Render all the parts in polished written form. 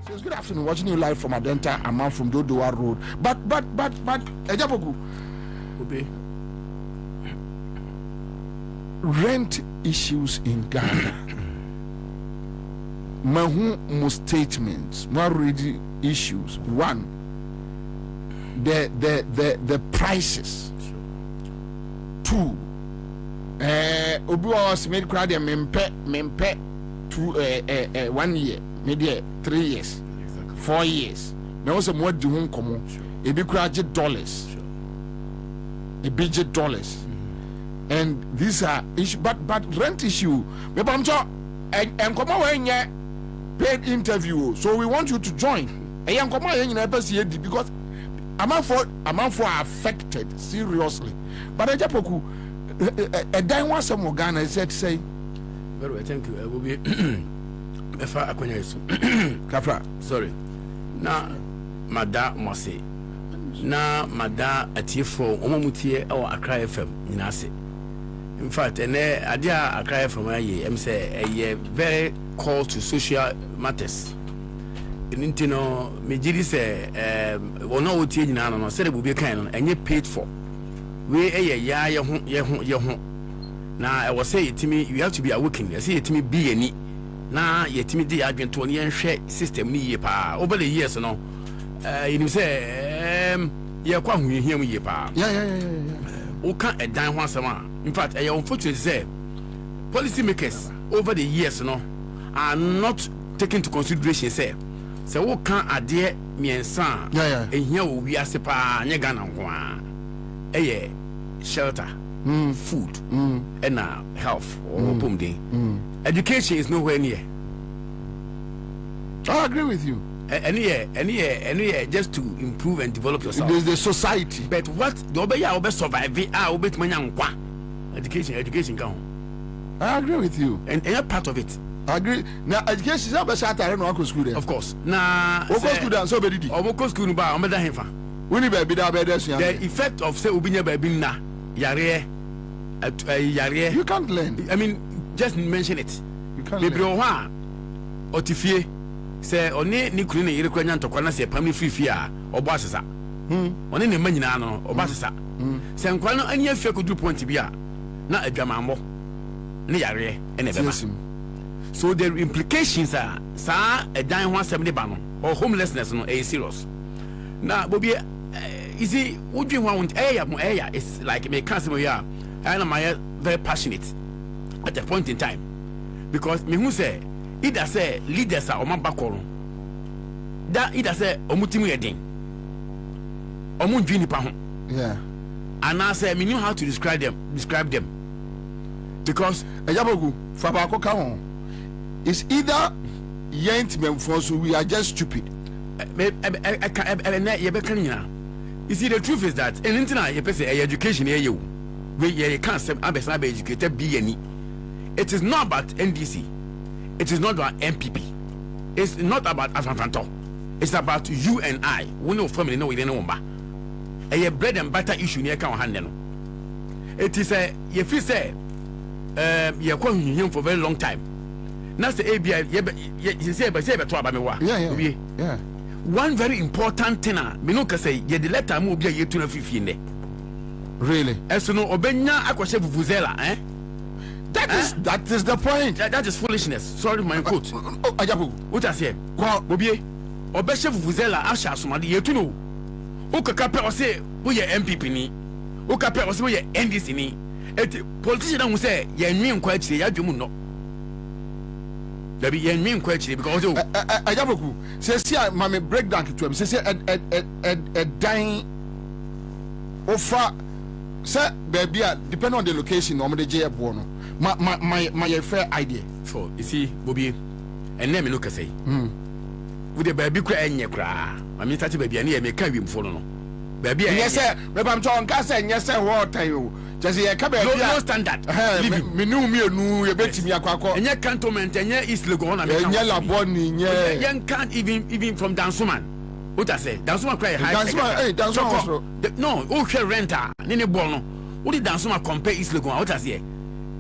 It's good afternoon. Watching you live from Adenta, a man from Dodowa Road. But, Ejaboku. Okay. Rent issues in Ghana. Mahu statements, more ready issues. One, the prices. Two, Obi was made crowd mempe 1 year, maybe 3 years, 4 years. Now also more do home come. A big crowd dollars, a big dollars, and these are issue. But rent issue. Maybe I'm sure and come on when paid interview. So we want you to join. And come on because amount for affected seriously. But I just a dime was some Ghana said say. Very well, thank you. I will be Efa Akwenyesu. Kafra. Sorry. Na Mada Mose. Na Mada Atifo Omomutie or Accra FM Ninase. In fact, Adia Accra FM I say a very call to social matters. Intino Mejidi say one or two no said it will be kind and you paid for. We ye now I was say to me, you have to be awakened. I say to me, be any. Now ye to me, the agent to an share system ni pa over the years, no. You say, ye quite who you hear me pa. Yeah. Who can't a dime once a month. In fact, I unfortunately say, policymakers over the years, no, are not taken into consideration. Say, so who can't adhere me and son. Yeah. And here we are sepa nyagana one. Shelter. Food and health or education is nowhere near. I agree with you. Any year, just to improve and develop yourself. There's the society. But what the obey survive? Education count. I agree with you. And any part of it. I agree. Now education is not best at I don't know school there. Of course. Now school there so be school ba o me da hefa. Uni baby da be there. The effect of say obinya baby na yare yare. You can't learn. I mean, just mention it. You can't learn. learn. Wa otifie say oni ni kunu ne yire kwanya ntokwa na say pam fifi a obo asesa. Oni ne manyina no obo asesa. Say nkwa no ani afia kodu point bi a na adwamambo ne yare ene beba. So the implications are sa a dying one 70 ban or homelessness no is serious. Now Bobie is it would you want it's like me cancer ya and I'm very passionate at a point in time because me who say either say leaders are on my back that either say omutimu yedin omunjini pa ho yeah and I say me knew how to describe them because ejabogu fabako ka ho. It's either yent memfoso we are just stupid. You see, the truth is that anything you say education here you can't say I'm educated be any. It is not about NDC. It is not about MPP. It's not about Afanfanto. It's about you and I. We know family know we don't know. A bread and butter issue near can handle. It is a if you say you're calling him for a very long time. That's the ABI. Yeah. One very important thing, me no can say, the letter move be a year to 15. Really? As no Obenya Aquashe Vuvuzela, eh? That is the point. That is foolishness. Sorry, my quote. What I say? Bobie, Obeshe Vuvuzela, Asha Sumadi, you to know. Ukakape or say, we are MPP ni. Ukape or say, we are NDC ni. Politician will say, ye mean quite say, I do not. There be a mean question because Ajaboku says here, Mammy break down to him. Says a dying offer, sir, baby, depending on the location, normally J. Bono. My fair idea. For you see, Bobie, and let me look at say, with the baby cry and your cry. I mean, such a baby, and me can't be follow. Baby, yes, sir, maybe I'm talking, yes, sir, what you. Just here, come here. No standard. Me knew me, you bet me a quack. And your cantonment, and your East Legon, and your bonny, young can't even from Dansuman. What I say, Dansuma cry high. No, okay, renter, Nini Bono. What did Dansuma compare East Legon? What I say?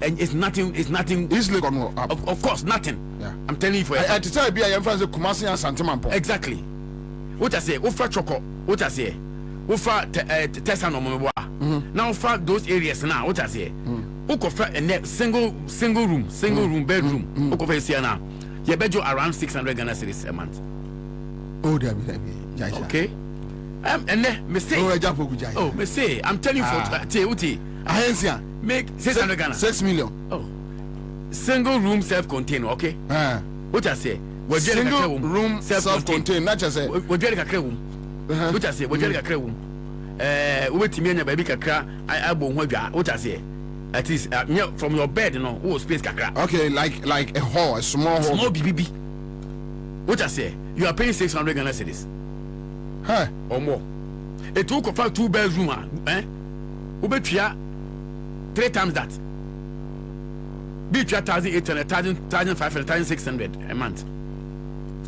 And it's nothing, East Legon, of course, nothing. Yeah. I'm telling you for I to tell you, I am from the Kumasi and Santaman. Exactly. What I say, Ufa Choco, what I say, Ufa Tessano. Now for those areas now, what I say, Ukofa a single room, bedroom, Ukofa Siana, you bet you around 600 Ghana cedis a month. Oh, okay. And then me say, me say, I'm telling you for Teuti, Ansah, make 600 Ghana, 6 million. Oh, single room self-contained, okay? What I say, single room self-contained, not just say, what I say, what I say, wait me baby kakra I what I say at least from your bed space kakra. Okay, like a hall, a small BBB. What I say, you are paying 600 Ghana cedis or more. It took a 2 bedroom ubetia 3 times that be 1,800 1,500 1,600 a month.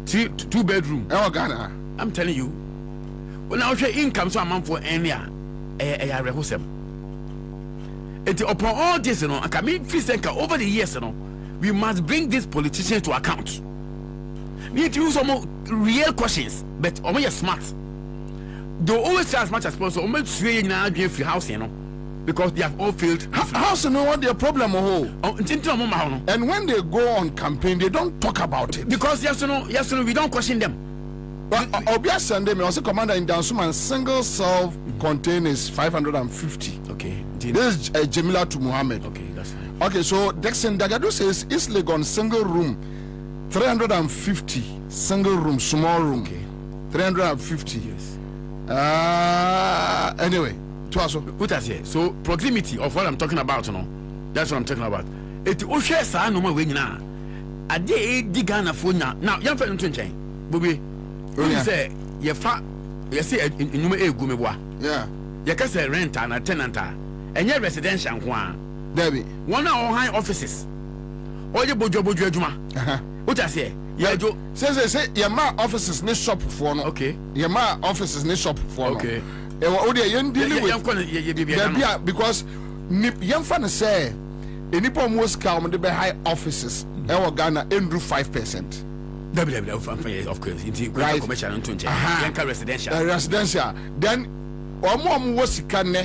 2 bedroom. Oh Ghana, I'm telling you. Well, now your income so amount for any rehosem. And upon all this, I can make over the years, we must bring these politicians to account. We need to use some real questions, but only smart. They always try as much as possible. Almost free house, because they have all failed. House, what their problem? And when they go on campaign, they don't talk about it because yes, we don't question them. But Obia Sunday, me also commander in Dansuman single self-contained is 550. Okay. This is Jamila to Muhammad. Okay, that's fine. Okay, so Dexon Dagadu says East Legon single room 350, single room, small room. Okay. 350. Yes. Anyway, to us. What I say? So proximity of what I'm talking about, that's what I'm talking about. It Osha sa no more way now. A day digana phone now. Young friend to change. Bobie. You say you say in yeah. You can say rent and a tenant and your residential one. Debbie. One of our high offices. All your bojo juma. What I say? Yeah, Joe. Say your ma offices ne shop for no. Okay. Your ma offices ne shop for no. Okay. What they dealing with because young fan say any most come the high offices. Our Ghana endru 5%. Of course. Right. Commercial and residential. Residential. Then omo was kane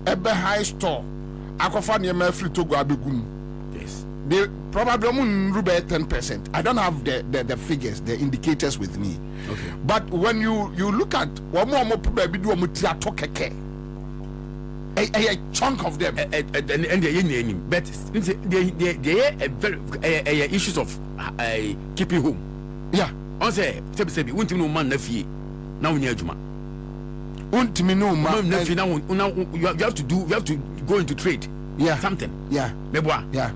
ebe high store. Akofa ne free to go abegum. Yes. They probably 10%. I don't have the figures, the indicators with me. Okay. But when you look at omo probably do omo tia tokeke. A chunk of them, and they but they are very issues of keeping home. Yeah. On say, won't you know man nafi now near Juma. Won't me know man nafi now you have to go into trade. Yeah. Something. Yeah. Meboa. Yeah.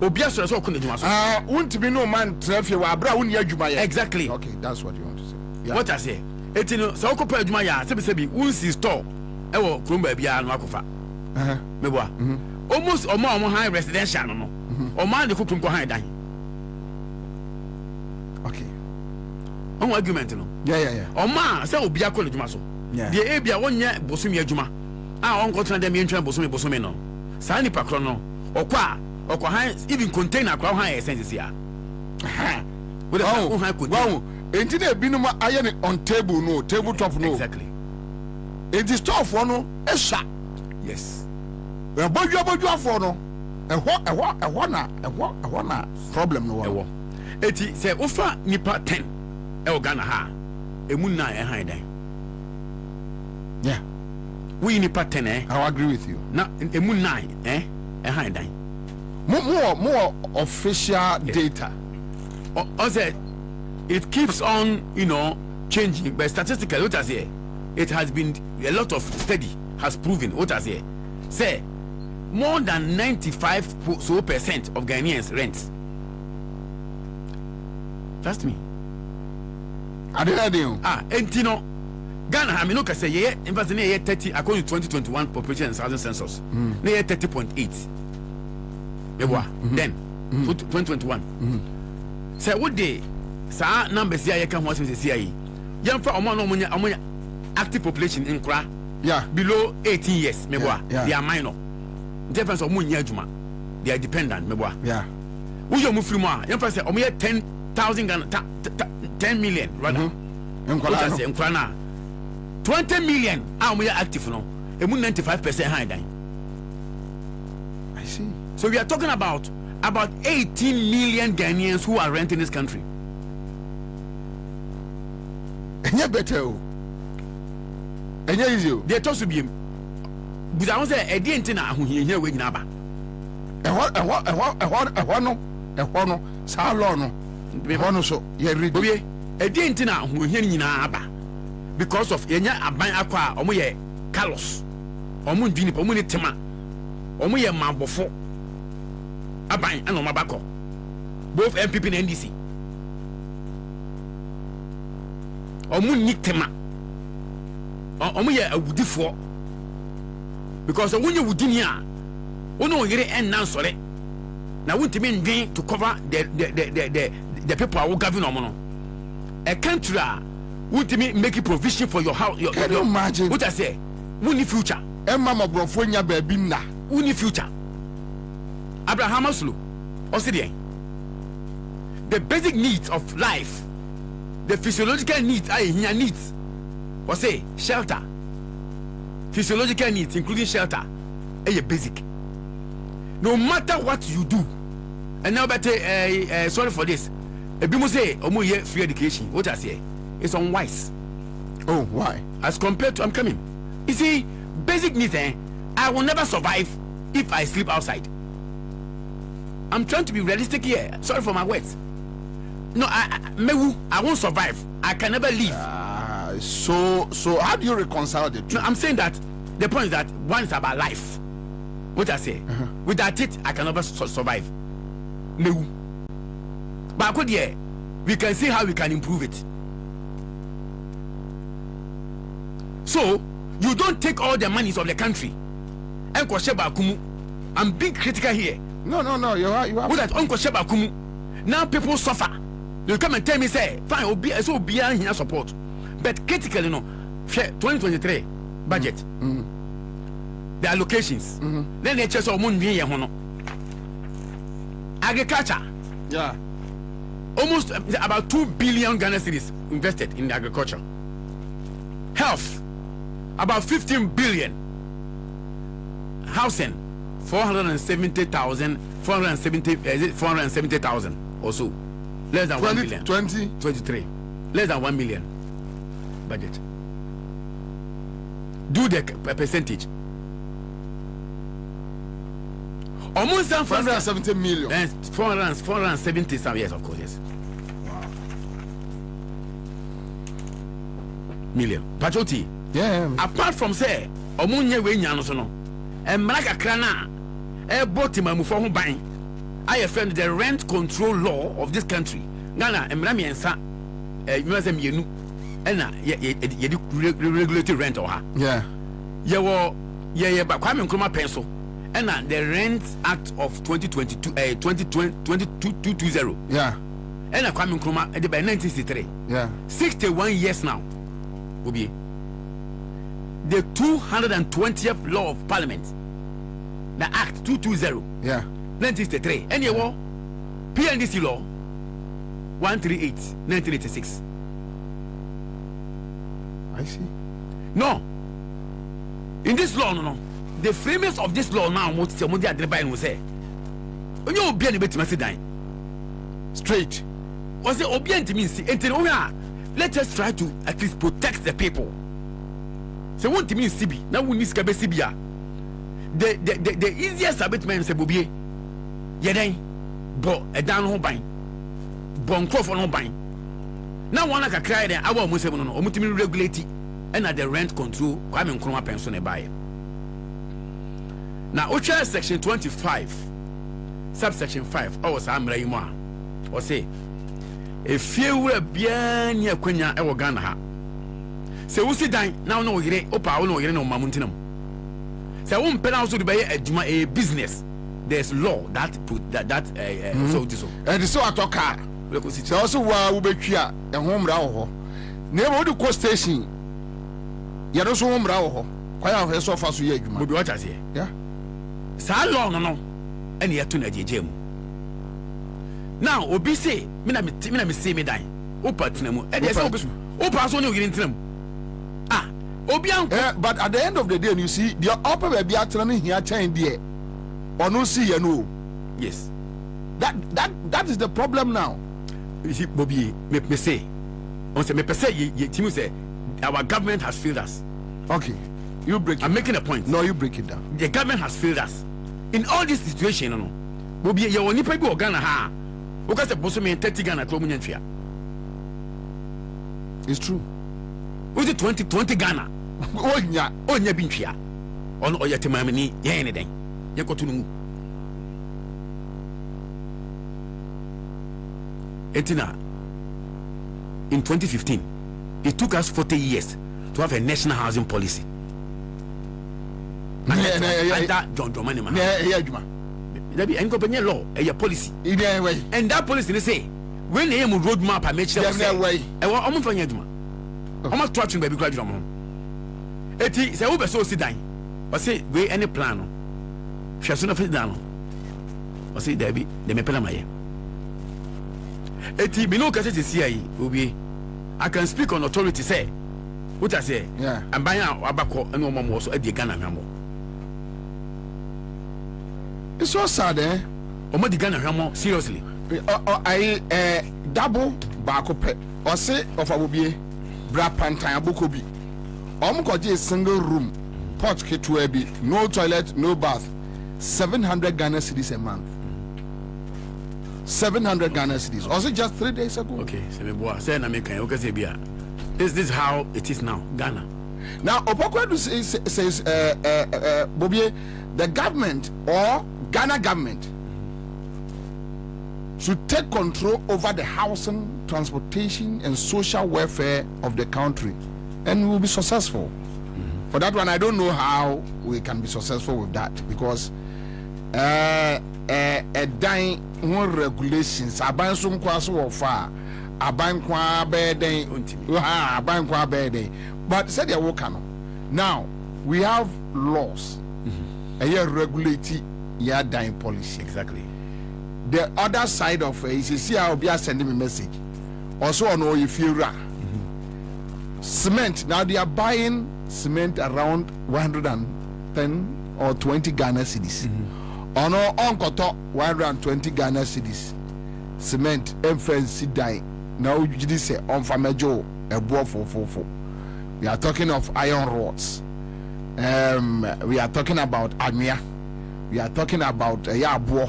Obiaso so kun Juma so. Won't me know man trafi wa bra won near Juma. Exactly. Okay, that's what you want to say. Yeah. What I say? Etino so okopa Juma ya won see store. Ewo kromba bia no akofa. Meboa. Almost omo high residential no. Omo de kukum ko high dan. Okay. On argument no. Yeah. Omo say obi akọ Juma so. The ebia wonye bosumi adwuma. On go try dem entran bosumi no. Sa nipa kro no. Okwa high even container kwa high essence here. With a high container. Wow. Enti na binum aye on table no, tabletop no. Exactly. It is tough for no esha. Yes. We boju for no. Ehwo na problem no wo. Eti say ofa nipa 10 e Ghana ha. Emu na e han dan. Yeah. We nipa 10 I agree with you. Na emu 9 e han dan. More official data. O say it keeps on, changing, but statistically what I say, it has been a lot of study has proven what I say more than 95% of Ghanaians rent. Trust me. I didn't know. And Ghana, I mean, look, I say, yeah, in fact, 30 according to 2021 population and housing census, 30.8. Then, 2021. Say, what day? Sa numbers here can watch me say young for among active population in Kra below 18 years they are minor difference of munya juma they are dependent we you move from young for say 10,000 10 million rather in Kra 20 million are active no 95% high dying. I see. So we are talking about 18 million Ghanaians who are renting this country. Enya better o. Enya easy o. They talk to be. But I want to say e dey ntina ahohia we nyina ba. Ehwo no sa law no. Ehwo no so ye read. Bobie e dey ntina ahohia nyina ba. Because of enya aban akwa omo ye Carlos. Omo ndwini omo ni tema. Omo ye mabofo. Aban ana omo abakọ. Both MPP and NDC. Omu niktema omu ye awudifo because when you wudini a wono yere ennan sore na wuntimi ndwen to cover the people who govern omo a country wuntimi make provision for your house your imagine what I say wuni future emma mabrofo nya ba bi na wuni future Abraham Maslow osidi the basic needs of life. The physiological needs are here needs. Or say shelter. Physiological needs, including shelter, are basic. No matter what you do, and now better sorry for this. People say free education. What I say? It's unwise. Oh, why? As compared to I'm coming. You see, basic needs, I will never survive if I sleep outside. I'm trying to be realistic here. Sorry for my words. No, I won't survive. I can never live. So how do you reconcile the two? No, I'm saying that the point is that one is about life. What I say, without it, I can never survive. No, but we can see how we can improve it. So you don't take all the monies of the country and kumu. I'm being critical here. No. You are. With that Uncle Sheba Kumu. Now people suffer. You come and tell me say fine obi so obi here support but critically no 2023 budget the allocations then they just omo nwie ye ho no agriculture almost about 2 billion Ghana cedis invested in agriculture. Health about 15 billion. Housing 470,000 or so, less than 1 million. 23 less than 1 million budget. Do the percentage almost 470 million. 470 some, yes, of course, yes. Wow. Million. Pachoti. Yeah. Apart from say, omunye we nya no so no. Emra kakra na e botimamu for ho ban. I friend the rent control law of this country. Ghana emra miensa you say mienu. Ena ye regulatory rent or ha. Yeah. Ye ba Kwame Nkrumah pencil. And the Rent Act of 2020. Yeah. And Kwame Nkrumah by 1963. Yeah. 61 years now. Bobie. The 220th law of Parliament. The Act 220. Yeah. 1963. And you war PNDC law 138 1986. I see. No. In this law, no. The framers of this law now want to say when you be straight. Was it obedient means let us try to at least protect the people. So what to mean CB now we need to be CBA. The easiest abatement say Bobie yeden bo edan ho ban bon crofo no ban now one like a cry there our mo say no no omutimi regulate and at the rent control Kwame Nkrumah pension e buy. Now, Ocha section 25, subsection 5, I was Amraima, or say, a few were bien near Quenya or Ghana. So, we sit down now, no, Opa, no, Mamuntinum. So, I won't pen out to buy a business. There's law that put that so. And so I talk car. So, also, while we be here, a home row. Never do coast station. You're also home row. Quite a so far, so you what I say. Yeah. So long no and yet to Najim. Now obi say me see me die. Opa and yes opa so no get them. Ah obi but at the end of the day you see the upper baby are turning here chain there or no see you know. Yes. That is the problem now. You see Bobie me say on say me say you say our government has failed us. Okay. You break it. I'm making a point. No, you break it down. The government has failed us. In all this situation, no. Bobie, you only pay go Ghana ha. Because the boss me 30 Ghana Clomunian. It's true. Who's it 20 Ghana? Oh yeah binchia. On oyatimamini, ya anything. You go to no. Etina. In 2015, it took us 40 years to have a national housing policy. That John Dramani man. There be any company law, a policy. And that policy they say when they have a roadmap, I make sure they say, "I want almost for you, almost touching baby graduate." Eti say we so sit down, but say we any plan. She soon fit down. Or say there be they me pay my. Eti me no can say CI Obi. I can speak on authority. Say what I say. Yeah. I'm buying abako and no more so at the Ghana Hamo. It's so sad, eh? Omo di Ghana Hamo seriously. I double bako pe. Or say of a Bobie bra pantan abukobi. Omo single room, pot kitwebi, no toilet, no bath. 700 Ghana cedis a month. 700 Ghana cedis. Also just 3 days ago. Okay, so me boy say na me kan okay say bia. This is how it is now, Ghana. Now Opoku says Bobie, the government or Ghana government should take control over the housing, transportation and social welfare of the country and we'll be successful. For that one, I don't know how we can be successful with that because dan one regulations aban so nkwaso wo fa aban kwa be den aban kwa be den but said they work now we have laws regulate your dying policy. Exactly. The other side of it is you see how be sending me message also on all you feel cement. Now they are buying cement around 110 or 20 Ghana cedis. On our uncle 120 Ghana cedis. Cement fancy die. Now you say on Famejo a boy for. We are talking of iron rods. We are talking about Amia. We are talking about Yabo.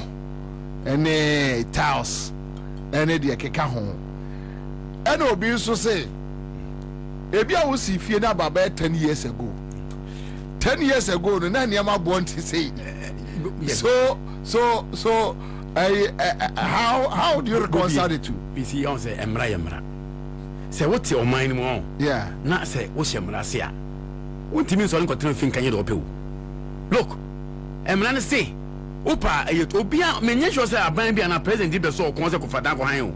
Any tiles. Any the keka home. And Obi so say. Ebi I was if you know about 10 years ago. 10 years ago, no na niama born to say. So how do you reconcile the two? PC on say emra. Say what's your mind more? Yeah. Not say what's your mrasia. What means on continue think can you do? Look, emra say. Opa obia menye sure say aban bia na president be so konse ko fada ko han.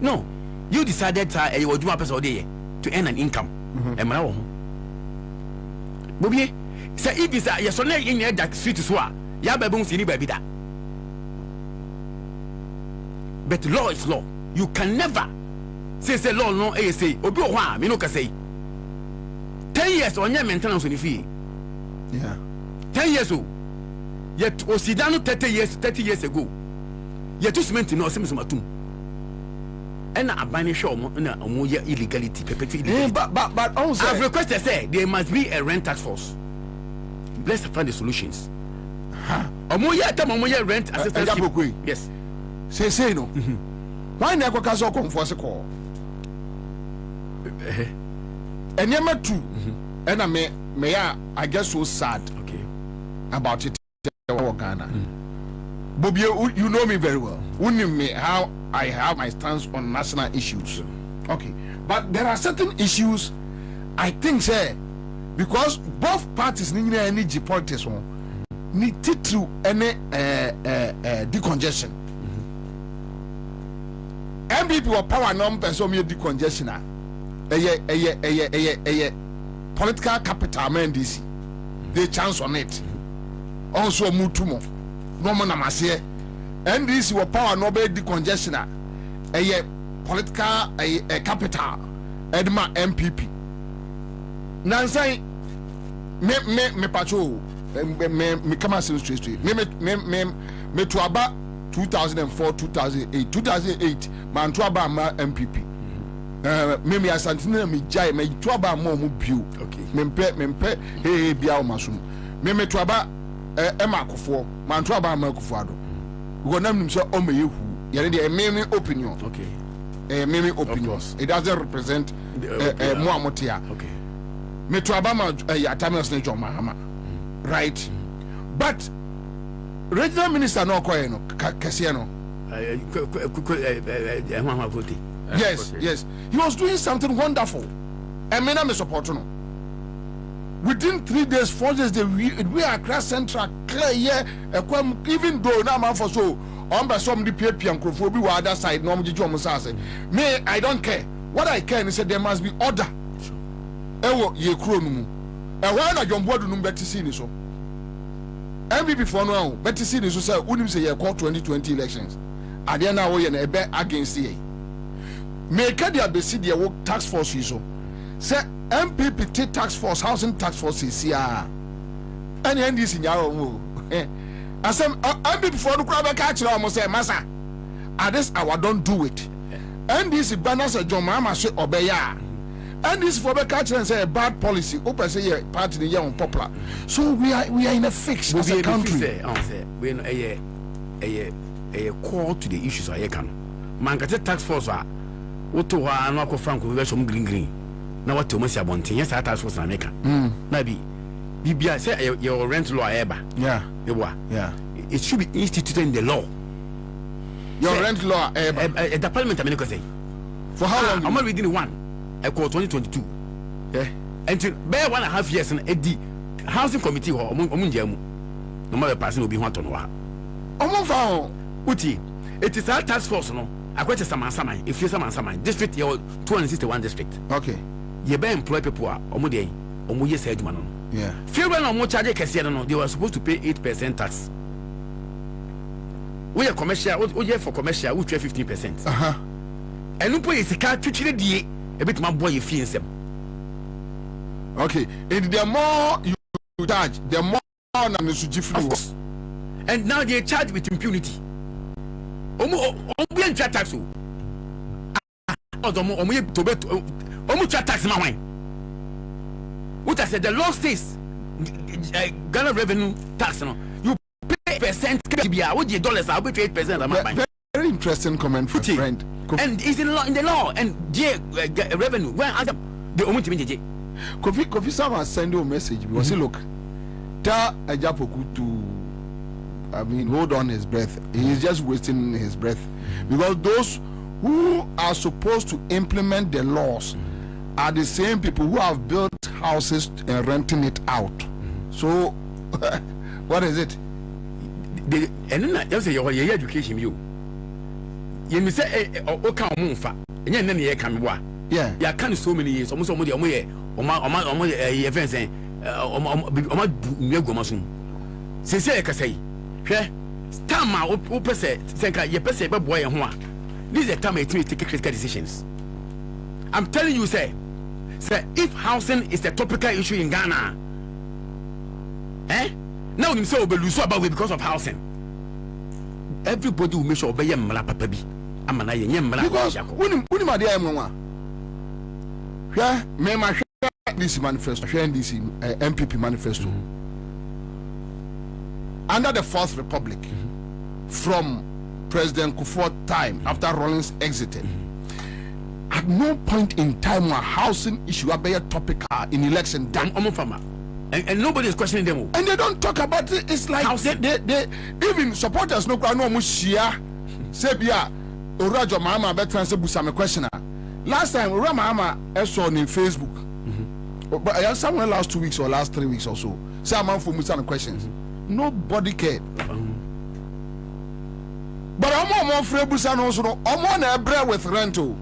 No. You decided to you do person day to earn an income. Emra wo. Bobie, say if is a yes on in that street so ya babun sini baby da. But law is law. You can never say law no say obi o ho me no ka say 10 years on your maintenance on the fee. Yeah. 10 years o. Yet osidano 30 years ago. Yet to cement no sem matum. And a banish or illegality, perpetuity. But also, I've requested say there must be a rent tax force. Let's find the solutions. Rent assistance. Yes. Say no. Why never caso come for a call? And number two, and I guess so sad. Okay. About it. Ghana. Bobie, you know me very well. You know me how I have my stance on national issues. Okay, but there are certain issues I think say because both parties need energy politics need to any decongestion. MPP or power number so me decongestion. Political capital man this. They chance on it. Also move to more. No man amasie and this your power no be decongestion a political capital edma MPP Nansai me pacho me come out straight me to about 2004 2008 man to about my MPP me asantine me jai me to about more mu bio okay mempe hey bia o masum me to about Emma Kufo, Mantua Bama Kufado. We go name so Omeyu, Yari a meme opinion. Okay. A meme opinions. It doesn't represent Muamotia. Okay. Metuabama Yatamas Nejo Mahama. Right. But regional minister no Koeno, Cassiano. Yes. He was doing something wonderful. And Mena me support no. Within 3 days, 4 days, we are across central clear here. Even though now man for so on by some the PAP and Crophobia other side, no me, I don't care. What I care is that there must be order. Ewo ye kronumu. And why not John Board no better see so? MPP for now, better see so say wouldn't say 2020 elections. Are there now a bet against the make there be see the tax force so. Say MPP tax force, housing tax force is here. And NDC in your I said, MPP for the crowd catch almost say, Massa, at this hour don't do it. NDC banners a John Mama say obey. And this for the catch and say a bad policy. Open say party the young popular. So we are in a fix as a country. We a call to the issues I can. Man get tax force. What to our Frank with some green. Now what to Monsieur Bontin? Yes, I task force America. Maybe BBI say your rent law ever. Yeah. It should be instituted in the law. Your rent law the parliament America say. For how long? I'm not reading one. I call 2022. Yeah. Until bare 1.5 years and the housing committee or no matter person will be one to no found uti it is our task force no akwete saman if you saman district your 261 district okay you be employ people omo dey omo yes adwuma no yeah feel when omo charge kese no they were supposed to pay 8% tax we are commercial we for commercial we pay 15% and no pay sika twitwire die e bit ma boy fee nsem okay and the more you charge the more na mesuji free and now they charge with impunity omo bien tax o omo ye to bet omo tax ma wan what I said the law says Ghana revenue tax no you pay percent kbia what the dollars I pay 8% am I very interesting comment from friend and is in the law and revenue when the omo timi jeje Kofi Sama send you a message because look tell Ajapoku to hold on his breath. He is just wasting his breath because those who are supposed to implement the laws are the same people who have built houses and renting it out. So, what is it? And then you say your education you. You say okay monfa. And then you come wa. Yeah. You can so many years. Almost almost say since say time o pese senka ye pese be boy ho a this is the time it take critical decisions. I'm telling you say if housing is the topical issue in Ghana now you say obeluso about we because of housing everybody will make sure obey mala papa bi amana ye mala because when ma dey amwa hwe me ma hwe this manifesto hwe this MPP manifesto under the Fourth Republic, from President Kufuor time after Rawlings exited, at no point in time were housing issue be a topic in election done. And nobody is questioning them. And they don't talk about it. It's like they even supporters no mushia sebia Urajo Mama better say busame questioner. Last time Ura Mama saw on Facebook. But somewhere last 2 weeks or last 3 weeks or so. Say a man for Musana questions. Nobody cared. But I'm more afraid Busan also. I'm on a bread with rental.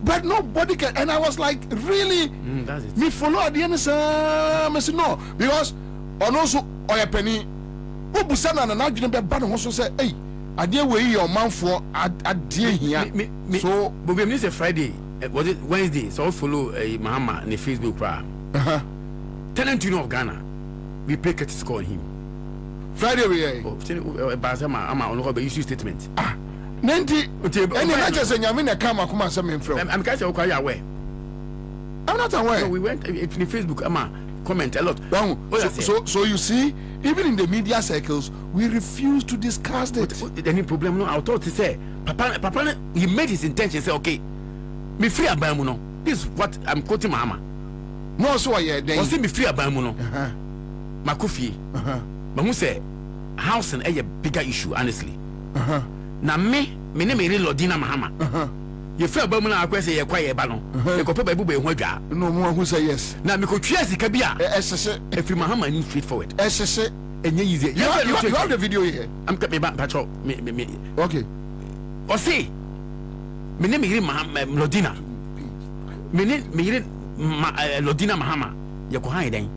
But nobody cared. And I was like, really? That's it. Me follow at the end. I said no. Because on also or a penny. Busan and I didn't be bad also say, hey, I dear way your man for a dear here. So Bobie, me say Friday. Was it Wednesday? So I follow Mahama on the Facebook. Tenant Union of Ghana. We pay courtesy call on him. Friday we are. I'm issue statement. Nanti. Any matter say nyame come akuma say me from. I'm kind of quite aware. I'm not aware. So we went in Facebook. Comment a lot. So you see, even in the media circles, we refuse to discuss it. Any problem? No, I thought to say, Papa, he made his intention. Say, okay, me free abamuno. This is what I'm quoting Mama. No, so I was me free abamuno. Makufi. But who say housing is a bigger issue, honestly. Now me name is Lodina Mahama. You feel about I question you quiet balon. You go pay Bobie Hoja. No more who say yes. Now me go chase Kabia. If you Mahama need straightforward. And easy. You have the video here. I'm coming back patrol. Me. Okay. Or say me name is Lodina. Me name Lodina Mahama. You go hide then.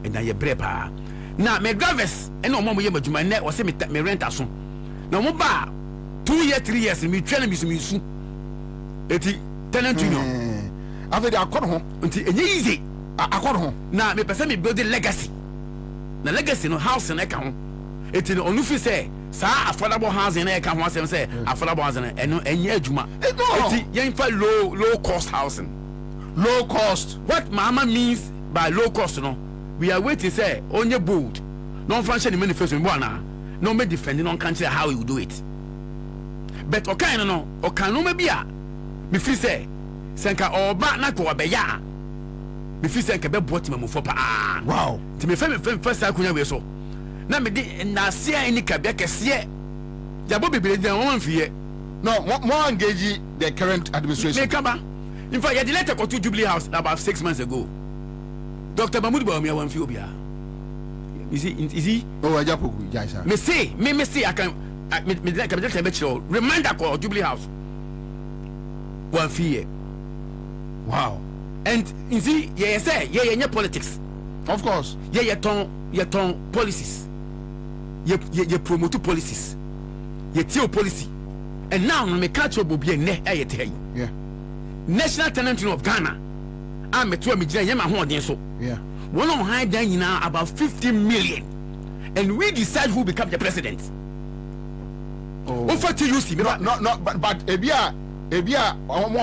And then you brepa. Now me drivers and no more you my net or say me rent aso. Now mo ba 2 years 3 years me train me so. Eti tenant union. After the accord home. Until easy. Accord home. Now me person me building legacy. Na legacy no house na ka ho. Eti no onufi say sa affordable housing na ka ho asem say affordable housing eno enye adwuma. Eti yen fa low cost housing. Low cost. What mama means by low cost no? We are waiting say onye bold. No function the manifesto na. No me defending on country how you do it. But okay no okay no me bia. Me free say senka oba na ko obeya. Me free say nka be boti mamufo pa. Wow. Ti me first akunya we so. Na me di na sia ni ka be kese. Ya Bobie den won fie. No, more engage the current administration. Me kaba. In fact, you had the letter to Jubilee House about 6 months ago. Dr. Mahmoud Bawumia won fie obia. You see? Oh, I just me say, I can just remind that call Jubilee House. 1 year. Wow. And you see, yeah, politics. Of course. Yeah, you turn policies. You promote policies. You tell policy. And now me catch your Bobie yeah. National Tenant of Ghana. I'm a 2 million so. Yeah. One on high then now about 50 million. And we decide who become the president. Oh. Over to you see me. But ebia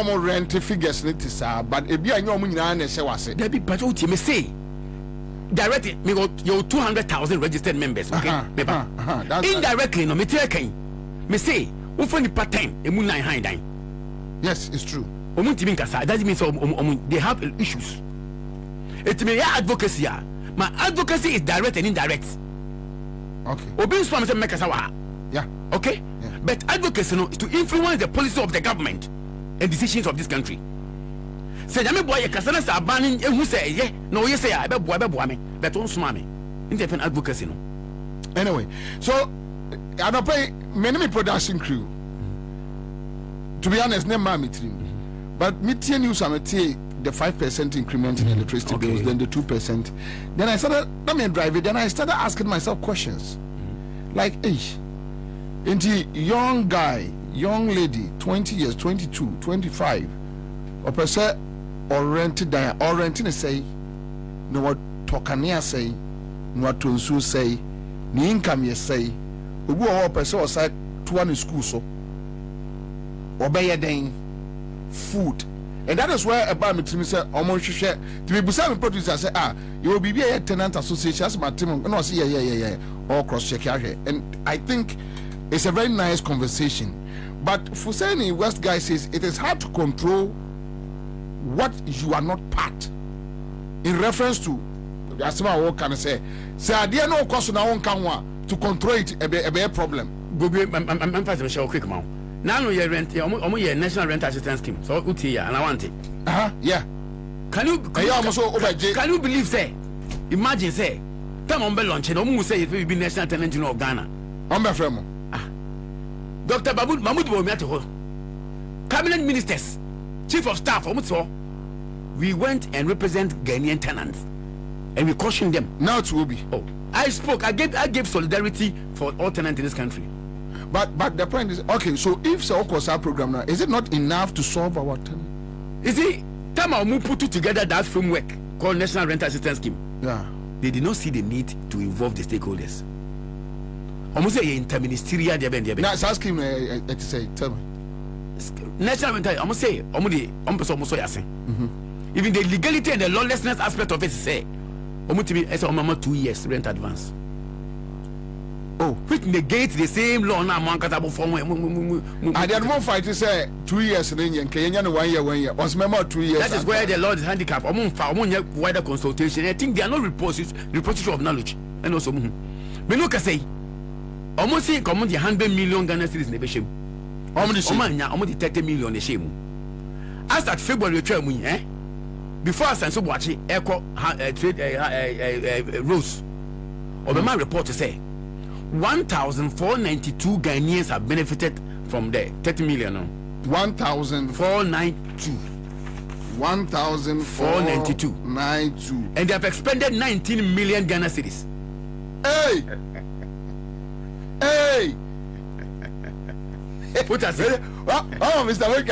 more rent figures need to say, but ebia no nyina na se wase. There be but what you say. Directly me got your 200,000 registered members, okay? Indirectly no me take me say over the part-time emu 9 high dine. Yes, it's true. That means they have issues. It may advocacy. My advocacy is direct and indirect. Okay. Yeah. Okay? Yeah. But advocacy is to influence the policy of the government and decisions of this country. Say, I'm a boy, Cassandra are banning who say, yeah, no, you say, I bet boy, but don't smart me. Independent advocacy. No. Anyway, so I don't pay many production crew. To be honest, never mind me. But me tell you some the 5% increment in electricity bills, then the 2%. Then I started, let me drive it. Then I started asking myself questions. Like, into young guy, young lady, 20 years, 22, 25, or per se, or rented, or renting say, no what Tokania say, no what Tunsu say, ni income ye say, ubu or per se or side to one school so, or by a food. And that is where about me to say almost share to be beside me producer say you will be a tenant association as my team and I say yeah all cross check here. And I think it's a very nice conversation. But for saying West guy says it is hard to control what you are not part in reference to as what can say I dare no cost now one can to control it a problem. I'm fast to show quick now. Now you rent your national rent assistance scheme. So and I want it. Yeah. Can you believe say? Imagine say, time on launch and almost say it will be national tenant of Ghana. I'm my friend. Dr. Mahmoud Bomiato, cabinet ministers, chief of staff, we went and represent Ghanaian tenants and we cautioned them. Now it will be. Oh, I gave solidarity for all tenants in this country. But the point is, okay, so if so our program now, is it not enough to solve our tenant? You see, time we put together that framework called National Rent Assistance Scheme. Yeah. They did not see the need to involve the stakeholders. Almost say interministerial. Now, it's asking say, tell me. National Rent, almost say, almost even the legality and the lawlessness aspect of it say, almost 2 years rent advance. Oh, which negates the same law now. Man, I didn't want fight to say 2 years in Indian Kenya, 1 year. Once member 2 years. That is where the law is handicapped. Wider consultation. I think they are not repository of knowledge. And also, me look at say, almost say, come on, the 100 million Ghana cedis in the shame. Almost 30 million the shame. As at February, before I sent so watch it, trade Rose, or the man report to say. 1,492 Ghanaians have benefited from the 30 million. 1,492. 1,492. And they have expended 19 million Ghana cedis. Hey! Hey! Put us in. Oh, Mr. Wake,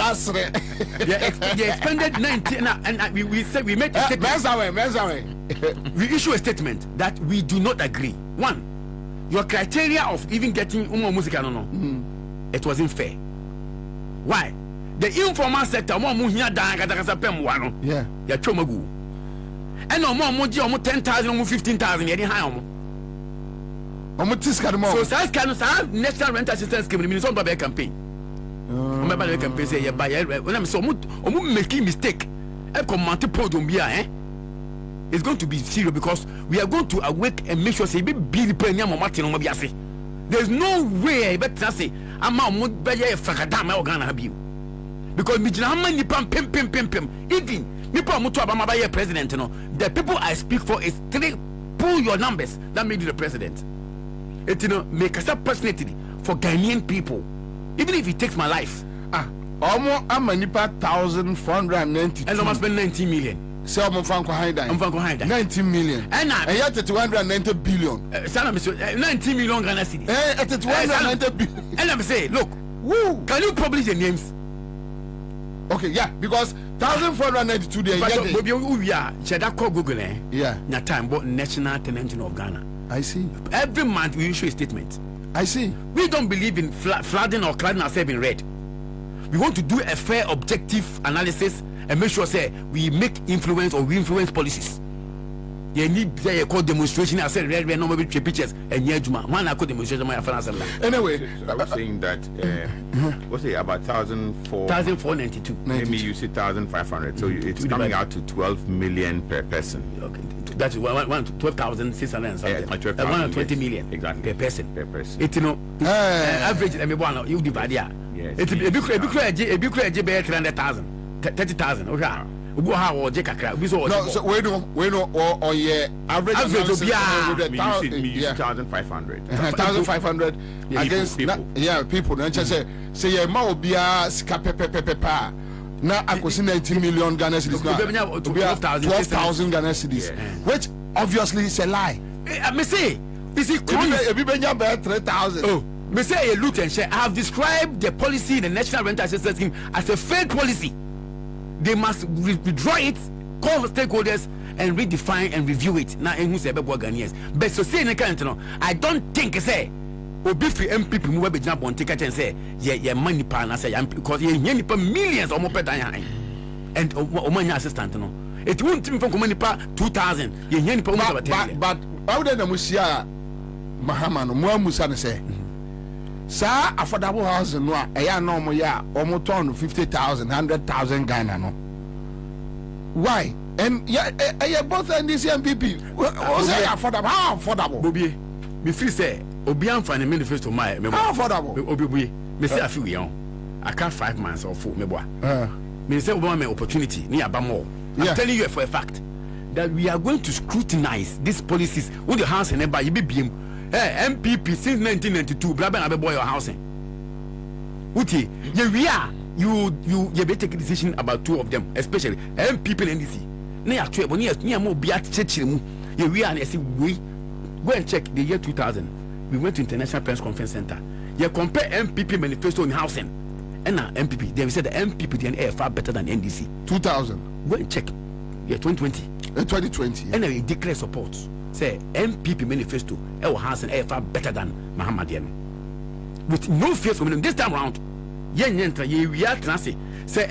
they expended 19. And we said we made a statement. We issue a statement that we do not agree. One, your criteria of even getting music, it wasn't fair. Why? The informal sector, yeah, they're chomagu. And no more 10,000, 15,000, any high. So, that's kind of national rent assistance scheme in the campaign. Remember the campaign say, yeah, by when I'm so making mistake, it's going to be serious because we are going to awake and make sure say be the penny there's no way better say I'm because even the people I speak for is pull your numbers that made you the president. It make us up personally for Ghanaian people, even if it takes my life. Almost I'm nipa 1,490 and almost spend 19 million. So I'm from Kwabena. 19 million. And yet 290 billion. 19 million Ghana cedis. At 290 billion. And I'm saying, look, woo, can you publish the names? Okay, yeah, because 1,492 days. We are Google. Yeah. Na time but national tenant of Ghana. I see. Every month we issue a statement. I see. We don't believe in flooding or cladding ourselves in red. We want to do a fair, objective analysis and make sure say we make influence or we influence policies. You need say call demonstration. I said red no maybe pictures and Juma. Man I call demonstration my finance. Anyway, I was saying that what's it about 1,492. Maybe you say 1,500. So it's coming out to 12 million per person. Okay. That's 12,600 something. 120 million exactly per person. It's average. You divide yeah. It's a big 300,000, 30,000. Okay. No, so we know or yeah average will be 1,500. 1,500 against people. And just say yeah, ma will be a scapepepepepa. Now I could see 19 million Ghana cedis now. 12,000 Ghana cedis, which obviously is a lie. I may say, is it if you bring your 3,000? Oh, may say a loot and share. I have described the policy in the National Rental Assistance Scheme as a failed policy. They must withdraw it, call stakeholders, and redefine and review it. Now, Ghanaians. But so say I don't think say. Obi free MPP mu be jina bon ticket and say ye money pa na say because ye millions or more better and o assistant no it won't team from money pa 2,000 ye nipa but how then musia mahama no mo musa ne say sa affordable housing no e ya no mo ya o mo turn 50,000 100,000 Ghana no why and yeah both NDC and MPP say affordable how affordable Bobie me feel say Obian for the manifesto my how affordable Obi me say I feel young I can't 5 months or 4 me me say Obama opportunity near Bamo I'm telling you for a fact that we are going to scrutinize these policies with the house and everybody be BM MPP since 1992 brother have boy your housing Uti we are you better take a decision about 2 of them especially MPP and NDC near 12 near more be at church we are and say we go and check the year 2000 we went to International Press Conference Center. You compare MPP manifesto in housing and MPP. They said the MPP are far better than NDC. 2000. Go and check. Yeah, 2020. 2020. And they declare support. Say MPP manifesto our housing far better than Mahamadian. With no fears from them this time round. We are transit. Say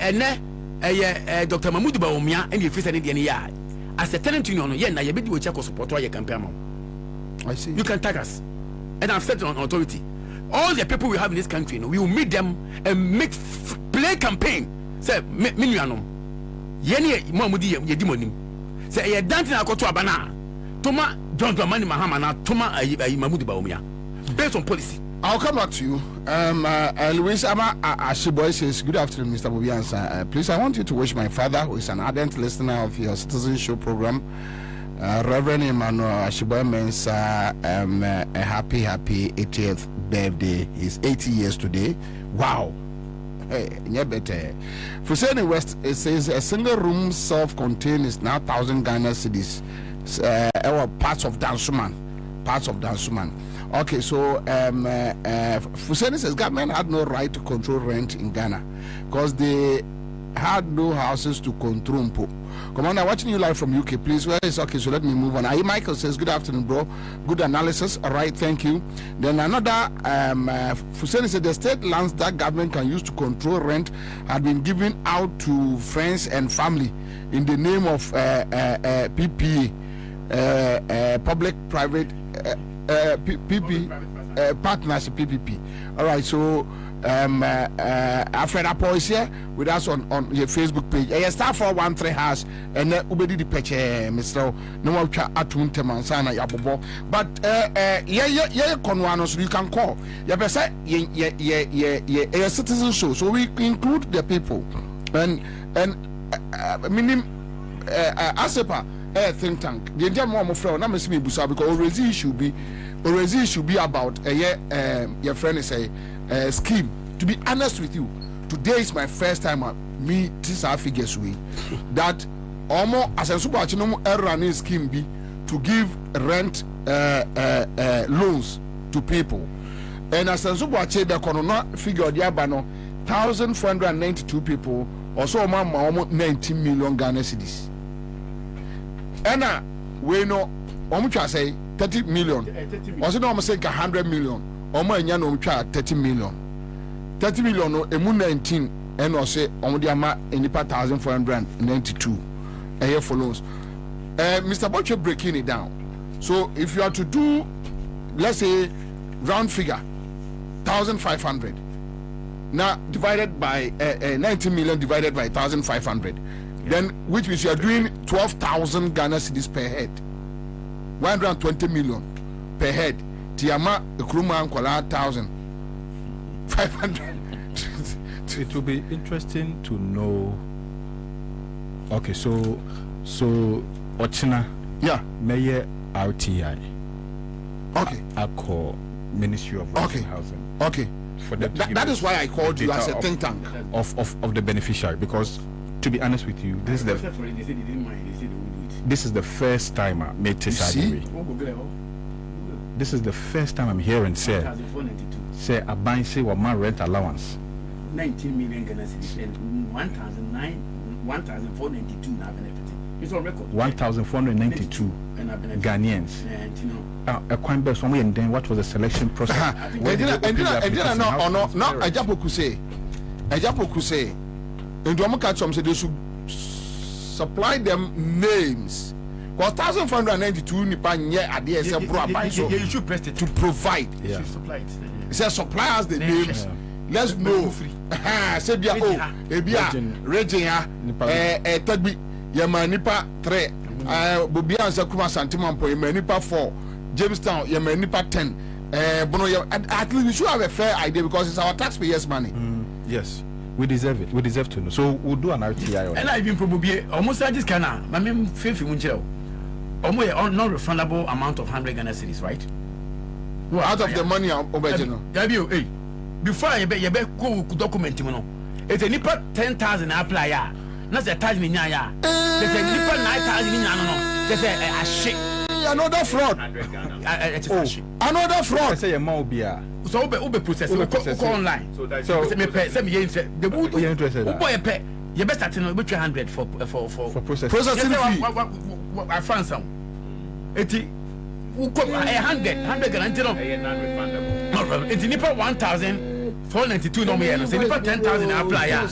Dr. Mahmoud Baumia and the face and the as a tenant union. Yeah, you be do check support or you campaign. I see. You can tag us. And I've said on authority, all the people we have in this country, we will meet them and play campaign. Say, Minuanum, Yeni Mamudi Yedimonim. Say, a dancing I got to Abana, Toma, John Dramani Mahamana, Toma, Mahmoud Baumia, based on policy. I'll come back to you. Louise Ama Ashiboy says, good afternoon, Mr. Bobie Ansah. Please, I want you to wish my father, who is an ardent listener of your Citizen Show program, Reverend Emmanuel Ashiboy Mensah, a happy 80th birthday. He's 80 years today. Wow. Hey, yeah, better. For Sydney West, it says a single room self-contained is now 1,000 Ghana cedis. Parts of Dansuman. Okay, so Fuseni says government had no right to control rent in Ghana because they had no houses to control. Commander, watching you live from UK, please. Where is okay? So let me move on. Ayi Michael says, "Good afternoon, bro. Good analysis. All right, thank you." Then another Fuseni said the state lands that government can use to control rent had been given out to friends and family in the name of PPA, public-private PP partnership PPP. All right, so. Alfred Apo is here with us on your Facebook page. Star 413 has and ubedi di peche Mr. No more atun temansana yabobo. But konwano so you can call. Ya be say a citizen show, so we include the people and minim asepa think tank. The entire more friend, I'm assuming because already should be about your friend is a scheme. To be honest with you, today is my first time me this our figures we that almost as a super running scheme be to give rent loans to people. And as a super the corona figure the abano 1,492 people also almost 19 million Ghana cedis. And we know almost say 30 million. Also no say 100 million. Almost no 30 million. 30 million no emu 19 and also on the amount in the 1,492 a year for loans. Mr. Butcher breaking it down. So if you are to do, let's say, round figure, 1,500. Now divided by 19 million divided by 1,500. Yeah. Then which means you are doing 12,000 Ghana cedis per head. 120 million per head. Tiama Kruma and 1,500. It will be interesting to know. Okay, so Ochina, yeah, Mayor RTI. Okay. I call Ministry of Housing. Okay. For them that is why I called you as a think tank of the beneficiary, because to be honest with you, this is the first time I made this idea. This is the first time I'm hearing say a bank say what my rent allowance 19 million Ghana cedis and 1,492 now benefit. It's on record. 1,492 Ghanaians. A coin best somewhere, and then what was the selection process? And then Ajapoku say, and Domoka say they should supply them names. 1,492 Nipan idea is a you should press it to provide. You should supply it. It says supply us the names. Let's know. Say bia ebia Regina Tagbi Yamanipa 3 Bobie Ansah kuma Santimampo Yamanipa 4 Jamestown Yamanipa 10 Bono at least we should have a fair idea because it's our taxpayers' money. Yes, we deserve it. We deserve to know. So we'll do an RTI on it. And I've been probably almost like this kind of my main faith in Munchel. Almost non-refundable amount of 100 Ghana cedis, right? Well, out of the money original. Hey, before you be go document no. It's a nipa 10,000 apply ya. Not a 1,000 in ya. There's a nipa 9,000 in ya no. There's a shit. Another fraud. Another fraud. I say a more beer. So ube process. Go online. So me pay. Say me the wood. You interested? Boy pay. You best start no 300 for processing. Processing fee. I found some. Eti uko 100 guarantee no. It's nipa 1,492 no me no. Say nipa 10,000 apply ya.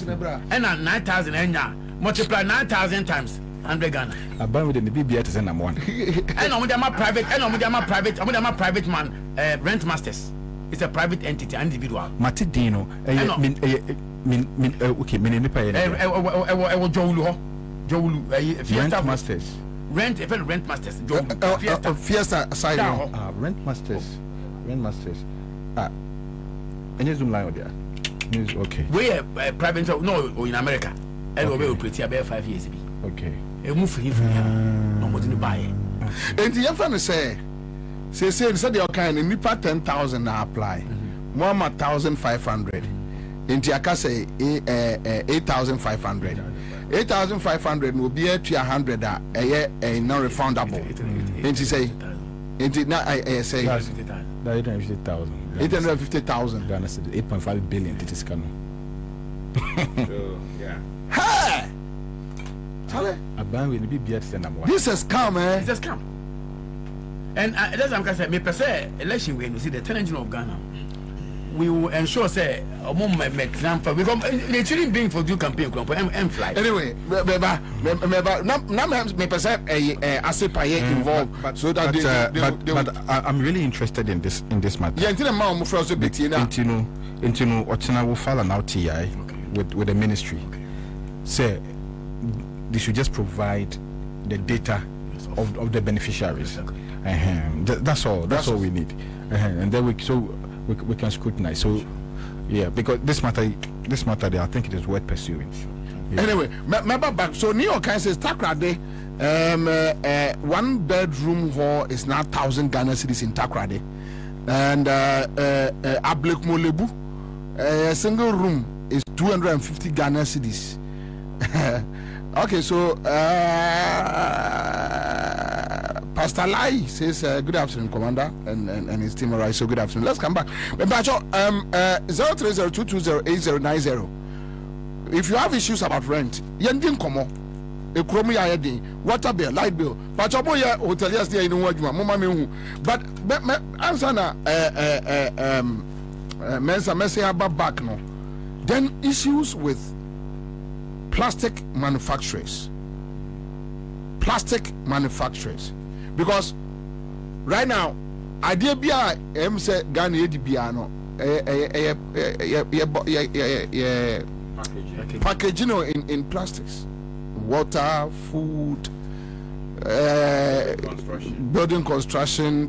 And 9,000 enya. Multiply 9,000 times 100 Ghana. I buy with the BBI to send them one. And I'm private man, rent masters. It's a private entity, individual. Matidino, okay, rent masters. Rent masters. Fiesta side. Rent masters. Any Zoom line there? Okay. We are private, no, in America. And we will pretty about 5 years. Okay. A move for him. No more to buy. And the young friend say the kind of nipa 10,000 apply. 1,500. In Tiaka say 8,500. 8,500 will be a 100 a year non-refundable. And she say, I say 850,000. 850,000. 8.5 billion. It is canon. Yeah. Hey! This has come, eh? It has come. And that's what I'm going to say. Me per se, election when you see the tenant of Ghana, we will ensure say a moment we come the children being for do campaign and fly. Anyway, me per se involved so that but I'm really interested in this matter. Yeah, until the man will also be into Ochina will file an RTI with the ministry. Say they should just provide the data of the beneficiaries. That's all we need. And then we can scrutinize. So yeah, because this matter I think it is worth pursuing. Yeah. Anyway, remember back. So New York says Takrade One bedroom hall is now 1,000 Ghana cedis in Takrade, and Ablek Molebu, a single room is 250 Ghana cedis. Okay, so Pastor Lai says good afternoon, Commander, and his team. Alright, so good afternoon. Let's come back. 03022089090. If you have issues about rent, yendin komo. Ekromu ya yedin, water bill, light bill. But ya hoteliers there in Wajuma, mama me. But Ansah na mensa back no. Then issues with plastic manufacturers, because right now idea bia say Ghana edi bia no packaging in plastics, water, food, building construction,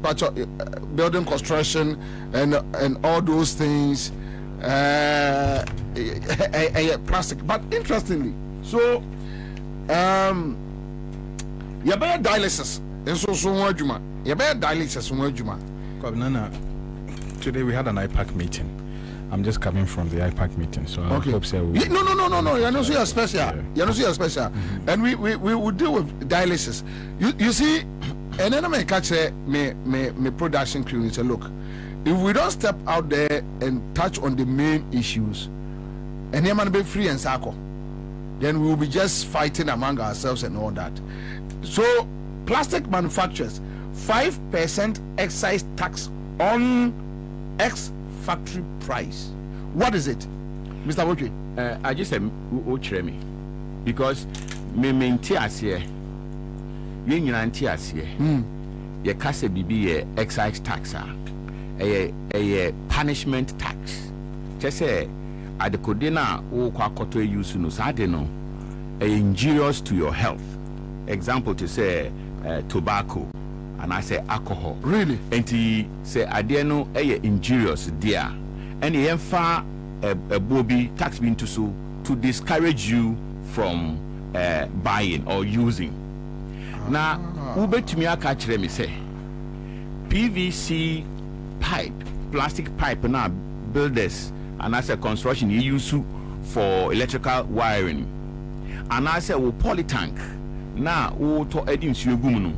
and all those things. Plastic, but interestingly, so you better dialysis and so juma. You better dialysis juma. Kwabena, today we had an IPAC meeting. I'm just coming from the IPAC meeting, so I hope so. No. You're not so special. You're not so special. And we will deal with dialysis. You see, and then I catch me production crew and say, look, if we don't step out there and touch on the main issues, and they man be free and circle, then we will be just fighting among ourselves and all that. So, plastic manufacturers, 5% excise tax on ex-factory price. What is it, Mr. Bobie? I just said, me because me maintias here, you nantias here, ye kase bibi excise tax, a punishment tax. Just say, at the Kodena or Kwakoto use no sadeno, injurious to your health. Example to say tobacco, and I say alcohol. Really? And he say adeno injurious dear. And he far a Bobie tax being to discourage you from buying or using. Now, Ube to me catch me say PVC pipe, plastic pipe now builders. And I said construction you use for electrical wiring. And I said poly tank now to edins you gumunu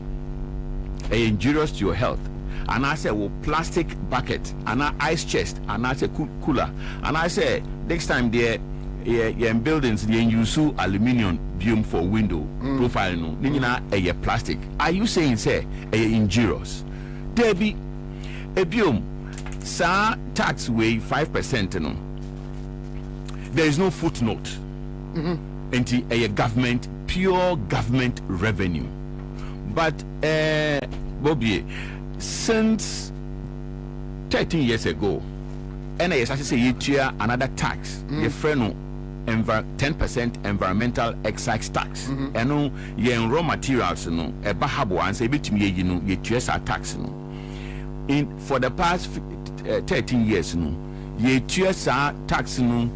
injurious to your health. And I said plastic bucket and ice chest and I said cooler. And I said next time there in buildings they use aluminium beam for window profile no nina plastic. Are you saying say injurious? There be a beam. Sa tax way 5% no. There is no footnote. Into a government, pure government revenue. But Bobie, since 13 years ago, and I say you tier another tax, your friend 10% environmental excise tax. And no ye raw materials no e bahabo and say betimi ye no ye tier tax no. In for the past 13 years no ye tier tax no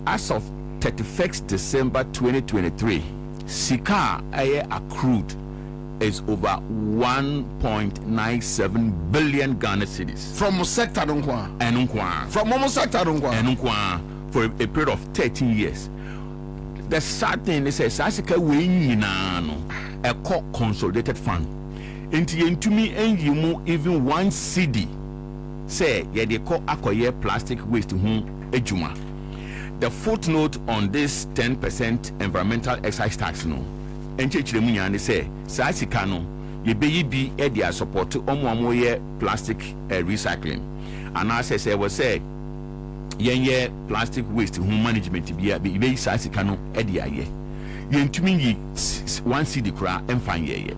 as of 31st December 2023 sika aye accrued is over 1.97 billion Ghana cedis from sector for a period of 13 years. The sad thing is sasika we nyina no a consolidated fund into me and you even 1 cedi say ye de call akoye plastic waste ejuma. The footnote on this 10% environmental excise tax no enchechire munya ne say sasika no ye be bi e dia support omo ye plastic recycling. And I say we say ye plastic waste management be sasika no e dia ye yentumi yi 1 cedi kra emfan ye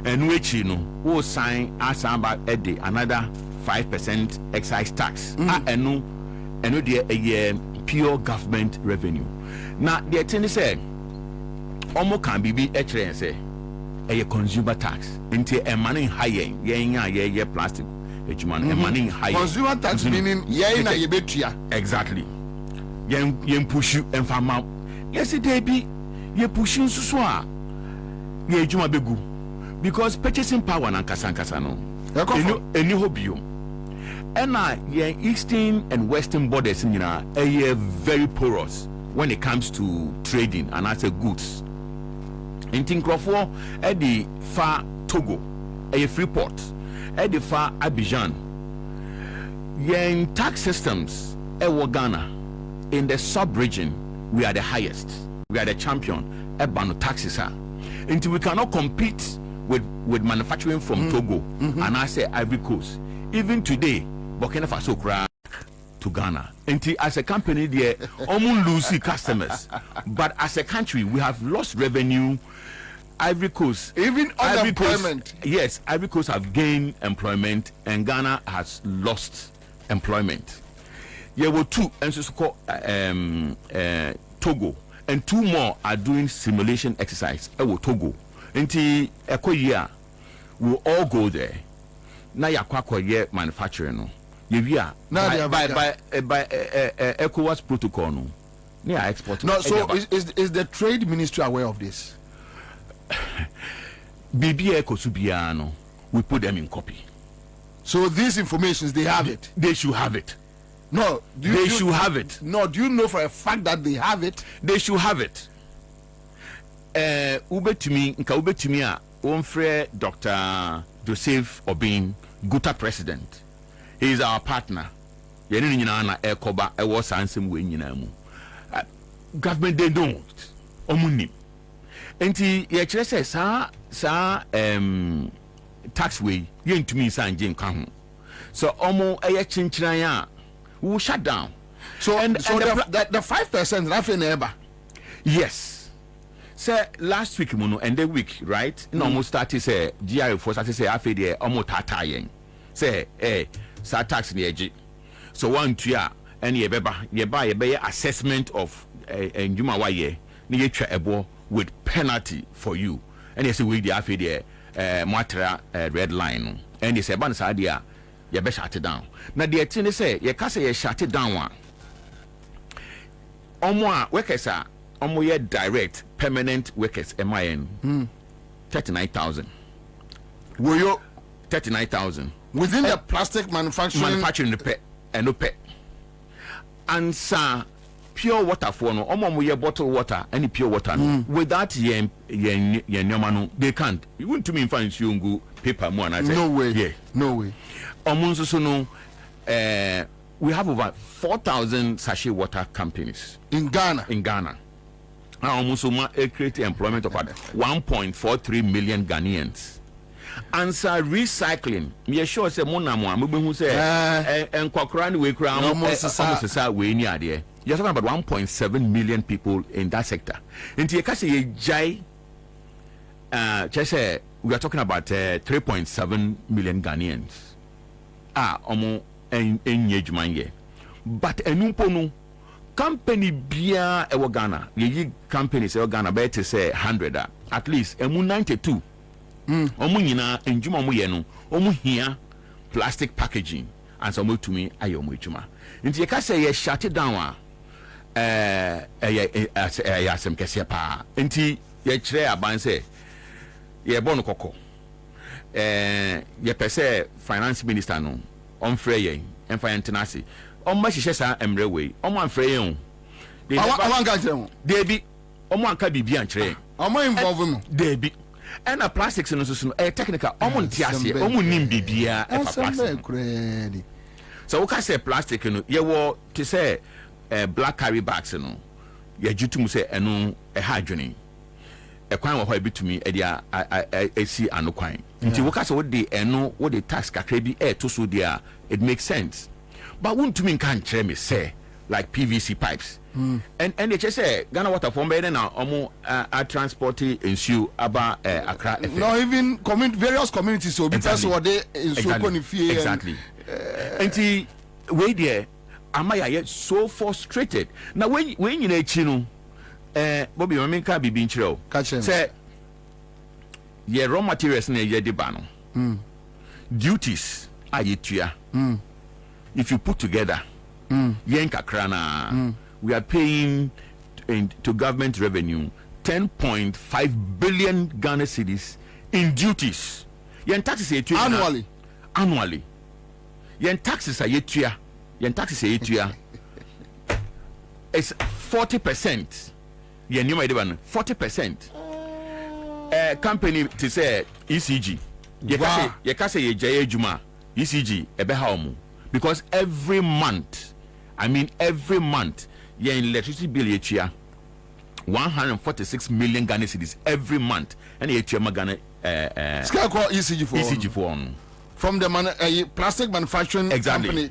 and which no wo sign asamba ede another 5% excise tax eno dia a pure government revenue. Now the thing say almost can be a say a consumer tax into a money higher ye plastic money higher consumer tax meaning na ye betua exactly yen push you and farm out yesterday be ye pushing so ye juma begu because purchasing power na nkasa no eni hobio ena ye eastern and western borders nyina very porous when it comes to trading and as a goods in Crawford at the far Togo Freeport at the far Abidjan ye tax systems Ghana in the sub-region we are the highest, we are the champion at Bano taxes until we cannot compete with manufacturing from Togo and I say Ivory Coast. Even today Burkina Faso crack to Ghana until as a company there almost lose customers, but as a country we have lost revenue. Ivory Coast, even unemployment. Yes, Ivory Coast have gained employment and Ghana has lost employment. There were two, and so called Togo, and two more are doing simulation exercise. Togo, until a year, we'll all go there. Now you are manufacturing. No, you are by ECOWAS protocol. No, yeah, export. No, so is the trade ministry aware of this? BBA Kosubiano, we put them in copy. So these informations, they have it. They should have it. No, they should have it. No, do you know for a fact that they have it? They should have it. Ube to me, Omfre Dr. Joseph Obin, Guta president. He is our partner. Yenina Ekoba, was answering when you government they don't. Omunim. Enti ye say sa taxway yen to me san jin kan ho. So omo eye chinchiran ya will shut down. So and the 5% na fe neighbor. Yes. Say last week mono and the week, right? No almost started say GRA for started say afi dey almost tata yen. Say sa tax na eji. So one tua and ye be assessment of njuma wa ye na ye twa ebo with penalty for you. And you say we the afi there matra red line and you say ban sa dia you be shut it down. Now the thing say you can say you shut it down one. Omo workers are omo ye direct permanent workers MIN 39,000. Will you 39,000 within the plastic manufacturing repair and repair. Ansah pure water for no omo ye bottle water any pure water no without ye no they can't. You want to me find you paper more and I say no way. Yeah, no way. Omo so no we have over 4,000 sachet water companies in Ghana. Almost create employment of 1.43 million Ghanaians. Ansah recycling. Me sure say monamo amubu hu say enkwakra ni we kra almost we ni ade. You're talking about 1.7 million people in that sector. And you can say we are talking about 3.7 million Ghanaians. Omo engagement. But enumpono company bia ewo Ghana. Ye companies ewo Ghana better say 100 at least emu 92. Omo nyina enjuma mo ye no. Omo hia plastic packaging and so mo to me ayo mo ejuma. Nti ye ka say ye shut it down asem kese pa nti ye kire aban se ye bonu kokko ye pese finance minister no on frey yen emfa internasi on ma hihye sa emre we on am frey yen awan ka kire ho de bi on mo anka bibia nkire on mo involve mo de bi and a plastics no so technical on mo ntiase on mo nim bibia e fa plastic so we can say plastic no ye wo to say black carry bags no ya jutum say eno hadwene kwan wo ho bitumi e dia esi anokwan nti wo ka say wo de eno wo de tax kakra bi to so dia it makes sense but wontumi nkan kire me say like PVC pipes and they just say Ghana water from be na omo transport ensure aba Accra no even various communities so because what they ensure konifie exactly nti we there amaya so frustrated now when you na chi no Bobie me ka bibi nchire o say ye raw materials na ye de ba no duties ayetua if you put together yen kakra na we are paying to government revenue 10.5 billion Ghana cedis in duties. Yen taxes annually. Yen taxes are yetua. It's 40%. Yen you might even 40%. Company to say ECG. You can say Juma ECG ebehaomu because every month, yen electricity bill yetua 146 million Ghana cedis every month, and yetua Ghana ECG for from the plastic manufacturing company.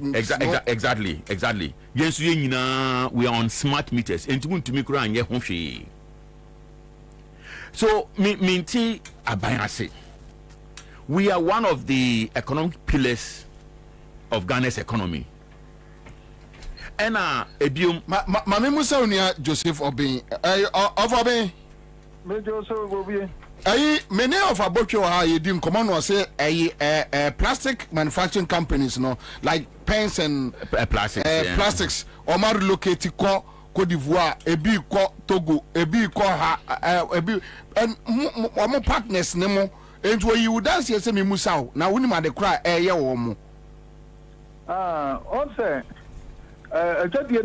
Exactly. Yes, we are on smart meters. So, minti abayase. We are one of the economic pillars of Ghana's economy. And ebium Mami Musa unia Joseph Obin. Of Obin. Me Joseph Bobie. Many of our books are doing command was say plastic manufacturing companies, like pens and plastics. Omar locate Cote d'Ivoire, Ebi ko Togo, Ebi ko and more partners nemo. And where you dance yes me Musa. Now we ma the cry womo. Also just ye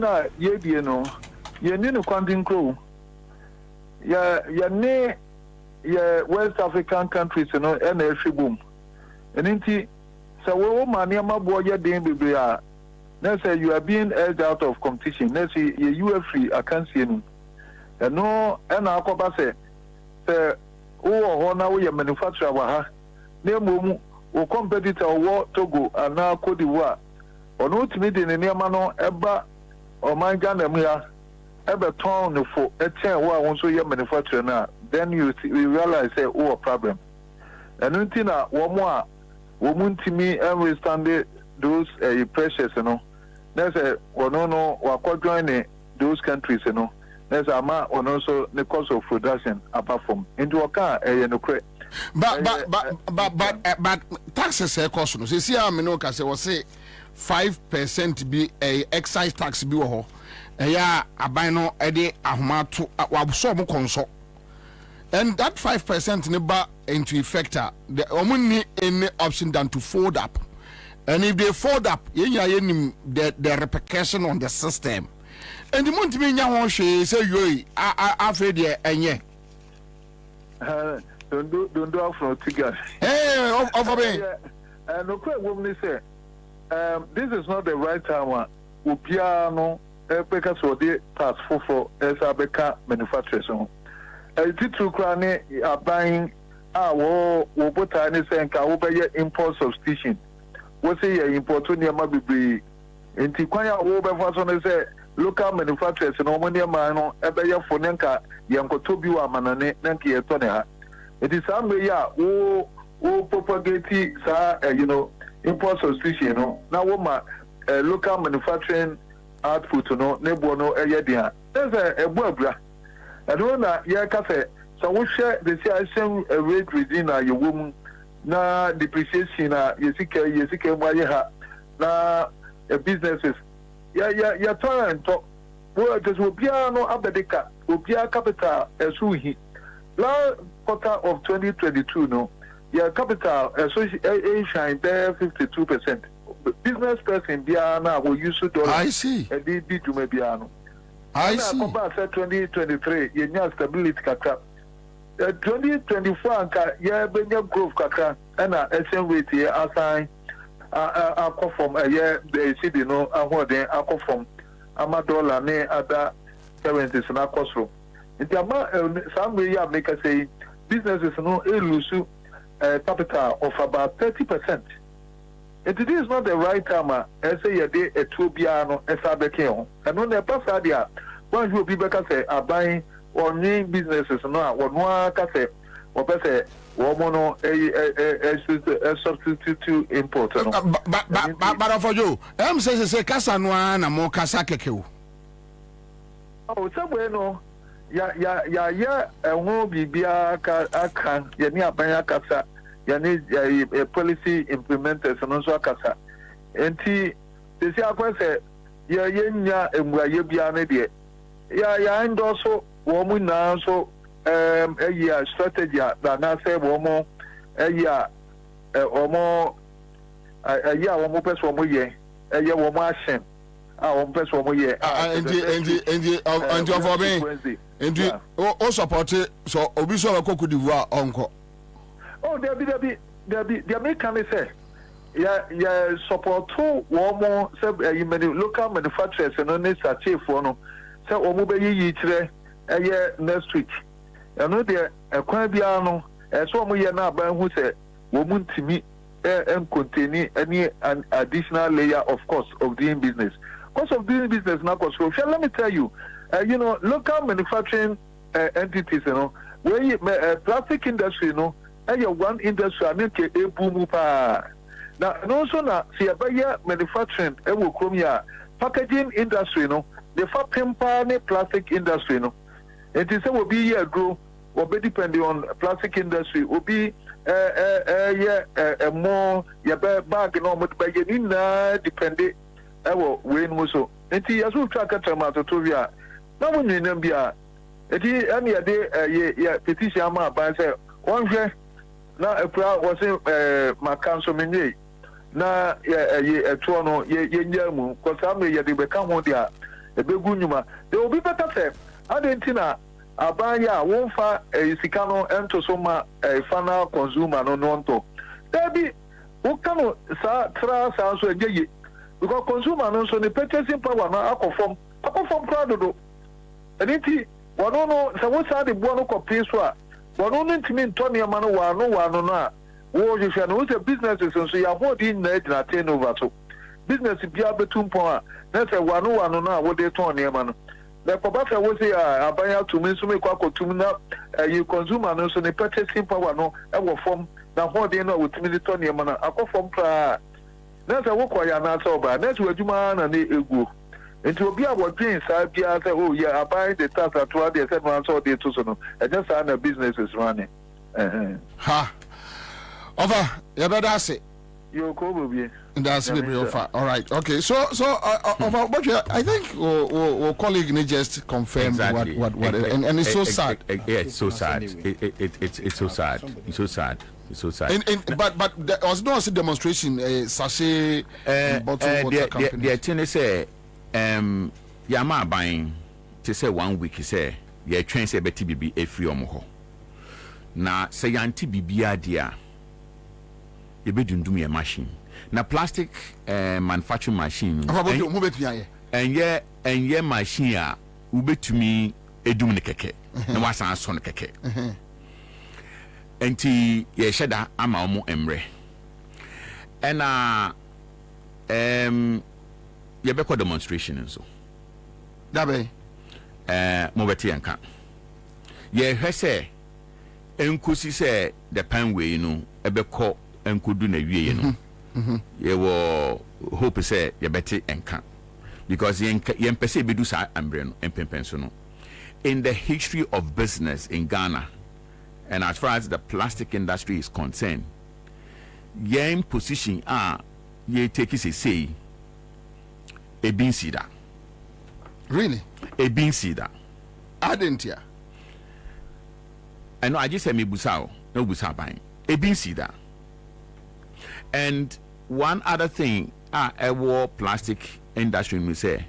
no quantum crew. West African countries, and every boom. And indeed, so money boy biblia. Let's say you are being edged out of competition. Let's say you are free, I can't see any. And no, and our say, now we are manufacturer. Name or competitor war Togo and now Cote d'Ivoire. Or not meeting in Yamano, Eba or my Ghana, ever torn for a 10 war also your manufacturer now. Then you realize a problem. And until now, one more woman to me and we stand those precious, There's a or join those countries, There's a man on also the cost of production apart from into a car, but taxes cost. You see, I mean, say 5% be a excise tax be a abino ede ahumatu wabso consult. And that 5% never into effect. The only any option than to fold up. And if they fold up, the repercussion on the system. And the month me say you afraid enye. Don't do afro tigas. Hey, over me. No woman say this is not the right time. Upiano because for the task for Esabeka manufacturers. Titru krane buying wo bota ni say nka wo be import substitution wo say ya import ni ma bebre enti kwan ya wo be fa so ni say local manufacturers no mo ni ma no e be ye fo ne nka ye nkoto bi wa manane na nka ye to ne ha enti sam be ya wo propagate sa import substitution no na wo ma local manufacturing output no ne bo no e ye dia there's a buabra. I don't know, cafe. So we share the same rate within your woman. Na depreciation, yesike, why you have na businesses. Yeah, try and talk. Well, just will be no abedeka, will be a capital as we. Last quarter of 2022, no, your capital association there 52%. Business person, Biana will use $2. I see. And they did to Mebiano. I see. Compared to 2023, you have stability kaka. 2024, yeah, ben your growth kaka, and SM rate here assign. I come from a year they see the no. I want them. I come from Amadola ne other currencies na cost from. In the some way you make us say businesses no lose capital of about 30%. It is not the right time. I say a day a tubiano a sabekeo. And when the passadia, one will be better say are buying or new businesses now, or one cafe, or better, or mono a substitute to import. But for you, says a Casanwan and more Casakeko. Oh, somewhere no. Ya, and won't be Bia Akan, Yania Banya Casa. A policy implementers and also Casa. And they say, I say, and where you be an idiot. And also, woman now, so a strategy that na say womo omo womo pese womo ye womo action womo pese womo ye and for me and o support so obi so ko kudiwa onko oh there be American say ya support womo say local manufacturers no ne sache for no say womo be yi kire next week no there ekwan bia no so womo ye na aban hu say womo ntimi and containing any an additional layer of cost of doing business. Cost of doing business now, let me tell you, local manufacturing entities, where plastic industry, one industry, I mean, a boom now, and also now, see a buyer manufacturing, packaging industry, the far pimpa plastic industry, it is will be a grow, will be depending on plastic industry, will be more bag no but by depending when muso enti yasu track tomato to via na wonu nem bia eti any day petition ma ban say one hwe na ekura was ma council menye na eto no ye nyamu ko sam ye de be ka ho dia e begu nyuma they will be better say adentina abaya won fa sika no ento so ma final consumer no nonto debi wo kanu sa tra sa so eje because consumer no so the purchasing power na akofom proud do eniti wono no sa wo sa de bo no copy so a wono no ntimi ntoni ma no wano no a wo hwehwe no wo businesses so ya hold in na na turnover so business bia betumpon a na say wano no a wo de ton ne ma no the papa was abaya to me so me kwa kotum na you consumer no so the purchasing power no e wo form na hode no with me to ne ma na akofom pra na say wo kwaya na so ba na so adwuma na ne egu enti obi a wo dream sa bia say oh yeah abaya the tax at what they said man so dey to so no e just na business is running ha over you better say you go Bobie. That's maybe offer. All right. Okay. So but I think our colleague just confirmed exactly. what and it's so sad. Yeah, it's so sad. It's so sad. It's so sad. It's so sad. But there was no demonstration. Sachet bottle water company. The thing is say, yama buying to say 1 week. He say, yeah, train say beti bibi a free omoho. Na say yanti bibi adia. You be doing me a machine. Na plastic manufacturing machine. And yeah machine ya ube to me edum ne keke. Na wasan so ne keke. Enti ye sheda ama omo emre. Ena ye be ko demonstration nso. Dabe mo beti anka. Ye hwese enkosi se the pen way no ebe ko enkodu na wie no. Ye wo hope say ye beti enka because ye mpese bedu sa ambre no empempenso no in the history of business in Ghana and as far as the plastic industry is concerned ye position ye take it say e bin sida really e bin sida I didn't hear I know I just said me busao no busa ban e bin sida. And one other thing, a war plastic industry we say,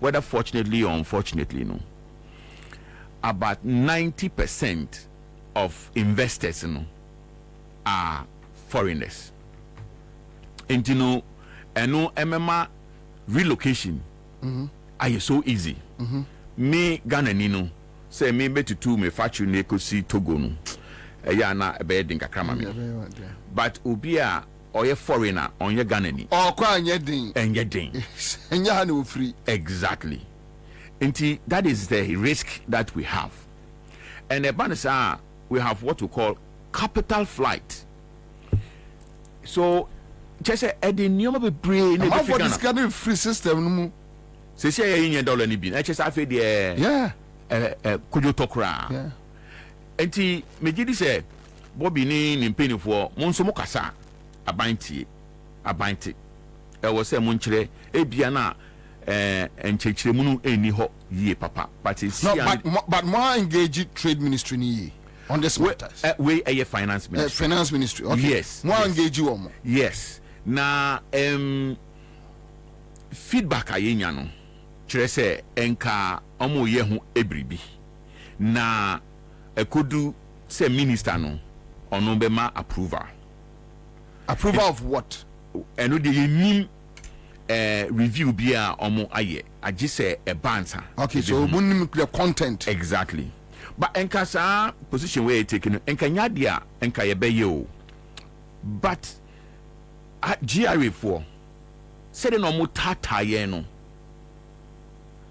whether fortunately or unfortunately, no, about 90% of investors, are foreigners. And MMA relocation, are so easy. Me Ghana say me better to me factory neko si Togo no, na a bed in Kakrama. But ubia or a foreigner on your Ghanani. Or quite yeding. And yeding. And you free. Exactly. And that is the risk that we have. And the Banasa, we have what we call capital flight. So, just a new brain. How for this kind of free system? Say, $1 ni bin. I just have the could you talk ra? Yeah. And me say, Bobie ni penny for Monsomo Kasa. Abanti. I was a munchre, Ebiana, enchechiremu no eni ho ye papa but it's no but more engage trade ministry ni on this matters we a finance ministry finance ministry okay yes more engage omo yes na feedback ayenya no kire se enka omo ye ho ebribi na ekodu se minister no ono be ma approval of what eno de yenim review bia omo aye agi se e bansa okay so bunim the content exactly but enka sa position we taking enka nyade a enka ye be ye o but GRA for said no mo tata ye no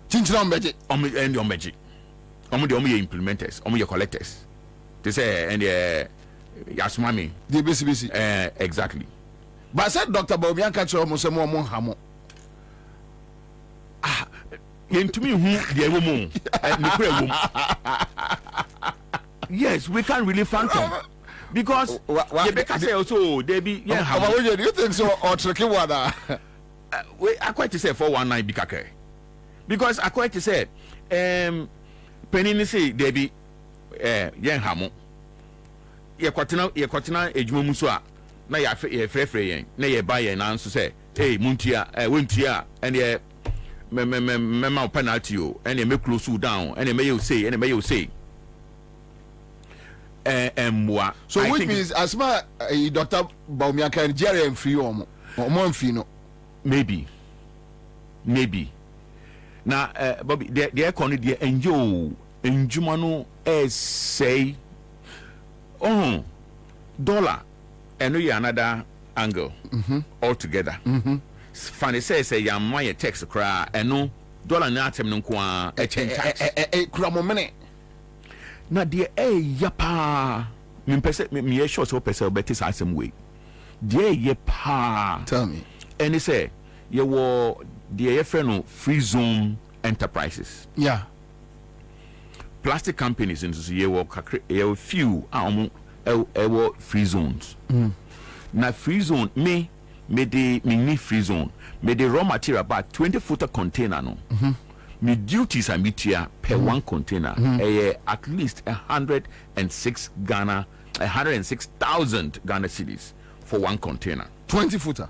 chinchira mbeje ombeje omo ye implementers omo ye collectors they say and yasmami the bc exactly but said Dr. Bobie anka chiro mo se mo hamo yentumi hu de ewo mu nikure ewo yes we can't really phantom because you be say also they be yeah how do you think so or tricky water we I quite say 419 bi kake because I quite say penini say they be yen hamo ye kwatena ejuma mu so a na ye frefre yen na ye ba yen na nso say hey muntia wontia and ye me penalty o and me close you down and me you say so I which means as ma Dr. Bobie can Nigeria and free omo mfi no maybe na Bobby the economy the enjo enjuma no say dollar and no another angle altogether funny say yamma ye text kra eno dollar na atem no kwa kura mo mene na de yapa me pese me sure so pese betis asem way de yapa tell me and he say ye wo de friend free zone enterprises yeah plastic companies in so ye wo few wo free zones na free zone me need free zone me the raw material about 20-footer container no me duties are metia per one container at least 106,000 Ghana cedis for one container 20-footer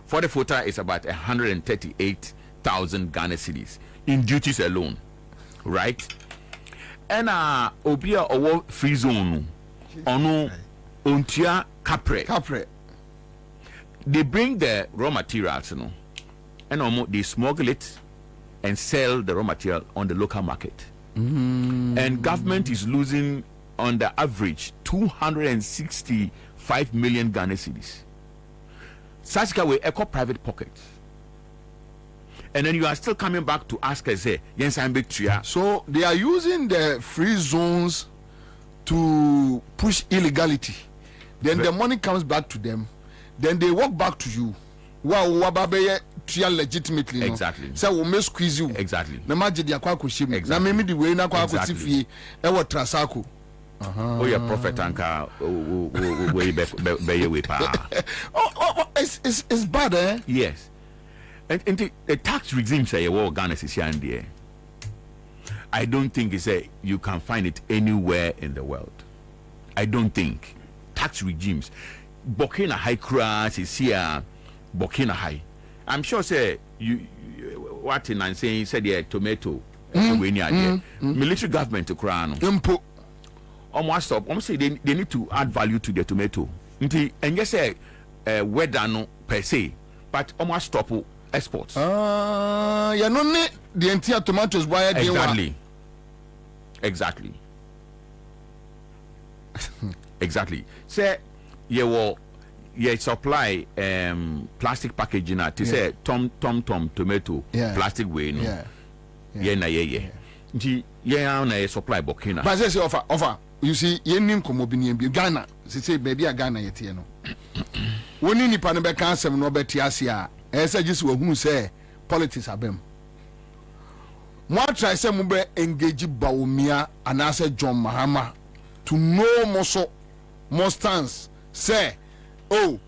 40-footer is about 138,000 Ghana cedis in duties alone right and obia owo free zone ono ontia capre they bring the raw materials and they smuggle it and sell the raw material on the local market and government is losing on the average 265 million Ghana cedis such way eco private pockets and then you are still coming back to ask us say yes I'm big tria so they are using the free zones to push illegality then the money comes back to them then they walk back to you wow wababe tria legitimately exactly so we may squeeze you exactly na magidi akwa koshim na memi di we na kwa akosifie e wo trasako oh yeah prophet anka we be we pa it's bad yes and the tax regime say what Ghana is here and there I don't think it's you can find it anywhere in the world I don't think tax regimes Burkina High crash is here Burkina High I'm sure say you what in and saying said the tomato military government to crown impo almost stop almost say they need to add value to the tomato and just say weather no per se but almost stop exports yeah no ne the entire tomatoes why exactly say you supply plastic packaging to say tom tomato plastic way no na supply Burkina but say offer you see yenim komo bi ne bi Ghana say baby a Ghana yete no woni nipa no be kan asem no beti ase a ese gisi wahunu say politics abem mo try say mo be engage Bawumia and ase John Mahama to know more stance say oh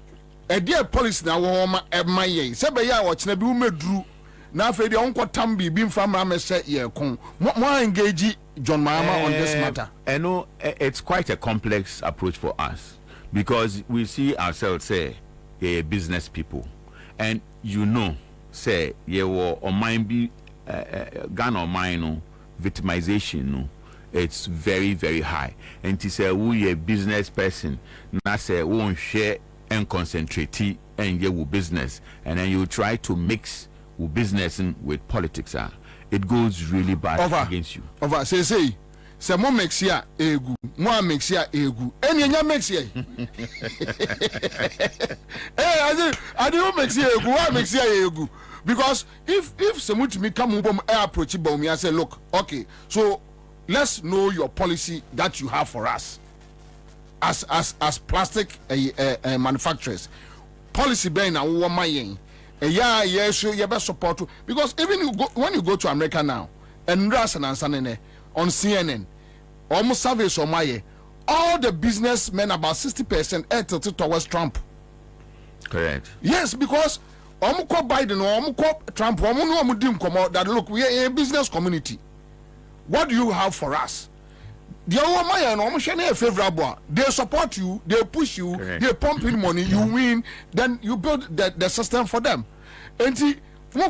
a dear policy na wo ma e maye say be ya wo chena bi wo meduru na fe de onko tambi bi mfa mra me say ye kon mo engage John Mahama on this matter. And no, it's quite a complex approach for us because we see ourselves say business people, and say ye were on mine be Ghana or mine victimization no. It's very, very high. And to say we a business person, now say won't share and concentrate and get with business, and then you try to mix with business and with politics. It goes really bad against you. Say mo mix here egu, mo mix here egu. Any nya mix here. I do mix here egu, I mix here egu. Because if someone to me come approach me and say, look, okay, so let's know your policy that you have for us as plastic manufacturers. Policy being a woman, so you best support. Because even when you go to America now, and Ansah on CNN, almost surveys on my all the businessmen about 60% are tilted towards Trump. Correct. Yes, because Biden or Trump, that look, we are a business community. What do you have for us? The favorable. They support you, they push you, correct. They pump in money, you win, then you build the system for them. And see, me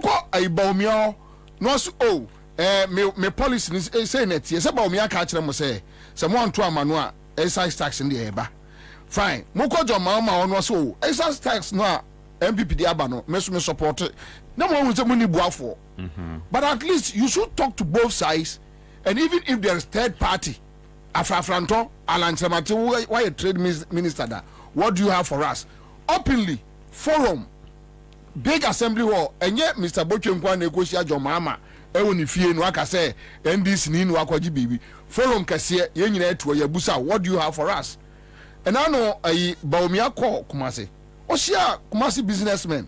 policy is saying that yes about me catch them say someone to manua excise tax in the eba. Fine. Moko John Mahama on was excise tax no MPP the abano me support it. No one will say money for. But at least you should talk to both sides, and even if there is third party, Afrafranto, Alan Samati, why a trade minister that? What do you have for us? Openly, forum, big assembly hall, and yet Mr. Bochum negotiate John Mahama. Ewoni fie no aka say NDC ni no akwaji bibi forum kase ye nyina eto ya busa what do you have for us and I know Baumia call Kumasi Osia Kumasi businessmen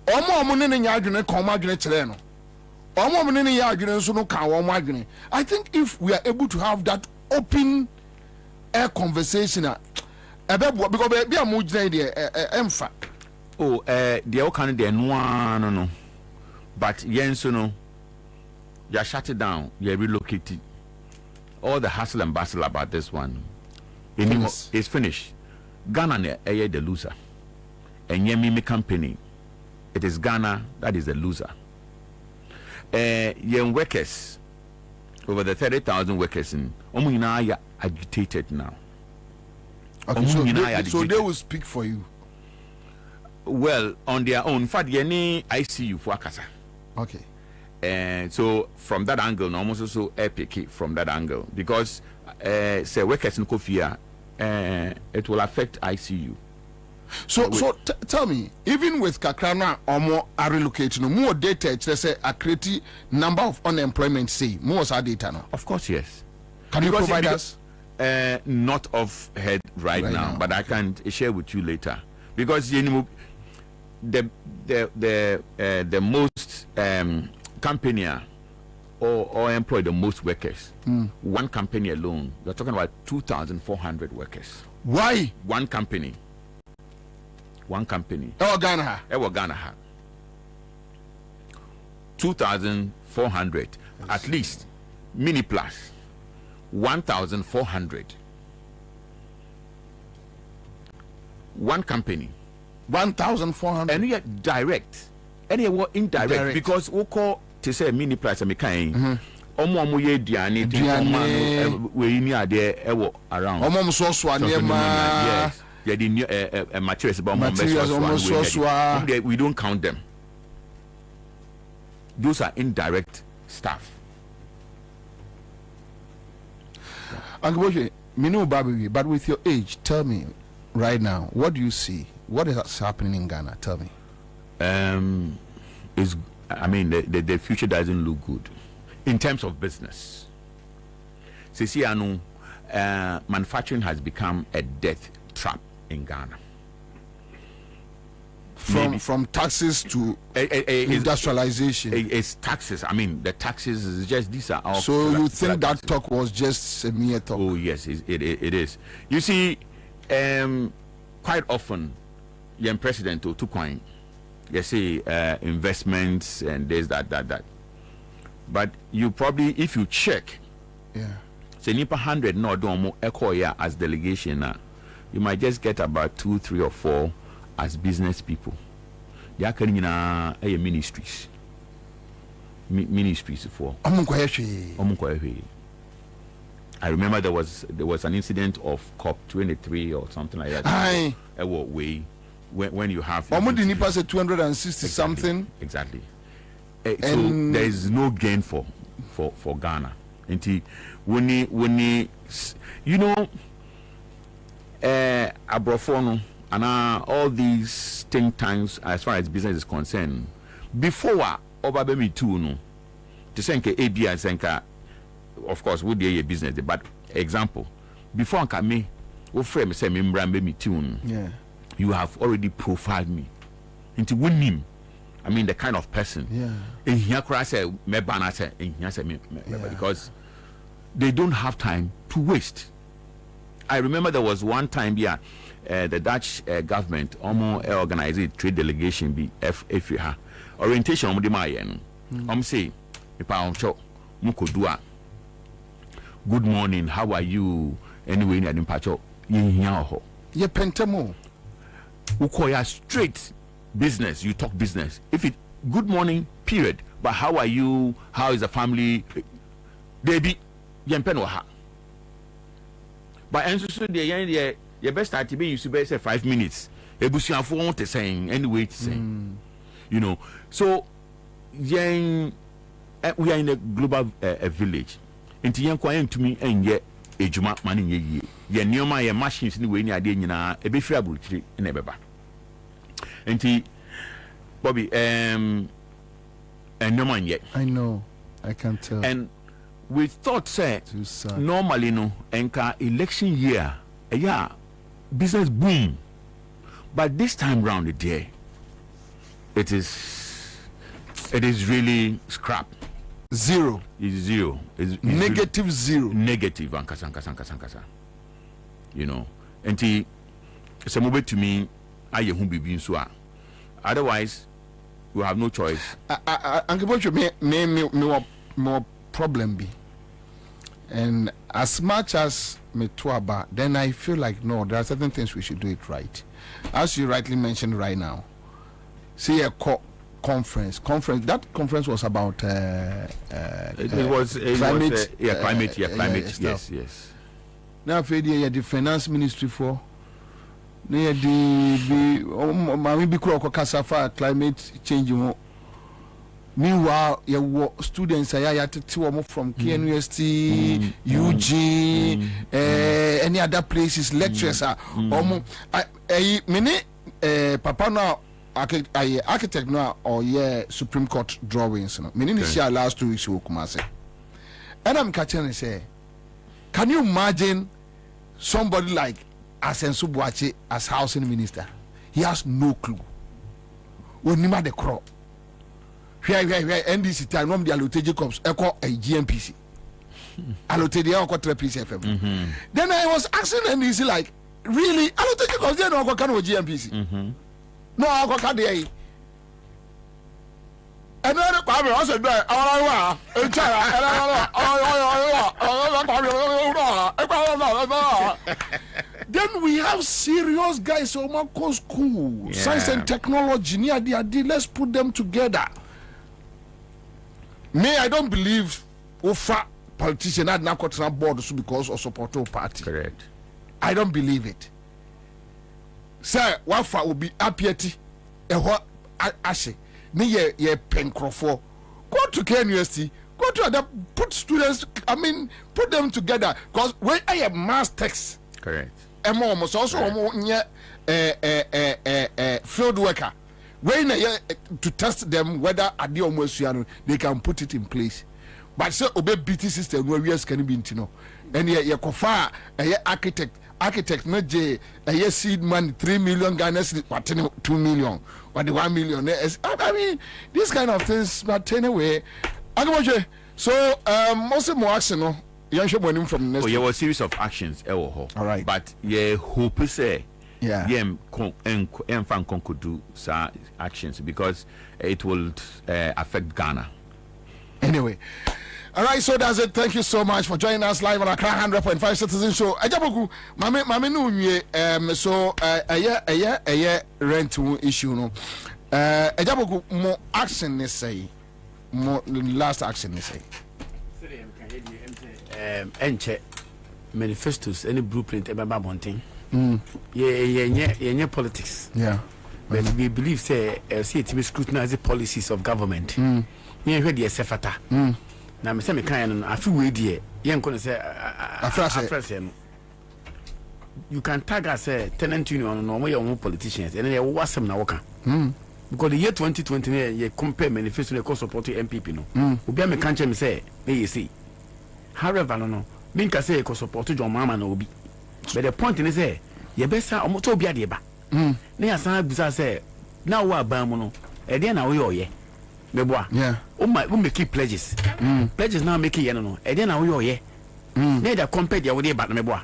omo ne nya adwene kom adwene kire no omo ne nya adwene so no kan wo adwene. I think if we are able to have that open air conversation because be am gyina there emfa the o kan there no but yenso no you shut it down, you relocate it. All the hustle and bustle about this one is finished. Ghana is the loser. And Yemi company, it is Ghana that is the loser. Young workers, over the 30,000 workers in Omunina are agitated now. Okay, so they will speak for you. Well, on their own, in fact, any ICU for Akasa. Okay. And so from that angle, no, almost also epic from that angle because say workers in Kofia, it will affect ICU. So tell me, even with Kakrana or more are relocating, more data, let's say a creative number of unemployment say more our data now. Of course, yes. Can you provide us? Not off head right now, but I can share with you later because you know the most company or employ the most workers. One company alone, you're talking about 2,400 workers. Why? One company. Ghana. 2,400 at least. Mini plus 1,400. One company. 1,400. And yet direct. Any what indirect because we call to say mini price and kind. Omo ye diane we ni ade ewo around. Omo so yes. Yeah, the materials about we don't count them. Those are indirect staff. Uncle Bobie, Bobie, but with your age, tell me right now, what do you see? What is happening in Ghana? Tell me. The future doesn't look good in terms of business. Manufacturing has become a death trap in Ghana. From taxes to industrialization. It's taxes. The taxes is just these are all. So you think that talk was just a mere talk? Oh yes, it is. You see, quite often, young president or Tukwine, you say investments and this, that. But you probably, if you check, say nipa 100 no do echo as delegation now, you might just get about 2, 3, or 4 as business people. They are carrying ministries. Ministries for. I remember there was an incident of COP23 or something like that. When you have 260 something. Exactly. So there is no gain for Ghana. Until when you know Abrofono and all these think tanks as far as business is concerned, before Obabemi too no to senke AB and senka, of course would be a business, but example before I me wo frame say me mbrambe tune, you have already profiled me into winning. I mean the kind of person. In here say me banner say in here say me because they don't have time to waste. I remember there was one time the Dutch government almost organized a trade delegation be FFH orientation on the Mayan. Say good morning, how are you? Anyway, in Pacho, ye pentamo. Ukoya straight business, you talk business. If it good morning, period. But how are you? How is the family? Baby, yempenoha. But answer the your best start to be you should say 5 minutes. Ebusian for to saying anyway to say. You know, so we are in a global village. Into young quiet to me and yet a juma money ye near my machines in the way near Dina, a bit in a beba. And Bobby, and no man yet. I know, I can tell. And we thought, say, normally, no, enka election year, business boom. But this time round, it is really scrap. Zero. It's zero. It's negative really zero. Negative. Ankasa. You know. And it's a move to me. Otherwise, we have no choice. More problem be. And as much as me tuaba, then I feel like no, there are certain things we should do it right. As you rightly mentioned right now, see a conference. That conference was about it was climate. Climate. Yes. Now, the finance ministry for near the climate change. Meanwhile, your students are from KNUST, UG, any other places, lecturers are Papa now. Architect now or Supreme Court drawings. Meaning share last 2 weeks Kumase. And I'm catching and say, can you imagine somebody like Ansah Boakye as housing minister? He has no clue. When Nima the crop. Here, NDC time, the allocated Jacobs, echo a GMPC. Allocated the echo 3 PCFM. Then I was asking NDC, like, really? Allocated Jacobs, they know can GMPC. No, I go can't hear. And then Kwabena also do then we have serious guys who go school, science and technology near the let's put them together. Me, I don't believe Ufa politician had not got board because of support of party. Correct. I don't believe it. Sir, Wafa will be appiety and what ashe. Me ye penkrofo. Go to KNUST, go to other put students, put them together. Because when I have mass text. Correct. And almost also field worker. When to test them whether at the almost they can put it in place. But so obey BT system where we can be into and ye kofa architect no j a seed money 3 million Ghana what 2 million or the 1 million. I mean these kind of things, but anyway so most more action from next there was a series of actions all right, but hope say could do actions because it will affect Ghana. Anyway. All right, so that's it. Thank you so much for joining us live on Accra 100.5 Citizen Show. Ajaboku, mame no nwie so rent issue no. Ajaboku mo action ne say. Mo last action ne say. Enche manifestos any blueprint about bonting. Yeah, politics. Yeah. But we believe say see it scrutinize the policies of government. Yeah, heard the sefata. Na me say me kan no afi we die yen ko say afrase no you can tag us tenant union no mo ye one politicians and they wasem na woka because the year 2020 ye compare manifesto no support MPP no obi am kan che me say me say however no me can say support John Mama na obi but the point is say ye besa omoto obi ade ba na ya san abusa say na wo aban mu no e de na wo ye oye meboa yeah we make pledges pledges now make it no e dey na wo ye na dey compare dey wo dey ba na meboa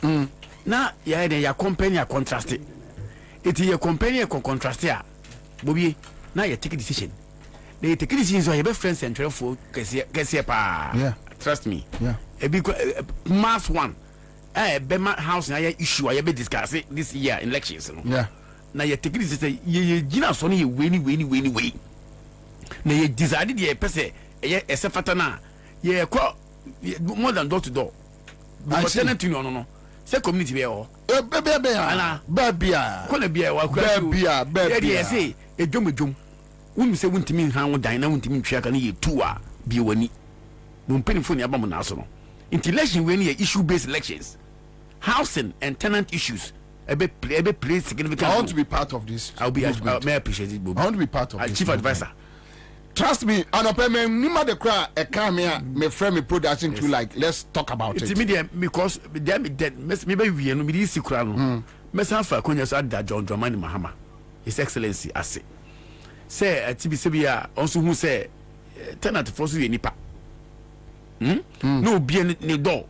na ya dey ya company a contrast it ye company a contrast a Bobie na you take a decision they take a decision so you be friends and for kese pa yeah trust me yeah e be mass one Bema house na ya issue ya be discuss this year elections no yeah na you take a decision ye gina so no ye we na ye decide the person ye esefata na ye call more than door to door because tenant union no say community be o bebia ko na bia wa bebia ye say edwomedwom wonu say wuntimi han wo dan na wuntimi ntwa ka na ye tu a bi wani mo penifo ni abamu na aso no election we ni issue based elections housing and tenant issues ebe play significant I want to be part of this. I'll be may appreciate it Bobie. I want to be part of this chief advisor. Trust me, anope me nima de kra e come here me friend me production to like let's talk about it. It's immediate because them me be wie no me di sikura no. Me san fa konya so ada John Dramani Mahama. His Excellency ase. Say atibi se bia onso hu say tenant for so nipa. No be ni door.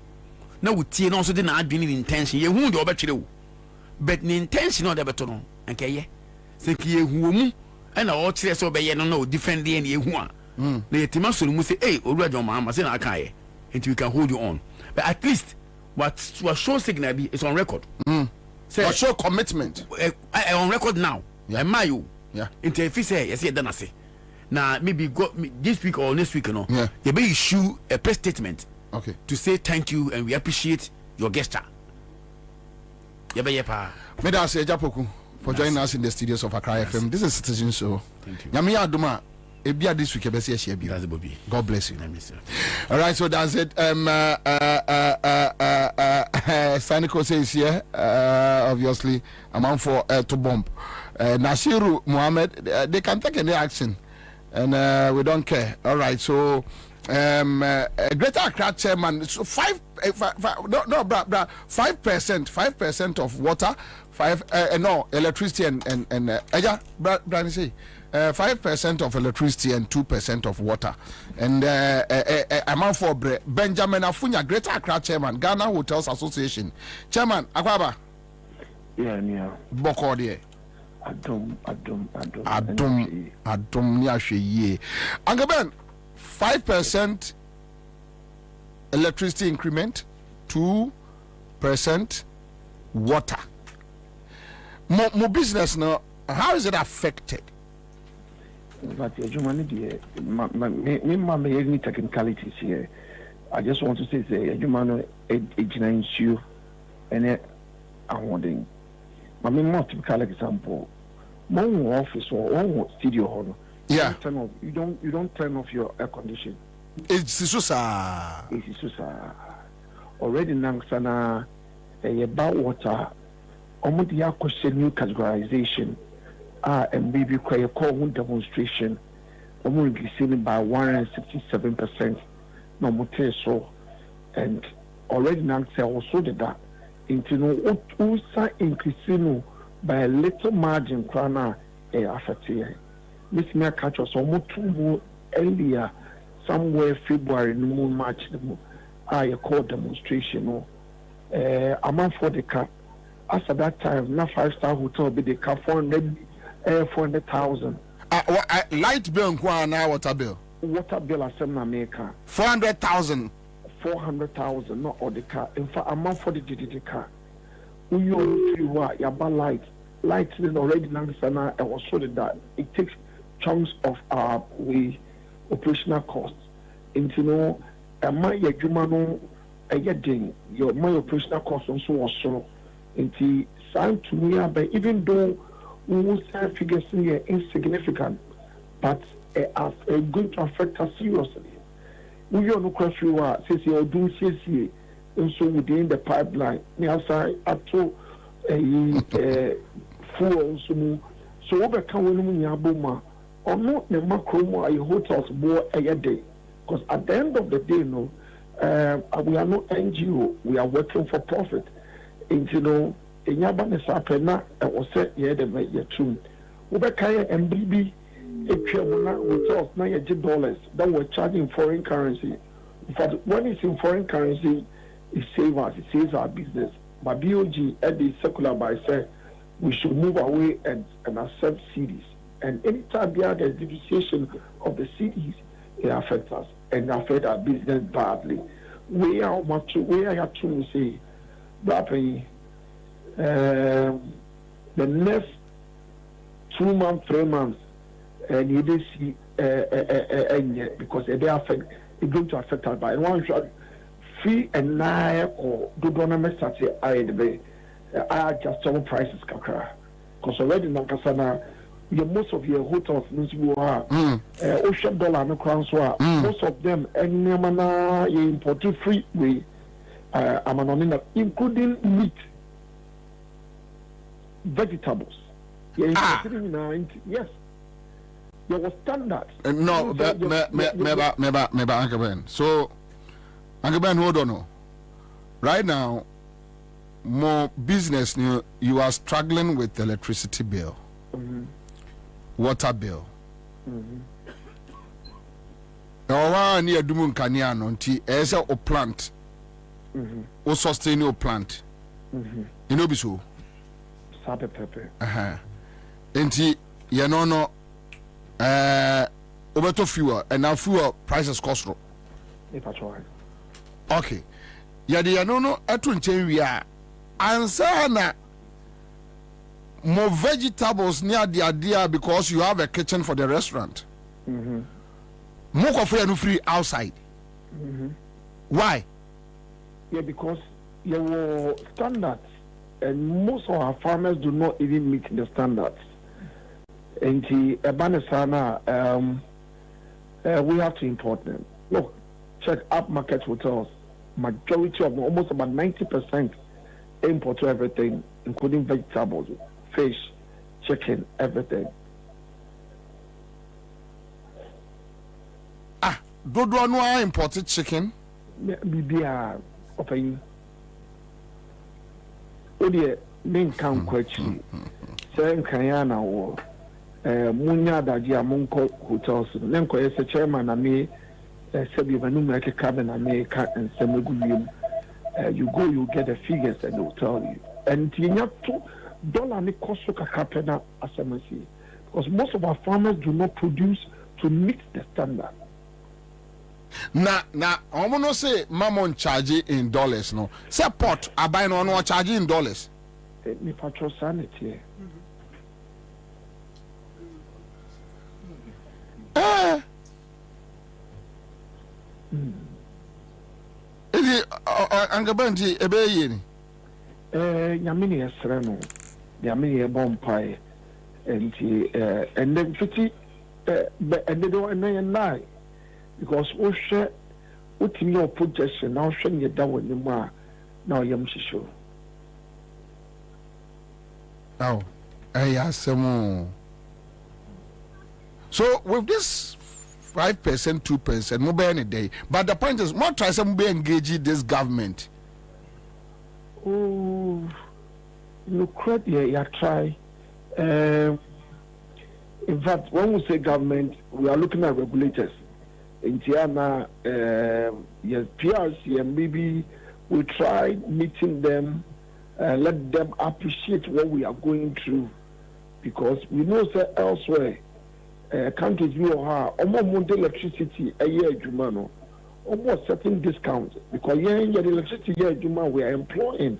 Na wutie na onso de na adwene ni intention. Ye hu de obetwere wo. But ni intention no de beto no. Anka ye. Se ki ye hu mu and all three so be no different day and you na yetima so mu say hey Owura John Mahama say na aka ye until we can hold you on but at least what show signal be is on record say what show commitment on record now yeah mayo yeah until if say yes you done say now maybe go this week or next week no yeah you be issue a press statement okay to say thank you and we appreciate your gesture you be pa me da say Japoku for joining us in the studios of Accra FM. This is Citizen Show. Thank you. Nyame adoma ebia this week ebesi share bi. That's Bobie. God bless you. Sir. All right, so that's it. Sanico says here, obviously, amount for to bomb. Nasiru Mohammed, they can take any action, and we don't care. All right, so Greater Accra chairman, so 5% of water. No electricity and 5% of electricity and 2% of water and amount for Benjamin Afunya, Greater Accra chairman, Ghana Hotels Association chairman. Akwaba yeah boko de adom ni ahwe ye Angaben 5% electricity increment, 2% water. More business now, how is it affected? But me technicalities here. I just want to say issue and awarding. My more typical example, more office or one studio hall. Yeah. You don't turn off your air condition. It's so already nangsana about water. Almost the question new categorization and maybe quite a call demonstration almost receiving by 167% no more so and already now say also that into no also increasing by a little margin crana affect here. Miss me catch us almost 2 more earlier somewhere February no more March no more call demonstration amount for the car as at that time, na 5-star hotel be the car 400,000. Light bill and water bill. Water bill as na America. 400,000. 400,000, not all the car. In fact, a month for the car. When you yaba light is already Nangsana, and was so that it takes chunks of our operational costs. And you know, my yajumano your my operational costs also was so. And the sign to me, but even though we will say figures here insignificant, but are going to affect us seriously. We are not quite sure since you are doing CC, and so within the pipeline, outside at all a full so over coming Yabuma or not the macro hotels more a day. Because at the end of the day, no, we are not NGO, we are working for profit. And you know, in Yabanes Apena, I was said, yeah, the major tune. Ubekaya and BB. Hotels $90 that we're charging foreign currency. In fact, when it's in foreign currency, it saves our business. But BOG at the circular by say we should move away and accept CDs. And anytime there is depreciation of the CDs, it affects us and affects our business badly. We have to say that the next 2 months, 3 months. And you didn't see because they affect it's going to affect us by one shot fee and nine or do donor start I just some prices kakra because already Nankasana most of your hotels ocean dollar no crown so most of them and namana you import free way including meat, vegetables. Yes. There was standards. No, Uncle Ben. So, Uncle Ben, hold on. Right now, more business, you are struggling with electricity bill, water bill. Or near Dumun Kanyano, as a plant, or sustain your plant. You know, be so. Sabe Pepe. And you know. Obeto fuel and now fuel prices cost. Okay. Yadi no atun chen wi a Ansah na more vegetables near the idea because you have a kitchen for the restaurant. More coffee no free outside. Why? Yeah, because your standards and most of our farmers do not even meet the standards. And the Ebanesana, we have to import them. Look, check upmarket hotels. Majority of them, almost about 90%, import to everything, including vegetables, fish, chicken, everything. Do no imported chicken? Bibia, open. Oh dear, main count question. Saying Kayana or. Munya Dadia Monko hotels, Nenko is a chairman, I may say you like a cabin, I may cut and send you go, you get the figures and they'll tell you. And you have $2 cost of capena as I see. Because most of our farmers do not produce to meet the standard. Now, I'm gonna say Mammon charge in dollars, no. Say pot, I buy no charge in dollars. Me patrol sanity. Is it Angabanti Ebey? Yamini Esreno, Yamini Bompire, and then 50, and they don't lie because we share what in your projection now showing you down with the ma now Yamshisho. Oh, I ask some more. So with this 5%, 2%, more any day. But the point is, more try some be engaging this government. Oh, look, yeah, try. In fact, when we say government, we are looking at regulators. In Tiana, yes, PRC and maybe we try meeting them let them appreciate what we are going through, because we know that elsewhere countries we are almost electricity a year jumano, almost certain discounts because the electricity year juma we are employing.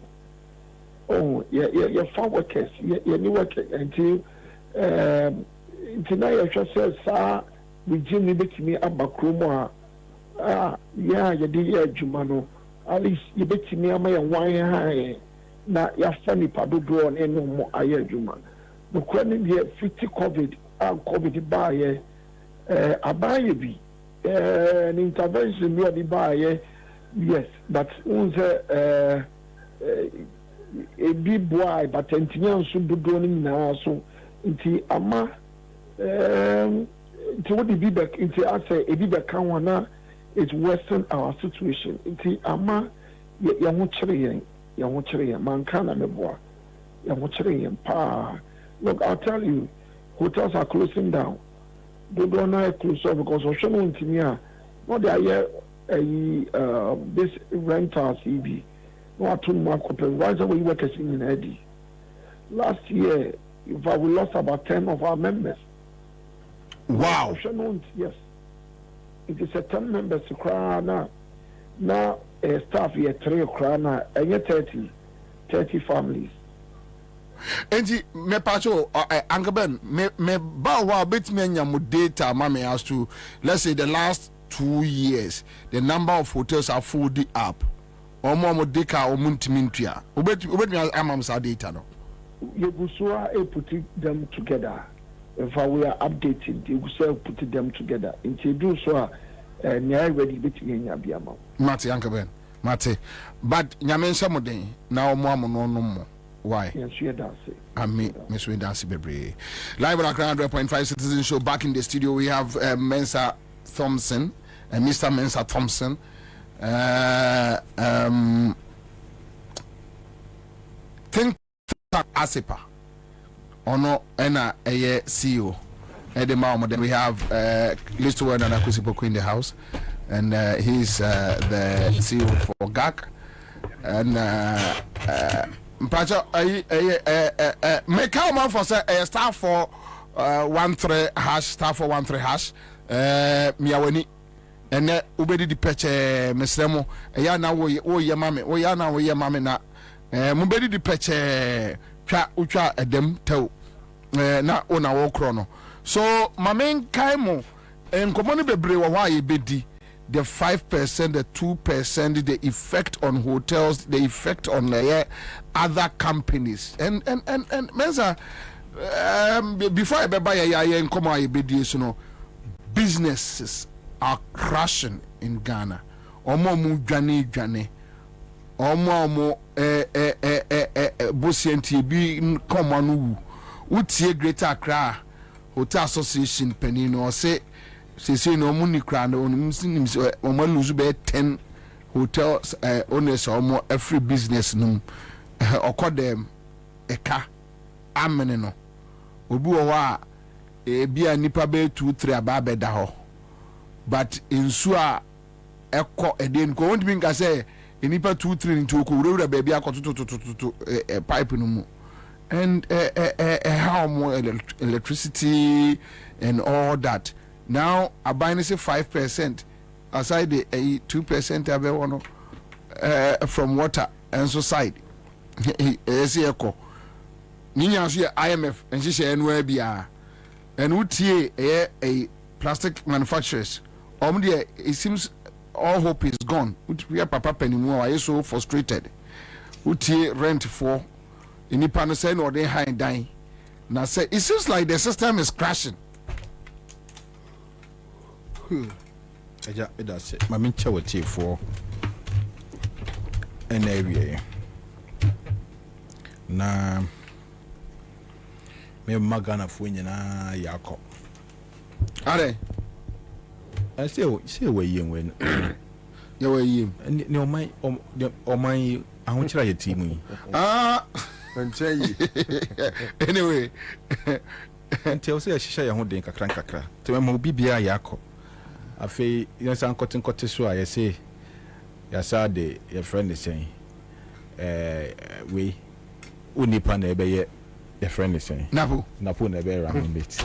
Oh, yeah, farm workers, yeah, new workers until now you just says, sir, we Jim me abakroma. Yeah, you did yeah, Jumano. At least you bet me a my wine high. Now, you're funny, Padu, and no more aye, Juma. The question here 50 COVID, COVID by a buy an intervention near the buy, yes, but a big boy, but Antinian should be going now, so into Ama. To what the Bibek into I say a Bibek Kawana is worsen our situation. Into Ama Yamucherian, Mankana Meboa, Yamucherian Pa. Look, I'll tell you, hotels are closing down. They don't know close because of Shannon Timia. No, they are this rentals EB. No, two more companies. Why is we work in Eddie? Last year, we lost about 10 of our members. Wow. Yes. It is a 10 members to cry now. Now, staff here 3 cry now, and 30 families. Enti me pacho Angaben me ba wa bit me nya data ma me as to, let's say, the last 2 years the number of hotels are fully up. Omo mo deka omuntimintua. Obet me amam sa data no. Yegusua putting them together. If we are updating, Yegusua putting them together. Into do so near ready between Yabiama. Mate Angaben. Mate. But nyamensa moden na omo amono no mo. Why? Yes, we dance. I mean, Miss Windancy Bebre. Live on Accra 100.5 Citizen Show. Back in the studio, we have Ansah Thompson, Mr. Ansah Thompson. Think Asipa. Ono Ena Eye CEO. Then we have Listo and Akusipoku in the house, and he's the CEO for GAC. And Mpacha make how man for say star for 13 hash star for 13 hash miaweni ene ubedi di peche mesremo ya na wo ye mame wo ya na wo ye mame na mubedi di peche twa utwa edem tew na ona wo kro no so mamen kai mo enkomo ne bebre wo wa ye bedi the 5%, the 2%, the effect on hotels, the effect on other companies. And Mensa, before I buy a come on, businesses are crashing in Ghana. Omo jane. Omo Bosienti be come on. Utie Greater Accra Hotel Association Penino say. Say no money crown on lose be 10 hotels owners or more every business no or call them eka ameneno obi wa bia nipa be 2-3 aba da ho but insu a ekọ eden ko won't mean say nipa 2-3 into ko wura baby akototototo pipe no mu and how more electricity and all that. Now, I buy 5% aside the 2% from water and society. Echo. Ninya IMF and she say NWBA and UTA a plastic manufacturers. It seems all hope is gone. We are papa anymore. I so frustrated. UTA rent for in the or they high and dying. Now say it seems like the system is crashing. That's it. My mentality for an area. Na me magana funyina yako. Are I say we yin when you were you. No my I want to try your team. Anyway, until say shisha ya hoden kakra. To me bibia yako. Afi yansan kotin so I say ya sa de your friend is saying we Unipa nebe your friend is saying. Napo nebe running bit.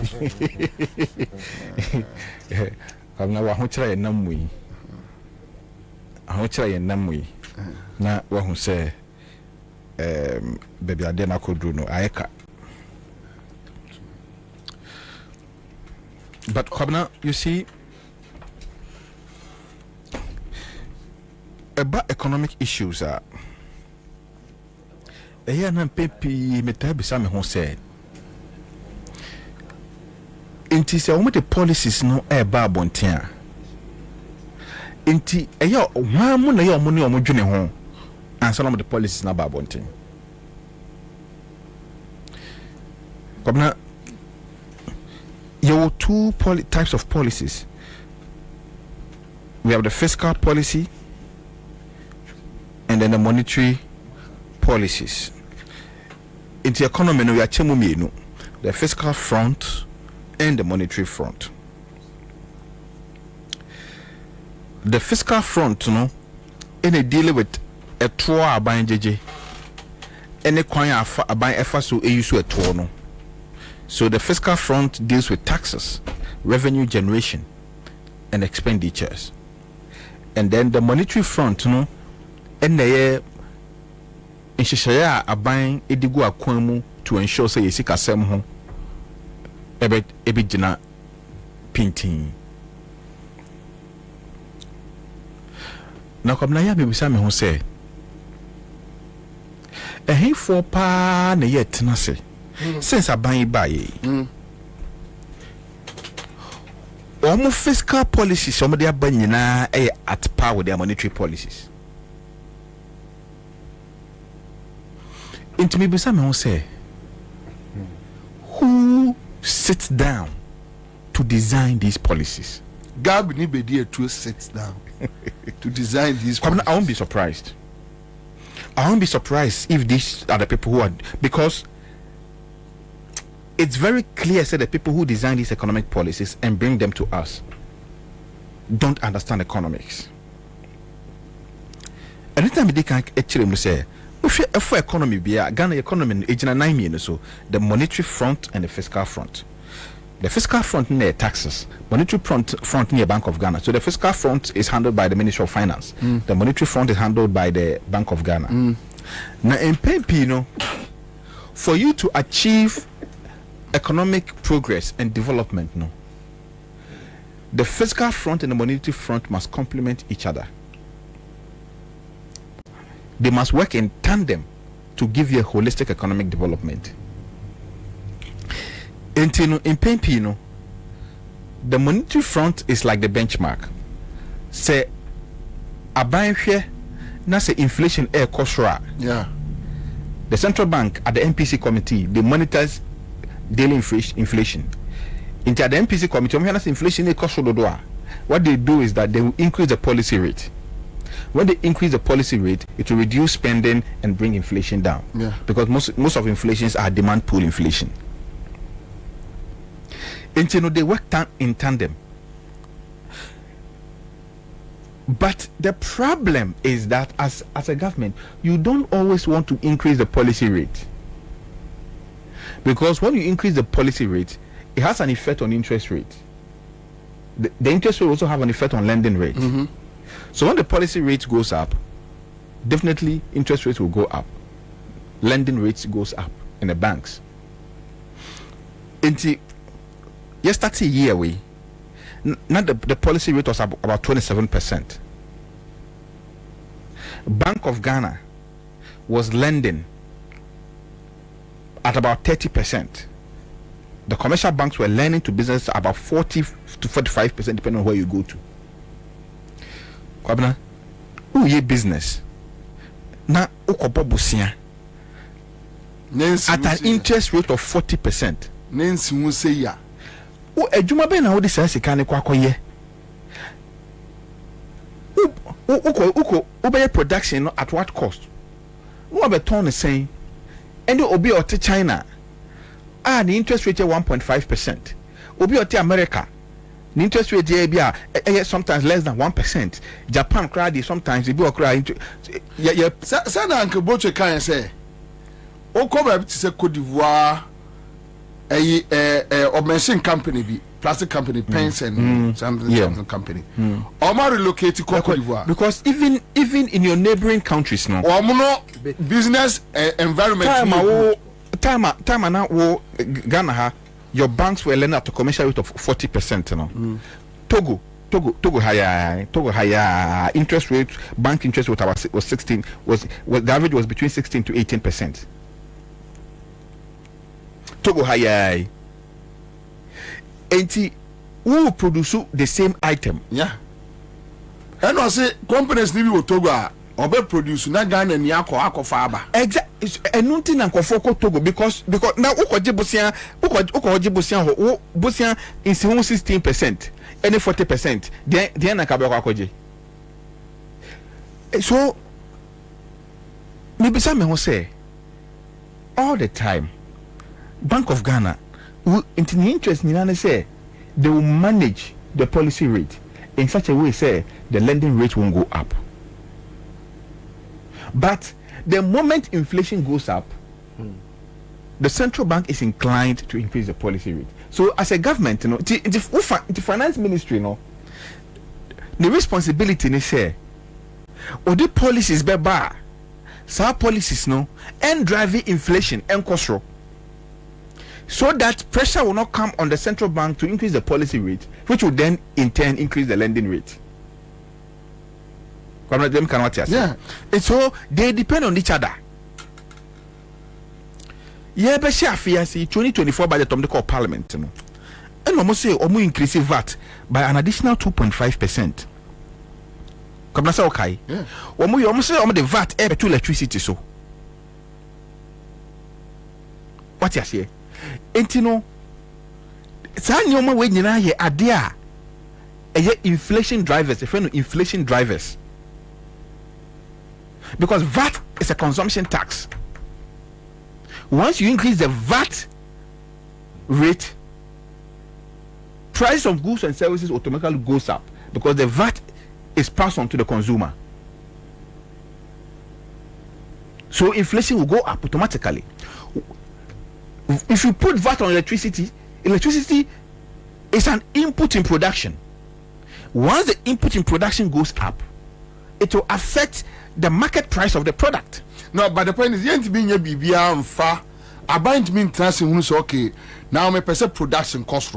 I'm now who try a namwe. I won't try a namwe. Na who say, baby, I didn't could do no Aeka. But Kwabena, you see, about economic issues are. Here na pepi metabi sa me ho said. Inti se omo the policies no e ba bontia. Inti eya hwan mu na ye omo ne omo dwene ho. Answer omo the policies na ba bontia. Kwabena, there were two types of policies. We have the fiscal policy and then the monetary policies. In the economy, we are the fiscal front and the monetary front. The fiscal front, in a deal with a tour by JJ, any coin by FSO a tour. So the fiscal front deals with taxes, revenue generation, and expenditures. And then the monetary front, and the in Shishaya are buying Edigo Aquamu to ensure say Yesika Semho Ebijina painting. Now come na ya baby Sammy who say a hay for pa na yet nase since I buy almost fiscal policies some of their banyina at par with their monetary policies. Into me be some say who sits down to design these policies? God need be there to sit down to design these policies. I won't be surprised. I won't be surprised if these are the people who are, because it's very clear that the people who design these economic policies and bring them to us don't understand economics. Anytime they can actually say for economy Ghana economy age 9 million, so the monetary front and the fiscal front. The fiscal front near taxes, monetary front near Bank of Ghana. So the fiscal front is handled by the Ministry of Finance. The monetary front is handled by the Bank of Ghana. Now in PNP, for you to achieve economic progress and development, the fiscal front and the monetary front must complement each other. They must work in tandem to give you a holistic economic development. In PNP, the monetary front is like the benchmark. Say, a bank here, now say inflation air cost. Yeah. The central bank at the MPC committee, they monitors daily inflation. Into the MPC committee, when inflation cost, what they do is that they will increase the policy rate. When they increase the policy rate, it will reduce spending and bring inflation down. Yeah. Because most of inflations are demand pull inflation. And they work in tandem. But the problem is that as a government, you don't always want to increase the policy rate. Because when you increase the policy rate, it has an effect on interest rate. The interest rate also have an effect on lending rate. So when the policy rate goes up, definitely interest rates will go up. Lending rates goes up in the banks. Yesterday year the policy rate was about 27%. Bank of Ghana was lending at about 30%. The commercial banks were lending to business about 40 to 45%, depending on where you go to. Kwabena, who ye business? Na ukobobusia at an interest rate of 40%. Nancy will say ya. Oh, a juma be na odi say kan kwakoye. Uko obey production at what cost? No be turn saying and obi ote China. The interest rate is 1.5%. Obi ote America. The interest rate is sometimes less than 1%. Japan crowd sometimes be cry into Sana Uncle Boche can say Okoba to say Cote d'Ivoire a mention company be plastic company pens and something company. Or relocate to Cote d'Ivoire. Because even in your neighboring countries now. Or no business environment. Time now Ghana your banks were lending at a commercial rate of 40% now. Togo higher interest rate, bank interest rate was 16 was the average was between 16 to 18%. Togo higher. And who will produce the same item? Yeah. And I say companies need to Togo or be produce na Ghana and Yako Faba. Exactly. And nothing and Togo because now Busian is 16%. Any 40%, then I so maybe some will say all the time Bank of Ghana will into the interest in say they will manage the policy rate in such a way say the lending rate won't go up. But the moment inflation goes up, the central bank is inclined to increase the policy rate. So as a government, the finance ministry, the responsibility is share. Or the policies be bar, so policies and driving inflation and cost. So that pressure will not come on the central bank to increase the policy rate, which will then in turn increase the lending rate. Yeah. And so they depend on each other. Yeah, but share 2024 by the time they call Parliament, and almost say almost increase VAT by an additional 2.5%. Come say okay. Yeah. Almost say the VAT air to electricity so. What you say? And you know, say nyoma we nyina ye ade a inflation drivers, inflation drivers. Because VAT is a consumption tax. Once you increase the VAT rate, price of goods and services automatically goes up because the VAT is passed on to the consumer. So inflation will go up automatically. If you put VAT on electricity is an input in production. Once the input in production goes up, it will affect the market price of the product. No, but the point is, you ain't being a BBA and far. I bind me interesting who's okay. Now, my percent production cost.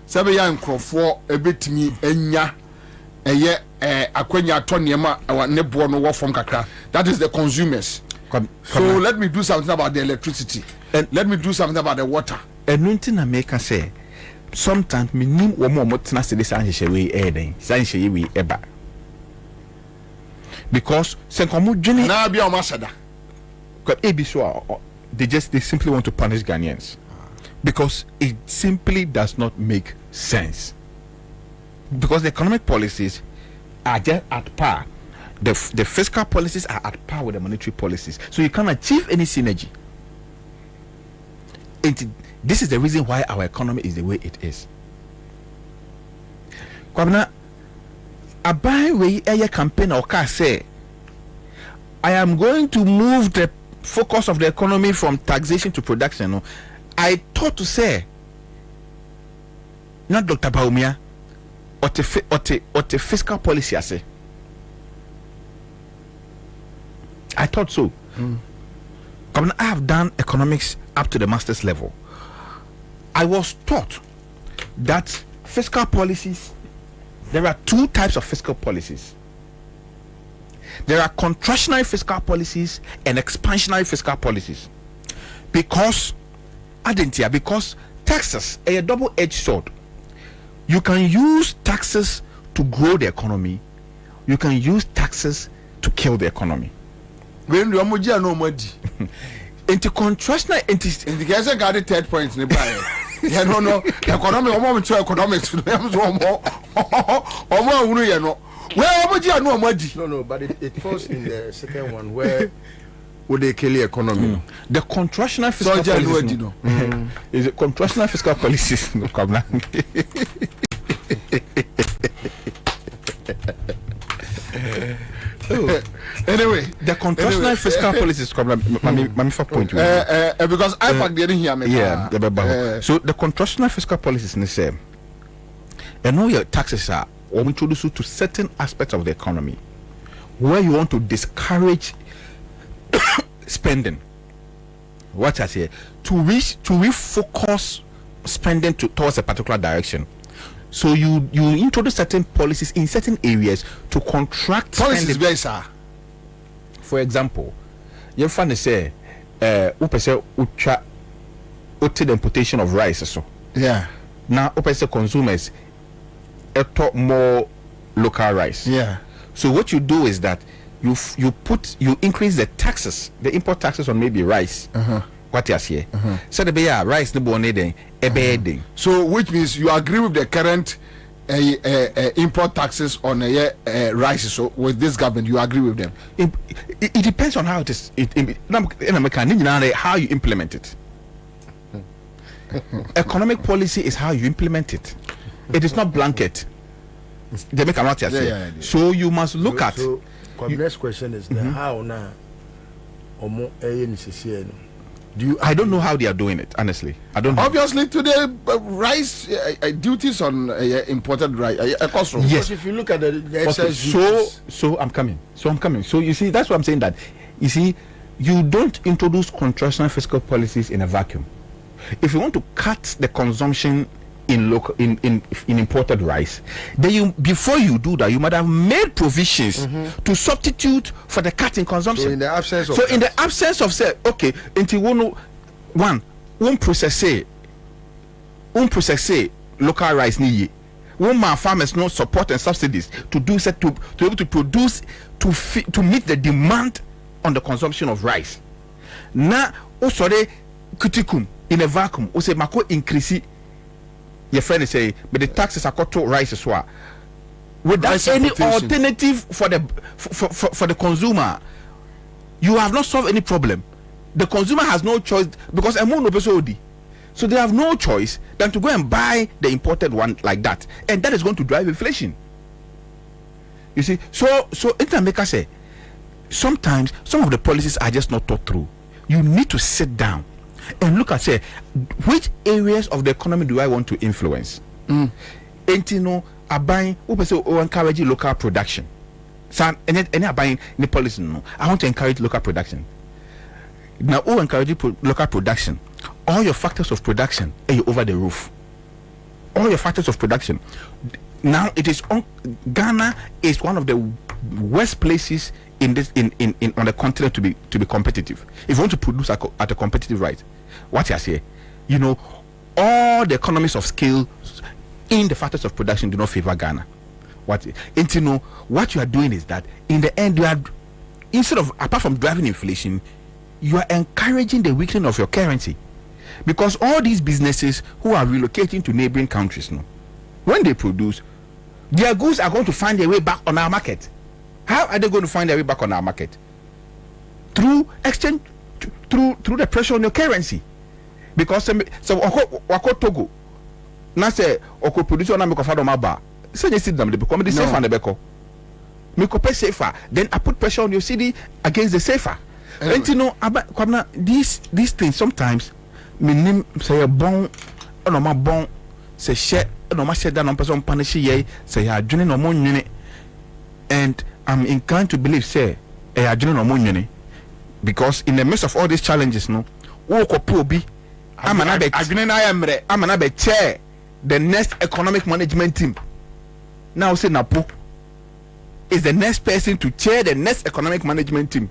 7 years for a bit me, enya, a year, a quenya tonyama, our nebo no work from Kakra. That is the consumers. So let me do something about the electricity. And let me do something about the water. And nothing I make say, sometimes me nim one more motna say this anjishe air sanjishe we eba. Because Senkomu Jenny now be ambassador. They simply want to punish Ghanaians because it simply does not make sense. Because the economic policies are just at par. The fiscal policies are at par with the monetary policies. So you can't achieve any synergy. This is the reason why our economy is the way it is. Kwabena, a buy way a campaign or car say, I am going to move the focus of the economy from taxation to production. I thought to say, not Dr. Baumia, or the fiscal policy I say. I thought so. I have done economics up to the master's level. I was taught that fiscal policies, there are two types of fiscal policies. There are contractionary fiscal policies and expansionary fiscal policies. Because taxes are a double-edged sword. You can use taxes to grow the economy. You can use taxes to kill the economy. When you are no money. Into contractionary, the guys got the third point in the bio. Yeah, no, economic, economics, No, but it falls in the second one where would they kill the economy? The contractionary fiscal policy is it contractionary fiscal policies? No, come on. Anyway, the constitutional fiscal policies problem. Point. Because I didn't hear me. Yeah, so the constitutional fiscal policies in say, and all your taxes are introduced to certain aspects of the economy where you want to discourage spending. What I say to refocus spending towards a particular direction. So you introduce certain policies in certain areas to contract policies very sir. For example, you find say the importation of rice so. Yeah. Now consumers talk more local rice. Yeah. So what you do is that you increase the taxes, the import taxes on maybe rice. What you say? So the rice the bonnet So which means you agree with the current import taxes on rice. So with this government, you agree with them? It depends on how it is. How you implement it. Economic policy is how you implement it. It is not blanket. They make a lot of So you must look at. So the next question is how now? I don't know how they are doing it. Honestly, I don't know. Obviously, today rice duties on imported rice. Yes. If you look at the excess so I'm coming. So you see, that's what I'm saying. That you see, you don't introduce constitutional fiscal policies in a vacuum. If you want to cut the consumption in imported rice, then before you do that, you might have made provisions to substitute for the cut in consumption. So in the absence of say, okay, until one process local rice ni one farmers no support and subsidies to do set to be able to produce to meet the demand on the consumption of rice. Now, sorry, critical in a vacuum, say mako increase. Your friend is saying, but the taxes are cut to rice as well. Without any alternative for the consumer, you have not solved any problem. The consumer has no choice because so they have no choice than to go and buy the imported one like that, and that is going to drive inflation. You see, so Intermaker say sometimes some of the policies are just not thought through. You need to sit down and look at say which areas of the economy do I want to influence. And you know, I buying encourage local production. So any buying the policy no. I want to encourage local production. Now, encourage local production. All your factors of production are over the roof. All your factors of production. Now it is on Ghana is one of the worst places in this on the continent to be competitive. If you want to produce at a competitive rate, what I say, you know, all the economies of scale in the factors of production do not favor Ghana. What you are doing is that in the end you are, instead of, apart from driving inflation, you are encouraging the weakening of your currency, because all these businesses who are relocating to neighboring countries now, when they produce, their goods are going to find their way back on our market. How are they going to find their way back on our market? Through exchange, through the pressure on your currency. Because wako Togo na say oko producer na me ko fa do maba, say you sit them they become the safer and the beko me ko pay safer, then I put pressure on your city against the safer. And you know Kwabena, these things sometimes me name say a bon no ma bon say share no ma share that no person punish ye say ya adwene no mo nwene, and I'm inclined to believe say e adwene no mo nwene, because in the midst of all these challenges no wo ko Bobie I'm an chair the next economic management team. Now say Napo is the next person to chair the next economic management team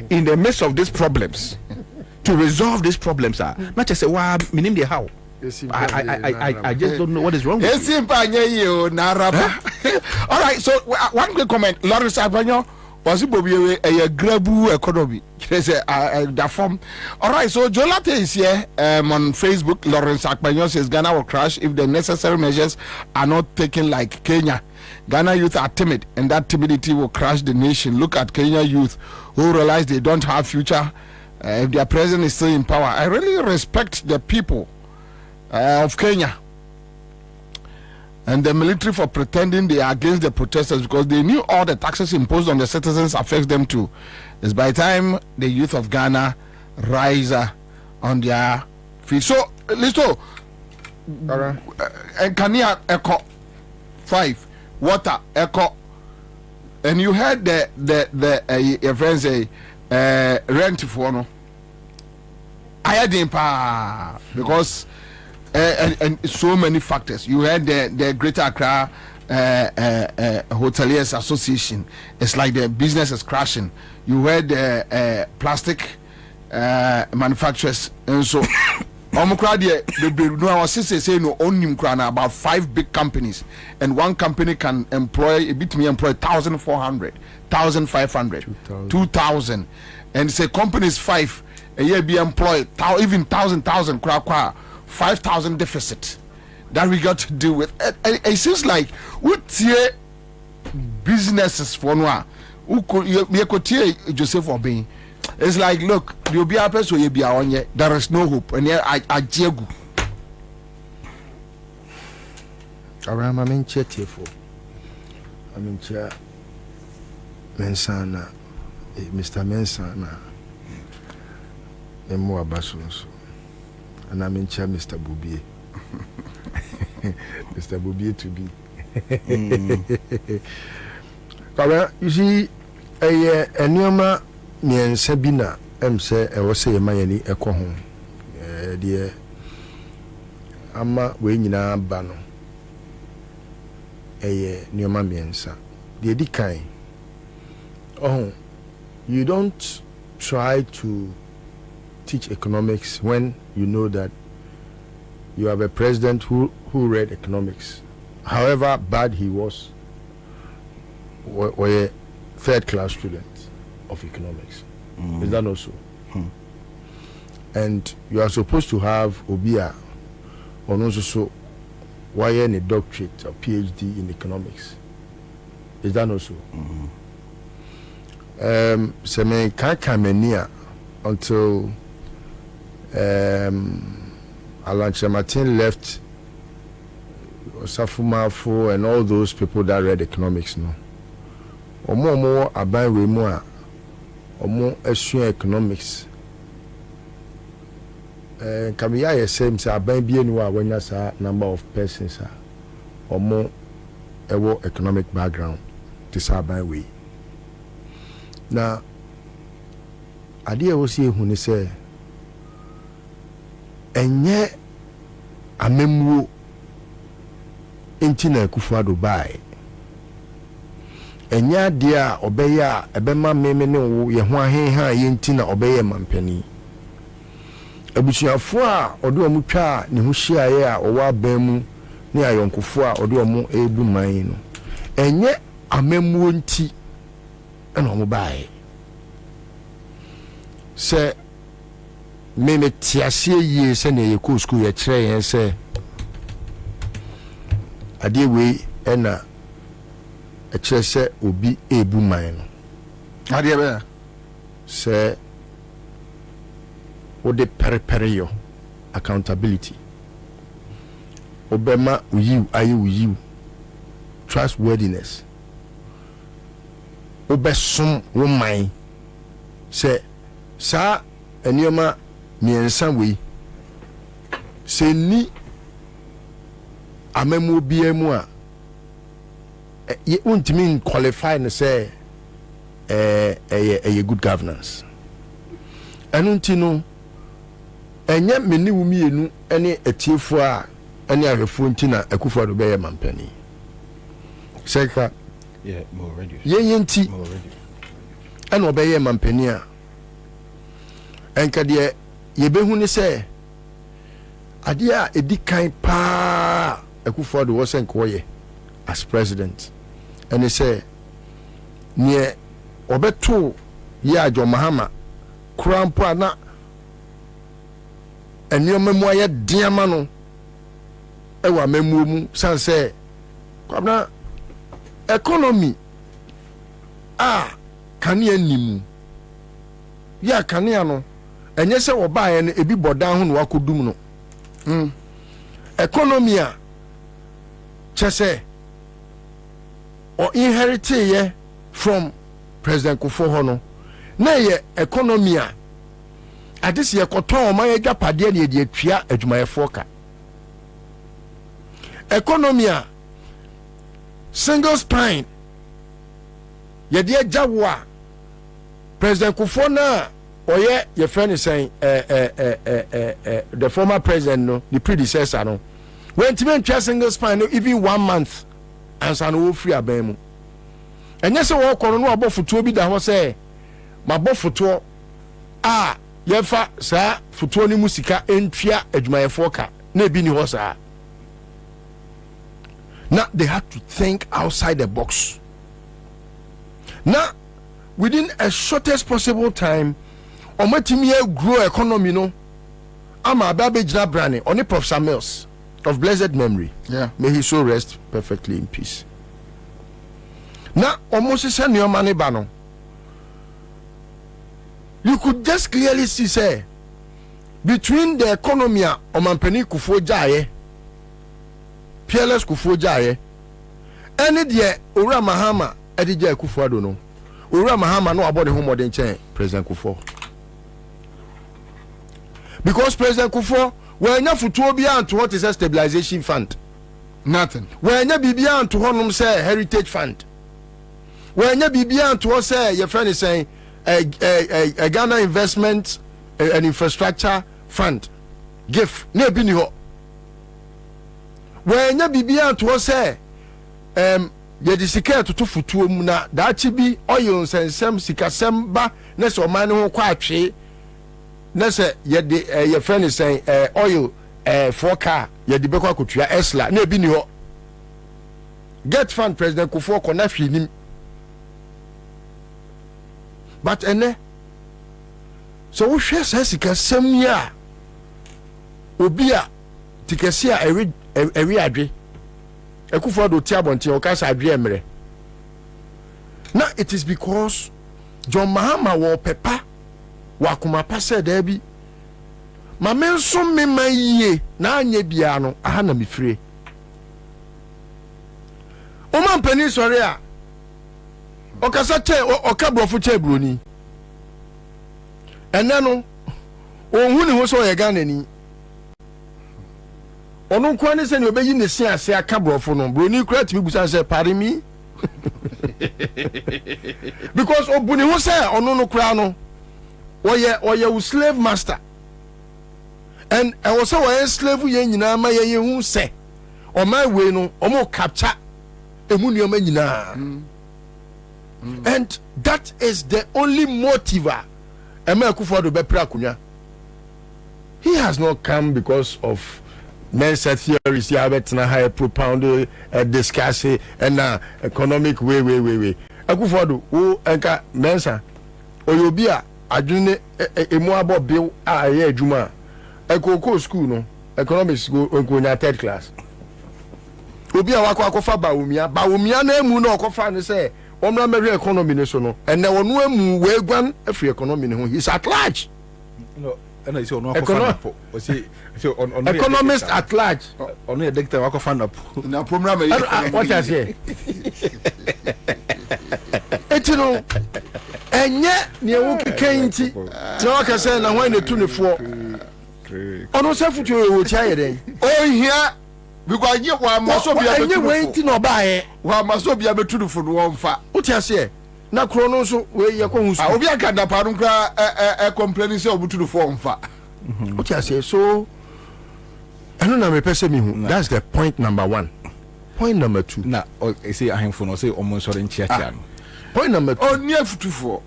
in the midst of these problems to resolve these problems. Not just say wow, meaning the how. I just don't know what is wrong with you. All right, so one quick comment. Lawrence Agbanyo was Bobie a grabu economy. The form. All right, so Jolate is here on Facebook. Lawrence Agbanyo says Ghana will crash if the necessary measures are not taken like Kenya. Ghana youth are timid, and that timidity will crash the nation. Look at Kenya youth who realize they don't have future if their president is still in power. I really respect the people of Kenya. and the military for pretending they are against the protesters because they knew all the taxes imposed on the citizens affects them too. It's by the time the youth of Ghana rise on their feet. So, listen, Kania Echo 5, water Echo, and you heard the your friends say rent for no. I had him because and so many factors. You had the Greater Accra Hoteliers Association. It's like the business is crashing. You had the plastic manufacturers, and so our sisters say no only about 5 big companies, and one company can employ 1,400, 1,500, 2,000, and say companies 5 a year be employed even 1,000 kwa 5,000 deficit that we got to deal with. It seems like what businesses for no Joseph Obey. It's like, look, you'll be a person, you'll be on yet. There is no hope, and I jagu. Around my main chair, tearful. I mean, chair Mensana, Mr. Mensana, and more Bassos, and I'm in chair, Mr. Bobie. Mr. Bobie to be. You see, a new Nien Sabina, say, I was say, my any echo home. Dear Amma Wayna Bano. New Mamiensa. The Dikai. Oh, you don't try to teach economics when you know that you have a president who read economics. However bad he was, or a third-class student of economics. Is that also? And you are supposed to have Obia or also why any doctorate or PhD in economics. Is that also? So me can't come in here until Alan Chamatin left Safumafo and all those people that read economics no. Omo abai we mo omo esua economics kamiya ye same say abai bi enu a wanya sa number of persons omo ewo economic background to say abai we na ade e wo si ehu ni say enye amemwo intina Kufuado bai enya dia obeya ebema meme ne wo ye ho ahenha ye ntina obeye mampani abusuafo a odo omutwa ne ho hyiaye a owa abamu ne ayonkofo a odo omo ebu man no enye amemwo nti ena omo bai se meme tiasie ye se ne ye ko school ye kire yen se ade we ena a chese obi ebu man no ade be se o de periperiyo accountability obema uyiu ayi uyiu trustworthiness obesom wo man se sa enioma miensa we se ni amemu biemu a ye untimi qualify no say a good governance enunti no enye meni wumienu ene etiefo a ene ahwefo nti na Kufuado be ye mampani seka more ready ye nti ene obeye mampani a enka de ye behu ni say ade a edikan pa Kufuado wo senko ye as president and he say near obeto ya John Mahama krampo na enioma mu aye diama no e wa memu mu san say Kwabena economy kania nimu ya kania no enye se wo baaye no ebi bodan ho no wakodum no economy chese or inherited ye from President Kufuor no na ye economy a adisi ye koton o man ye dwapade na ye de atua adwumayefo ka economy a single spine ye de agyawo a President Kufuor na oye your friend is saying the former president no the predecessor no when to make single spine no even 1 month Ansah no free abemu and yes wo kono no abo futuo bi da ho say ma bo futuo a ye fa sa futuo ni musika entua adwumayefo ka na bi ni ho sa now they had to think outside the box now within a shortest possible time omatimi grow economy no ama ababe jina brane oni Professor Mills of blessed memory, yeah, may he so rest perfectly in peace. Now almost send your money bano you could just clearly see say between the economy omampani Kufuor jaye peerless Kufuor jaye any de Owura Mahama edija Kufuor do no Owura Mahama no about the home modern chain President Kufuor. Because President Kufuor, when you futuo bi anto what is a stabilization fund, nothing. When you be anto honum say heritage fund, when you be anto say your friend is saying a Ghana investment and infrastructure fund, gift ne bi ni ho. When you be anto say ye di sika to futuo mu na da chi bi oyo nsensem sikasem ba na so man ho kwa atwe. Na say ye de your friend is saying oil for car ye de bekwa kotua esla na ebi ni ho get fund President Kufuor kona hwinim but ene so wo hwe sa sika sem ya obi a tikesi a ewi adwe Kufuor do ti abonte o ka sa adwe emre na it is because John Mahama wo pepa wakuma pase da bi ma menso mema yie na anya bia no aha na mefire o man pani sori a o kasa che o ka brofo che broni ene no o hu ni ho so ye Ghana ni onu kwa ni se ni obeyi ne si ase aka brofo no broni kura ti busa se pare mi because obuni ho se onu no kura no oye slave master and I was a slave ye nyina ma ye hu se o my way no o mo capture emu nioma nyina and that is the only motivator Emma Kufuor do be pra akunya. He has not come because of men's theories here betina high propound discuss and economic way Kufuor do o enka mensa oyobia adwene emu abo bill a ye adwuma ekoko school no economics go enkonya third class obi a wakwa bawumia na emu na okofa ne say omra meri economy ne so no ene wonu emu we gwan afri economy ne ho he's at large no and I say ono akofa po o say on economist at large ono doctor wakofa na program meri what I say etino enye ne wo kekanti ti o ka say na hwan ne tu ne fo ono se futu wo ti ayeden o hia because ye wa maso bia betu enye wenti no baaye wa maso bia betu no fo no wonfa o ti ase na kro no so we ye ko hu so obi aka da pa no kra complaining say obutu no fo wonfa o ti ase so eno na me pese mi hu that's the point number 1. Point number 2 na say ahemfo no say omo sore nchiatia no point number 2 oni afutufo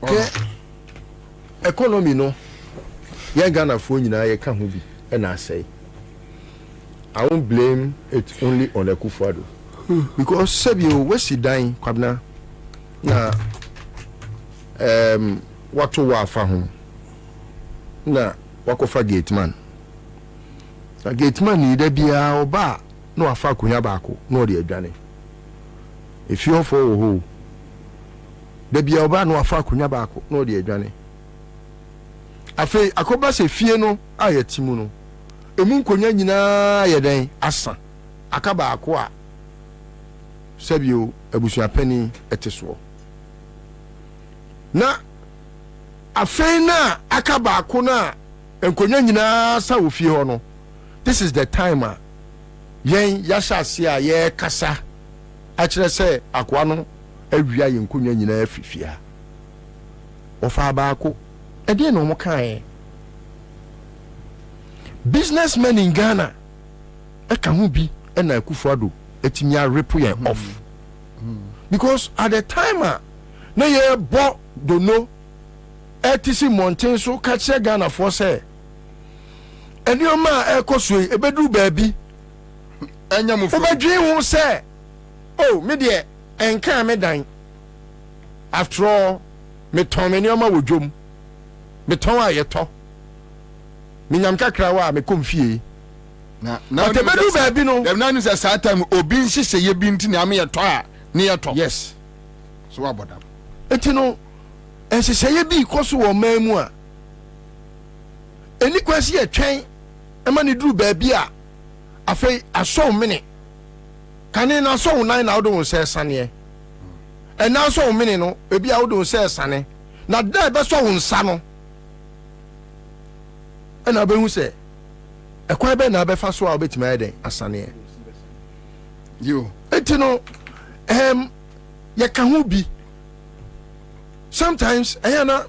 ke economy no ye Ghana fo nyina ye ka ho bi e na say I won't blame it only on Kufuor because Sebio Wesidan Kwabena na watu wa afa ho na wakofa gateman na gateman ni da bia oba no afa kunya baako no de adwane if you for ho da bia oba no afa kunya baako no de adwane afi akoba se fie no ayetimu no emu nkonya nyina ye den asa akaba akwa sebio abusuapani eteso na afei na akaba akona enkonya nyina sa ofie ho no. This is the time yen yasha ase ye kasa a kire se akwa no awia ye nkonya nyina afifia ofa baako e de no mo kan businessmen in Ghana eka ho bi na Akufo-Addo etimi a repo yen off because at the time na ye bo dono etisi mountain so ka kire Ghana for say enioma ekoso ebedu baabi enyamufo obedwi hu say oh me de enka me dan after all me ton enioma wodwom me ton ayeto me nyam kakra wa me komfie na otebedu baabi no dem na nu say saa time obi nhihye ye bi nti na me yeto a ne yeto yes so abodam enti no nhihye ye bi koso wo mamu a eni kwasi ye twen emani duru baabi a afei aso mini kane na so nan na wodo se sane e na so mini no ebi a wodo se sane na da be so nsa no e na be hu se e kwa be na be fa so a obetima eden asane yo etino ye ka hu bi sometimes ayana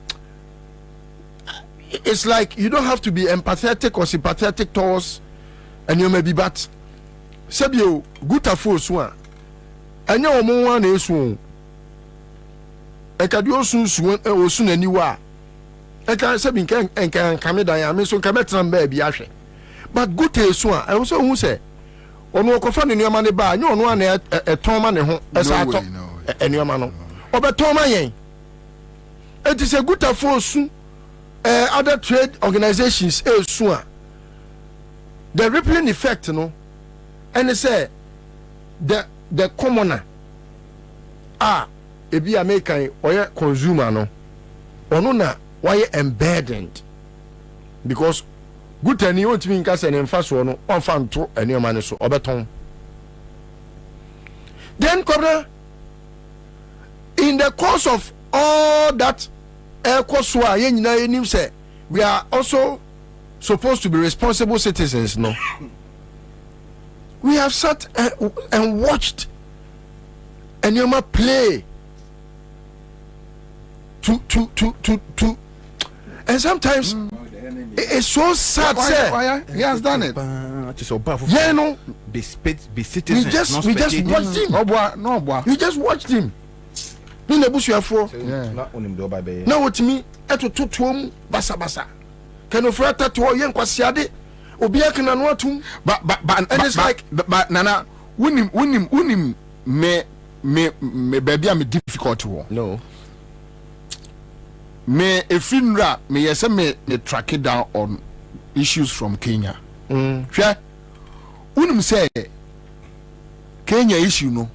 it's like you don't have to be empathetic or sympathetic towards and you may be but sebio guta force one anya omo wan na esu e ka di osu na niwa e ka sebi nkan kamedan ya me so nka metran ba bi ahwe but guta esu a e so hu se ono okofa ne nioma ne ba anya ono na eton ma ne ho e sa to enioma no obeton ma yen e ti se guta force other trade organizations the rippling effect and they say the commoner ebi American or consumer no ono na why embedded because good any want me nka say nemfa so no on fan to any man so obeton then Kwabena in the course of all that we are also supposed to be responsible citizens, no? We have sat and watched Enyoma play to and sometimes it's so sad. He has done it. Yeah, no. Be citizens. We just watched him. No, boy. You just watched him. In the bush you are for. Now what me? Eto totom basa. Can you fret that to yen kwasiade? Obi akena no atum. But and it's like but nana unim me baby am difficult wo. No. Me efinra me yese me track it down on issues from Kenya. Hwe unim say Kenya issue no.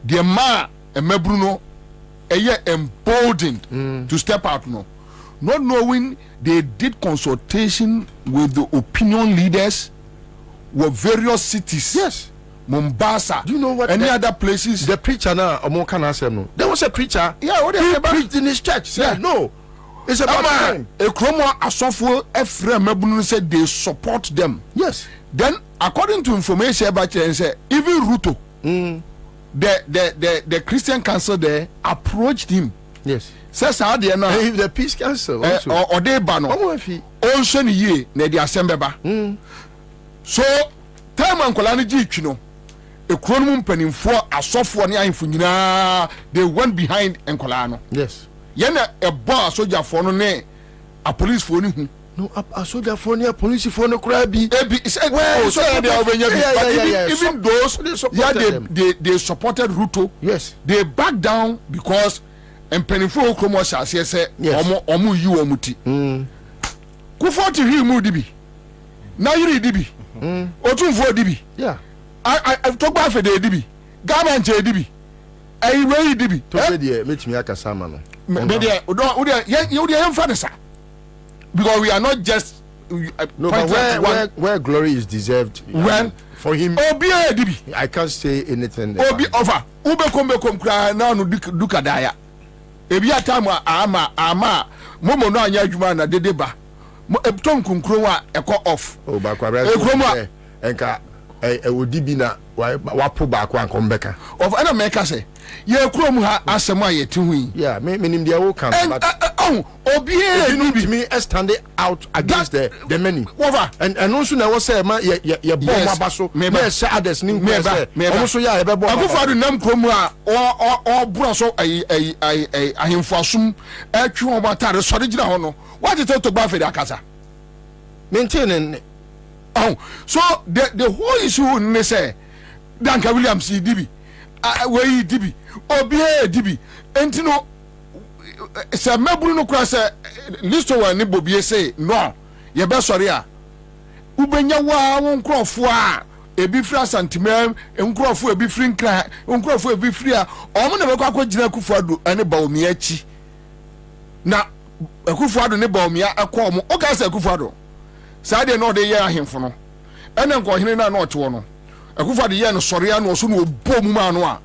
The ma emebru no emboldened to step out no, not knowing they did consultation with the opinion leaders with various cities. Yes, Mombasa. Do you know what? Any other places? The preacher now, there was a preacher. Yeah, what he preached in his church. Yeah, no, it's about time. A chromo asofo Ephraim Mebunu said they support them. Yes. Then, according to information about it, say even Ruto. The Christian council there approached him. Yes. Says how they now the peace council or they ban also ye na the assembly ba. So time and kolani ji no e kronum penimfo asofo ne ahimfo nyina they went behind enkolano. Yes. Yena e bo soldier for no ne a police for ni hu. No, a soldier for near police for no crabby. Even those, they supported Ruto. Yes, they backed down because and Penifo Kromosha says, Omu you omuti. Kufoti he mudibi. Now you dibi. Otun for dibi. Yeah, I've talked about the dibi. Garment dibi. I really dibi. To be meet me aka samano. Media, you father. Because we are not just no, but where glory is deserved, when for him, I can't say anything. Obi over ube kom kra na no duka daya. Ebi atama ama momo no anya adwuma na dedeba. Mo eton kunkro a eko off. Oh ba kwabra. Ekromo enka odibi na wapo ba kwa nkombeka. Of ana meka say ye krom ha asem a ye ti hu. Yeah, me nim dia wo kan but obi me stand out against the many. Over and also na was say ma ye bomb abaso. Me say others nim kwa say. Omo ya ye be bomb. Akufado nam krom a o bro so ahemfo asum atwe o batare so de gina ho no. What is to gba fede akasa? Maintaining. Oh, so the whole issue ne say Danka Williams dibi we dibi obi dibi entino se maburu no kura se listo wa ne Bobie say no ye be sori a ubenya wa won krofo a ebi fira santimem nkrofo ebi firi nkra nkrofo ebi firi a omo na be kwa gina Akufado ane Bawumia achi na Akufado ne Bawumia akọ omo o ga se Akufado sa de no de ye ahemfo no ene nko hene na no otewo no Akufado ye no sori a no so no obom ma no a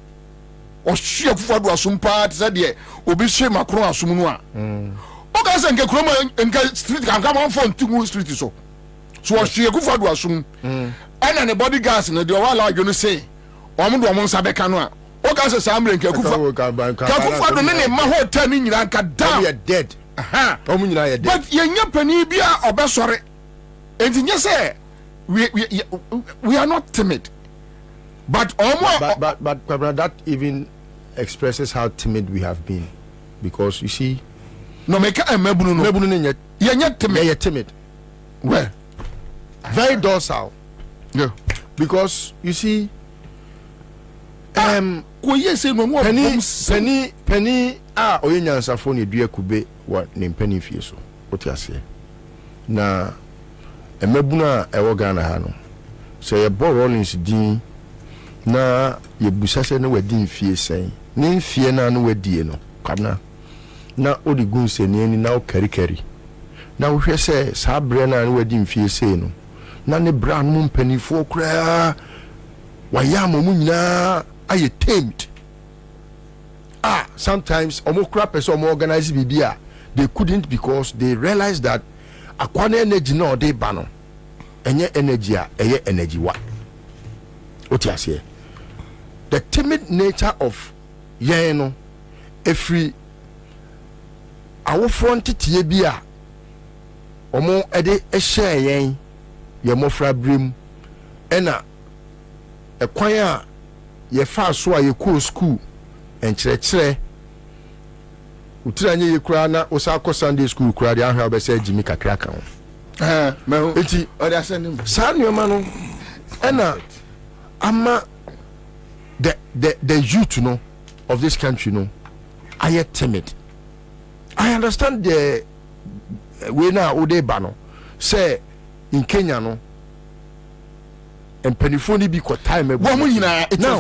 o hye Akufado asum pa te de obi hye makro asum no a o ga se nke kroma nke street kan ka man fon tugu street so o hye Akufado asum ene ne bodyguards no de o wala adwo no say o mo do mo nsa beka no a o ga se sa amre nke Akufado ne ma hotel ni nyina nka down we are dead o mo nyina ye dead but ye nya pani bia obesore enti nye say we are not timid but that even expresses how timid we have been, because you see no make mebunu no ye nya timid well very docile, yeah, because you see ko ye say no mo penny oyenyansa fo ne dua kube wa ne penny fie so otiase na emebuna ewo Ghana ha no so ye bo Rollins din na ye busase ne wadi fie sen ne fie na no wadie no Kwabena na odi gunse ne ni na o kari na wo hwe se sa bre na no wadi fie sei no na ne bra no mpanifo kra wa ya mo nyina aye tamed sometimes omo kra person omo organize bibia they couldn't, because they realized that akwane energy no dey bano enye energy a eye energy wa otiase the timid nature of yen no every awofo ntetie bi a omo ede ehye yen ye mofra brem ena ekwan a ye fa so a ye cool school enkyerɛkyerɛ utiranye ye kura na osako Sunday school kura de ahwa obese Jimmy kakra kan meho enti o de asɛn saa nneɛma no ɛna ama the youth no of this country no are timid. I understand the way na ode ba no say in Kenya no and penifoni bi kwa time it is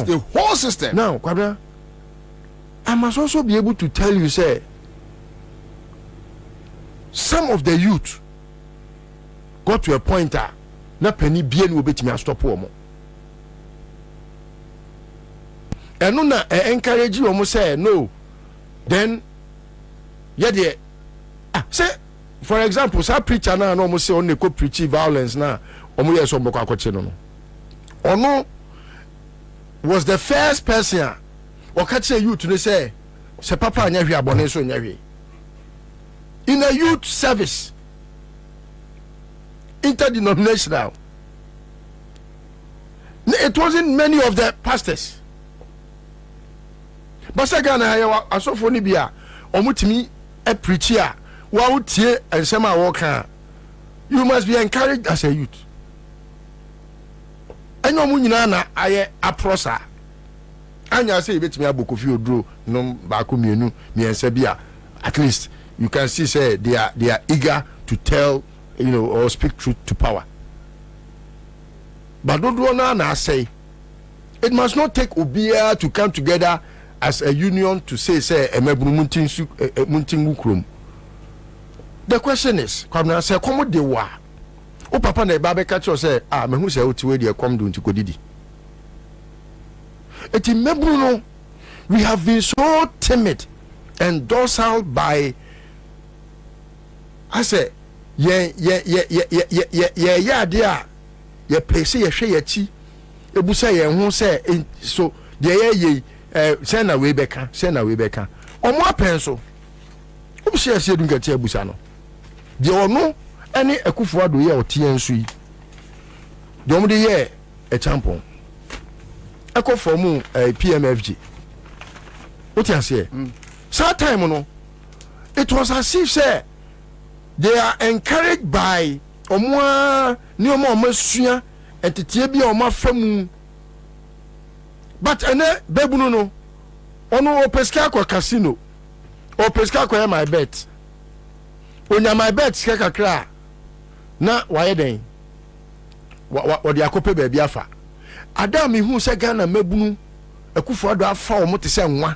the whole system now Kwabena, I must also be able to tell you say some of the youth got to a point na penny bien will bet me a stop woman. And no na encourage you almost say no. Then yeah say for example, some preacher now almost say on the co preach violence now almost yes no. Or no was the first person or catch a youth to say papa anya hwe abone so nya hwe in a youth service interdenominational. It wasn't many of the pastors. But Ghana asofo ni bia omutimi e preacher wa utie ensema woka. You must be encouraged as a youth. Enyo mu nyina na aye aprosa. Anya say betimi abokofi odro no ba ko mienu miensa bia at least you can see say they are eager to tell, you know, or speak truth to power. But don't na say it must not take Obia to come together as a union to say the question is, Kwabena, say come de wa o papa na ba be catch us say ah me hu say o ti we dey come do nti kodidi eti mebru no we have been so timid and docile by I say ye ade a ye pese ye hwe ye chi ebusa ye hu say so de say na we beka omo apen so obusa ye se dun gati ebusa no de ono ene akufo ado ye otie nso yi de omo de ye e champion ekofo mu PMFG what you say so time no it was as if say they are encouraged by omo ni omo masua entitie bi omo afamu but ene bebunu no ono opeska kwa casino opeska kwa my bet onya my bet sika kakra na waye den wa de akope ba bi afa adam hu se Ghana mebunu akufo ado afa omo te se nwa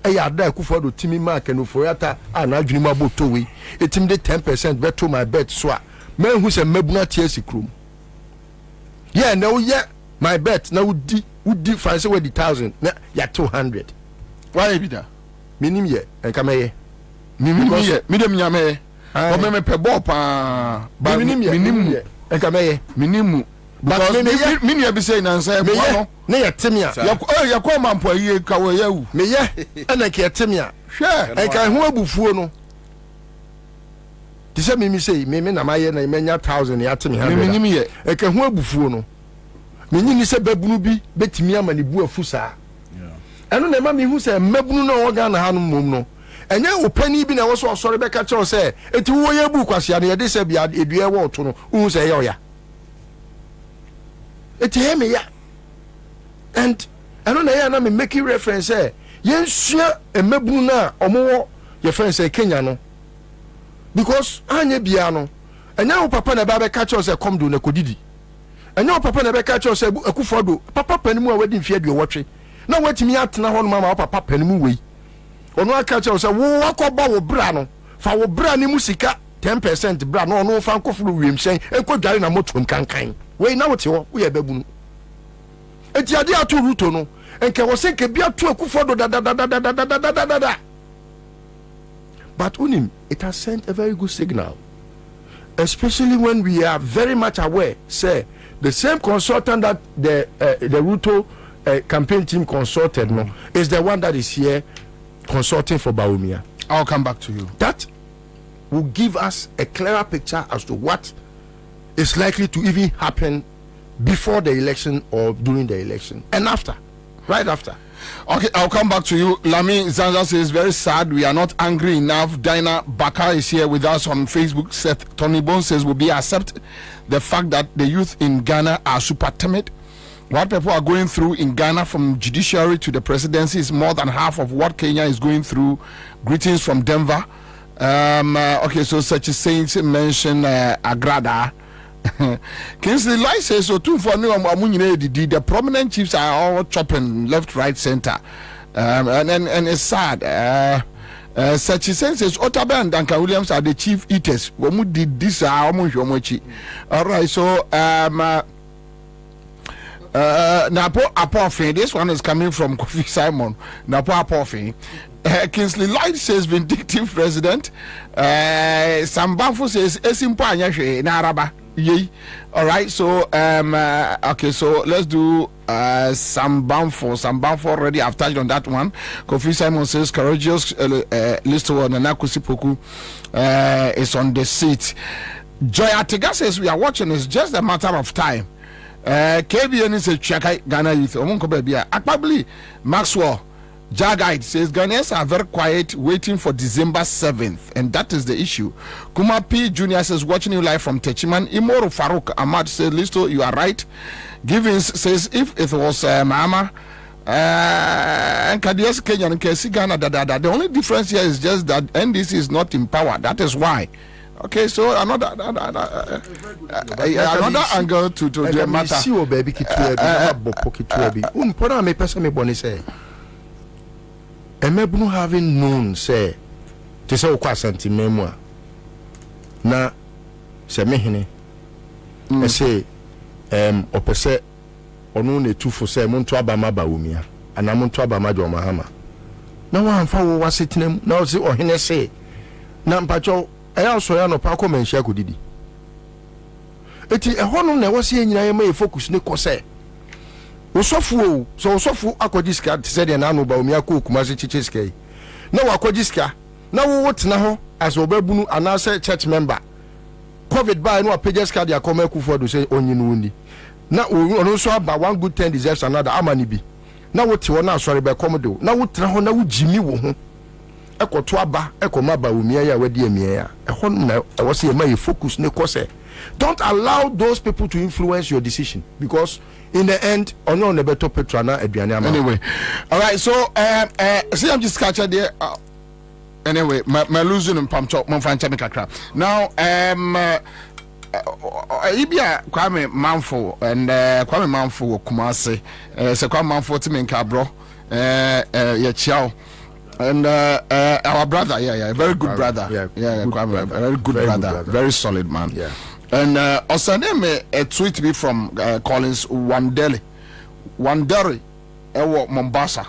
eya ada akufo ado timi mark no for yata ana adwuni ma boto we etim de 10% beto my bet so a me hu se mebunu atie sikrum yeah na wo ye my bet na wudi fancy we the 1000 na ya 200 why be that minim ye enka meye minim ye midem nyame o me pe ball pa ba minim ye enka meye minimu because mini e be say na say mo no na ya temia ya ko mampo yi ka wo ya wu meye ena ke temia hwe enka ho abufuo no ti se mimi say mimi na maye na menya 1000 ya temia minim ye enka ho abufuo no menyini se babunu bi betimi ama ne bu afu saa eno na ma mi hu se mabunu na wo ga na hanu mom no enye opani bi na wo so osore be ka che se eti wo ye bu kwasia na ye de se bia edua wo to no hu se ye oya eti he me ya and eno na ya na me make reference say ye sua emabunu na omo ye friend say Kenya no because anye bia no enye wo papa na ba be ka che se come do na kodidi enyo papa na be ka che se akufo do papa panimu a wadi mfie aduowotwe na watimi atena ho no mama papa panimu wei ono aka che se wo akoba wo bra no fa wo bra ni musika 10% bra no ono fa nkofuru wiemhyen enkodware na motom kankan wei na wote ho wo ye babunu eti ade ato ruto no enke wo se ke bia to akufo do da but unim it has sent a very good signal, especially when we are very much aware say the same consultant that the Ruto campaign team consulted no is the one that is here consulting for Bawumia. I'll come back to you. That will give us a clearer picture as to what is likely to even happen before the election or during the election and after, right after. Okay, I'll come back to you. Lami Zanza says, very sad. We are not angry enough. Dinah Bakar is here with us on Facebook. Seth Tony Bone says, will be accept the fact that the youth in Ghana are super timid. What people are going through in Ghana from judiciary to the presidency is more than half of what Kenya is going through. Greetings from Denver. Okay, so such a saint mention Agrada. Kingsley Light says so too for the prominent chiefs are all chopping left, right, center, and it's sad. Such a sense as Otabe and Duncan Williams are the chief eaters. Womu did this almost all right, so Napo Apophine, this one is coming from Kofi Simon. Napo Apophine. Kingsley Light says vindictive president. Sambanfo says Esimpanya Naraba. Yay. All right, so okay, so let's do Sambanfo already. I've touched on that one. Kofi Simon says courageous list one and Nakusipoku is on the seat. Joy Atega says we are watching, it's just a matter of time. KBN is a Chakai Ghana youth. Akpabli Maxwell Jagite says Ghanaians are very quiet, waiting for December 7th, and that is the issue. Kuma P Jr. says watching you live from Techiman. Imoru Farouk Ahmad says Listo, you are right. Givens says if it was Mama and Kadias Kenya and KC Ghana, the only difference here is just that NDC is not in power. That is why. Okay, so another angle to the matter. See, oh baby, Emebunu having known say to say okwa santimemwa na se mehene I say opese onu ne tufu say muntu abama ba wumia ana muntu abama jo mahama na wa mfa wo wasetenam na o se ohene say na mpacho eya so ya no pa ko menhia kodidi eti ehonu na wo se nyina ye ma focus ne ko say osofu o so osofu akodiska se de na no ba wumia ko kuma se chichiska na wa akodiska na wo tena ho as obabunu ana say church member COVID by no pages card ya come Akufo do say onyinu ni na ono so aba one good 10 deserves another amani bi na wote wona asore be come do na wotra ho na wujimi wo ho ekoto aba ekoma ba omia ya wadi amia ya ehon na wo say ma you focus ne kose. Don't allow those people to influence your decision because in the end onyo ne beto petra na aduane ama. Anyway, all right, so see I'm just catch there. Anyway, my losing in pump chop, kakra. Now, Ibia Kwame Manfo and Kwame Manfo Kumase, so Kwame Manfo Timin Cabro, Yachiao, and our brother, very good brother, Kwame, very good brother, very solid man. Yeah. And also name a tweet me from Collins Wanderi, Mombasa.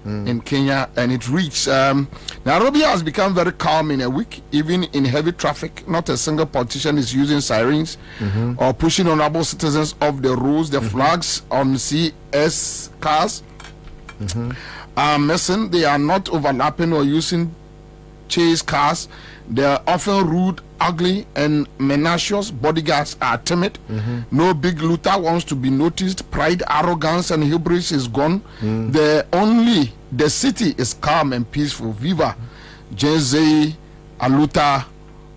In Kenya, and it reads Nairobi has become very calm in a week, even in heavy traffic. Not a single politician is using sirens or pushing honorable citizens off the roads. The flags on CS cars are missing. They are not overlapping or using chase cars. They are often rude, ugly, and menacious. Bodyguards are timid. No big looter wants to be noticed. Pride, arrogance, and hubris is gone. The city is calm and peaceful. Viva Jose Aluta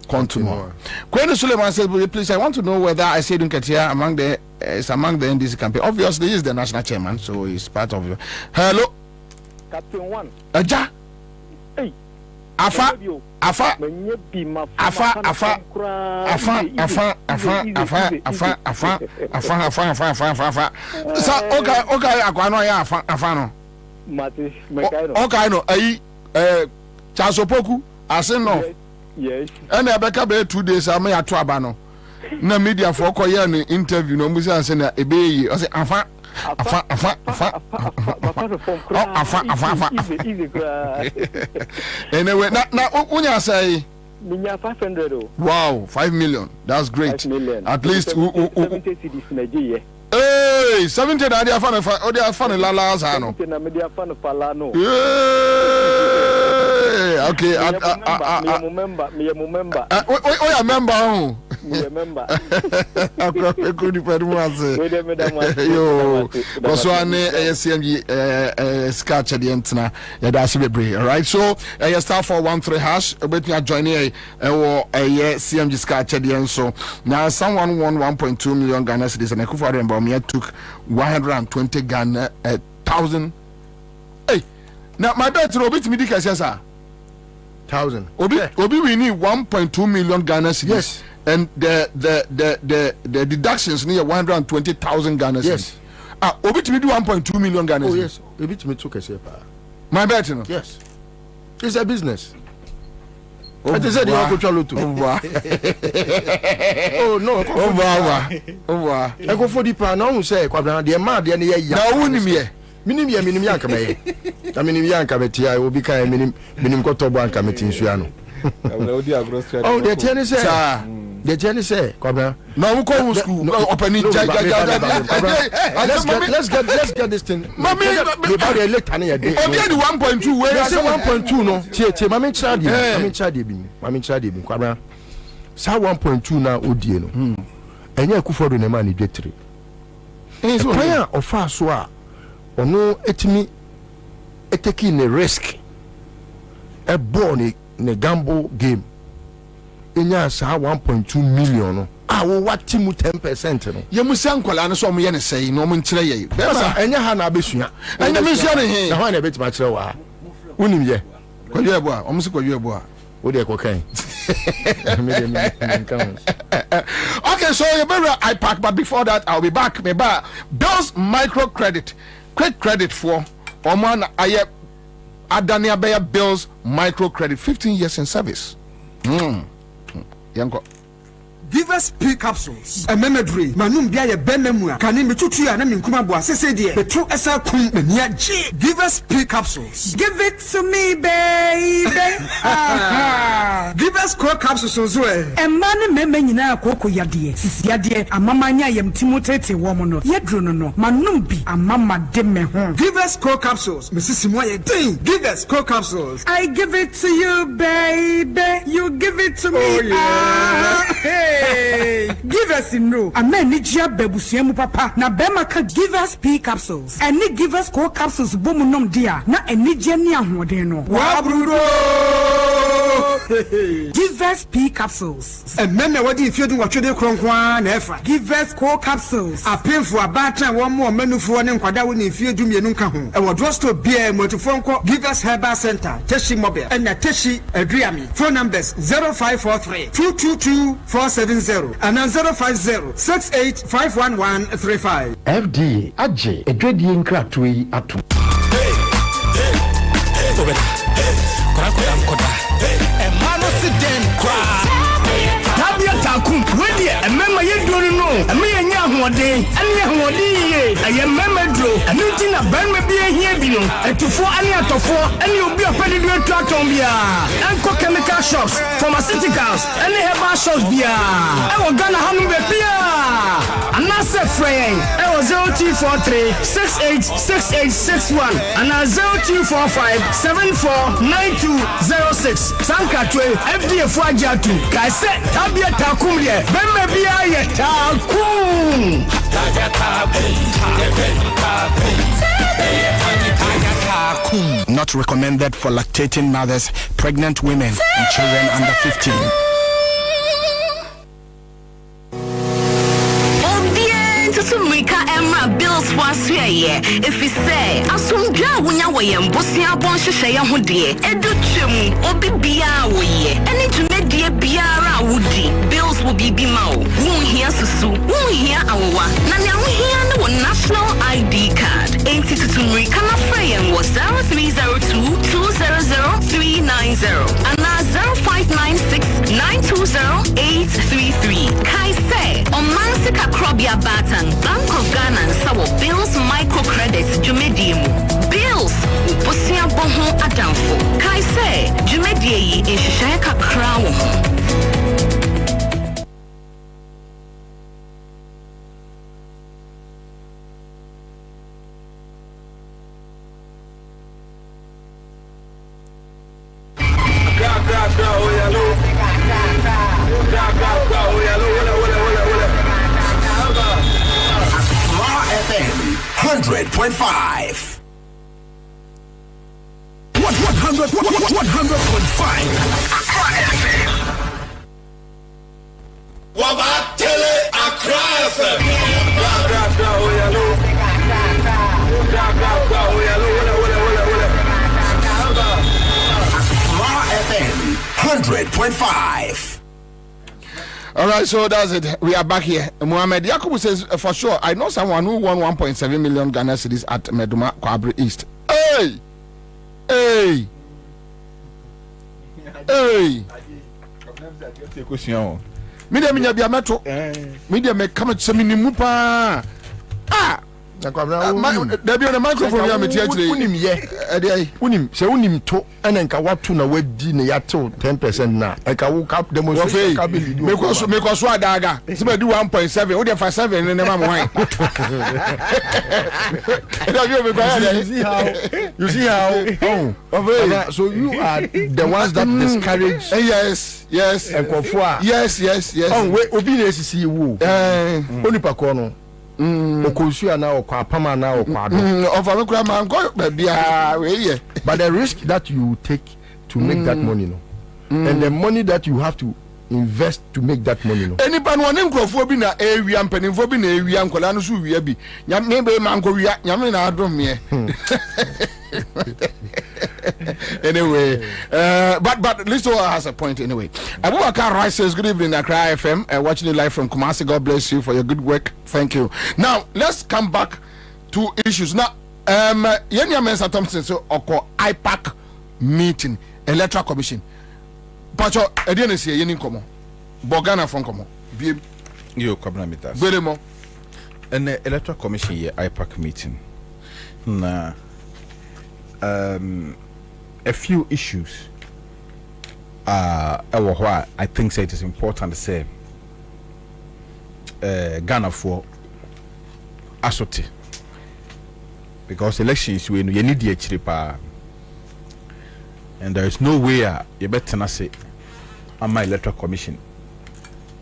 Continua. Kwenu Suleiman says, please, I want to know whether I said Nketia among the NDC campaign. Obviously, he is the national chairman, so he's part of it. Hello, Captain One. Aja. Hey. Afa sa okay akwano ya afa no okay no ayi chasopoku ase no yes and ebeka be 2 days am ya to aba no na media for koye no interview no musi ase na ebeyi o say afa anyway na unya say minya 500 wow 5 million that's great 5 million. At least 70 cedis na je hey 70 na dia fan la la sa no na media fan pala no okay me member oh ya member oh me member akọ di pẹ̀lú wa se yo koso ane CMG sketch the entna ya da se bebre. All right, so you start for 13 hash obetumi join here CMG sketch the enso now someone won 1.2 million Ghana cedis and Akufo Addo took 120 Ghana 1,000. Hey, now my bet obetumi di kase sa 1,000 obi we need 1.2 million Ghana cedis. Yes. And the deductions near 120,000 Ghana cedis. Yes. Obi to me do 1.2 million Ghana cedis. Oh yes, obi to me took a sepa. My bet no. Yes. It's a business. It is a deal to travel to. Oh no, over. I go for the plan now say Kwabena the man the ya. Na woni me. Minim yanka me. Na minim yanka betia obi kan minim ko tobo anka metin sua no. Oh, the tennis say, Kwabena. Now we go school. Let's get this thing. Mommy, about the elect and the 1.2. Where say 1.2 no. Che mami chadi bi. Kwabena. Sa 1.2 na odie no. Enye Akufo Addo na ma ni dwetire. So prayer of us so a ono etimi taking a risk. A born ne gamble game enya sa 1.2 million no wo wati mu 10% no ye mu sankwala no so mo ye ne sei no mo nkire ye be sa enya ha na abesua enya me sua ne he na ho na betima kire wa unim ye kwaye ebo a o mo se kwaye ebo a wo de kokan okay, so you better I pack, but before that I'll be back. Me ba Bill's microcredit, quick credit for Oman aye Adania Bayer Bill's microcredit, 15 years in service. Yanko. Give us P capsules. A memedry. Manum bia ye benemua. Kani metutu ya na minkuma bua sese die. Petro esa kum menia G. Give us P capsules. Give it to me, baby. Give us core capsules as well. E mane meme nyina akoko yade. Sisi yade amamanya yem timotete wo mo no. Yedro no. Manum bi amama de me ho. Give us core capsules. Mrs. Moye ding. Give us core capsules. I give it to you, baby. You give it to me. Oh, yeah. Hey. Give us in no. Amen ni jia bebusiemu papa. Na bema ka give us P capsules. Eni give us core capsules bomu nom dia. Na eni jia ni ahoden no. Wabrudo. Give us P capsules. Ememe wadi ifiedu watwede kronkwa na efa. Give us core capsules. Apemfo abatra wo mo manufo ne nkwada wo ne ifiedu mienu nka ho. E wo drosto bia motufo nko Give us Herbal Center. Teshi Mobile. And Teshi Adriami. Phone numbers 0543 222 470 and 050 68 FD Aje Edwedi Nkratui Atu. Wedi emema yeduru no eme yenya ahode ene ahode ye ayemema dro enu ti na banme bi ehia bi no etufo ane atofo ene obi opede du aton bia enko chemical shops pharmaceuticals ene herbal shops bia e wo Ghana hanu be bia anase frey e wo 0243 686861 ana 0245 749206 sankatwe FDA fo ajatu kai se tabia takum ye bemme bia ye takum not recommended for lactating mothers, pregnant women and children under 15. Mika Emma bills was here. If we say, Asumja, when you were in Bosia Bonshaya Hoodie, Educhum, Obi Bia, we, any to make dear Biara Woody, bills will be Bimao, won't hear Susu, won't hear our Nanya, here no national ID card. Ain't it to Mika Frame was 0302 200390 and now 0596 920 833. Kai say, on Mansika Krobia Batan. Bank of Ghana and Sawo Bills Microcredits Jumedium. Bills Uposia Boho Adamfo. Kai say Jumedie in Shaka Crown. FM 100.5. 100.5. Wabatele Accra FM. FM 100.5. All right, so that's it. We are back here. Muhammad Yakubu says, for sure, I know someone who won 1.7 million Ghana cedis at Meduma Kwabena East. Hey! Hey! Hey! Media minya bia meto. Media me come to me mupa. Ah! Dabi on the microphone ya meti actually. Unim ye. Unim se unim to ene nka watu na wadi ne yato 10% na. Eka wo cap demonstration ka be lead. Me ko so adaga. Se be di 1.7. Wo dey for 7 ne ma mo wan. You see how? Oh. So you are the ones that discourage. Yes. Yes. Yes. Oh, we obi na esisi wo. Onipa ko no. But the risk that you take to make that money, no, and the money that you have to invest to make that money, no. Anyone wanting crofobia na area and penifobia na area and colano su we be. Maybe mango yamina drum me. Anyway, but Listo has a point anyway. Abubakar Rice says, good evening, Accra FM. Watching you live from Kumasi. God bless you for your good work. Thank you. Now, let's come back to issues. Now, Yenya Mensa Thompson, so, IPAC meeting, Electoral Commission. Pacho, Edian is here, Yenin Komo. Bogana from Komo. Biem. Yo, Kwabena Mitas. Belemo. And the Electoral Commission here, IPAC meeting. Now, a few issues. Why I think say it is important to say. Ghana for assorti because elections we you need the chiripa, and there is no way you better not say on my electoral commission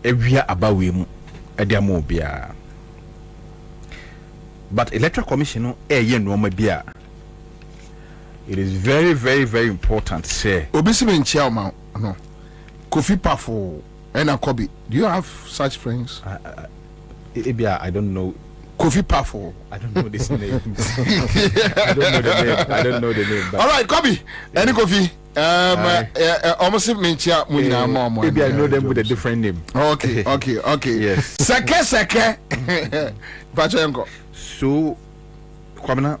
every year about we bia. But electoral commission no bia. It is very, very, very important say Obisimen chairman no Kofi Pafo and Kobe. Do you have such friends? I don't know. Kofi Pafo. I don't know this name. I don't know the name. All right, Kobe. Any Kofi? Almost mentia Muna Mom. Maybe I know them with a different name. Okay. Yes. Seke. Pachenko. So, Kwabena,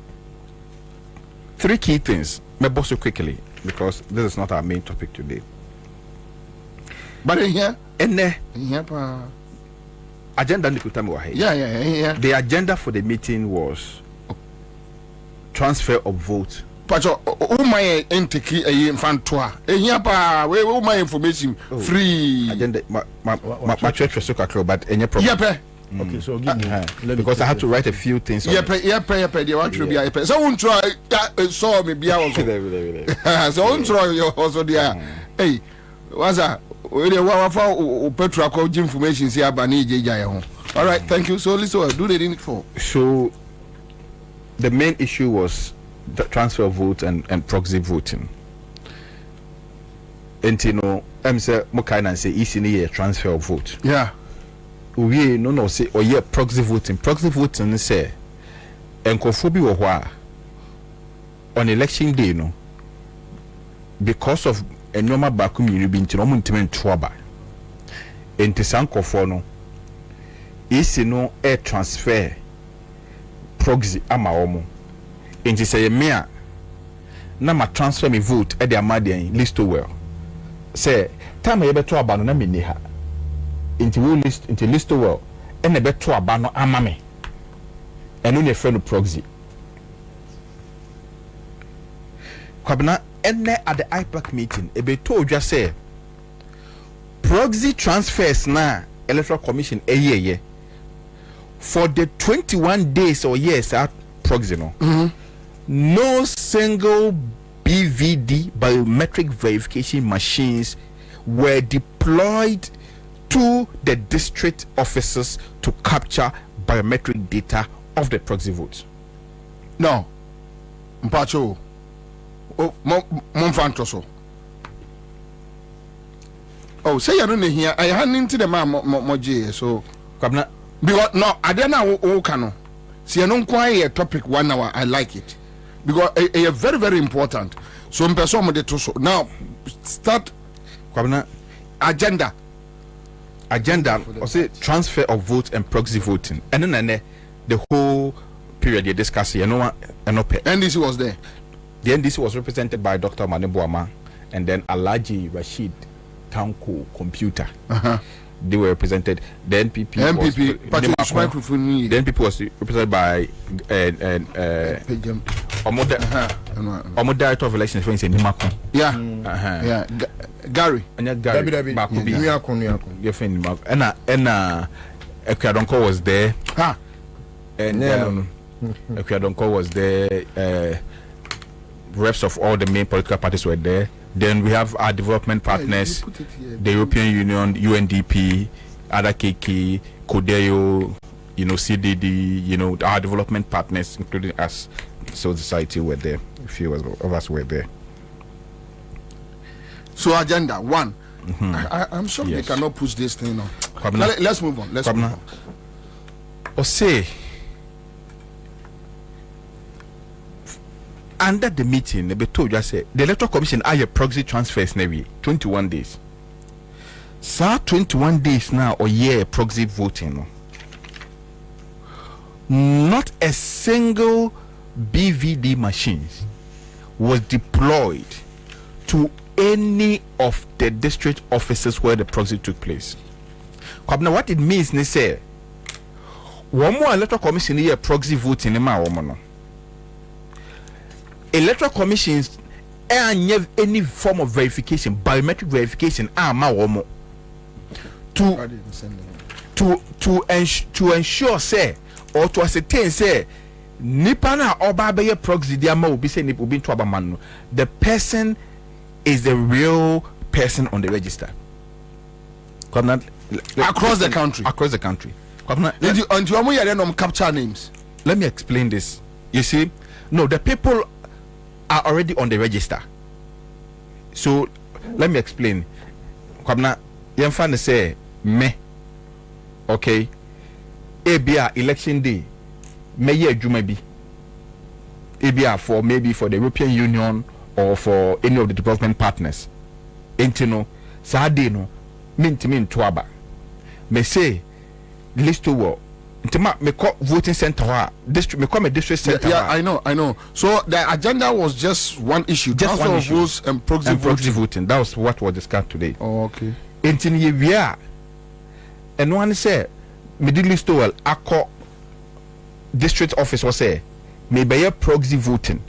3 key things. May boss you quickly because this is not our main topic today. But in here, agenda yeah. The agenda for the meeting was transfer of vote. Pacho, my entity a infantua. Here pa, we my information free. Agenda, my church was so clear, but any problem. Okay, so give me because I had to write a few things. The actually be a so won't try saw me be also. So won't try also there. Hey, what's that? Petra called information here all right, thank you. So listen, do they need for? So the main issue was the transfer of vote and proxy voting. And you know, I'm say Mokainan say easy near transfer of vote. Yeah. We no say or yeah proxy voting. Proxy voting say enkofobi wo on election day no because of a normal bakum you be into no trouble. Enti sankofo no isi no air transfer proxy ama omo. Enti say me a na ma transfer me vote e de amade list well. Say time e beto aba no na me ni ha. Enti we list into list well e na beto aba no ama me. Eno ne friend proxy. Kwabena at the IPAC meeting, ebe told you say proxy transfers na electoral commission a year for the 21 days or years at proxy no single BVD biometric verification machines were deployed to the district offices to capture biometric data of the proxy votes. No, Mpacho. Monfantoso. Oh, say you don't hear. I hand into the man moji. So, Kwabena, because no, I don't know who can. See, I don't quite a topic 1 hour. I like it because it's very, very important. So, I'm person to so now start. Kwabena, agenda. Or say transfer of vote and proxy voting, and then the whole period you discuss here. NDC was there. The NDC was represented by Dr. Manebuama and then Alaji Rashid Tanko Computer. They were represented. The NPP was represented by Omo Director of Elections, for instance, Nimako. Yeah. Gary. And Ekwadonko was there. And Ekwadonko was there. Reps of all the main political parties were there. Then we have our development partners, the European Union, UNDP, ADAKK, Kodeo, CDD, our development partners, including us, civil society were there. A few of us were there. So agenda 1. I'm sure they cannot push this thing on. Let's move on. Let's move on. Or say, under the meeting, they told you, the electoral commission are your proxy transfers maybe 21 days. So 21 days now or year proxy voting. Not a single BVD machine was deployed to any of the district offices where the proxy took place. Kwabena, what it means, they say, one more electoral commission here proxy voting in my woman. Electoral commissions and any form of verification, biometric verification, my woman. To ensure, say, or to ascertain, say, Nipana or Babaya proxy, the will be saying it will be to the person is the real person on the register. Across the country. Across the country. Capture names. Let me explain this. You see, no, the people are already on the register. So let me explain. Kwabena, yemfa say me. Okay. ABA election day. May ye jumabi. ABA for maybe for the European Union or for any of the development partners. Intino, Sadino, min tuaba. Me say list to work. Me call voting center district. Me call me district center. Yeah, I know. So the agenda was just one issue. Just one issue. Votes and proxy voting. That was what was discussed today. Oh, okay. Until we are, and one say me did list to well. I call district office was say me buy proxy voting.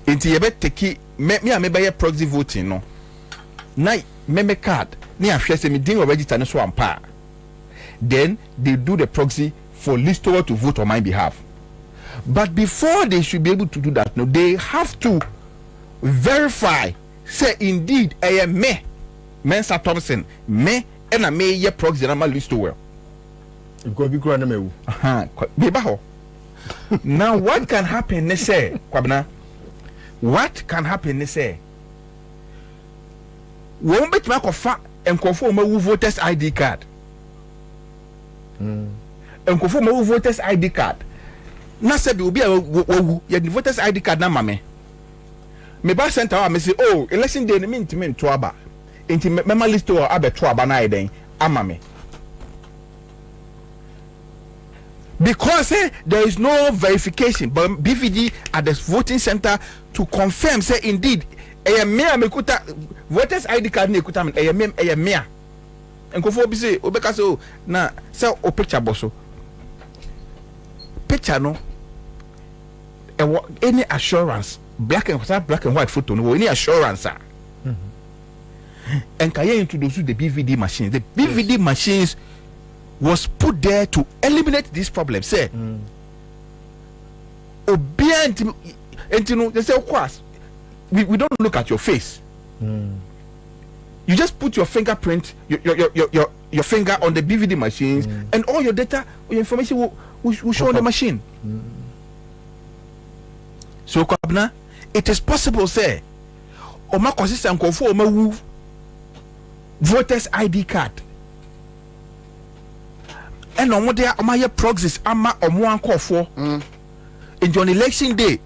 Until you better take me buy proxy voting no. Now me card. Ni after say me didn't register no so ampa. Then they do the proxy for listover to vote on my behalf. But before they should be able to do that, no, they have to verify. Say indeed, I am me, Mensa Thompson, me, and I may ye proxy na my listover. Now, what can happen? They say, Kwabena, what can happen? They say, won't bet my cofa and conform my voters ID card. And conform my voters ID card. Na se bi obi a ye voters ID card na mame. Me ba center wa me say oh election day me ntime nto aba. Enti mema list o abeto aba na iden amame. Because there is no verification but BVD at the voting center to confirm say indeed me amekuta voters ID card na ekuta me me nkofo bi say obeka say na say o picture boso picture no any assurance black and white photo no any assurance and can you introduce the BVD machine? The BVD machines was put there to eliminate this problem. Say obient and you know they say of course we don't look at your face. You just put your fingerprint, your finger on the BVD machines, and all your data, your information will show on the machine. So, Kwabena, it is possible, say, Oma consistent for Oma voters ID card. And on there, Oma your proxies, Ama Omo call for in your election day.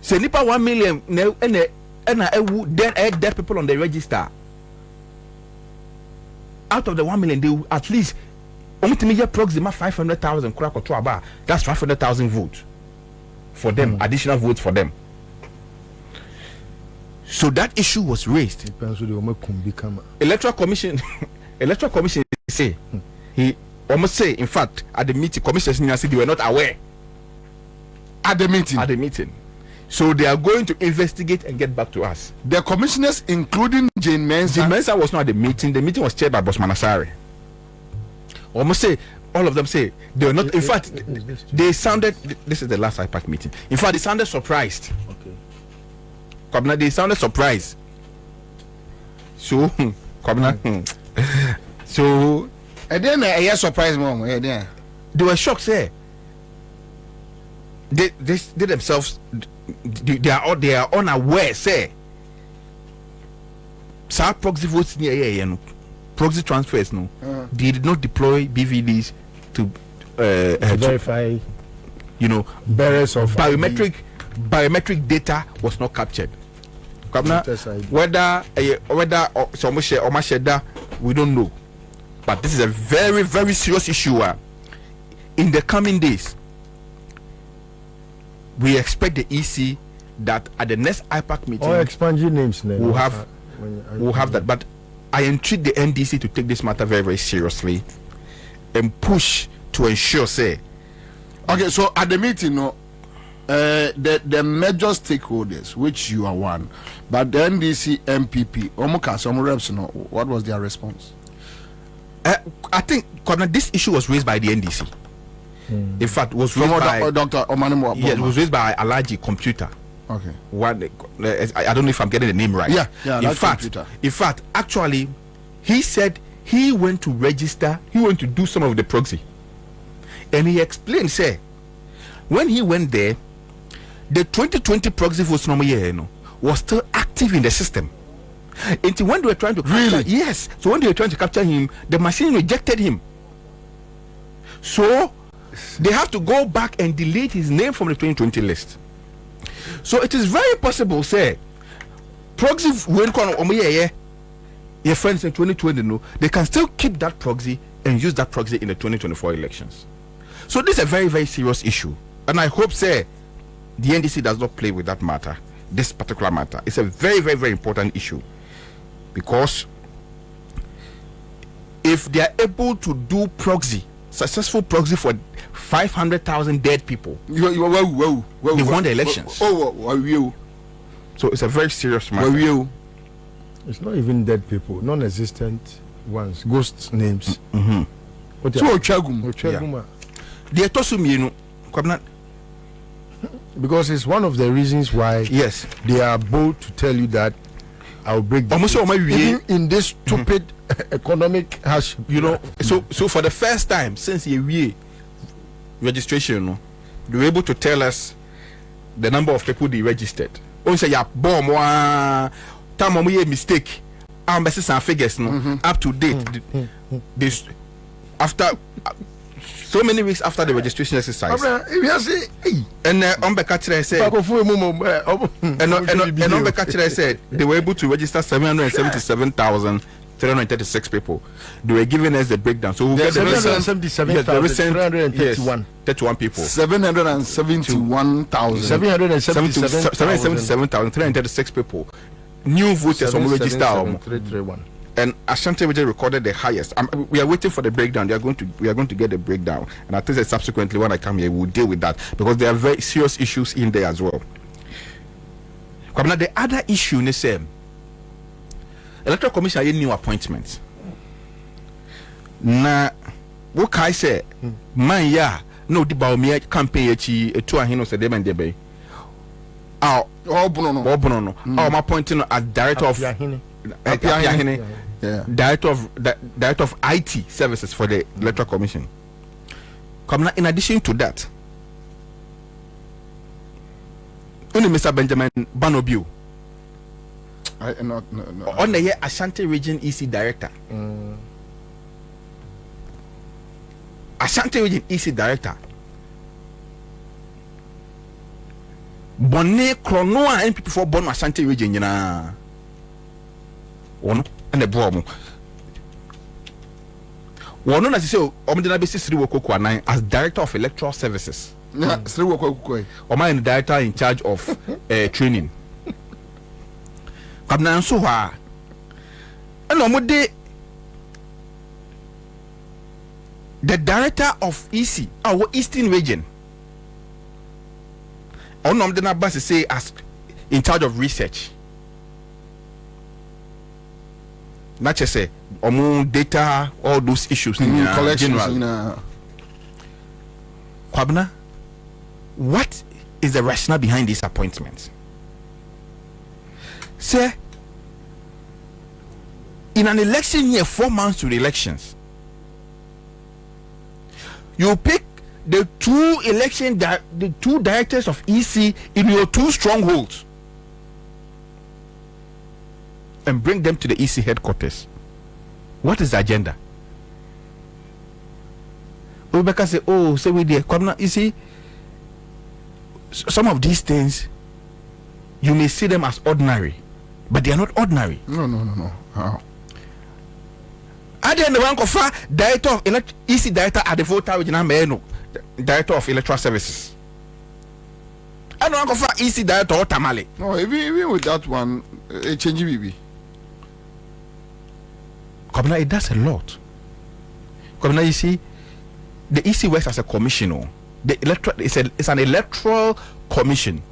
Say, Nipa 1 million, and then dead people on the register. Out of the 1 million, they will at least only proxy 500,000 crack or 2 bar. That's 500,000 votes for them, additional votes for them. So that issue was raised. Electoral Commission say he almost say in fact at the meeting commissioners said they were not aware at the meeting. So they are going to investigate and get back to us. The commissioners, including Jane Mensah. Jane Mensah was not at the meeting. The meeting was chaired by Boss Manasare. Almost say all of them say they were not. In fact, they sounded. This is the last IPAC meeting. In fact, they sounded surprised. Okay. Kwabena, they sounded surprised. So, Kwabena. So, and then a surprise, mom. They were shocked. Say they themselves. They are unaware. Say, some proxy votes near proxy transfers. No, they did not deploy BVDs to verify. You know, bearers of biometric data was not captured. Whether some share or my share, we don't know. But this is a very, very serious issue. In the coming days, we expect the EC that at the next IPAC meeting, expunging names we'll have that. But I entreat the NDC to take this matter very, very seriously and push to ensure, say. Okay, so at the meeting, the major stakeholders, which you are one, but the NDC MPP, Omuka, some reps, what was their response? I think this issue was raised by the NDC. In fact, was raised by Dr. Omanimo. Yeah, it was raised by Alaji Computer. Okay. I don't know if I'm getting the name right. Yeah. In fact, actually, he said he went to register. He went to do some of the proxy, and he explained, say, when he went there, the 2020 proxy for Sonomo was still active in the system. Until when they were trying to capture, yes. So when they were trying to capture him, the machine rejected him. So they have to go back and delete his name from the 2020 list. So it is very possible, say, proxy when your friends in 2020 they can still keep that proxy and use that proxy in the 2024 elections. So this is a very, very serious issue, and I hope, say, the NDC does not play with that matter. This particular matter, it's a very, very, very important issue, because if they are able to do successful proxy for 500,000 dead people, they won the elections. So it's a very serious matter. It's not even dead people, non-existent ones, ghost names. Because it's one of the reasons why they are bold to tell you that I'll break even in this stupid economic hash, so for the first time since a year registration, they were able to tell us the number of people they registered. Say time we mistake, some figures up to date. This after so many weeks after the registration exercise, and said they were able to register 777,336 people. They were giving us the breakdown, so we'll get the 31 people. 777,336 people. New voters on register. And Ashanti region recorded the highest. We are waiting for the breakdown. We are going to get the breakdown, and I think that subsequently when I come here we'll deal with that, because there are very serious issues in there as well. The other issue is the same. Electoral Commission had new appointments. Na what can I say? Man, yeah, no, the Baumia campaign to a hino said them and debe. Oh, Bono, my appointing as director of. Director of IT services for the Electoral Commission. In addition to that, only Mr. Benjamin Banobiu, on the year Ashanti Region EC Director. Ashanti Region EC Director. Bonne Kronoa and people for Bon Ashanti Region, one and the bomb. One as you say, as Director of Electoral Services. Or my director in charge of training. And the director of EC, our Eastern Region. Say as in charge of research. Not just say data, all those issues in collections. Kwabena, what is the rationale behind these appointments? Say, in an election year, 4 months to the elections, you pick the two directors of EC in your two strongholds and bring them to the EC headquarters. What is the agenda? Rebecca say, "Oh, say we there." You see, some of these things you may see them as ordinary, but they are not ordinary. No. How? At the end of the director of EC director at the voter regional director of electoral services. I don't go for EC director or Tamale. No, even with that one, change BB. Kwabena, it does a lot. Kwabena, you see, the EC works as a commission. It's an electoral commission.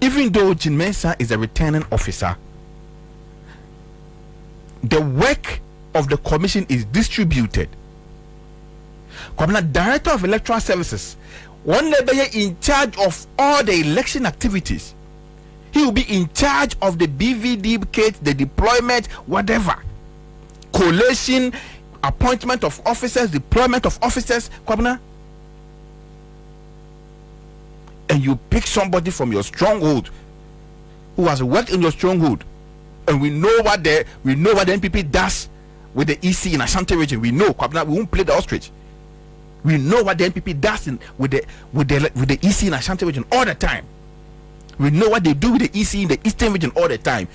Even though Jean Mensah is a returning officer, the work of the commission is distributed. Kwabena, Director of Electoral Services, one level in charge of all the election activities. He will be in charge of the BVD kit, the deployment, whatever. Collation, appointment of officers, deployment of officers, Kwabena. And you pick somebody from your stronghold who has worked in your stronghold, and we know what the NPP does with the EC in Ashanti region. We know, Kwabena, we won't play the ostrich. We know what the NPP does with the EC in Ashanti region all the time. We know what they do with the EC in the Eastern region all the time.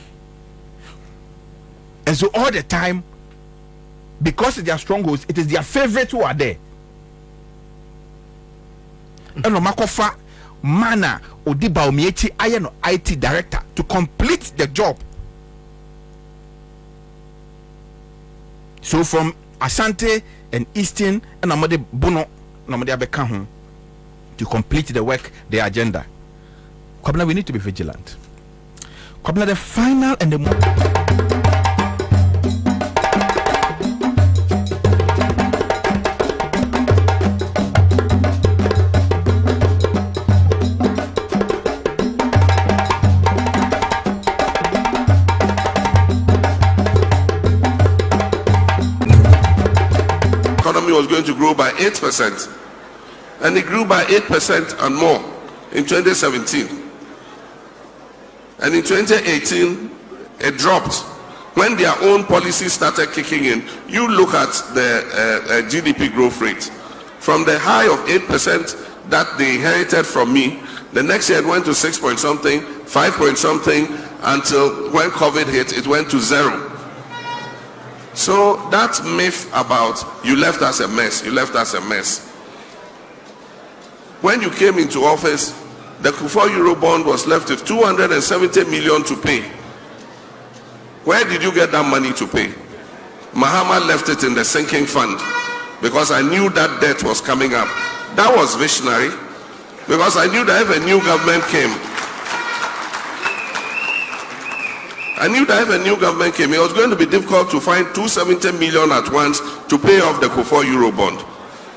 And so all the time, because they are strongholds, it is their favorites who are there. And Makofa Mana Odiba Omiechi Ayano IT director to complete the job. So from Ashanti and Eastern and Amade Bono Namade Abekahu to complete the work, the agenda. Kwabena, we need to be vigilant. Kwabena, the final and the economy was going to grow by 8%, and it grew by 8% and more in 2017. And in 2018, it dropped. When their own policies started kicking in, you look at the GDP growth rate. From the high of 8% that they inherited from me, the next year it went to 6 point something, 5 point something, until when COVID hit, it went to 0. So that myth about you left us a mess, you left us a mess. When you came into office, the Kufuor Euro bond was left with 270 million to pay. Where did you get that money to pay? Mahama left it in the sinking fund because I knew that debt was coming up. That was visionary because I knew that if a new government came, it was going to be difficult to find 270 million at once to pay off the Kufuor Euro bond.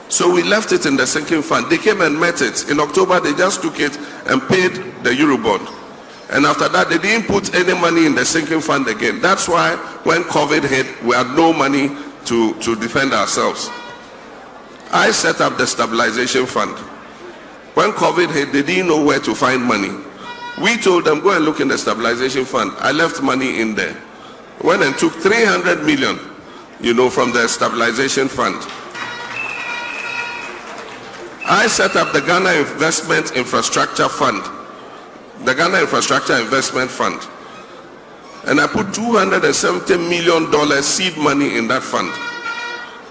So we left it in the sinking fund. They came and met it. In October, they just took it and paid the Eurobond. And after that, they didn't put any money in the sinking fund again. That's why when COVID hit, we had no money to defend ourselves. I set up the stabilization fund. When COVID hit, they didn't know where to find money. We told them, go and look in the stabilization fund. I left money in there. Went and took 300 million, from the stabilization fund. I set up the Ghana Investment Infrastructure Fund, the Ghana Infrastructure Investment Fund, and I put $270 million seed money in that fund.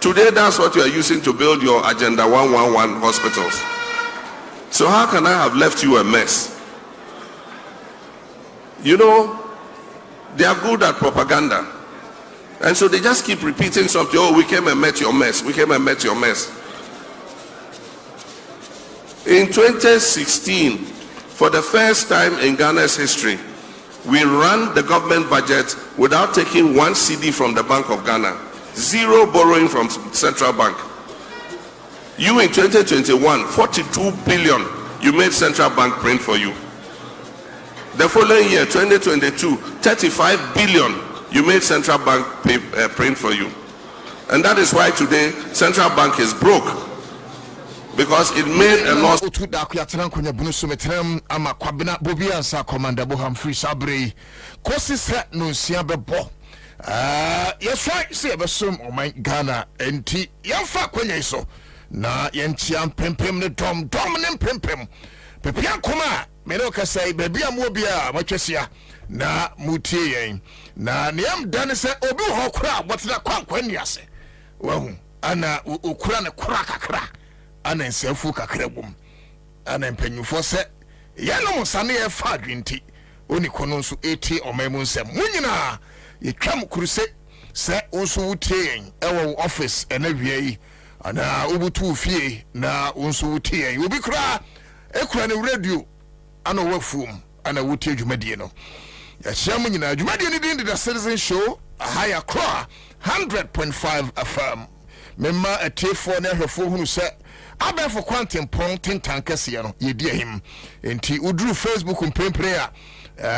Today, that's what you are using to build your Agenda 111 hospitals. So how can I have left you a mess? They are good at propaganda, and so they just keep repeating something. Oh, we came and met your mess. We came and met your mess. In 2016, for the first time in Ghana's history, we ran the government budget without taking one CD from the Bank of Ghana. Zero borrowing from Central Bank. You in 2021, 42 billion you made Central Bank print for you. The following year, 2022, 35 billion you made Central Bank print for you. And that is why today Central Bank is broke. Because it made a loss. Bobie Ansah Commander Boham Free Sabre. Kosis no siabebo. Yes, right, see a sum on my Ghana and tea. Yanfa Queneso. Na Yantian Pimpim the dominant Pimpim. Pepia Kuma, Meloka say, Baby Amobia, Machesia. Na Mutie. Na Niam Danisa Obu Hokra, what's that Quan Yase? Well, Anna Ukrana crack. Ana nsefu kakra bom ana mpanyufo se yano sane e fa adwenti oni kono nso eti omemu nsem munyina ye twam kuruse sɛ nso wotie ɛwɔ office ɛna wie ana obutu fie na nso wotie obi kura ekura ne radio ana wafum ana wotie dwumadie no yɛhyɛ mu nyinaa dwumadie ne din the Citizen Show a higher crow 100.5 FM memma atiefo na hwefo hunu sɛ abɛfo kwantempɔn tentan kɛseɛ no yɛdi ahim enti uduru Facebook mpempere a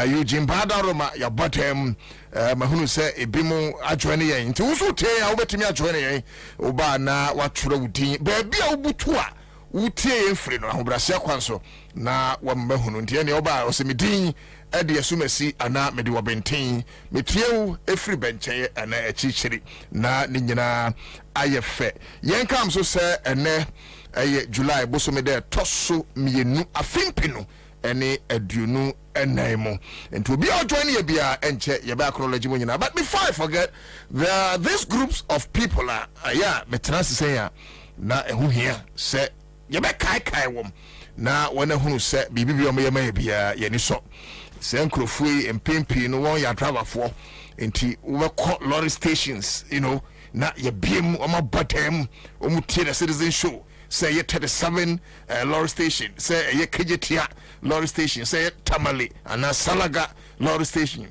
Eugene Badaroma ya bottom mahunu sɛ ebimu adwene yɛn nti wusu tie a wobetimi adwene yɛn oba na watwere wudin baabi a wubutu a wutie yɛn firi no ahobrɛse kwanso na wamahunu nti ɛne oba osemidin ɛde asumasi ana mede wabenten metiew efiri benkyɛn ana achichiri na ne nyina ayɛ fɛ yɛn kam so sɛ ɛnɛ ɛyɛ July bosome de toso mienu afimpinu ɛne aduonu ɛnan and to be our joining you be and check your background. But before I forget, there are these groups of people yeah, me trans say na who here say you be kai wom na when who say bibi o me be ya ni so say nkrofui empempi no won ya driver for enti we call lorry stations, you know, na ye biem o ma bottom o mu tie the Citizen Show. Say ye 37 lorry station, say ye Kejetia lorry station, say Tamale, and Salaga lorry station.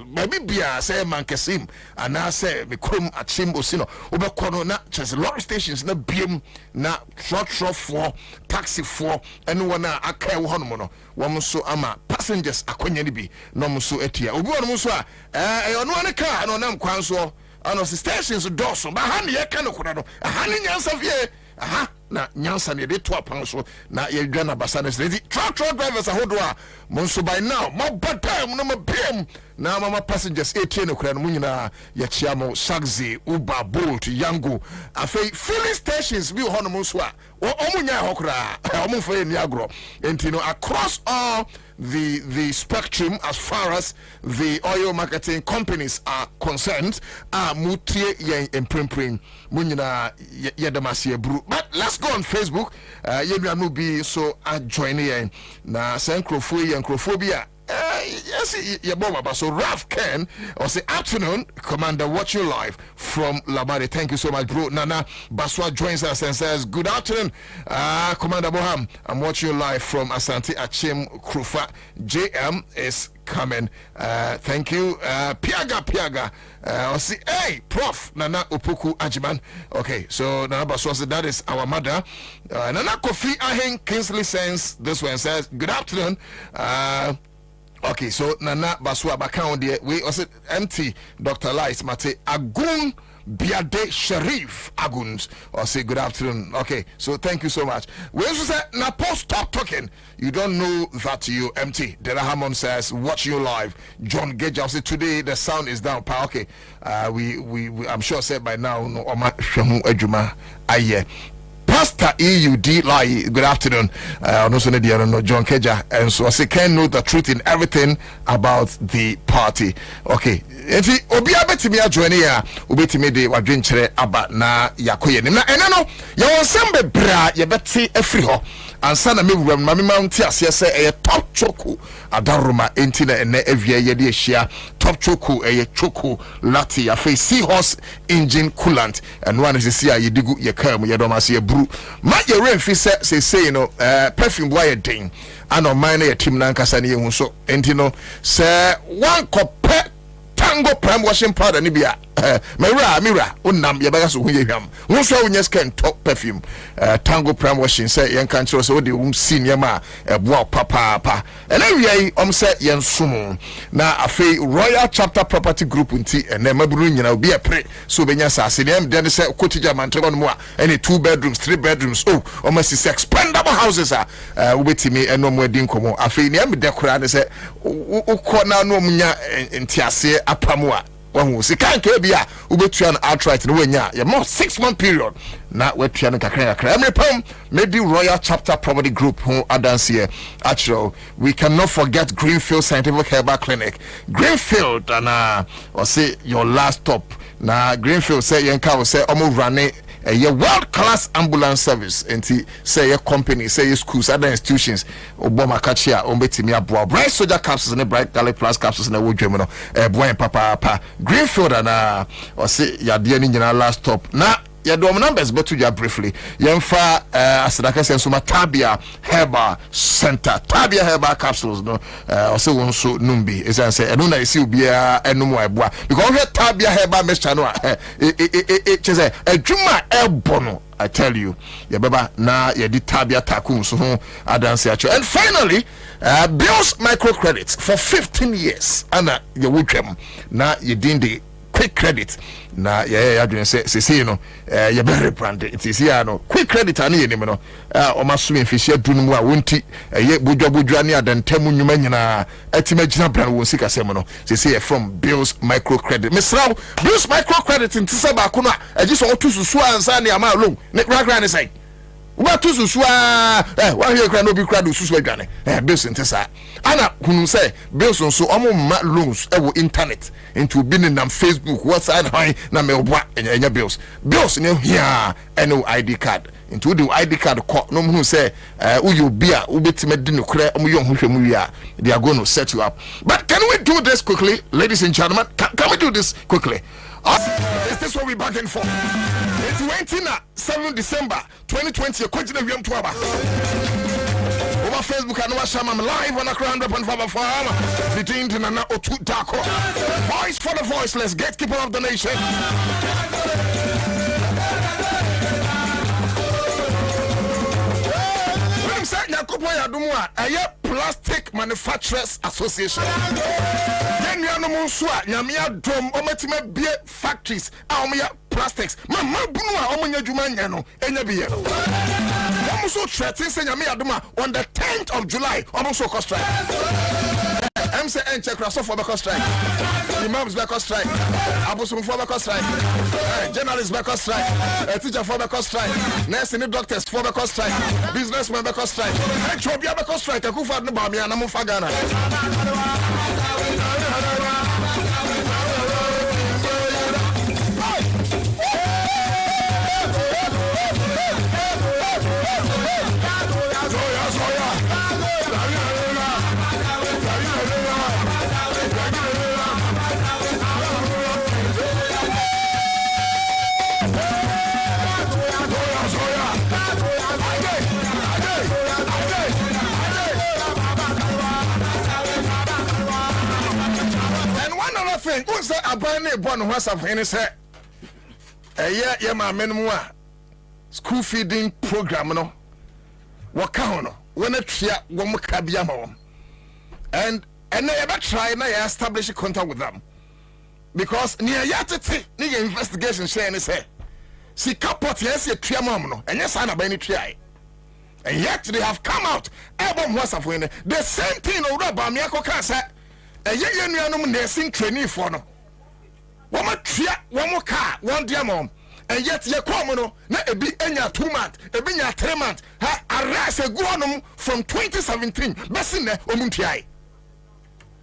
Maybe bia say Mankesim, and I say Mikum at Chimbo Sino, Obercono, not just lorry stations, na beam, na truck for, taxi for, and one a care one Wamuso ama passengers akonyanibi, no muso etia. Ubuan Muswa, on one car, and on them Quanso, and the stations dorsal, but honey, I cannot, a honey Yansavie. Aha na nyansa ne de to apanso na ye dwa na basane ready truck drivers ahodoa monso by now mo badam no mo biem na mama passengers 18 okura no nyina ye chia mo Saxi Uber Bolt Yango afei filling stations bi ho no monso a omunya hokura omufo ni agro entino across all the spectrum as far as the oil marketing companies are concerned mutie yen emprempren munyina yedamase bru. But let's go on Facebook yenu no be so join yen na senkrofobia yes, yeah, so Ralph Ken or say afternoon, Commander, watching live from Labari. Thank you so much, bro. Nana Baswa joins us and says, good afternoon, Commander Boham. I'm watching live from Asante Achim Krufa. JM is coming. Thank you. Piaga. I'll see, hey, Prof. Nana Upuku Ajiman. Okay, so Nana Baswa said that is our mother. Nana Kofi Ahen Kingsley sends this one says, good afternoon. Okay, so Nana Baswa Bakao de we also empty Dr. Light Mate Agun Biade Sharif Aguns or say good afternoon. Okay, so thank you so much. We also say na post stop talking. You don't know that you empty. Dela Hammond says watch you live. John Gage say today the sound is down. Okay, we I'm sure said by now no Oma Shemu Ejuma Aye. Pastor EUD Lai, good afternoon. Also no John Keja, and so I say can know the truth in everything about the party. Okay, if you obia betimi adwene ya obetimi de wadwenkyere aba na yakoye nim na enano ya wonsam bebra ye beti afiri ho ansa na mewuram ma memamti ase se eye top choku adaroma enti na ene avia ye de ahia top choku eye choku lati ya face seahorse engine coolant and one is see ye digu ye kam ye do ma se bru ma ye remfi se say no perfume boy den ano man na ye tim na nkasa ne ye hu so enti no se one copet Tango prime washing powder nibia mira unam yabaga so hunye hwam wonso wonye skin top perfume Tango prime washing say yen kan chiro so de senior ma eboa papa and every say yen sumo na afei Royal Chapter Property Group nti ene maburu nyina obi apre so benya sase dem de say kotija mantrego no mo a any 2 bedrooms 3 bedrooms almost 6 expandable houses ubetimi eno mo edi nkomo afei ne am de kora ne say ukona no munya ntiase apamwa wahu sika nke bia ubetua na outright no wanya ya more 6-month period na wetua no kakra emrepam maybe Royal Chapter Property Group who adanse actually we cannot forget Greenfield Scientific Herbal Clinic Greenfield and or say your last stop na Greenfield say yenka say omo rane a world class ambulance service enti say a company say schools other institutions obama kachia ombetimi aboa bright soldier capsules and bright garlic plus capsules na wodwem no boy papa greenfield and or say ya de ni nyina last stop na ya do numbers but to briefly yemfa asadaka sensoma tabia herbal center tabia herbal capsules no or say won so numbi is say eno na isi obia enum eboa because we tabia herbal mixture no chese adwuma ebono I tell you ya baba na ya di tabia takum so ho adanse acho. And finally Bills microcredits for 15 years ana ya wotwam na ye dinde quick credit na ya adwene se no ya be rebrand it is here no quick credit ani ye nim no o maso mfihia dunum a wonti ye bodwabodwa ne adantamu nnwuma nyina atima gina brand won sika sem no se from Bills microcredit misraw Bills microcredit ntisa ba ko no agi so otususu ansa ne ama loan ne krakra ne sai uba tususu wa hwe kra no bi kra do susu adwane Bills ntisa ana hunu say Bills so omo ma loans e wo internet into being nam Facebook WhatsApp na me oboa enya Bills ne hia eno ID card into the ID card ko no hunu say uyo bia ubetima di no kra omo yo hwehwemu wi they are going to set you up. But can we do this quickly, ladies and gentlemen? Can we do this quickly? Is this what we bargained for? It's 7 December 2020. Over Facebook and Washam, I'm live on a 100.5 farm. Between Nana Otu Dako. Voice for the voiceless, gatekeeper of the nation. A Plastic Manufacturers Association. Then you know Monsua, Yamia Drum, Ometime beer factories, Aomia Plastics. Mamma Bunua, Omonia Jumaniano, Enyabia. Also threatens Yamia Duma on the 10th of July, almost so cost strike. MC check for the strike. Imams back on strike. Abusum for the strike. Journalists back on strike. Teacher for the strike. Nursing doctors for the strike. Businessmen back on strike. Chobia back on strike. Kufa no bami and I'm fagana. What's that about me? Born what's up? Any say, yeah, my menua school feeding program, no. What count? When a tria, one more cabiamo, and I never try na establish a contact with them because near yatete, near investigation share and say, see, capot yes, a triamono, and yes, I'm a try. And yet they have come out. Album what's up when the same thing over by me, Casa. A young nursing trainee for no. One more tria, one more car, one dear mom. And yet ye common na a be enya 2 months, a be nya 3 months. Ha arrest a guanum from 2017. Besine omuntiai.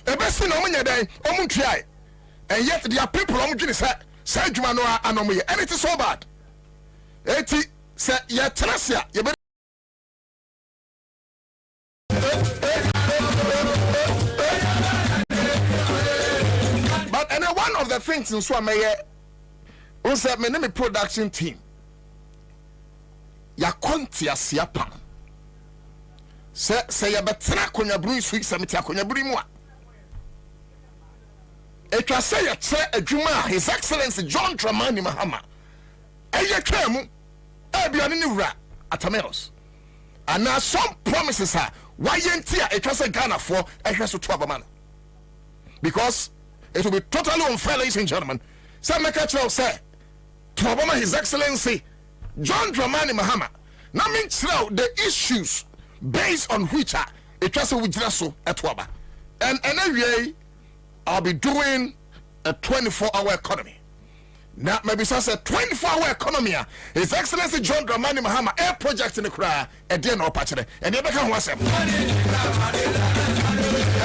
A besine omunya day, omuntiai. And yet there are people omujini say jumano anomy. And it is so bad. Eti say ye trasia, ye one of the things in Swamaye was that my name production team. Ya kontia siapa. Say ya betra konya bru sweet samiti konya bru mu. Etwa say ya che adwuma His Excellency John Dramani Mahama. Eye twemu abiane ni wura Atameros. And now some promises are why yentia etwa say Ghana for ehwe so to abama. Because it will be totally unfair, ladies and gentlemen. Some make a say to Obama His Excellency John Dramani Mahama. Now means the issues based on which it was a withdraw at Waba. And anyway, I'll be doing a 24-hour economy. Now maybe so a 24-hour economy. His Excellency John Dramani Mahama air project in the cry a day no patch. And you become what's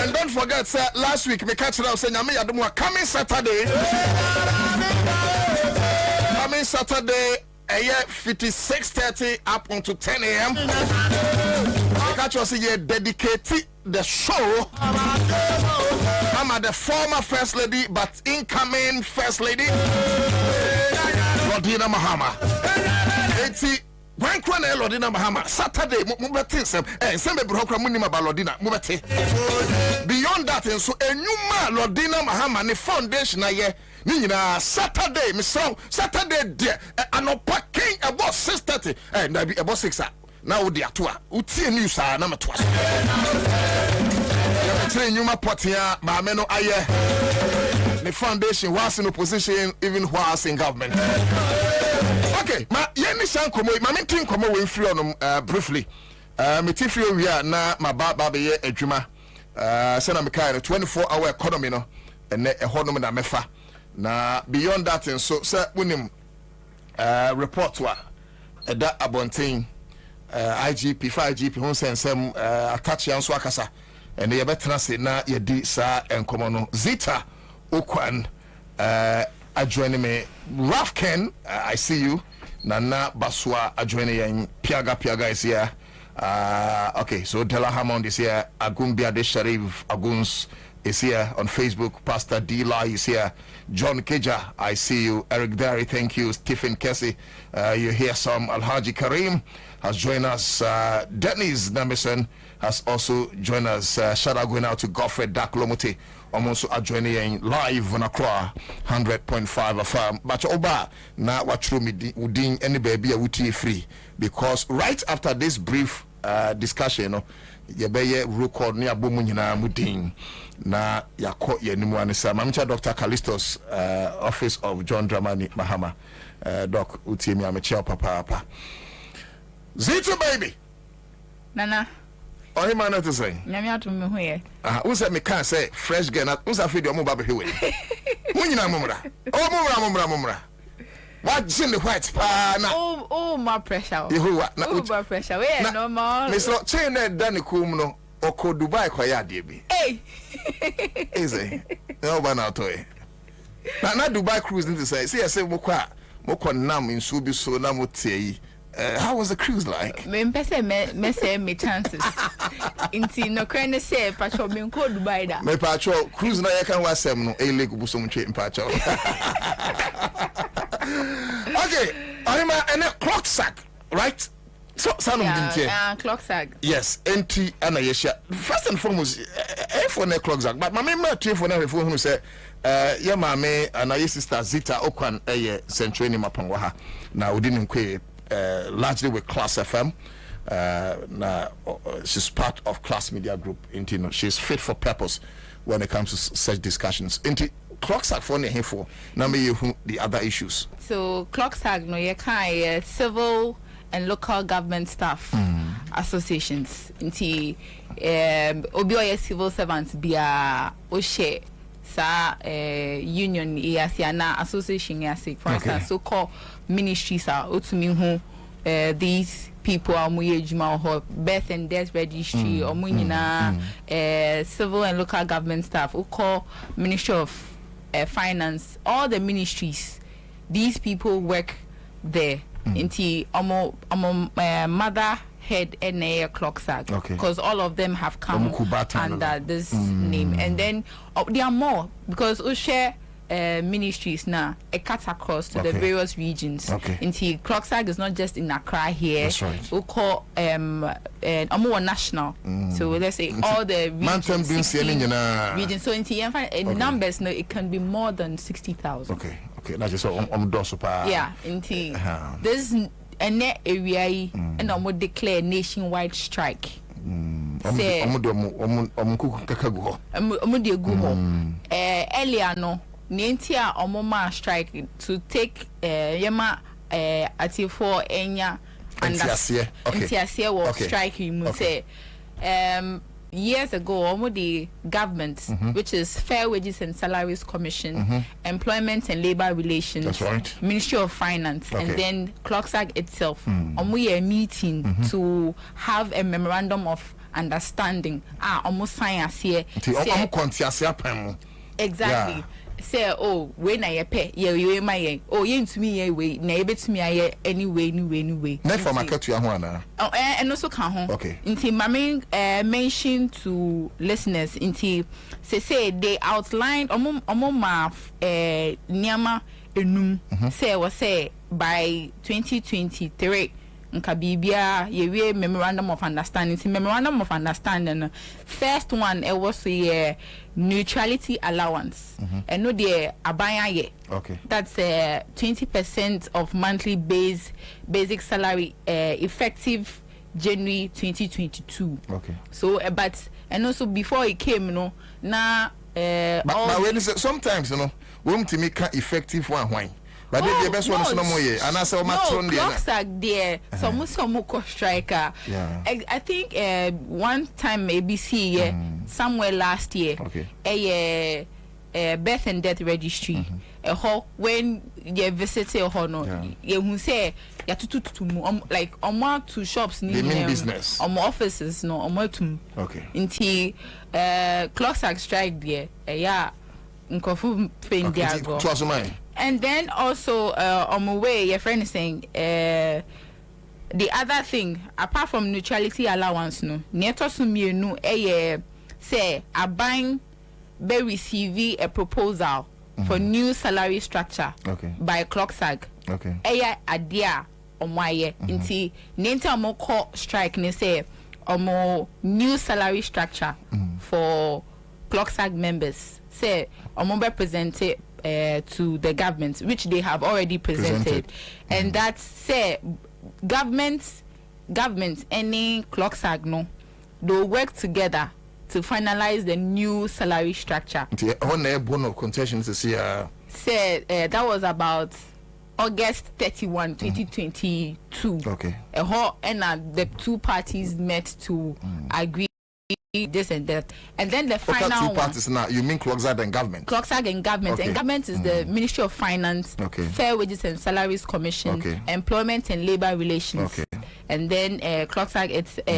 and don't forget, sir, last week we catch out saying coming Saturday. 56:30 up until 10 a.m. Catch us here, dedicate the show. I'm the former first lady, but incoming first lady, Lordina Mahama. When Kwana Lordina Mahama, Saturday, Mubati, and some broker Munima Balodina, Mubati. Beyond that, and so a new man, Lordina Mahama, the foundation, Nina, Saturday, Miss Song, Saturday, dear, and packing about 6:30, and I be about 6 hours. Now, dear, to Uti news are number 2. Yuma Potia, Mameno Aye, the foundation was in opposition, even whilst in government. Okay, ma yeni san komo ma mentin komo we free on briefly. Me tifri we are na ma ba be ye adwuma. Se na me kai 24-hour economy no ene ehonom na mefa. Na beyond that and so se wonim report wa eda abonten IGP 5GP hon sensem attach yan so akasa ene ye betena se na ye di sa enkomo no Zita Okwan adjoining me Rafken, I see you. Nana Baswa adjoining Piaga is here. Okay, so Della Hammond is here. Agumbia de Sharif Aguns is here on Facebook. Pastor Dila is here. John Keja, I see you. Eric Derry, thank you. Stephen Kessie, you hear some. Alhaji Karim has joined us. Dennis Namison has also joined us. Shout out going out to Godfrey Daklomote. I'm also joining live on Accra 100.5 FM. But Oba, now what true me udin any baby a wuti free because right after this brief discussion, you know, ye be record ni abomu nyina mudin na yakọ ye nimu anisa. Mamicha Dr. Callistus, office of John Dramani Mahama. Doc uti mi amecha papa. Zito baby. Nana. Oh, he man to say. Nyame ato me ho ye. Who said me can say fresh girl? Who said feed your mobile here? Munyina mumra. Oh, mumra. What's in the white pa na? Oh, my pressure. You what? Oh, my pressure. We normal. Miss Lot chain that Danny Kumno or ko Dubai kwa ya debi. Hey. Easy. No bana toy. Na Dubai cruise into say. See I say mokwa nam in subi so na motie. How was the cruise like? Me say me chances. Inti no crane say patrol me ko Dubai da. Me patrol cruise na yakan wasem no e lake buso mche patrol. Okay, I'm a clock sack, right? So sound clock sack. Yes, entry and a yesha. First and foremost, for the clock sack. But my member for the phone who said yeah mame and I sister Zita Okwan century mapangwaha. Now we didn't quit largely with Class FM. She's part of Class Media Group. She's fit for purpose when it comes to such discussions. Clocks are for here for number the other issues. So clocks are no you can civil and local government staff associations. Inti obioye civil servants bia oshe sa union na association yasi for instance so called ministries are utumi hu these people are birth and death registry or civil and local government staff who call Ministry of Finance, all the ministries, these people work there. Inti mother head and a clock sack because all of them have come under this name, and then there are more because we share ministries now it cuts across to the various regions. Inti clock sack is not just in Accra here. That's right. We call more national. So let's say all the regions. Regions. So in numbers, no, it can be more than 60,000. Okay. That's just yeah. Inti this net area and almost declare nationwide strike. Say earlier no. Nentia omoma strike to take yema ati4 enya and NTSA was striking say years ago the government which is Fair Wages and Salaries Commission, Employment and Labor Relations, that's right, Ministry of Finance, and then Clocksack itself we a meeting to have a memorandum of understanding almost science here exactly. say oh when I pay ye my oh ye to me ye way na ebe to me aye anyway not for market to ya and also can home okay inti mame mention to listeners inti say they outlined omo ma niama enum say was say by 2023 nka bibia ye memorandum of understanding. Memorandum of understanding first one it was neutrality allowance and no the abaya ye okay that's 20% of monthly basic salary effective January 2022 okay so but and also before it came no na but when sometimes you know we to make effective one but the best one is no more and I saw my tron there some striker I think one time ABC somewhere last year a birth and death registry when you visit a no you who say ya to like two shops they mean business offices no okay inti clocks strike there yeah nkofu pen there go and then also on my way your friend is saying the other thing apart from neutrality allowance no neto sumie no say aban be receive a proposal for new salary structure by Clocksag adia omaye inti nenta mo call strike ne say new salary structure for Clocksag members say omo be presented to the government, which they have already presented. And that say government any Clocksag no they'll work together to finalize the new salary structure. Say that was about August 31, 2022. Okay. And the two parties met to agree this and that, and then the final two parties now you mean Clocksag and government? Clocksag and government, and government is the Ministry of Finance, Fair Wages and Salaries Commission, Employment and Labor Relations, and then Clocksag.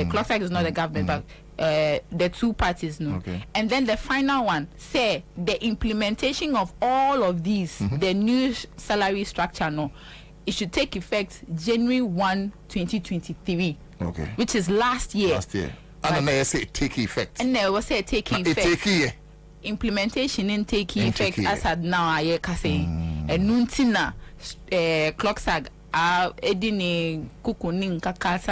Clocksag is not the government, but the two parties no. And then the final one say the implementation of all of these, the new salary structure no, it should take effect January 1, 2023. Which is last year. And then I say take effect. And then I say take effect. Implementation in take effect as at now I can say. And nuntina Clocksag edini kukunin kakasa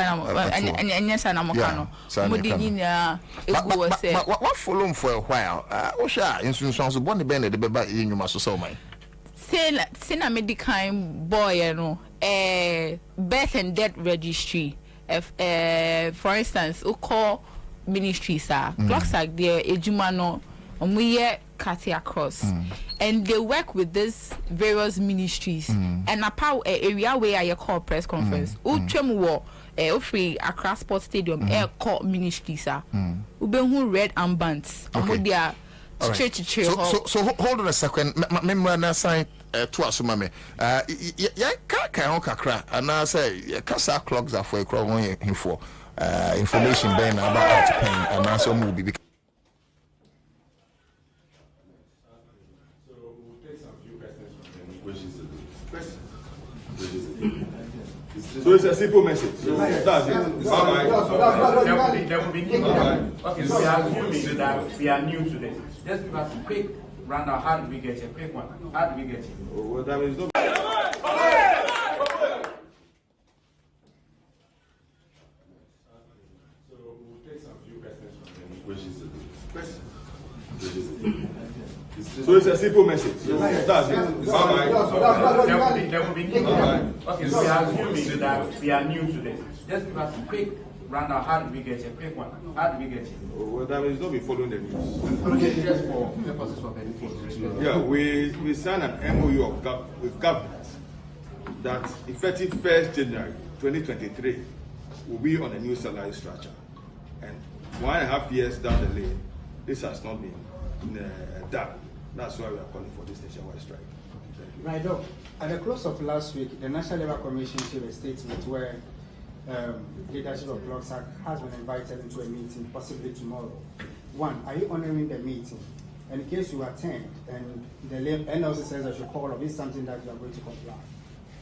and yes and amokano. Mudina what follow for a while. Osha instructions of Bonnie Bennett the beba in you must so my. Say medical boy you know birth and death registry. For instance, we call ministries Clocksag there ejumano omuye kati across and they work with these various ministries and apart area where I call press conference utwemu wo free Accra Sports Stadium call ministries ubehu red armbands omodia so hold on a second member sign to us mame ya ka ho kakra and I say kasa clocks are for a crowd him for information then about how to pay and also will be. So it's a simple message. That's it. There will be new. Okay, so we are assuming that we are new to this. Just give us a quick rundown. How did we get here? Quick one. How did we get here? Well, that is no. So we'll take some few questions from them. So it's a simple message. That's it. There will be new. Okay, so we are assuming that we are new to this. Just give us a quick rundown. How did we get here? Quick one. How did we get here? Well, that is not be following the news. Just for purposes of education. Yeah, we signed an MOU with government that effective 1st January 2023 will be on a new salary structure. And 1.5 years down the lane, this has not been done. That's why we are calling for this nationwide strike. My dog, at the close of last week, the National Labour Commission issued a statement where leadership of Clocksag has been invited into a meeting, possibly tomorrow. One, are you honoring the meeting? And in case you attend and the NLC says I should call off, is something that you are going to comply?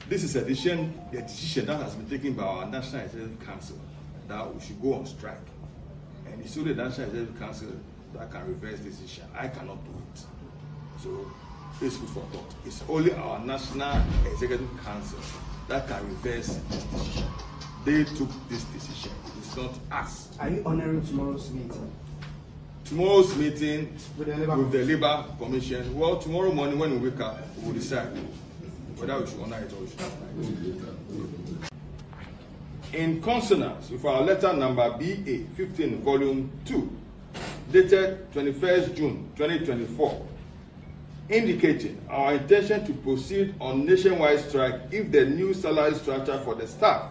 This is the decision that has been taken by our National Executive Council that we should go on strike. And it's only the National Executive Council that can reverse this decision. I cannot do it. So it's food for thought. It's only our National Executive Council that can reverse this decision. They took this decision. It's not us. Are you honoring tomorrow's meeting? Tomorrow's meeting with the Labour Commission. Well, tomorrow morning when we wake up, we will decide whether we should honor it or we should not honor it. In consonance with our letter number BA 15, volume 2, dated 21st June 2024, indicating our intention to proceed on nationwide strike if the new salary structure for the staff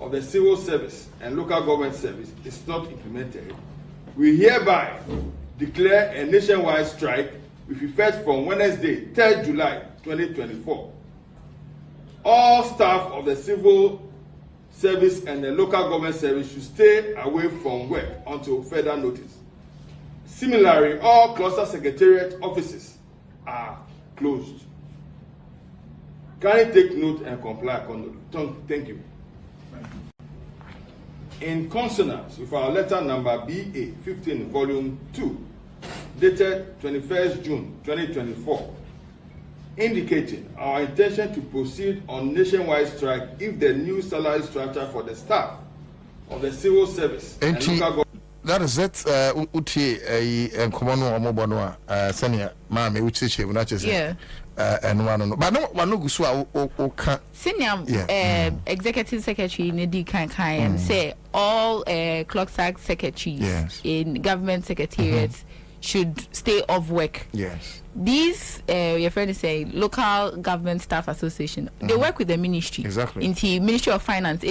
of the civil service and local government service is not implemented, we hereby declare a nationwide strike with effect from Wednesday, 3rd July 2024. All staff of the civil service and the local government service should stay away from work until further notice. Similarly, all cluster secretariat offices are closed. Can you take note and comply accordingly? Thank you. In consonance with our letter number BA 15, volume 2, dated 21st June 2024, indicating our intention to proceed on nationwide strike if the new salary structure for the staff of the civil service and local government. That is it. Uti a common omobono senior mama which is yeah. And one but no gusua o can senior executive secretary Nedi Kankai say all clock sack secretaries in government secretariats should stay off work. Yes. These your friend is saying local government staff association, they work with the ministry. Exactly. In the Ministry of Finance,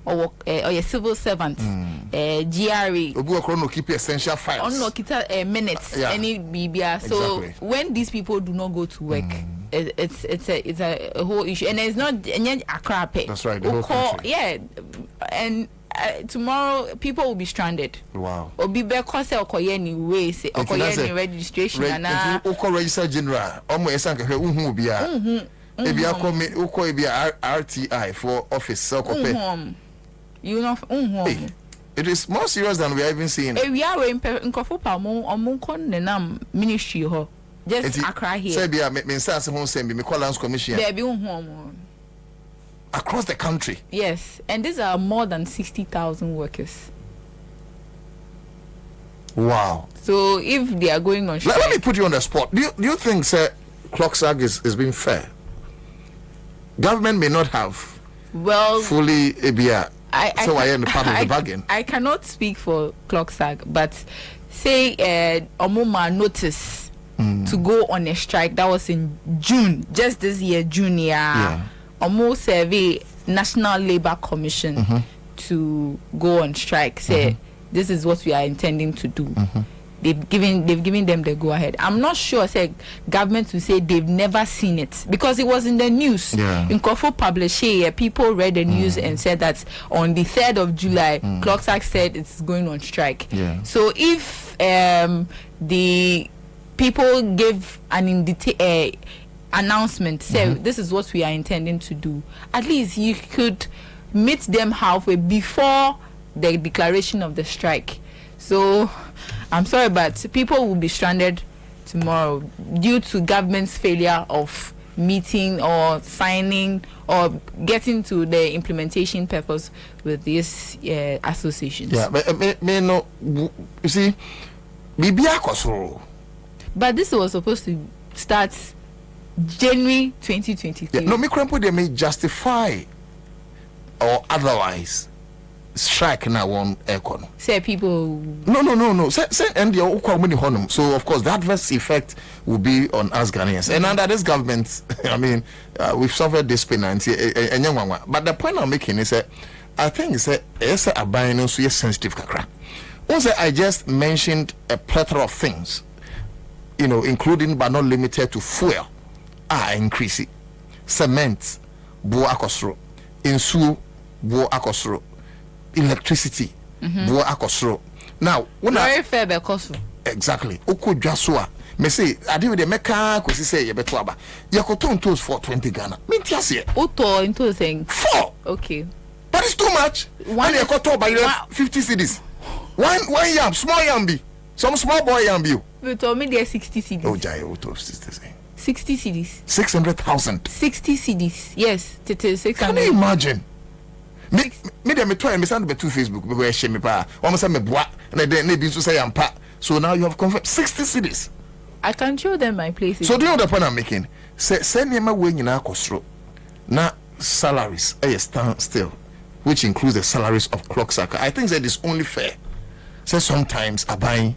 or your civil servants, GRA. Obu keep essential files. On no kita minutes, any BBR. So when these people do not go to work, it's a whole issue, and it's not a crap. That's right. The whole country. Yeah, and tomorrow people will be stranded. Wow. Obi be cause okoye way say okoye registration na register general. Omo esanka hwe unhu bia. Ebia come uko ebia RTI for office okope. You know it is more serious than we are even seeing. We are in nkofo pa mo kon nenam ministry ho. Just Accra here. Say bia me nsa se ho sem bi me call lands commission. There be unhu across the country. Yes, and these are more than 60,000 workers. Wow. So if they are going on strike, let me put you on the spot. Do you think sir clock sag is being fair? Government may not have fully ABR. So I am part of the bargain. I cannot speak for clock sag, but say Omuma notice to go on a strike. That was in June, just this year, June. Yeah. Almost survey National Labour Commission to go on strike. Say this is what we are intending to do. They've given them the go ahead. I'm not sure. Say government will say they've never seen it because it was in the news. In Kofo published here, people read the news and said that on the 3rd of July, Clocksack said it's going on strike. So if the people give an announcement, say this is what we are intending to do, at least you could meet them halfway before the declaration of the strike. So I'm sorry, but people will be stranded tomorrow due to government's failure of meeting or signing or getting to the implementation purpose with these associations. Yeah, but me no, you see, but this was supposed to start January 2023. No, me crumple they may justify or otherwise strike now one aircon. Say people. No. Say and the so of course the adverse effect will be on us Ghanaians. And under this government, I mean, we've suffered this pain and but the point I'm making is that I think it's a buying so sensitive kakra. Also, I just mentioned a plethora of things, including but not limited to fuel. Increase it. Cement, bo akosro. Insu, bo akosro. Electricity, bo akosro. Now, very fair because exactly oko dwaso a me say ade we de meka ko say ye beto aba ye ko ton toes for 20 Ghana me tiase Uto into saying 4 okay, that is too much. One ye ko to by 50 cedis one yam small yam be some small boy yam be you told me there 60 cedis. oh jai auto 60 cedis 600,000 60 cedis yes it is 600. Can you imagine me dem me try me send me to Facebook be we share me pa o mo say me boa na dey na bi so say am pa so now you have confirmed 60 cedis. I can show them my places. So do you know the point I'm making? Say nema we nyina akosro na salaries stand still, which includes the salaries of clock saka. I think that is only fair. Say sometimes abai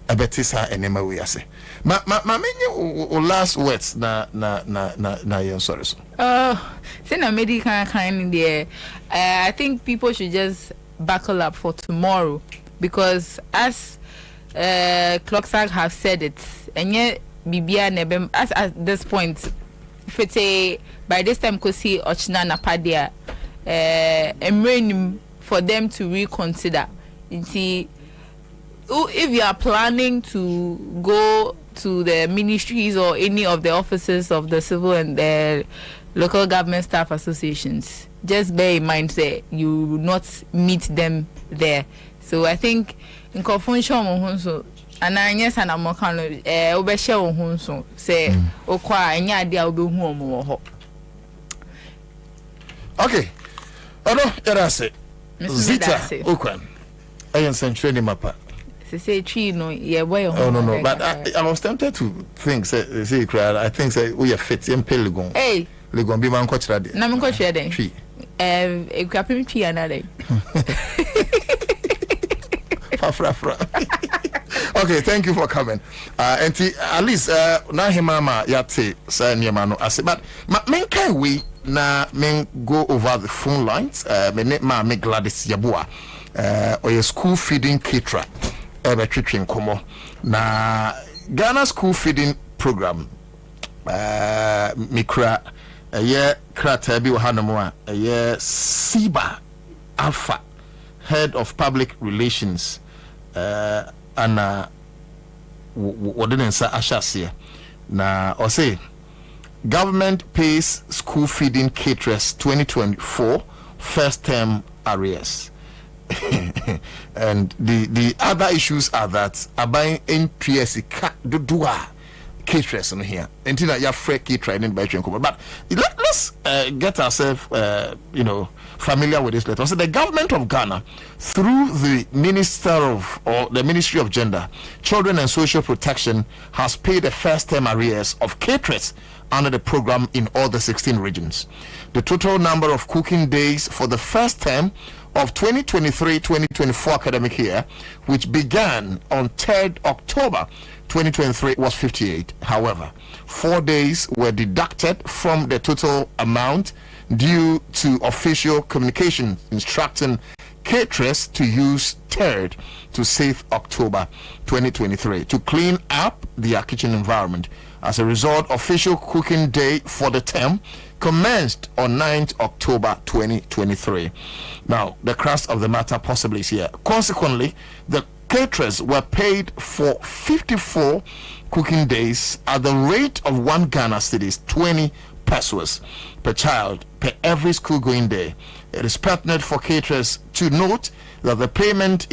abetisa enema we ase. Ma menye last words na yen sorry so. Say na medical kind there. I think people should just buckle up for tomorrow because as Clocksack have said it, and yet Bibia Nebem as at this point, if it's by this time Kosi Ochna Napadia, for them to reconsider. You see, if you are planning to go to the ministries or any of the offices of the civil and the local government staff associations, just bear in mind that you will not meet them there. So I think in confusion so and I yes and I'm obeshe wo so say okwa anya ade a obehu omo ho. Okay. Ono erase Zita okwan ayen century mapa say tree no ye boy oh no but I was tempted to think say I think say we are fit in peligon hey legon bi man ko kira de na me ko kira de tree ekwapem tree anale Fra. Okay, thank you for coming. And at least na himama yate say nyema no ase but men can we na men go over the phone lines me Gladys Yabua or your school feeding caterer between komo na Ghana school feeding program mikra ye krata bi wahanomo ye Siba Alpha head of public relations ana Ansah ashase na or say government pays school feeding caterers 2024 first term arrears. And the other issues are that abai NPS dodua caterers on here until you have free caterer in by but let's get ourselves familiar with this letter. So the government of Ghana through the Ministry of Gender, Children and Social Protection has paid the first term arrears of caterers under the program in all the 16 regions. The total number of cooking days for the first term of 2023-2024 academic year, which began on 3rd October 2023, was 58. However, 4 days were deducted from the total amount due to official communication instructing caterers to use 3rd to 6th October 2023 to clean up their kitchen environment. As a result, official cooking day for the term commenced on 9th October 2023. Now, the crux of the matter possibly is here. Consequently, the caterers were paid for 54 cooking days at the rate of 1 Ghana cedis, 20 pesos per child per every school going day. It is pertinent for caterers to note that the payment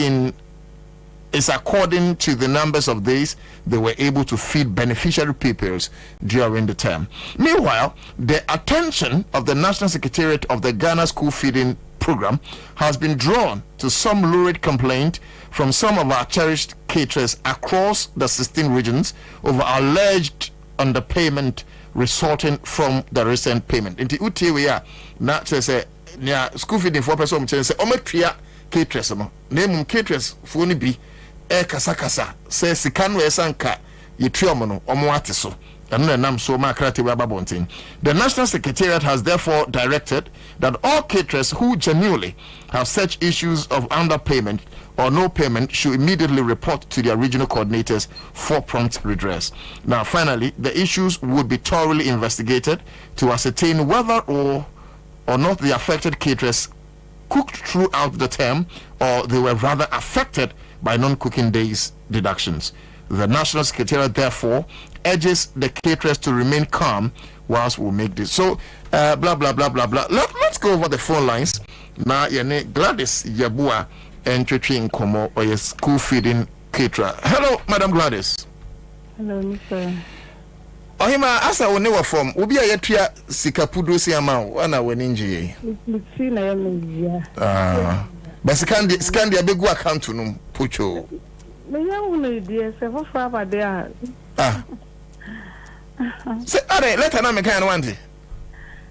is according to the numbers of days they were able to feed beneficiary pupils during the term. Meanwhile, the attention of the National Secretariat of the Ghana School Feeding Program has been drawn to some lurid complaint from some of our cherished caterers across the 16 regions over alleged underpayment resulting from the recent payment. Inti uti we are not say school feeding for person say ometria caterers no name caterers for ni bi kasakasa say sikan we sanka yetrio no omo ate so and nam so ma krate we babontin. The National Secretariat has therefore directed that all caterers who genuinely have such issues of underpayment or no payment should immediately report to their regional coordinators for prompt redress. Now, finally, the issues would be thoroughly investigated to ascertain whether or not the affected caterers cooked throughout the term or they were rather affected by non-cooking days deductions. The National Secretariat therefore urges the caterers to remain calm whilst we make this. So, blah, blah, blah, blah, blah. Let's go over the phone lines. Now, Gladys Yabua and Chichi Nkomo or your school feeding caterer. Hello, Madam Gladys. Hello, Mr. Ohima, asa one wa form. Obi a yetua sikapudo si ama wana weninje. Mutsi na yamia. But skandi abegu account no pocho. Me yawo dey se for fa there. Say are letter na me kan no wante.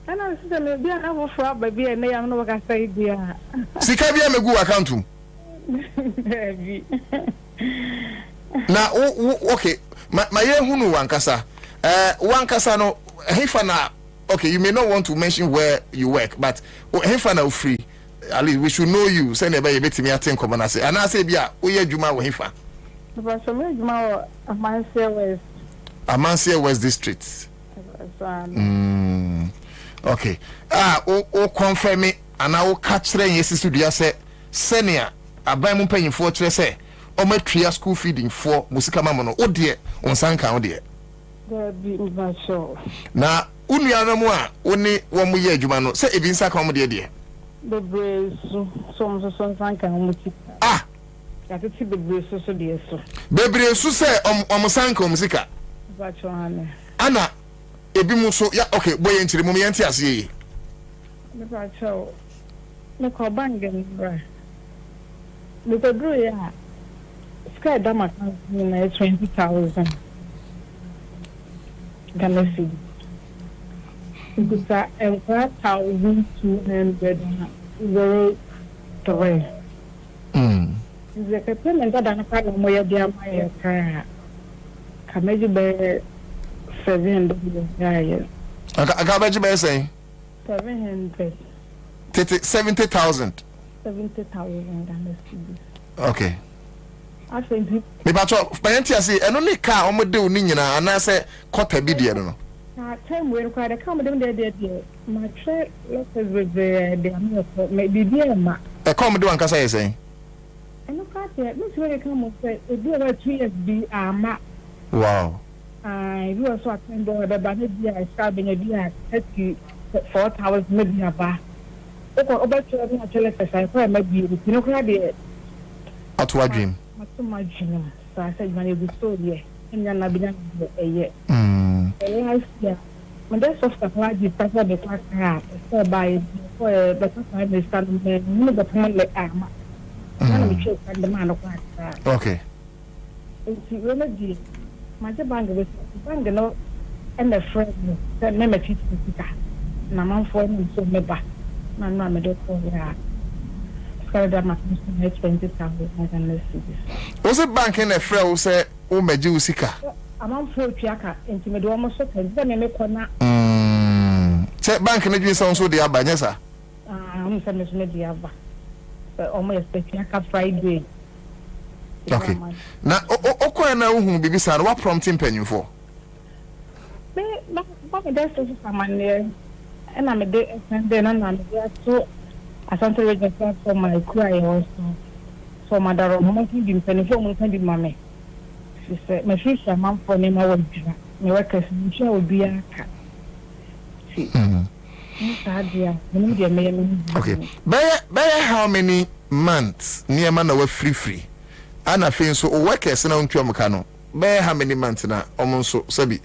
Ana se me bia na for fa ba bia na yam no ka sai dia. Sika bia megu account um. Na okay, my hunu wankasa. Wankasa no hefana. Okay, you may not want to mention where you work, but hefana free. At least we should know you. Send a baby to me at 10 common. And I say, yeah, we are Juma Wahifa. Amansia West District. Okay. Confirm me, and I will catch them. Yes, to the say, senior. I buy my paying for say, or my tria school feeding for Musicamamono. Oh dear, on Sanka, oh dear. Now, Uniana, only 1 year, Jumano. Say, if in Sacom, dear. The brace, some sanka muti. Ah, I could see the brace so dear so. Baby, so say sanka musika. Anna, ebimuso, yeah, okay, boy, into the moment, yes, ye. The bacho, no call banging, right? Because do ya Sky Dama 20,000. Gonna see. Because I 1,203. The payment that I'm calling my dear my car. Can you be 700? I got you saying 700. 70,000. 70,000. Okay. I think me bacho payentia say eno ne car omode oni nyina ana say quarter bi de no. Time we require the come them there. My trade let's with the maybe ma. E come do anka say saying. And look at it, let's really come say e do about 2 years be ma. Wow. You also attend the banana I start being a beer 34,000 maybe about. About to have a exercise for maybe you know crabby. At what dream? So much, so I said, when you be so here, and then I'll be done a year. When that's off the flag, you prefer the class so by for the time they stand the point like armor. None of the and the man of class. Okay. It's really my bank was bank and the friend that never teach me. Naman for me so me back. None me do for ya. Was it bank in a friend say, oh, my Jessica? I'm on for Piaka, and me do almost so make one. Set bank in the sound so the Abanesa. I'm some media, but almost the Piaka Friday. Okay. Now, Okoana who be beside what prompting penny for? That's someone there, and I'm a day, and then I'm so. I sent a register for my cry also. So, my daughter, I'm penny for my mammy. She said, my sister, mom, for me, my workers, she will be a cat. Okay. By how many months near man were free? And I feel so workers and on Kiomacano. By how many months now? Almost so, Sabi.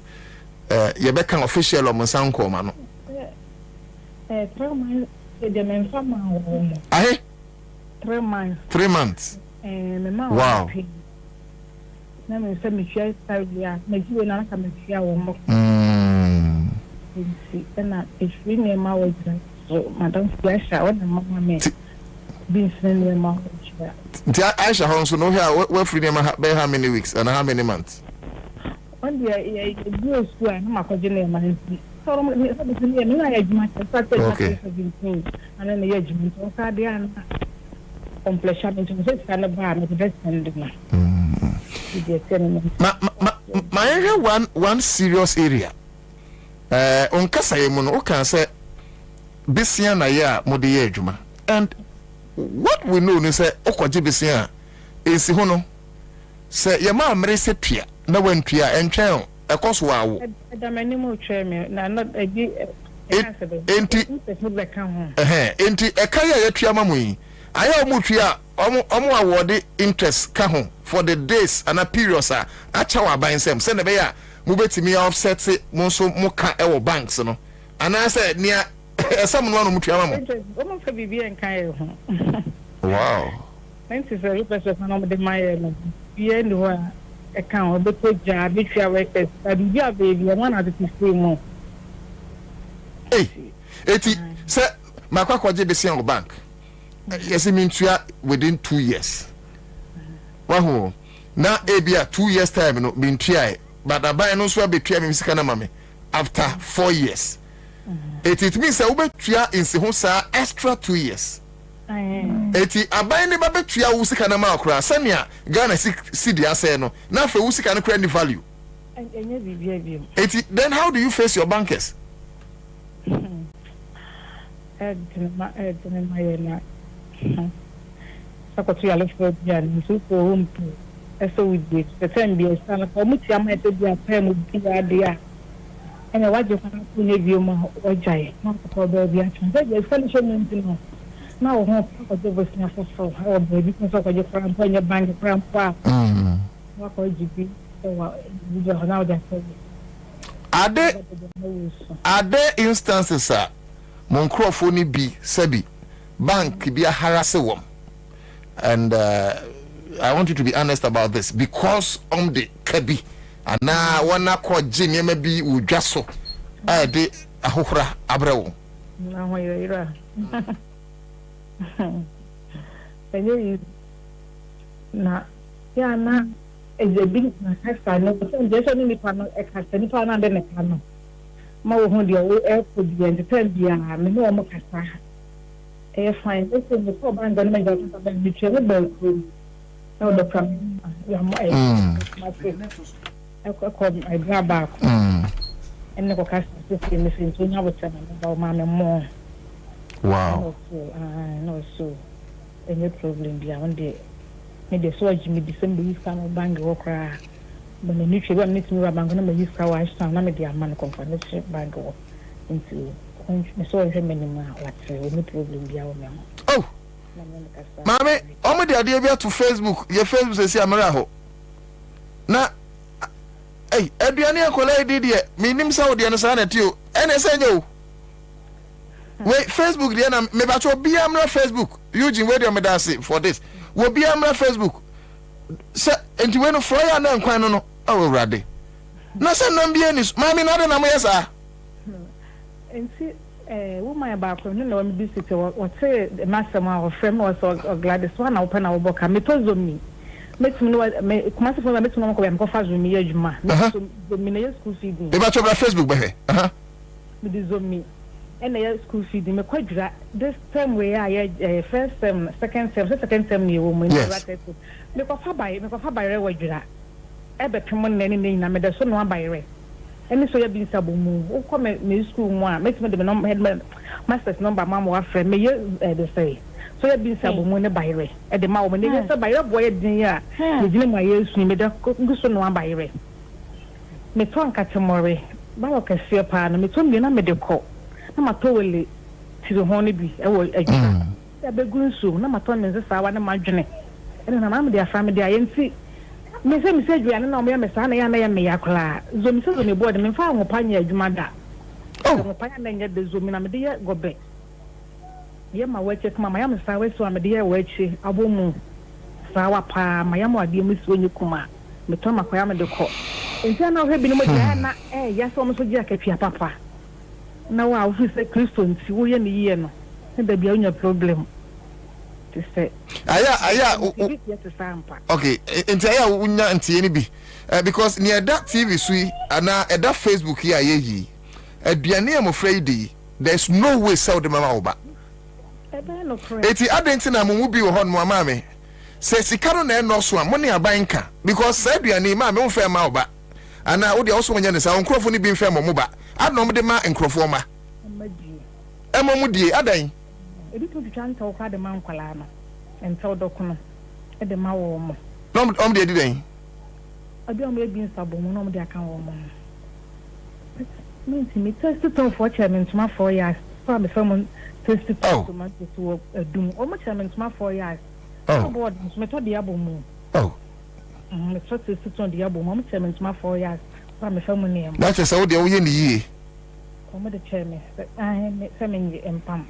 You become official on Monsanco, man. 3 months. Aye? 3 months. 3 months. Wow. Na me say me share style ya. Me ji na ka me share wo mo. Na if we ne ma wo jira. So madam Flasha o na mama me. Bin sen ne ma wo jira. Ti Aisha Honso no here we free ne ma be how many weeks and how many months? On dia ya do school na ma ko jine ma ni. So me say me na ya juma ta ta. Okay. And then ya juma so ka dia na completion to say kana ba me dey send na. One serious area. On Kasayemuno, okay, say, Bisian Naya, Modi Juma. And what we know is that Okoji Bisian is Hono. Say your mom race a tria, no one tria and channel, a cost wow. Enti a kaya tria mamui. I am mutria omo award interest ka for the days and a period sir. Achawa buying some send a bear move me offset it monso muka ewo banks no. And I said near someone mutria mamu. Wow. Thanks very much for my account, but put job, which you are workers. I be your baby, one of the free more. Hey, eti, sir, my quack the same bank. Yes, it means you are within 2 years. Wow, now, a 2 years time, no, been try, but I buy no swab be try, Miss Kanamame, after 4 years. It means I will try in Sehosa extra 2 years. Eti abai ne babe tua wusika na ma akura sania Ghana si dia say no na fe wusika no credit value eti then how do you face your bankers? Sakotu ya lefo dia nso ko humpu eso wudi the time bi esa ko mutia ma te dia pa mu dia dia ene waje kwa ku ne bi mo ojai na ko be bi a tun je fellowship no na o ho ko je bo sina so o be bi ko je kran po nya bank kran pa wa ko jibi wa video na da so ade instances a mon crofo ni bi sabi bank bi a harase wom and I want you to be honest about this because the kabi ana wana ko jini ma bi udwaso ade ahohora abrawo na ho yira Penye na ya na ezebi na kasa no so je so ni pa no e kasa ni pa na de ne ka no ma wo hu de o e ko bi entertain bia me no mo kasa e fine this is the ko ban gonna make that be chere ba ko no the problem ya mo e ma ko I grab back and ko kasa se me sin so nya wo tana ba ma me mo. Wow. No, so any problem be on the maybe so Jimmy December you can bang work. But the nutrient one needs me, I'm going to use how I stand. I'm a man confirmation bag into so minimum. What's no problem be our man. Oh, Mammy, I'm the idea to Facebook. Your Facebook says, I'm a now. Hey, Adriania Colay did ye, meaning Saudi and San at you, and I said you. Wait, Facebook, the me bacho be amra Facebook. Eugene, where do you say for this? Will be amra Facebook. Sir, and you went to fly and then quite no. Oh, ready. No, sir, no be any. Mammy, not an amazing. And see, what my background, you know, I'm busy to what say the master or friend was or glad this one open our book. I told me. Make me know, make myself make me know I'm going to me. Yajma. The minute school feeding. The bacho Facebook, baby. With the zombie. And the school feeding me quite this time where I first term, second term, you woman. Yes. Me ko fa by rewajura. Ebe pemon nani ni na me de so no by re. Eni so ya bi nsabo mu. O ko me school mu a, make me the number head master's number mama wa friend me ye the say. So ya bi nsabo mu ne by re. E de ma wo me ne say by re boy din ya. Me gine ma ye su me de so no by re. Me to anka temore. Ba wo kase pa na me to me na me de ko. Na ma to wele ti do ho ne bi e wo adwuma. Ya be gun so na ma to me se sa wa na ma dwene. Ene na ma me de afra me de ayenti. Me say juana na me sa na ya me yakla. Zo me se zo me board me fa ho panya adwuma da. Oh, ho panya na nya de zo me na me de ye gobe. Ye ma wa check mama ya me sa we so me de ye wa chi abomu. Sa wa pa ma ya ma de me so nyi kuma. Me to ma kwa ya me de ko. Enti na ho bi no mo dia na ya so mo so dia ka pia papa. Na wa office Kristo nti wo ye ne ye no. E da bia onya problem. Aya okay nti aya unya ntie ni bi because near that TV sui ana that Facebook here yeyi aduane amofra yi there's no way sell the mama oba eti adenti na mumu bi wo hon mo amame se sika no na eno so a mo ne abanka because say aduane ma me mfa ma oba ana wo de wo so nya ne sa onkrofo ni bi mfa mo ba adnom de ma enkrofo ma emo die adan ebi to chanta o ka de man kwala no ento dokuno e de ma wo mo no de den abi o me bi nsabo mu no mo de aka wo mo me test it for chairman to my 4 years so me from test it to my to dum o mo chairman to my 4 years oh board me to de abo mu oh me to test it on de abo mu chairman to my 4 years so me from name that is how de wo ye ni yi o mo de chairman me say me empam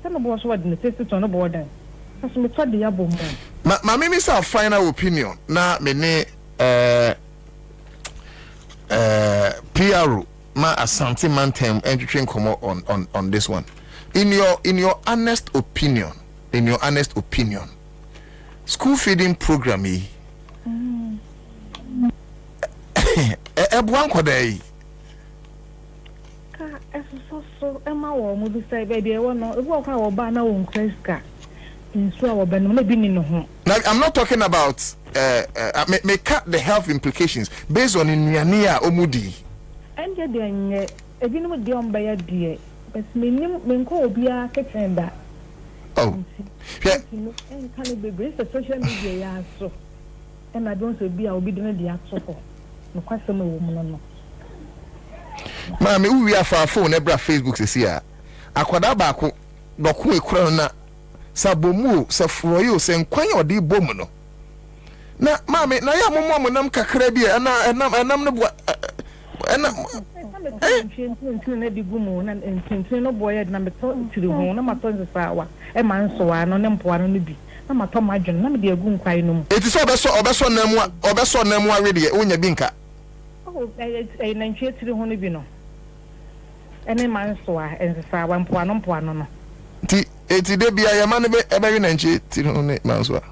say no boss what the test it on the board so me to de abo mu ma me say final opinion na me ne PRO ma Asante Mantem entering come on this one. In your honest opinion, school feeding program e ebuan kodai ka so ema wo mu bi say baby e wono ebu kwa wo ba na wo nkreska nso a wo be no na bi ni no ho. Now I'm not talking about may cut the health implications based on nnuane a omudi anje de nye ebinum de on baya de but me nko obi a ketenda oh yeah en kan be brace social media ya so and I don't so be a obi de de atoko no kwasem wo mu no ma me wi afa phone e bra Facebook sesi a akwada ba ko doko ekura na sabomu safroyo se nkwan odi bom no na mame na ya mommo nam kakra bi enam no bo na di gumu na entin no boy na me to tiri ho na ma to nsawa e ma nsowa no ne mpoa no bi na ma to madwen na me de agu nkwai no mu eti so obeso namu a rede onya bi nka oh na ntwe tiri ho no bi no ene ma nsowa nsawa mpoa no ti eti de bia ya ma no be ebe na ntwe tiri ho ne ma nsowa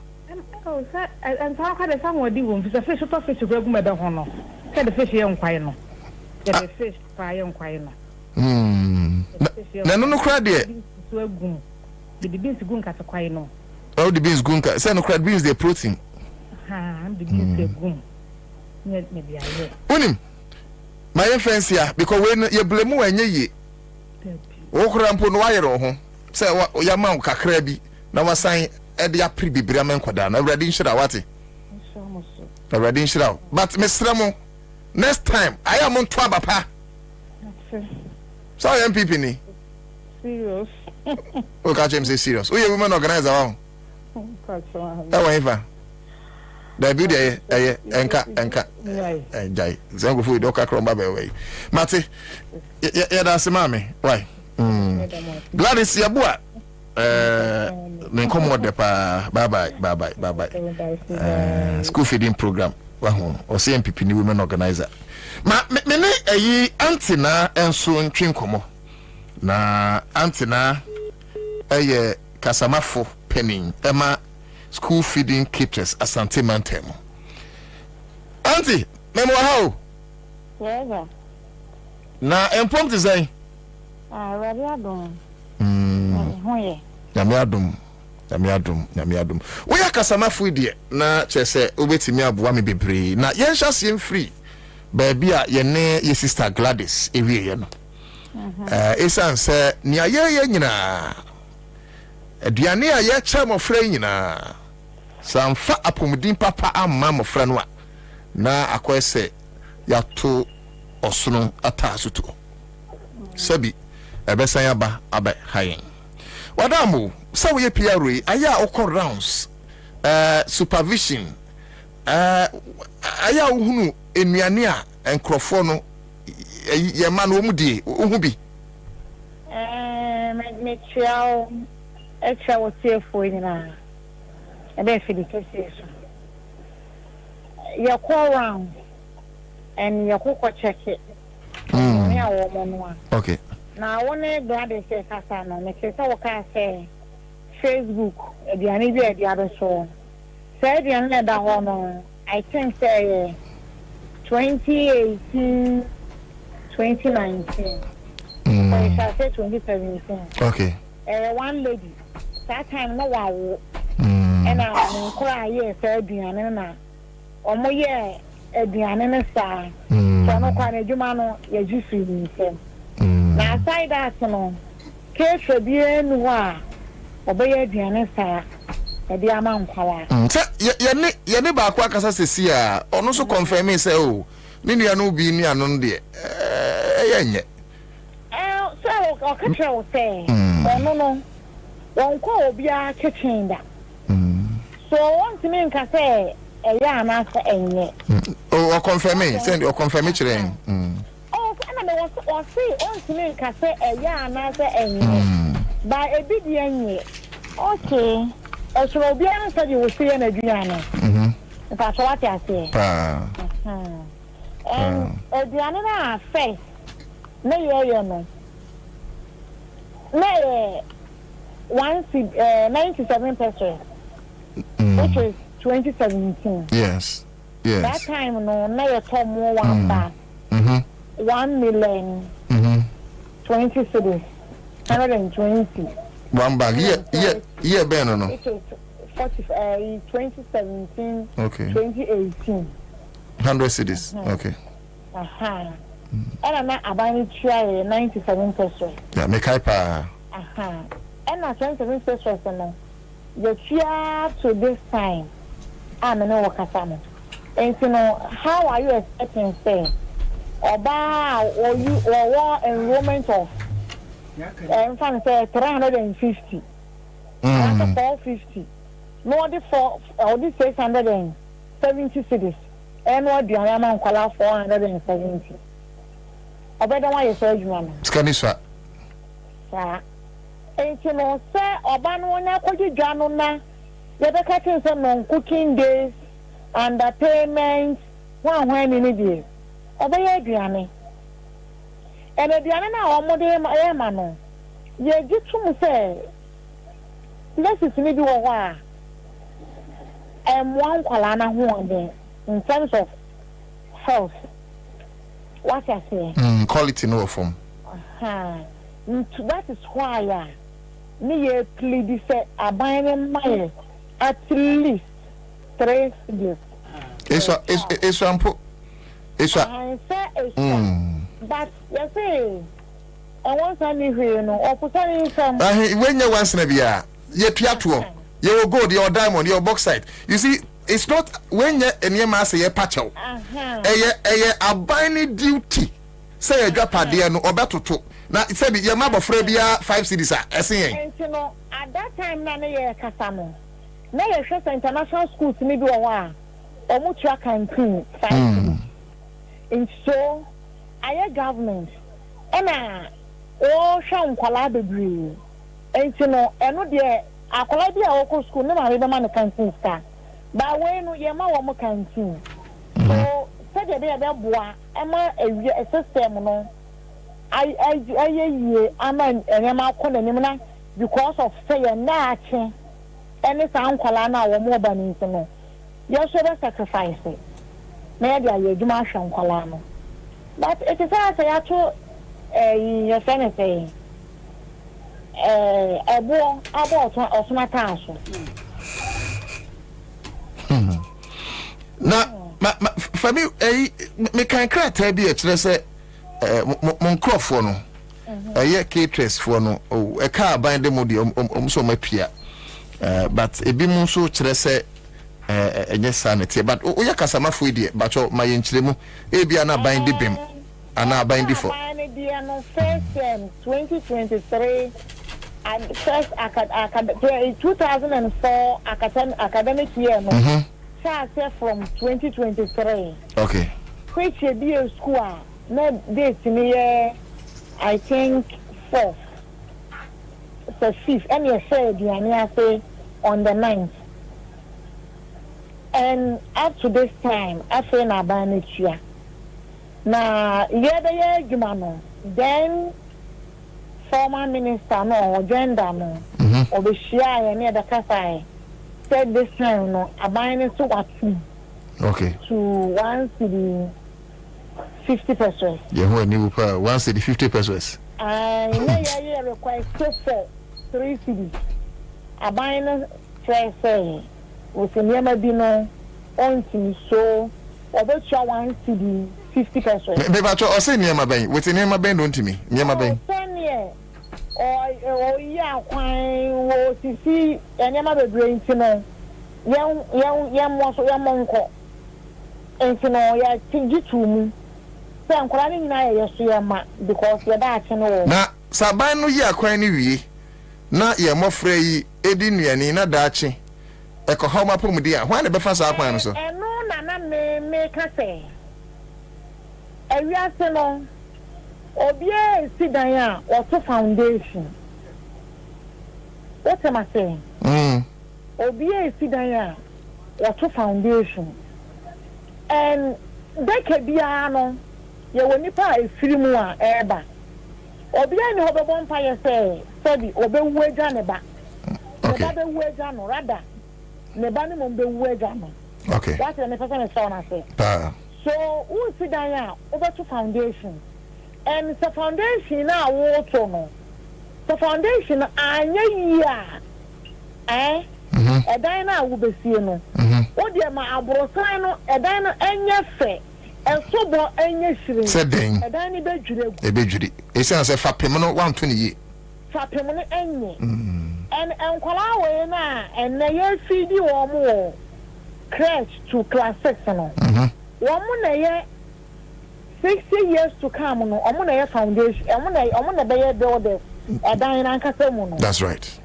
oh sir and how can someone do one fish to fish go me da ho no say the fish yan kwai no the fish fa yan kwai no na no kra de so agum the beans gun ka kwai no oh the beans gun ka say no kra beans the protein the beans the gum me dia ye unim my friends here because when you blame we anye ye wo kra mpo no wa yero ho say ya ma kakra bi na wasan e de apri bibiri amankwada na awrade nshira wate awrade nshira but mesramo next time I am on to abapa so MPP ni serious o ka chem say serious o ye women organizer wa e wa ifa da bi de enka jai zango fu do ka kromba be we mate ya da se mame why Gladys Yabua me come de pa bye bye school feeding program wa ho o CMPP ni women organizer ma me ne ayi antina enso ntwe komo na antina eye kasamafo penin ema school feeding kitchens Asante Mantem anti memo how yes na empom design ready adon hoye nyame adum we akasamafo die na chese obetimi aboa me bebre na yen hyase free baabi a ye ne ye sister Gladys ewie ye no esan se ni aye nyina aduane a ye cha mofra nyina samfa apomudin papa amma mofra no a na akwese yato osono atasuto sabi ebesan aba aba hayen wadamu so we PRO aya okon rounds supervision aya ohunu enuane a enkrofo no ye ma no omudie ohu bi me chiao extra wo sefo nyina ebe fidi kesi ya call round and ya ko check it ya wo mo no okay na wone Gladys say kasa no me say wo ka say Facebook ediane bi ediado so say ediane na da ho no I think say 2018 2019 I shall say 2017 okay one lady that time no wa and I cry yes ediane na omo ye ediane na sa so no kwa na djuma no ye ji fi ni se na aside that no case bi enu a obeye aduane saa edi ama nkwala ye ne ba kwa kasa sesi a ono so confirm me say o ni nua no bi ni ano de yenye so o ka tell o say ono no won kwa obi a kitchen da so want me nka say eya na say enye o confirm me send o confirm me chire oh ana me was say want me nka say eya na say enye ba ebi di enye okay so obi a say you see na adua no pa so what you say aduane na first na yo no na 97%, which is 2017. Yes. That time, no, now you talk more one back. 1 million 20 cedis, 120. One bag, yeah, Ben, no. It is 2017. Okay. 2018. 100 cedis. Okay. And I'm not about to try 97%. Yeah, make hyper. And I trying to reach this person. The year to this time, I'm no worker. And you know, how are you expecting say about or you or enrollment of and say 350 after 450 no the 4 or the 670 cities and what the amount call 470 obeda why you say you know skaniswa and you know, say, Oban one aquatic janona, the catching some cooking days and the payments one when in a day. Obey Adriani. And Adriana, or Modem Emano. Ye get to say, this is maybe a while. And one Kalana one in terms of health. What I say? Quality no form. That is why me plead say abandon my at least 3 years. It's ample. It's but you say I want something here no or put on some when you once na bia ye piato you gold your diamond your bauxite you see it's not when you enema say ye patcho abandon duty say adwapade no obetoto na said your mother for bia 5 cities are saying you know at that time na ye kasamo na ye show international schools ni bi wa omu tra campaign 5 and so our government ena o hwa nkwala bebre and you know eno de akwala bi a wo school na ma be ma no campaign star ba we no ye ma wo mo campaign so said they be boa ema a system no I aman enema ko nanim na because of say na ache any san kwala na wo mo ba ni no you should sacrifice it na dia ye djuma hwa kwala no but it is say ya to you say abo osmata aso na for me me kan krata bi e kire say mon crofo no eye caterers for no e ka ban de mo de so mapia but ebi mu so kire say enye sanity but o ya kasama fo de but ma ye nkiremu e bia na ban de bem ana ban de for 2023 and first 2004 academic year no from 2023 okay which be a school no date me I think 4th so 5th and you said I say on the 9th and up to this time I feel na banichia na yebe jumano then former minister no gender no obeshia near the kasai said this time no abine so what okay to 1 cedi 50%. Yeah, who knew 1 cedi 50%. I request for 3 cedis. Abine say with the name be no on to so about 1 cedi 50%. Maybe I say near my bank with the name of Ben don't to me near my bank. or yeah, quite to see and never brain to know. Young was a young monko. And to know, yeah, think it to me. So I'm crying now, yes, because you're that, you know. Na Sabano ya kwa ni na ye mofre yi edi nuani na dachi e ko homa pomudia hwan ne befa sa kwan so eno na me ka se ewia se no obie sidan ya wato foundation what am I saying obie sidan ya wato foundation and deke bia no ye woni pa efiri mu a eba obia ni hobebo mpa ye se sabi obewu eja ne ba okay ne ba bewu eja no rada ne ba ni mo bewu eja no okay what the person is saying I say so who sit down ya over to foundation and the foundation na water no the foundation anya ya edan na wo besie no wo de ma abrosan no edan no enye fe ensobo enye hire seden edan ni bedwire ebedwiri esi say fapem no 120 ye fapem no enye and enkwala we na enne ye fidi wo mo crèche to class 6 no wo mo na ye 60 years to come no omo na ye foundation omo na be ye build edan na nkasa mu no that's right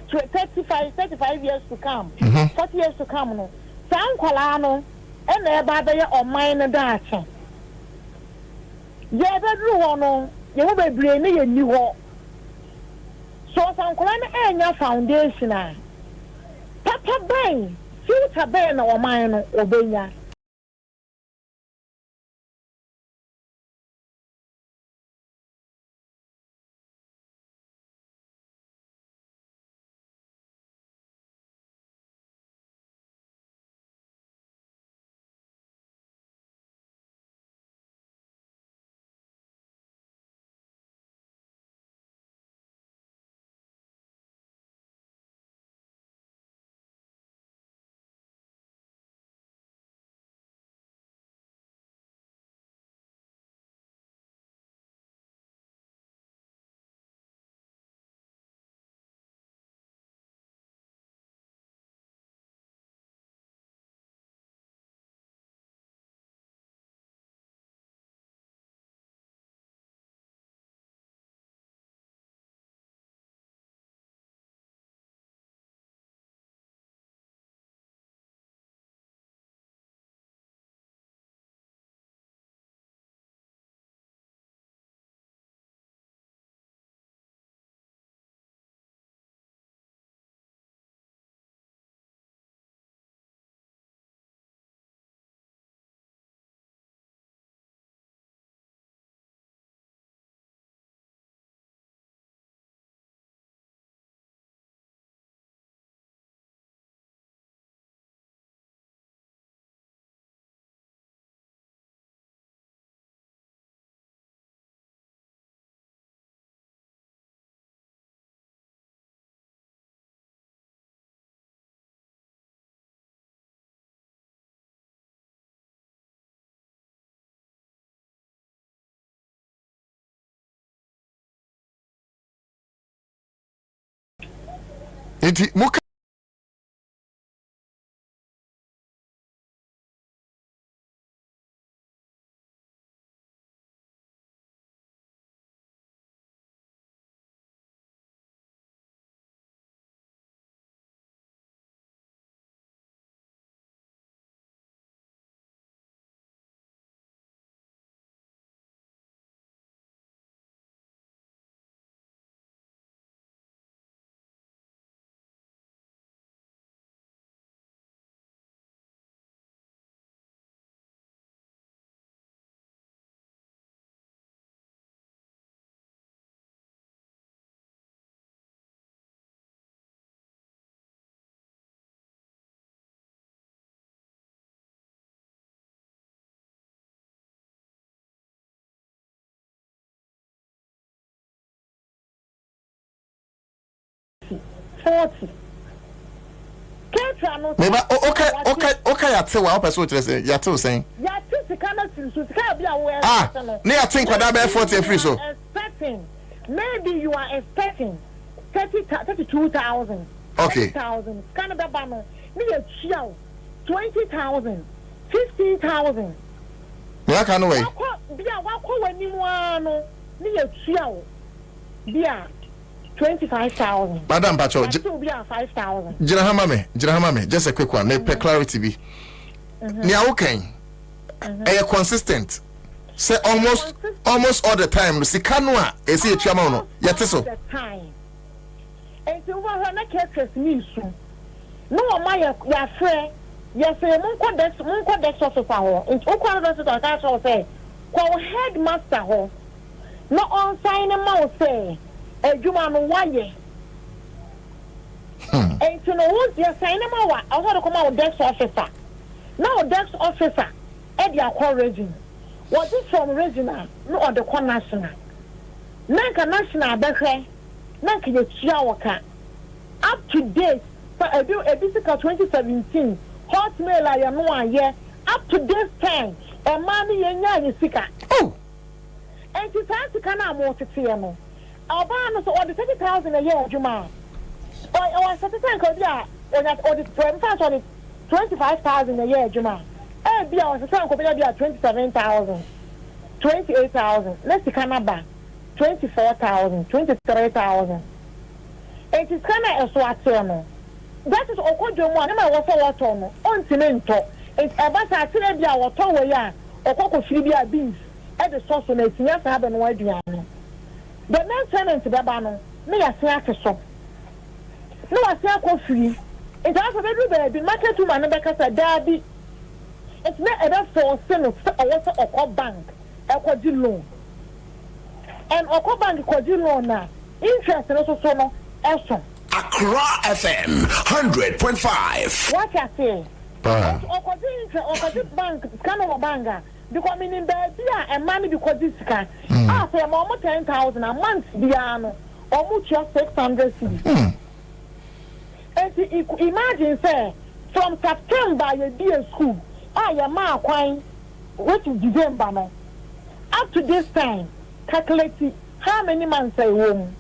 35 years to come 40 years to come no san kwala no and e ba be o man na daache ye bedru ho no ye wo bebre ne ye ni ho so san kwala na enya foundation a papa bay future bay na o man no obenya enti muka Meba okay yate wa person to say yate o saying yate sika na sinsu sika bia wo ne yate kwada be 40 free so expecting maybe you are expecting 32,000. Okay. 30,000. Kind of banner. Me a child 20,000, 15,000. Me aka no way. Bia wa ko wani mu ano. Me a child. Bia 25,000. Madam Pacho. Bia 5,000. Jina hama me. Just a quick one. Me per clarity be. Ni okay. Consistent. Say almost all the time. Sika no a esi etua ma no. Yete so. And so what na cases me so. No ma ya frɛ. Yes, mun desk officer ho. Nti ukwa desk officer ka so say, "Kwa headmaster ho." No on sign ma say, "Ejuma no waye." And no won't you sign ma wa. I want to come out desk officer. Now desk officer e dia call region. What is from regional no or the national. Nanka national behwe. Nanka ye tua waka. Up to date for a 2017 hotmail I am one up to this time a money yenya sika. Oh, and it's time to come out more to see no. Our ban so or the 30,000 a year, Juma. Or certain cause or the 25,000 a year, Juma. Be our certain copy 27,000, 28,000. Let's come back 24,000, 23,000. It is kind of a swat. That is Okojo one. I was a water on cemento. It's about a Tilabia or Towaya or Coco Filibia beans at the sauce on it. Yes, I have an idea. The man tenant to Babano, may I say a so. No, I say coffee. It's also very bad. Market to my because a derby. It's not enough for sin or water or bank, a quadril loan. And Oko Bank quadril loan now. Interest and also so no. Accra FM 100.5. What I say? Opposite bank, scan of banga. Because meaning that and money because this can. I say more 10,000 a month, Diano, or much 600 cities. And imagine, say, from September, your dear school, I am quine, which is December now. Up to this time, calculate how many months I won.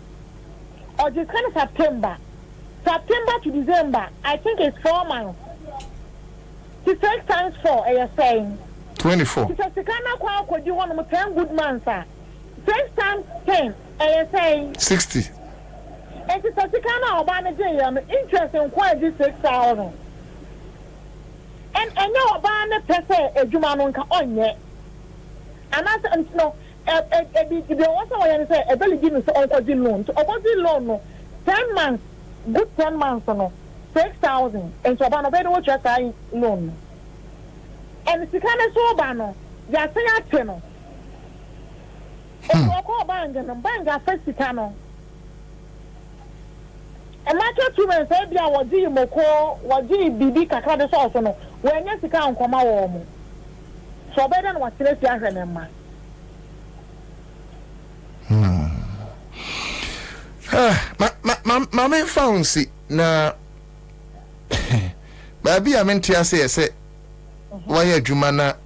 Or just kind of September to December, I think it's 4 months. 6 times 4, I am saying 24. Because the Kana could you want 10 good months, 6 times 10, I am saying 60. And it's a Kana or Banajay, interest in quite this 6,000. And I know about the per a Jumanonka on yet. And I said, no. They also want to say a belly given to opposite loan. To opposite loan, 10 months, good 10 months, no, 6,000, and so about a better watch loan. And it's kind of so banner, they are saying at tenor. And you call bank and bank are first cano. And my two men said, "Be our G Moko, what G BB Kakada also no, when yes, you can't come out. So better than what let's hear them." Mama found see na baby I meant to say why a jumana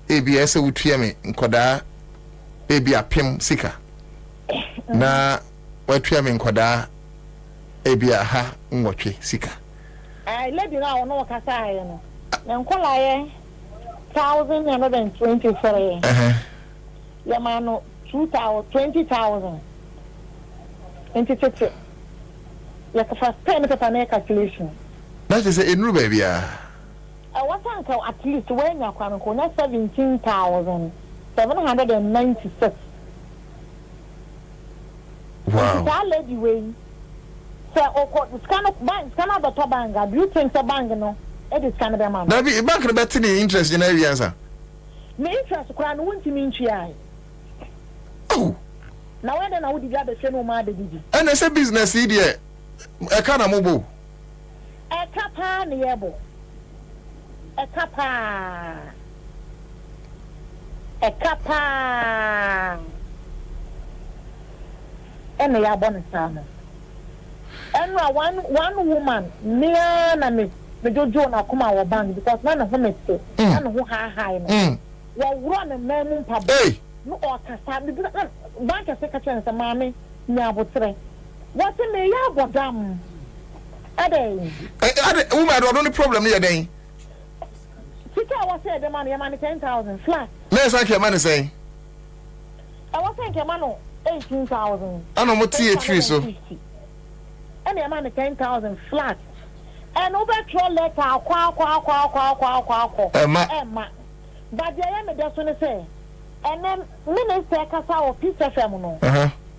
ABS would hear me nkoda baby a pim sika na what hear me nkoda ebi aha nwotwe sika I let you know no kasa no na nkola ye 1,123 ya mano 20,000 26 like first payment of an calculation. That is a new baby. I was at least when you can 17,796. Wow. That lady way. So, scan of bank, scan of the top bank. Do you think the bank no? It is kind of a man. That be bank the better interest in every answer. The interest crown won't mean chi. Oh. Now when I would get the same amount of did. And it's a business idiot. I can't move. A capa nearbo. A capa. A capa. And they are bonus. And one woman near me, the Jojo Nakuma or bank because none of them is none who high. Well, run a man pub. Hey. no or kasa bank secretary say mama nya abotre what me ya bodam ade woman do no problem here den sika was say the money 10,000 flat na say ke money say I was saying ke mano 18,000 ano mo tie tree so and the money 10,000 flat and over throw letter kwa Emma but the am just want to say and then minister kasa of peace FM no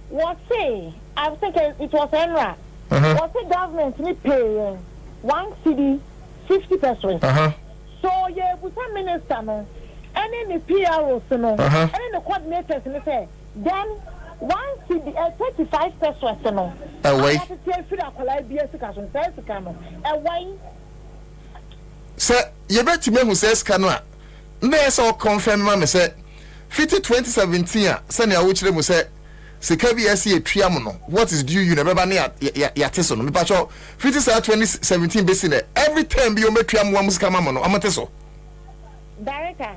what say I was thinking it was Enra what the government need pay 1 cedi 50%. So yeah, with a minister no, and then the PROs no, and then the coordinators no say, then 1 cedi 35% no. Away. Sir, you bet me who says canoa. Me so confirm me say 2017 send ya which them say Sekabi SC Triamono. What is due you never near Yateso? Me pacho 2017 basine. Every time be me Triamo Muskamamono, Amateso. Director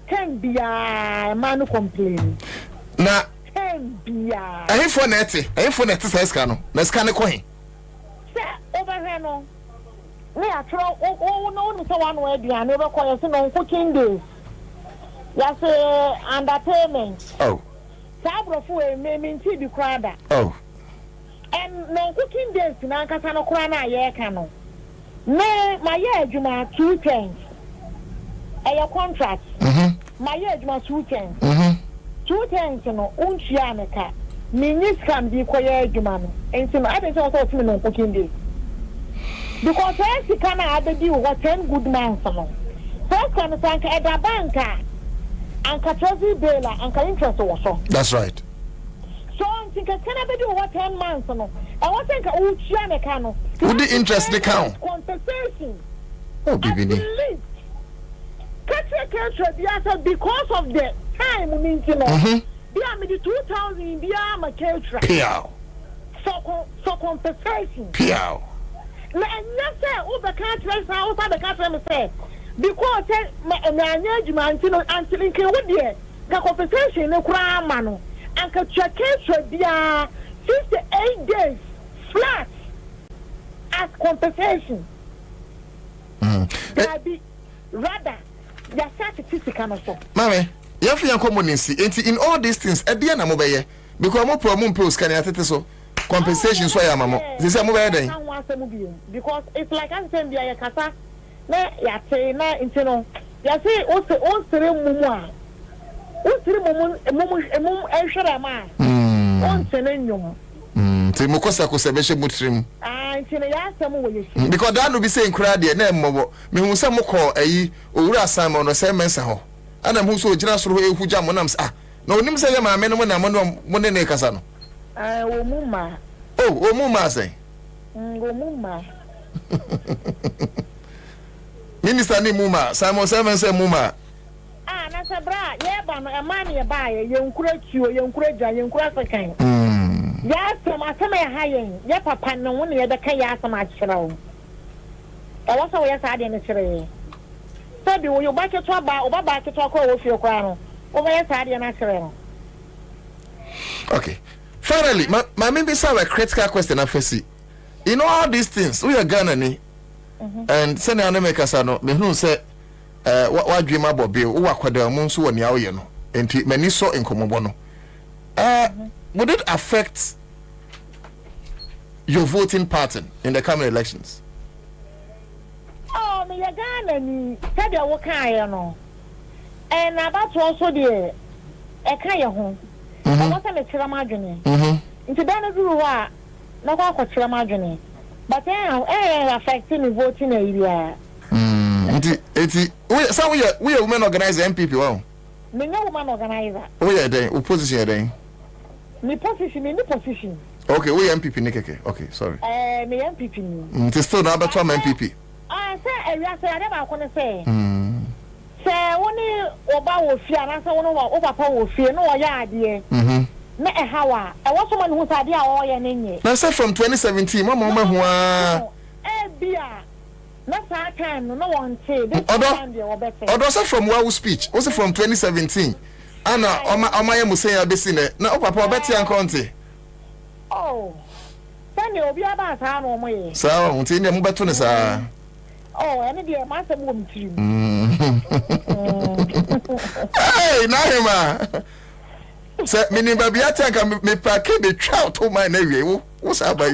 can be a man who complain. Na can be a for neti says cano. Let's can a coin. Sir, over here no. Me a throw no so one way be never call no cooking days. Yes, underpayment. Oh. Sabrofu meminti bi krada. Oh. And no cooking days na nkasa no kra na ye ka no. Me my year adwuma 2 times. A contract. My year adwuma 2 times. 2 times no unchia me ka. Minis can be koye adwuma no. Enti no I don't know what no cooking days. Because I see kana abedi wo 10 good months no. First kan sanka e da banka. And Katrazi Bela and interest also. That's right. So I think I can do what 10 months no. I want to think Cano. Would the interest the count? Compensation. Oh, BBD. Because of the time means you know. They are me the 2,000 they are my culture. Piao. So compensation. Piao. And yes, sir, over country, outside the country, say. Because my management until in Kawdia, the compensation no crime mano, and can check it be 58 days flat as compensation. Rather, your statistics so. Mammy, you have your community, in all these things, at the end of mobile, because more problem post can I so compensation so I am this is mobile because it's like I'm saying, be a casa. Na ya say na intino ya say o sere mumu ehwere ma on sene nyom ti mukosa ko sebehye mutrim intino ya asem wo yeshi because that no be saying crowd there na mmobo me hu se mukọ ayi owura assignment no say mensa ho ana hu so ogina soro ehugya mo nam na onim se ya ma me no na mo ne kasa no wo mumma wo mumma say wo mumma Minister ni muma Simon Seven say muma na sabra ye ba no e man ye ba ye nkura tuo ye nkura dwa ye nkura sekan ya asema ya hayen ye papa no won ye de kan ya asema akirawo e wo so ye sa de ne kire so bi wo yo ba ke to ba o ba ke to ko wo fie kwa no wo ba ye sa de na kire no. Okay, finally my maybe some a critical question afesi in all these things we are Ghana ni and send an America no me hu say what dream about Bobie wo akwada mu nso woni awoye no enti mani so enkomobo no would it affect your voting pattern in the coming elections? Oh me ya Ghana ni said wo kan no and about also the e kan ye ho e wo say me kira ma adwene nti da na duru wa na kwa kira ma adwene. But affecting the voting area. Eti so we are women organizer MPP wow. Me no woman organizer. We are there opposition there. Me position. Okay, we MPP nikeke. Okay, sorry. Me MPP ni. It still not about MPP. Say area say I never say. Say woni oba wo fia na say woni wo papa wo fie no wo ya ade. Na hawa e wo so man hu sade a wo ye nenye na say from 2017 mama ho a bia na sa time no won say odo say from wow speech also from 2017 Anna, Oma Musaya Bissine. No, Papa Betty and Conti. Oh, send you be about time on me. So, Untina Mubatunisa. Oh, and the master woman team. Hey, Nahima. Say, Minnie Babiata can me pack the trout to my navy. What's up by you?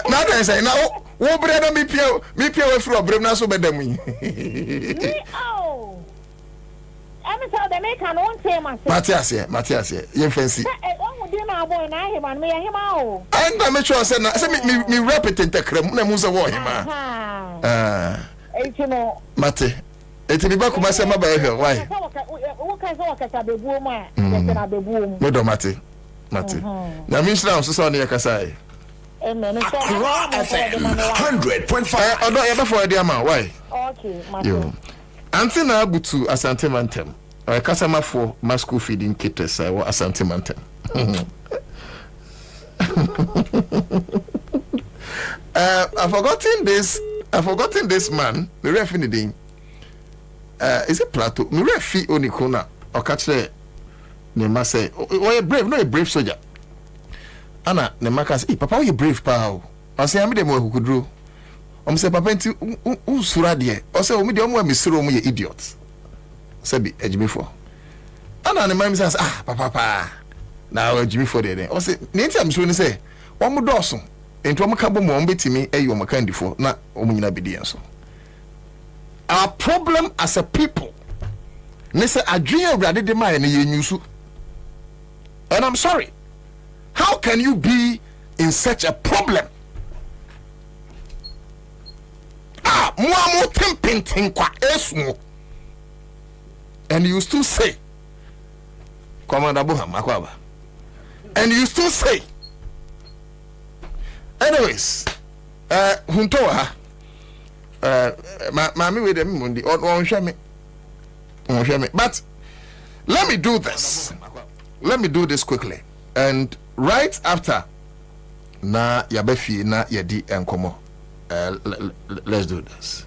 Now I say, now, what brother me pure for a brevna so better me. Oh, I'm sorry, they make an own say Matthias, you fancy. And I'm sure say me repeat the creme, na musa wo hima. Mate. Eti bi ba kuma say ma ba here, why? Modo mate. Na mi sra so so na yakasa. Accra FM 100.5. Odo ye be for the man, why? Okay, yo. Anti na abutu Asante Mantem. O kasama for ma school feeding kitters I wa Asante Mantem. I've forgotten this man. Me refi ni is it Plateau? Me refi onikona o ka kire ne ma say o brave, no a brave soldier. Ana ne ma ka say papa you brave pa o. O say am de mo akukuduro. O say papa nti usura de. O say o me de o mo amesiro mo ye idiot. Say bi ejimifo. Ana ne ma mi say papa na o ejimifo de. O say ne nti amesiro ni say o mo doso. Enti o mo ka bo mo betimi eyi o mo kandifo na o mo nyina bedi enso. Our problem as a people, Mr. Adrian Radide Maya Nyusu. And I'm sorry. How can you be in such a problem? And you still say, Commander Buham Akwaba. And you still say, anyways, Huntoa. Mammy with them Mundi on shame me. But let me do this. Let me do this quickly. And right after na yabefi na yedi enkomo. Let's do this.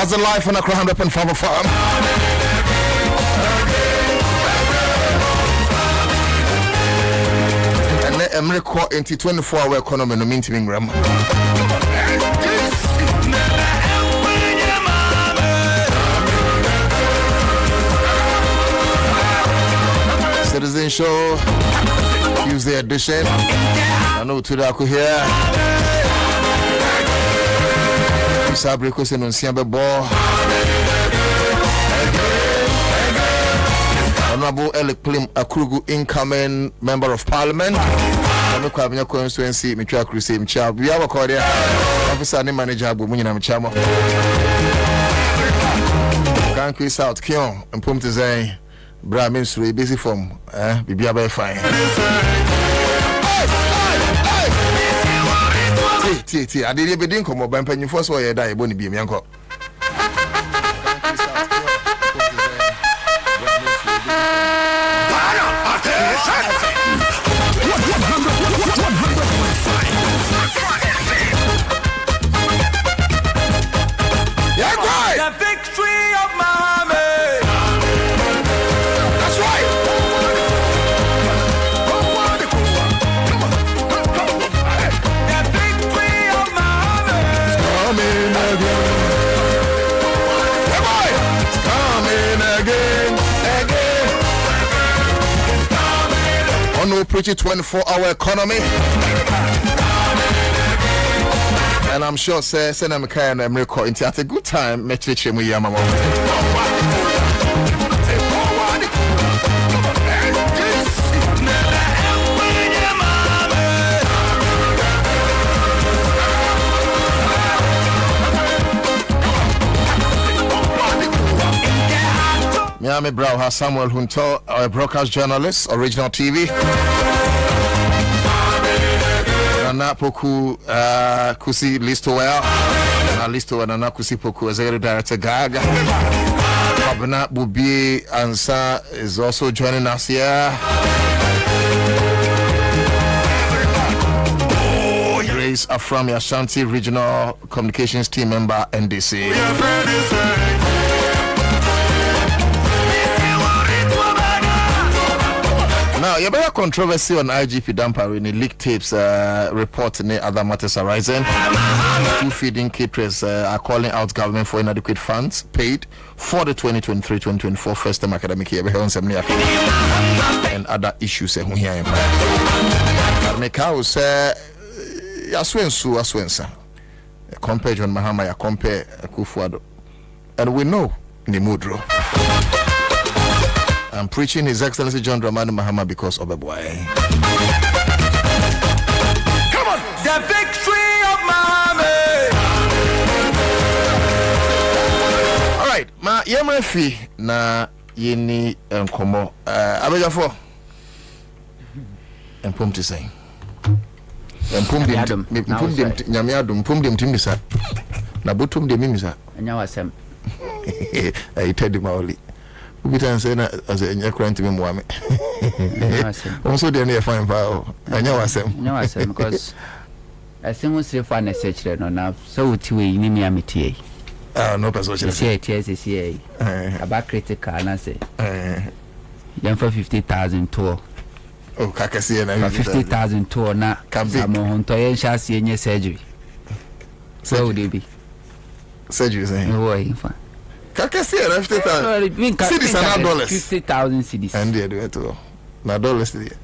That's the life on Accra 100.5 farm. And let them record into 24-hour economy no mean gram. Citizen Show Tuesday edition. I know today I could hear Sabriko Senunsiabe Bo Honorable Elek Plim Akrugu, incoming Member of Parliament. I'm Kwabena constituency, Mitra Crusade, Mcha. We have a cordial officer and manager, Bumunina Mchamo. Kankwi South Kion, and Pumtezay, Brahmin Sui, busy form, Bibiabe fine. I did be dinkum or bump and you first way die, Bonnie be Yanko. Pretty 24-hour economy, and I'm sure send them kind of record into at a good time. Metric we yamamo. Name Brauha Samuel Hunto, broadcast journalist, original TV. Nana Poku Kusi Listowell. Listowell Nana Kusi Poku, executive director Gaga. Kwabena Bobie Ansah is also joining us here. Grace Aframi Ashanti, regional communications team member, NDC. Now, you better controversy on IGP Dampare in the leaked tapes report and other matters arising. Two feeding caterers are calling out government for inadequate funds paid for the 2023-2024 first term academic year and other issues. Compare John Mahama, compare Kufuado, and we know Nimudro. I'm preaching His Excellency John Dramani Mahama because of a boy. Come on, the victory of Mahama. All right, ma yemrefi na yeni enkomo. Abejafo. Empom to say. Empom dem nyamiadum empom dem timisa. Na botum dem mimisa. Anya wasem. I tell maoli. Ubitan say na as a nyakran timi muame. Also dey na fine pa. Anya wasem because I think we say for na search no na so utiwe ni miamete. No person say TSC about critical na say. Yan for 50,000 tour. Oh, kakasi na 50,000 tour na samo honto yen shasi enye surgery. So would it be? Surgery say. No way in fact. Kakasi na 50,000. Cities and dollars. 50,000 cities. And they do it too. Na dollars there.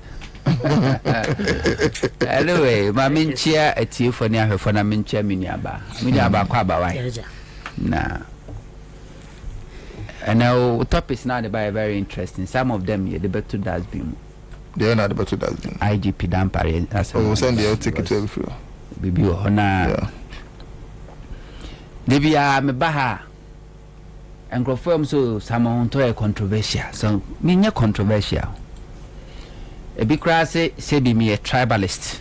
Anyway, my minchia etie for na hwefo na minchia miniaba. Miniaba kwa bawai. Nah. And now topics now they very interesting. Some of them the better does be. They are not the better does be. IGP Dampare. Oh, send the ticket to every. Bibi Hona. Debia me baha. And confirm so some to controversial. So me controversial. A big class say be me a tribalist.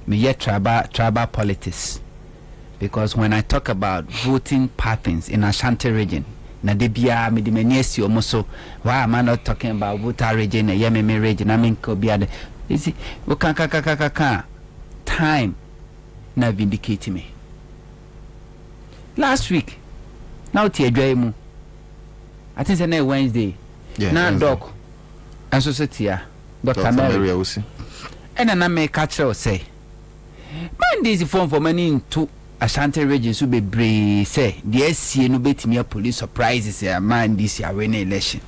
Me yet tribal politics. Because when I talk about voting patterns in Ashanti region, na debia me the menesi omoso, why am I not talking about voter region and Yememe region? I mean Kobiade. You see, time na vindicate me. Last week, now Tiedremu. I think it's Wednesday. Yeah, now doc and society Dr. Mary also. And then I may catch her say, man, this form for many into Ashanti regions will be brave. Say, the SC no bet me a police surprises a man this year win election.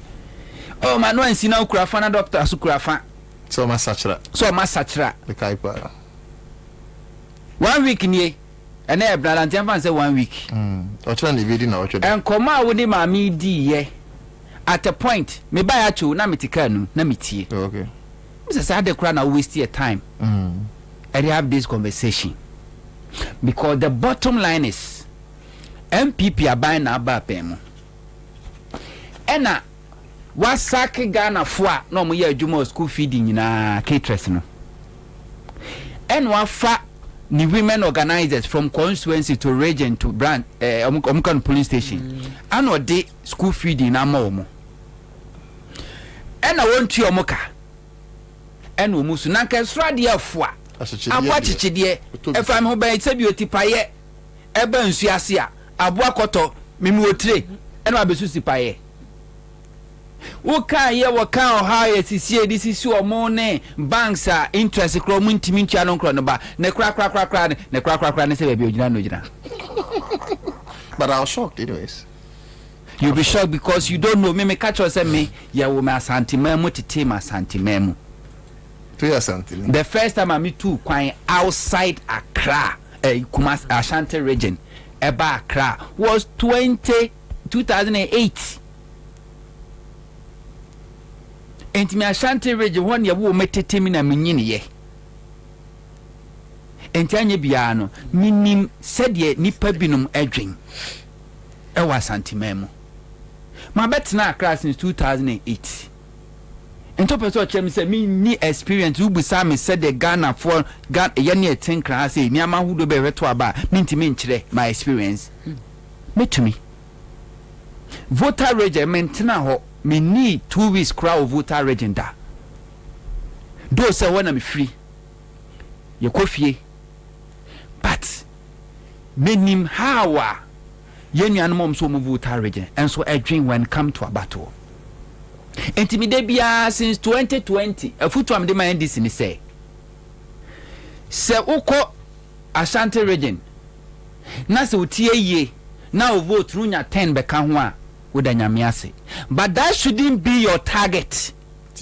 Oh, man, no one see now Krafana doctor Sukrafa. So much sachra. The Kaipa. 1 week in ye. And I have say 1 week. Or trying to video now. And come out with him, me ye. At a point, me buy a chu, na mitikanu, na miti. Okay. Mr. Sade Crown, I waste your time. And they have this conversation. Because the bottom line is MPP are buying our bapem. And what sake Ghana for no more Jumo school feeding in a caterers. No. And what fa the women organizers from constituency to region to brand Omkan police station. And what day school feeding in Amomo. And I want to Omoka. And Umusunaka Stradia for. I'm watching it. If I'm home, it's a beauty pie. Eben Siasia, Abuakoto, Mimutre, and Abesusi pie. Waka ye waka high as this is your money. Banks are interest cromun Timincha Cronaba, ne crack, ne crack, and say, But I was shocked, anyways. You'll be shocked because you don't know. Me catch us and me, ya woman Santimemo to Tima Santimemo. The first time I meet two quiet outside Accra, Kumas Ashanti region, Eba Accra, was 2008. And me Ashanti region, 1 year, we met Timina Minini. And Tanya Biano, minim said ye nipabinum edging. Ewa Santimemo. My bet na Accra since 2008. And to person chem say me ni experience who busa me said the Ghana for Ghana yeni e ten kra say niama hu do be reto aba minti me nkyere my experience. Me to me. Voter regiment na ho me need 2 weeks crowd voter regiment. Do say when I'm free. Ye kofie. But menim how yenu anom so mo voter regiment and so a dream when come to a battle. Intimidate bia since 2020 afutu am de man this ni say uko Ashanti region na se utie ye na o vote runya 10 beka ho a woda nyame ase, but that shouldn't be your target.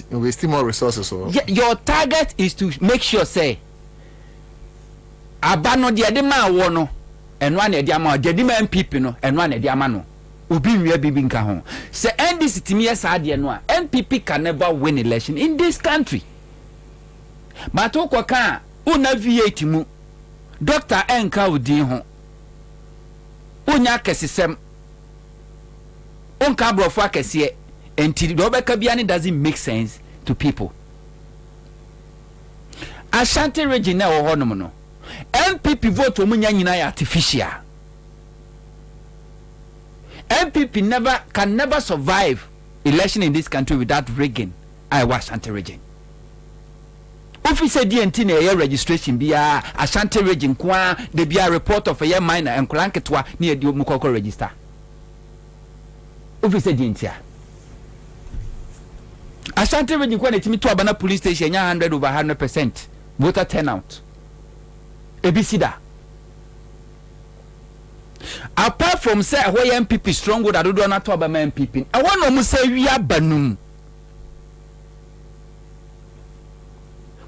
Wasting more resources or your target is to make sure say abano de ma wo no enwa na de ama de ma MPP no enwa na de ama no obi nwe bibi nka ho. Se NDC timi saade no a MPP can never win election in this country. But okoka una V8 mu Dr. Enka odin ho unya kesisem onka brofo akese enti do beka bia ne doesn't make sense to people. Ashanti region na wo honom no MPP vote omunya nyina ya artificial. MPP can never survive election in this country without rigging. I was Ashanti region. Officer DNT na registration bia Ashanti region kwa de bia report of a year minor and klanketwa near the mukoko register. Officer DNT Ashanti region kwa netimi to abana police station 100 over 100% voter turnout. Ebisida. Apart from say where MPP strong would I do not talk about MPP. I want to say we are banum.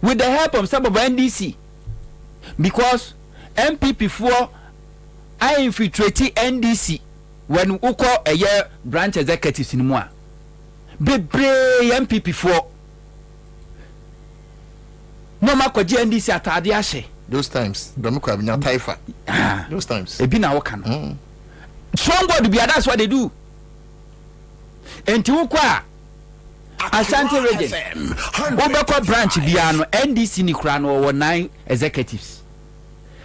With the help of some of NDC. Because MPP for I infiltrate NDC when we call a year branch executives in moi. Be brave MPP for no makwaji NDC atade ahye. Those times, Kwabena Taifa. Those times. Ebina wakano. Strong word be that's what they do. Enti ukwa Ashanti region. Obekwa branch biano NDC ni kura no 9 executives.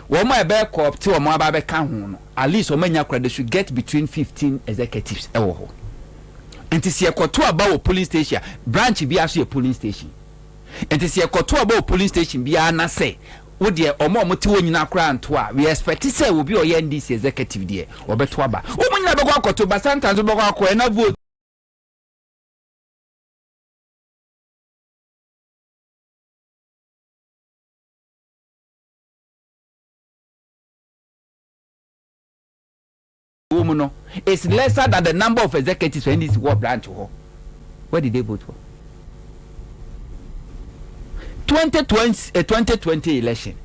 Womo ebe ko up to womo aba be ka ho no. At least omanya kura they should get between 15 executives ewo ho. Enti se ekoto aba wo police station, branch bi aso e police station. Enti se ekoto aba wo police station bia na say wode omo ti wonyina kra anto a we expect say obi o ye NDC executive de obeto aba wonyina be kwa koto basanta zo be kwa ko na vote no it's lesser than the number of executives for NDC what branch ho. Where did they vote for? 2020 election.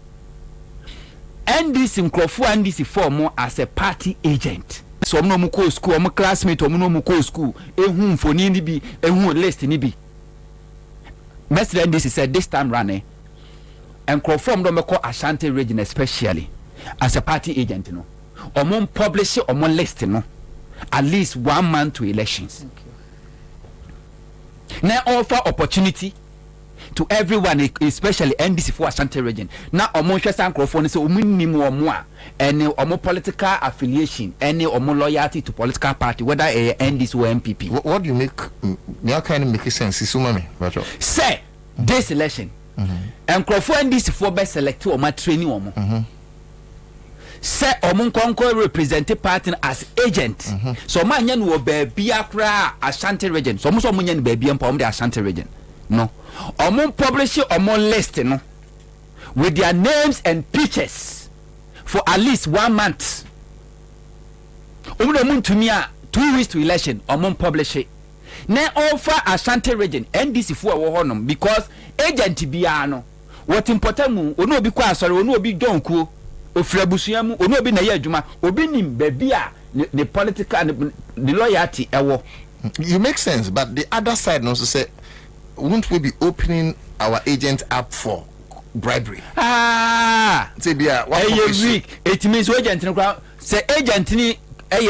NDC Nkrofo NDC form as a party agent. So no mu ko school, mu classmate, no mu ko school. Ehun foni ni bi, ehun list ni bi. Mr. NDC said this time running. Nkrofo do meko Ashanti region especially as a party agent no. Omo publish omo list no. At least 1 month to elections. Now offer opportunity to everyone, especially NDC for Ashanti region. Now, omo shesa microphone say omo nim omo a any omo political affiliation, any omo loyalty to political party, whether a NDC or MPP. What do you make? Me kind of make sense. Isumami, say this election, and microphone NDC for best select omo training omo. Say omo konko represent party as agent. So man yan wo baby akra Ashanti region. So omo nyan baby empa omo the Ashanti region. No. Omo publish omo list no with their names and pictures for at least 1 month. Omo to me 2 weeks to election omo publish it. Na offer Ashanti region NDC for wo honom because agent bia no what important mu ono obi kwa asori ono obi donku ofrabusia mu ono obi na ye adwuma obi nim baby a the political the loyalty ewo. You make sense, but the other side also say won't we be opening our agent up for bribery? Say be a week. It means agent say agent ni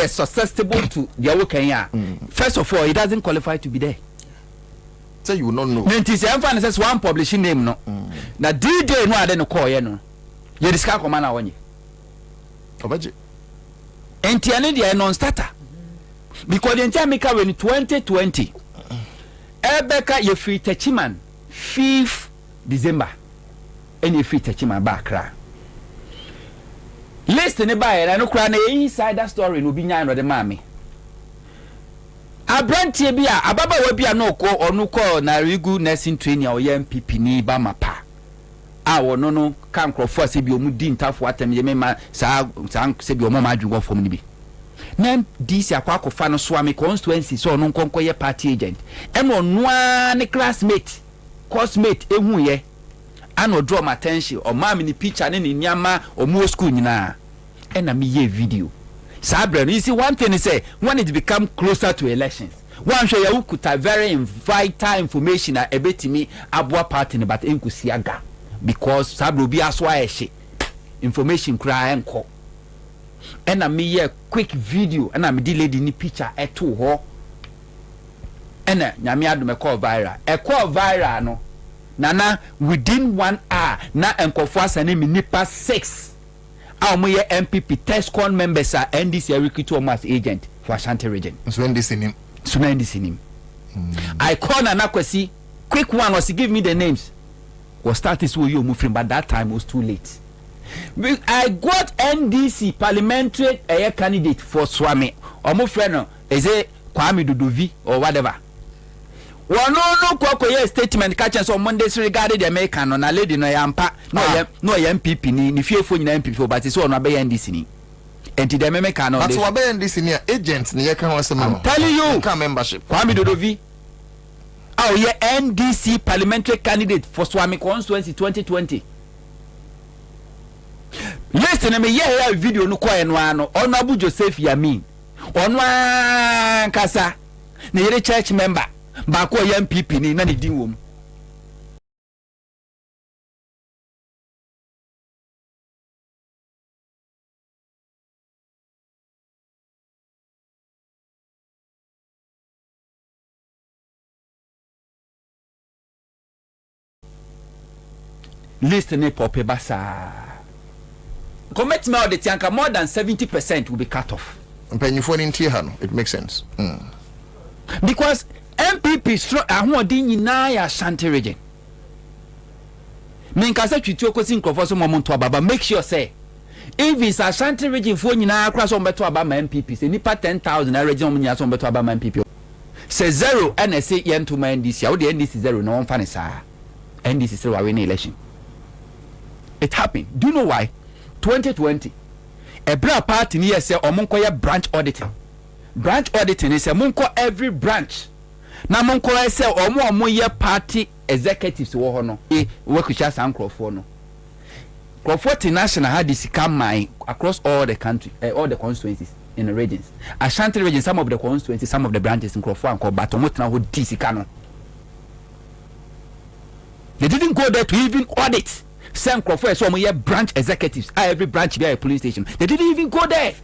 susceptible to the Kenya. First of all, he doesn't qualify to be there. So you will not know. Nanti says one publishing name no. Na DJ no ade no call ye no. Ye discuss komana wonye. Obaje. Enti ane dia non-starter. Because the entire make when 2020 Ebeka ye free Techiman 5th December. And ye free Techiman Bakra. List ne buy and no cry inside story no be nyan the mammy. Abrantie bia ababa we bia no ko onu ko na rigu nursing training o ye MPP ni ba mapa. A wono no kan krofo se bi omu di ntafo atem ye mema sa se bi omo ma adwugo fom ni bi. Na DC akwa no so am constituency so no nkonko ye party agent. E no noa ne classmate, coursemate ehu ye. Ano draw my attention o ma me ni picture ne nyama o mu school nyina. E na me ye video. Sabre, you see one thing is say when it become closer to elections. One show you could have very vital information at ebetimi abua party but enkusiaga because Sabre be aswa she information cry enko. And I me a quick video and I me lady ni picture eto ho. And nyame ado me call viral. E call viral no. Nana within 1 hour na enkofo asane me nipa 6. Our MPP test con members are NDC recruit as agent for Ashanti region. So NDC him. So NDC him. I call Nana Kwesi. Quick one was to give me the names. Was started so you moving, but that time was too late. I got NDC parliamentary candidate for Swami. Or my friend is it Kwame Duduvi or whatever. Well, no, Kwako statement catches on Mondays regarding the American on a lady no yampa, no MPP ni fearful in MPP, but it's all not by NDC. And to the American, that's what NDC near agents near can was I'm telling you, come membership. Kwame Duduvi. Oh, yeah, NDC parliamentary candidate for Swami constituency 2020. Listen to me, yeah, video no kwa no Honorable Joseph Yamin. Onwa kasa. Ne church member. Bako MPP ni na ni di wom. List ne pope basa. Commit me the tianka more than 70% will be cut off. It makes sense. Because MPP strong ahodi nyina ya Ashanti region. Menkasa twitio kosi nkofo so momonto ababa make sure say if it's Ashanti region fo nyina akra so mbeto ababa MPP say nipa 10,000 na region nyina so mbeto ababa MPP. Say zero and say yento ma NDC. How the NDC zero no one fan sa. NDC say we win election. It happened. Do you know why? 2020 a bra party ni say omonko branch auditing. Branch auditing is a monko every branch. Na monko say omo ye party executives wo ho no e work with us and Crawford no. Crawford national had this come across all the country, all the constituencies in the regions. Ashanti region, some of the constituencies, some of the branches in Crawford and but omotna ho DC no. They didn't go there to even audit. Some Crawford so omo branch executives, every branch be a police station. They didn't even go there.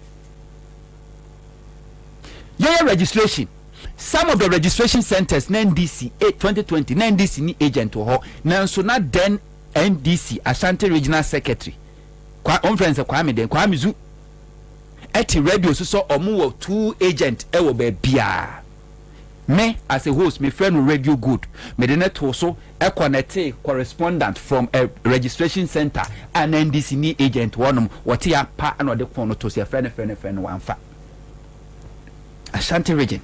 Yeah, registration. Some of the registration centers, NDC 2020, NDC ni agent to her. Now, so not then NDC Ashanti Regional Secretary. Conference Kwame then Kwame Zu. Eti radio so omu 2 agent ewo be bia. Me as a host, my friend radio good. Me the net also a connected correspondent from a registration center and NDC ni agent one what ya pa another phone to say friend one fa. Ashanti region.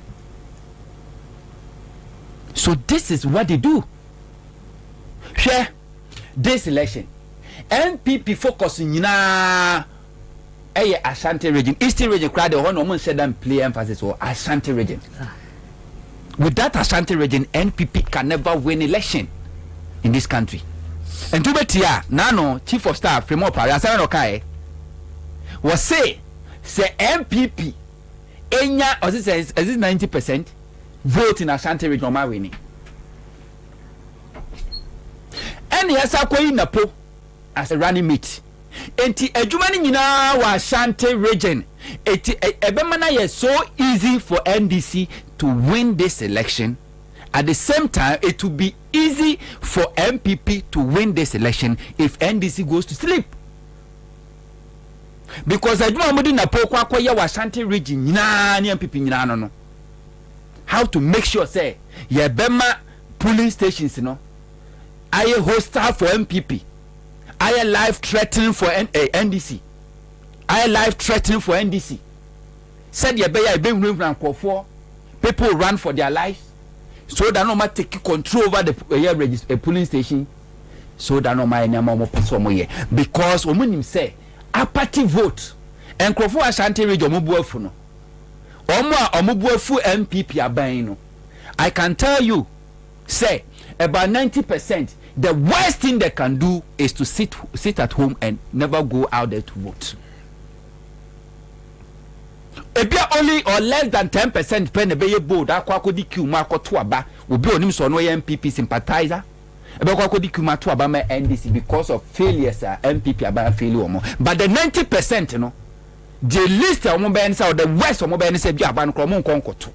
So this is what they do. Share this election. MPP focusing na Ashanti region. Eastern region crowd the one woman said them play emphasis or Ashanti region. With that Ashanti region, NPP can never win election in this country. And to bet here, Nano, Chief of Staff, Fremo Pari, okay, was say MPP Enya or this is 90% vote in Ashanti region my winning. And yes, I call Napo as a running mate. Enti ejumani nyina wa Ashanti region Ebemana is so easy for NDC to win this election. At the same time, it will be easy for MPP to win this election if NDC goes to sleep. Because I don't know Ashanti region MPP how to make sure say Bema polling stations are hostile for MPP, are life threatening for NDC, are life threatening for NDC. Said people run for their lives. So that no matter take control over the polling station, so that no matter because women say a party vote and Krofo Ashanti region omubuafu no omubuafu MPP aban. I can tell you, say about 90%. The worst thing they can do is to sit at home and never go out there to vote. If you only or less than 10% pen be bold, akwakodi kuma kotuaba will be on so no MPP sympathizer. Akwakodi kuma to abama NDC because of failures MPP about failure more. But the 90% no, the least of Mobensa or the worst of Mobensa be aban kromon konkoto.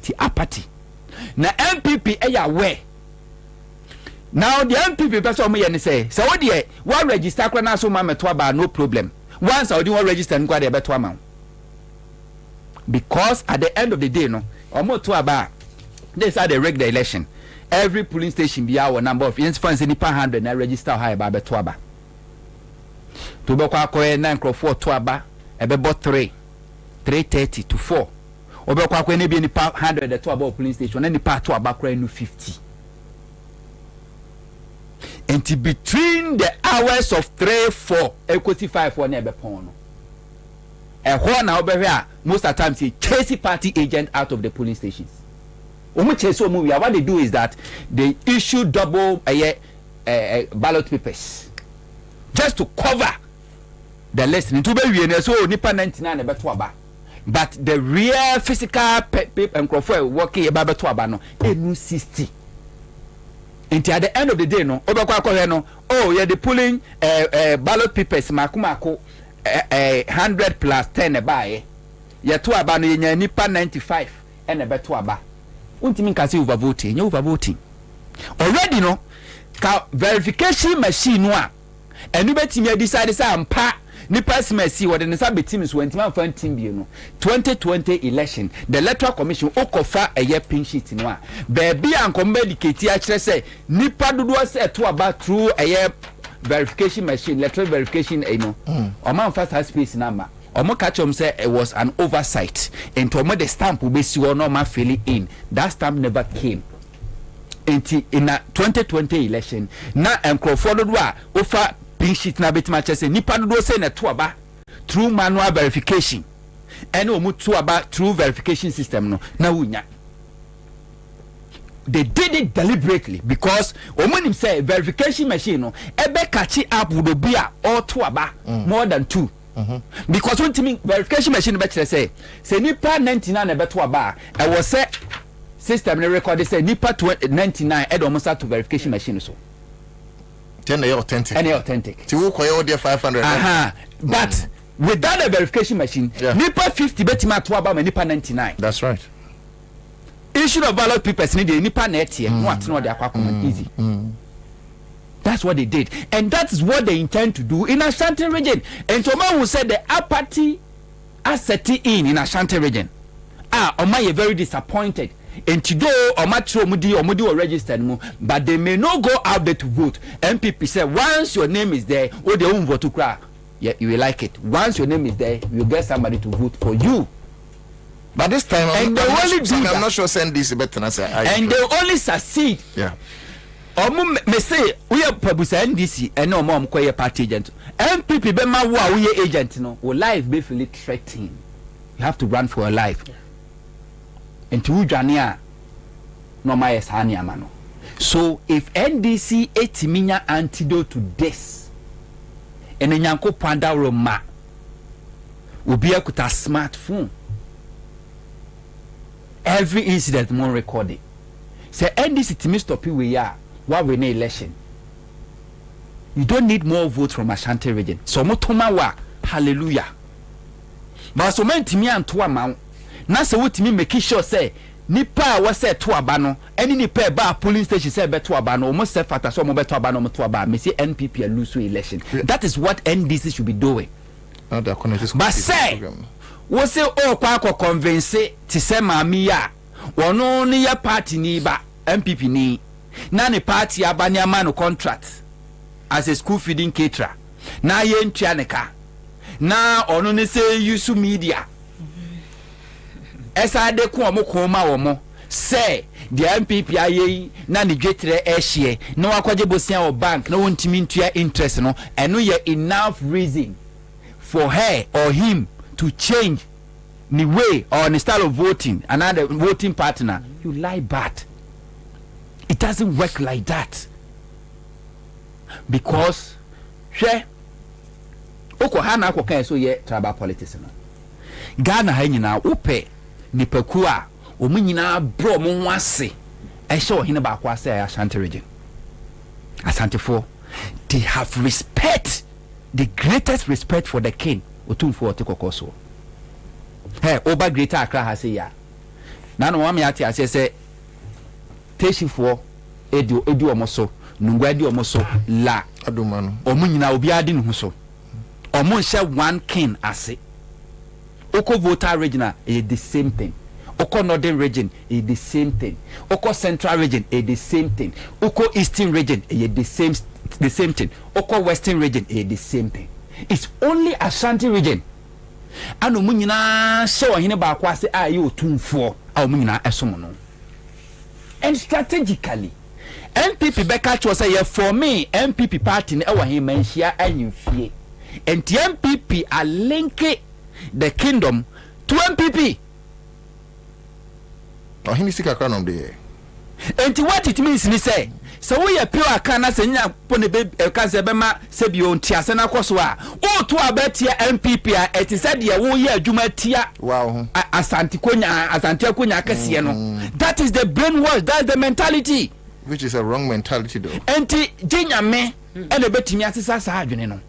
Ti apathy. Na MPP aware. Now the MPP person me say, so what the one register kwana so ma to aba no problem. Once I do one register nkwa de beto amount. Because at the end of the day, no, this are the regular election. Every polling station be our number of instances in 100 na register high by Betuaba. To Boka 9 4 Tuaba, about 3:30 to 4. Oboka Kwe be in 100 the Tuaba polling station, and the part Tuaba 50. And between the hours of 3-4, equity 5-1 never pono. Most of the time, say chase party agent out of the polling stations. What they do is that they issue double ballot papers just to cover the listing. But the real physical paper and croffer working about 60. Until at the end of the day, no, oh yeah, the polling ballot papers, Makumako. 100 plus 10 by ya to aba no nya nipa 95 and a beto aba untimi nka say overvoting you overvoting already no ka verification machine no a enu betimi decide say ampa nipa smasi wo de nsa betimi so antima fan team bi no 2020 election the electoral commission okofa eye pin sheet no a baby ankom medicate a kire say nipa dodo say to aba through eye verification machine, electoral verification, man first has space number. Omo catch say it was an oversight. And to the stamp will be sure no man filling in. That stamp never came. In a 2020 election, now Crawford offer pink sheet na bit matches and nipa do say na to aba through manual verification. And omu to aba through verification system no. Na wunya. They did it deliberately because when him say verification machine no ebe catch up would be or two aba more than 2 because when team verification machine be say nipa 99 ebe to aba I was say system ne record say nipa 99 e almost start to verification machine so then they authentic ti wo koye o 500 but without a verification machine nipa 50 betima to aba nipa 99. That's right. Issue of ballot papers need the nipa net here. What no they are easy. That's what they did, and that's what they intend to do in Ashanti region. And Toma who said the apathy are setting in Ashanti region. Oma you very disappointed. And today Omudi or registered mo, but they may not go out there to vote. MPP said once your name is there, or they won't vote to cry. Yeah, you will like it. Once your name is there, you get somebody to vote for you. But this time, I'm not sure send this better than and they only succeed. Yeah. Me say we are publisher NDC and no more a party agent. MPP be ma wo we agent no. Your life be feel threatening. You have to run for your life. And to Jania no my esania mano. So if NDC etiminya antidote to this, and nyanko panda roma, obi akuta smartphone. Every incident more recorded. Say NDC to me stop you we are why we need election. You don't need more votes from Ashanti region. So motoma wa hallelujah. but so mentimi anto ama na se wotimi make sure say nipa wa say to aba no any nipa ba polling station say be to aba no almost say factor so mo be to aba no mo to aba me say NPP lose election. That is what NDC should be doing. But say we say kwa convince ti say maami ya wono ne ya party ni ba MPP ni na ne party aba ne ama no contract as a school feeding caterer na ye ntua ne ka na ono ne say use media esa de ko mo ko ma wo mo say the MPP aye na ne dwetre ehye na wakwaje bosia o bank na wontimi ntua interest no eno ye enough reason for her or him to change the way or the style of voting another voting partner. You lie bad. It doesn't work like that. Because oko hana ko kan so ye tribal politics no. Ghana ha nyina upe nipaku a omu nyina bro mo ho ase e hye ohene ba kwa ase Ashanti region. Ashanti for they have respect, the greatest respect for the king. Otumfo otekokoso. Hey, over Greater Accra has say ya. Na no wame ati ase say teshifo edu omoso, nungwa edi omoso la adumano. Omu nyina obi adi no so. Omu nse one king ase. Oko voter region is the same thing. Oko northern region is the same thing. Oko central region is the same thing. Oko eastern region is the same thing. Oko western region is the same thing. It's only Ashanti region. Ano mu nyina hye ohene ba kwa se aye otumfo a mu nyina esom no. And strategically MPP beka cho say for me MPP party na e wa he manhia anyimfie. And the MPP are linking the kingdom to MPP. Ohene sika kra no de. And what it means ni say so we are pure akana se nya pone be ka se be ma se bi on tia se na koso a o to abetia MPP a eti se de wo ye adwuma tia wow Asante konya kase no. That is the brainwash, that's the mentality, which is a wrong mentality though. Enti jinya me e le betimi asesa sa adwene no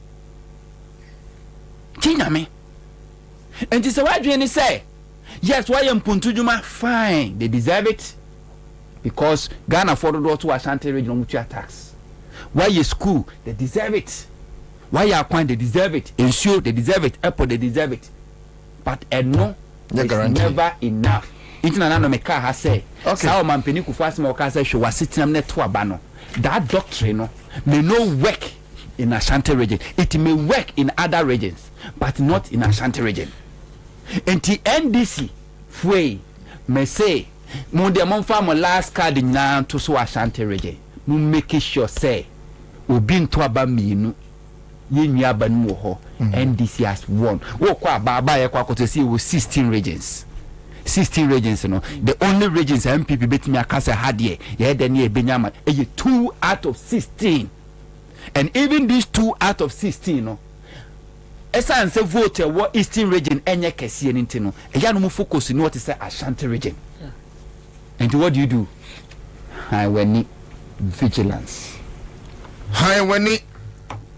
jinya me enti se wadwene say yes why mpuntu dwuma fine, they deserve it. Because Ghana afforded to Ashanti region mutual tax. Why your school, they deserve it. Why your coin, they deserve it. Ensure they deserve it. Airport, they deserve it. But no, it's never enough. International Meka has said, okay, man peniku fast more say she was sitting net to abano. That doctrine may not work in Ashanti region. It may work in other regions, but not in Ashanti region. And the NDC way may say mo de mon fa mo last card na to so Ashanti region mo make sure say obi nto aba mienu ye nua aba no ho. NDC has won wo kwa baba ye kwa kotosi wo 16 regions no. The only regions MPP betimi akasa hadie ye de ne ebenyama 2 out of 16, and even these 2 out of 16 no esan se vote wo eastern region enye kese ni ntino eya no mo focus ni what is Ashanti region. And what do you do? Highway vigilance. Highway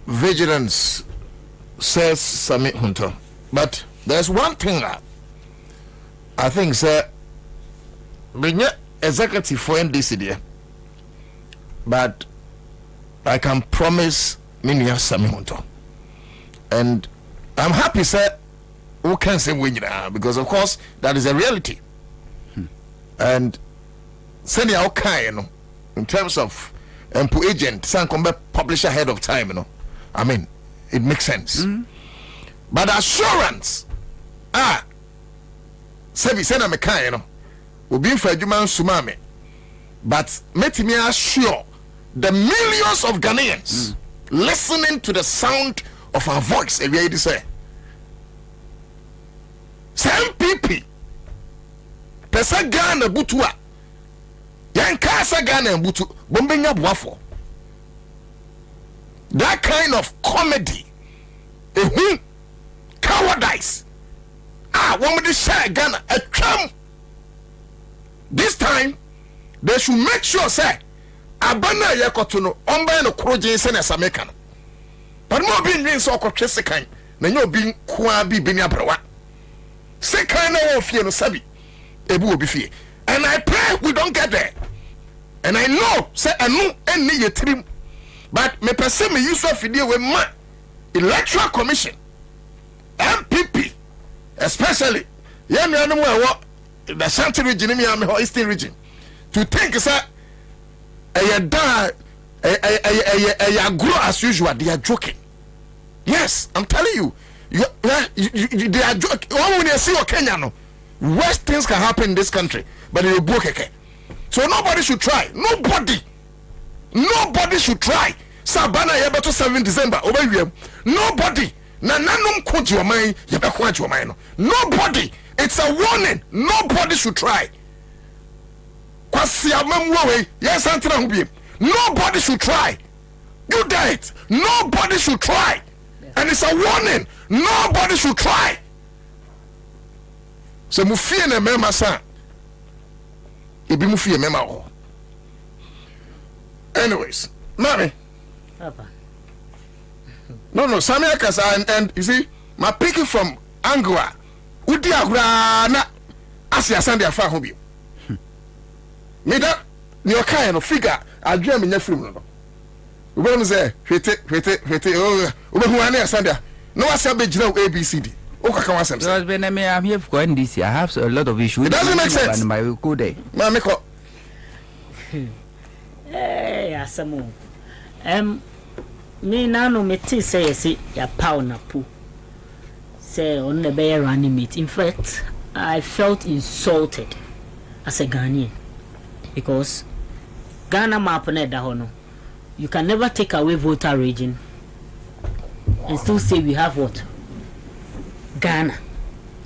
vigilance, says Sami Hunter. But there's one thing I think, sir, being executive for NDC there, but I can promise me Sami Hunter. And I'm happy, sir, who can say we because of course that is a reality. And send your kind, in terms of agent, some come publish ahead of time, I mean, it makes sense. But assurance, send a kind, will be for human sumame. But let me assure the millions of Ghanaians listening to the sound of our voice, and we say, some people. Pesa Ghana butua yankasa Ghana butu bombenya buafo. That kind of comedy, cowardice, woman de share Ghana a tram. This time they should make sure say abana yakotuno omba no kroje se na sameka no. But mo bi nwen so okotwe sekan na nyo bi kwa bi beni abrewa. Say kind of fear no sabi. Ebu obi fear. And I pray we don't get there. And I know say anu any ye trim. But me person me use of video with my electoral commission. MPP especially yan the Shanti region me am Eastern region to think say a grow as usual. They are joking. Yes, I'm telling you. They are joking. When you see Kenya, no, worst things can happen in this country, but they will broke. So nobody should try. Nobody should try. Sabana yeba to 7 December. Nobody. Nobody. It's a warning. Nobody should try. Yes, nobody should try. You dare it. Nobody should try. And it's a warning. Nobody should try. So mufie na mema sa. Ebi mufie mema ho. Anyways, mommy. Papa. No, Samia Kasa and you see, my picking from Angua. Udi agura na Asia Sunday afa ho bi. Me da ni o kai no figure adwa me nya film no. We be say hwete oh we hu ane Sunday. No wasa be gina ABCD. O kaka wasem. Because when I'm here for NDC, I have a lot of issues. It doesn't make sense. I will go there. Ma me ko. Asamu. Me nano meti say yes ya power na pu. Say on the bear running meet. In fact, I felt insulted as a Ghanaian because Ghana map na da hono. You can never take away voter region and still say we have what? Ghana.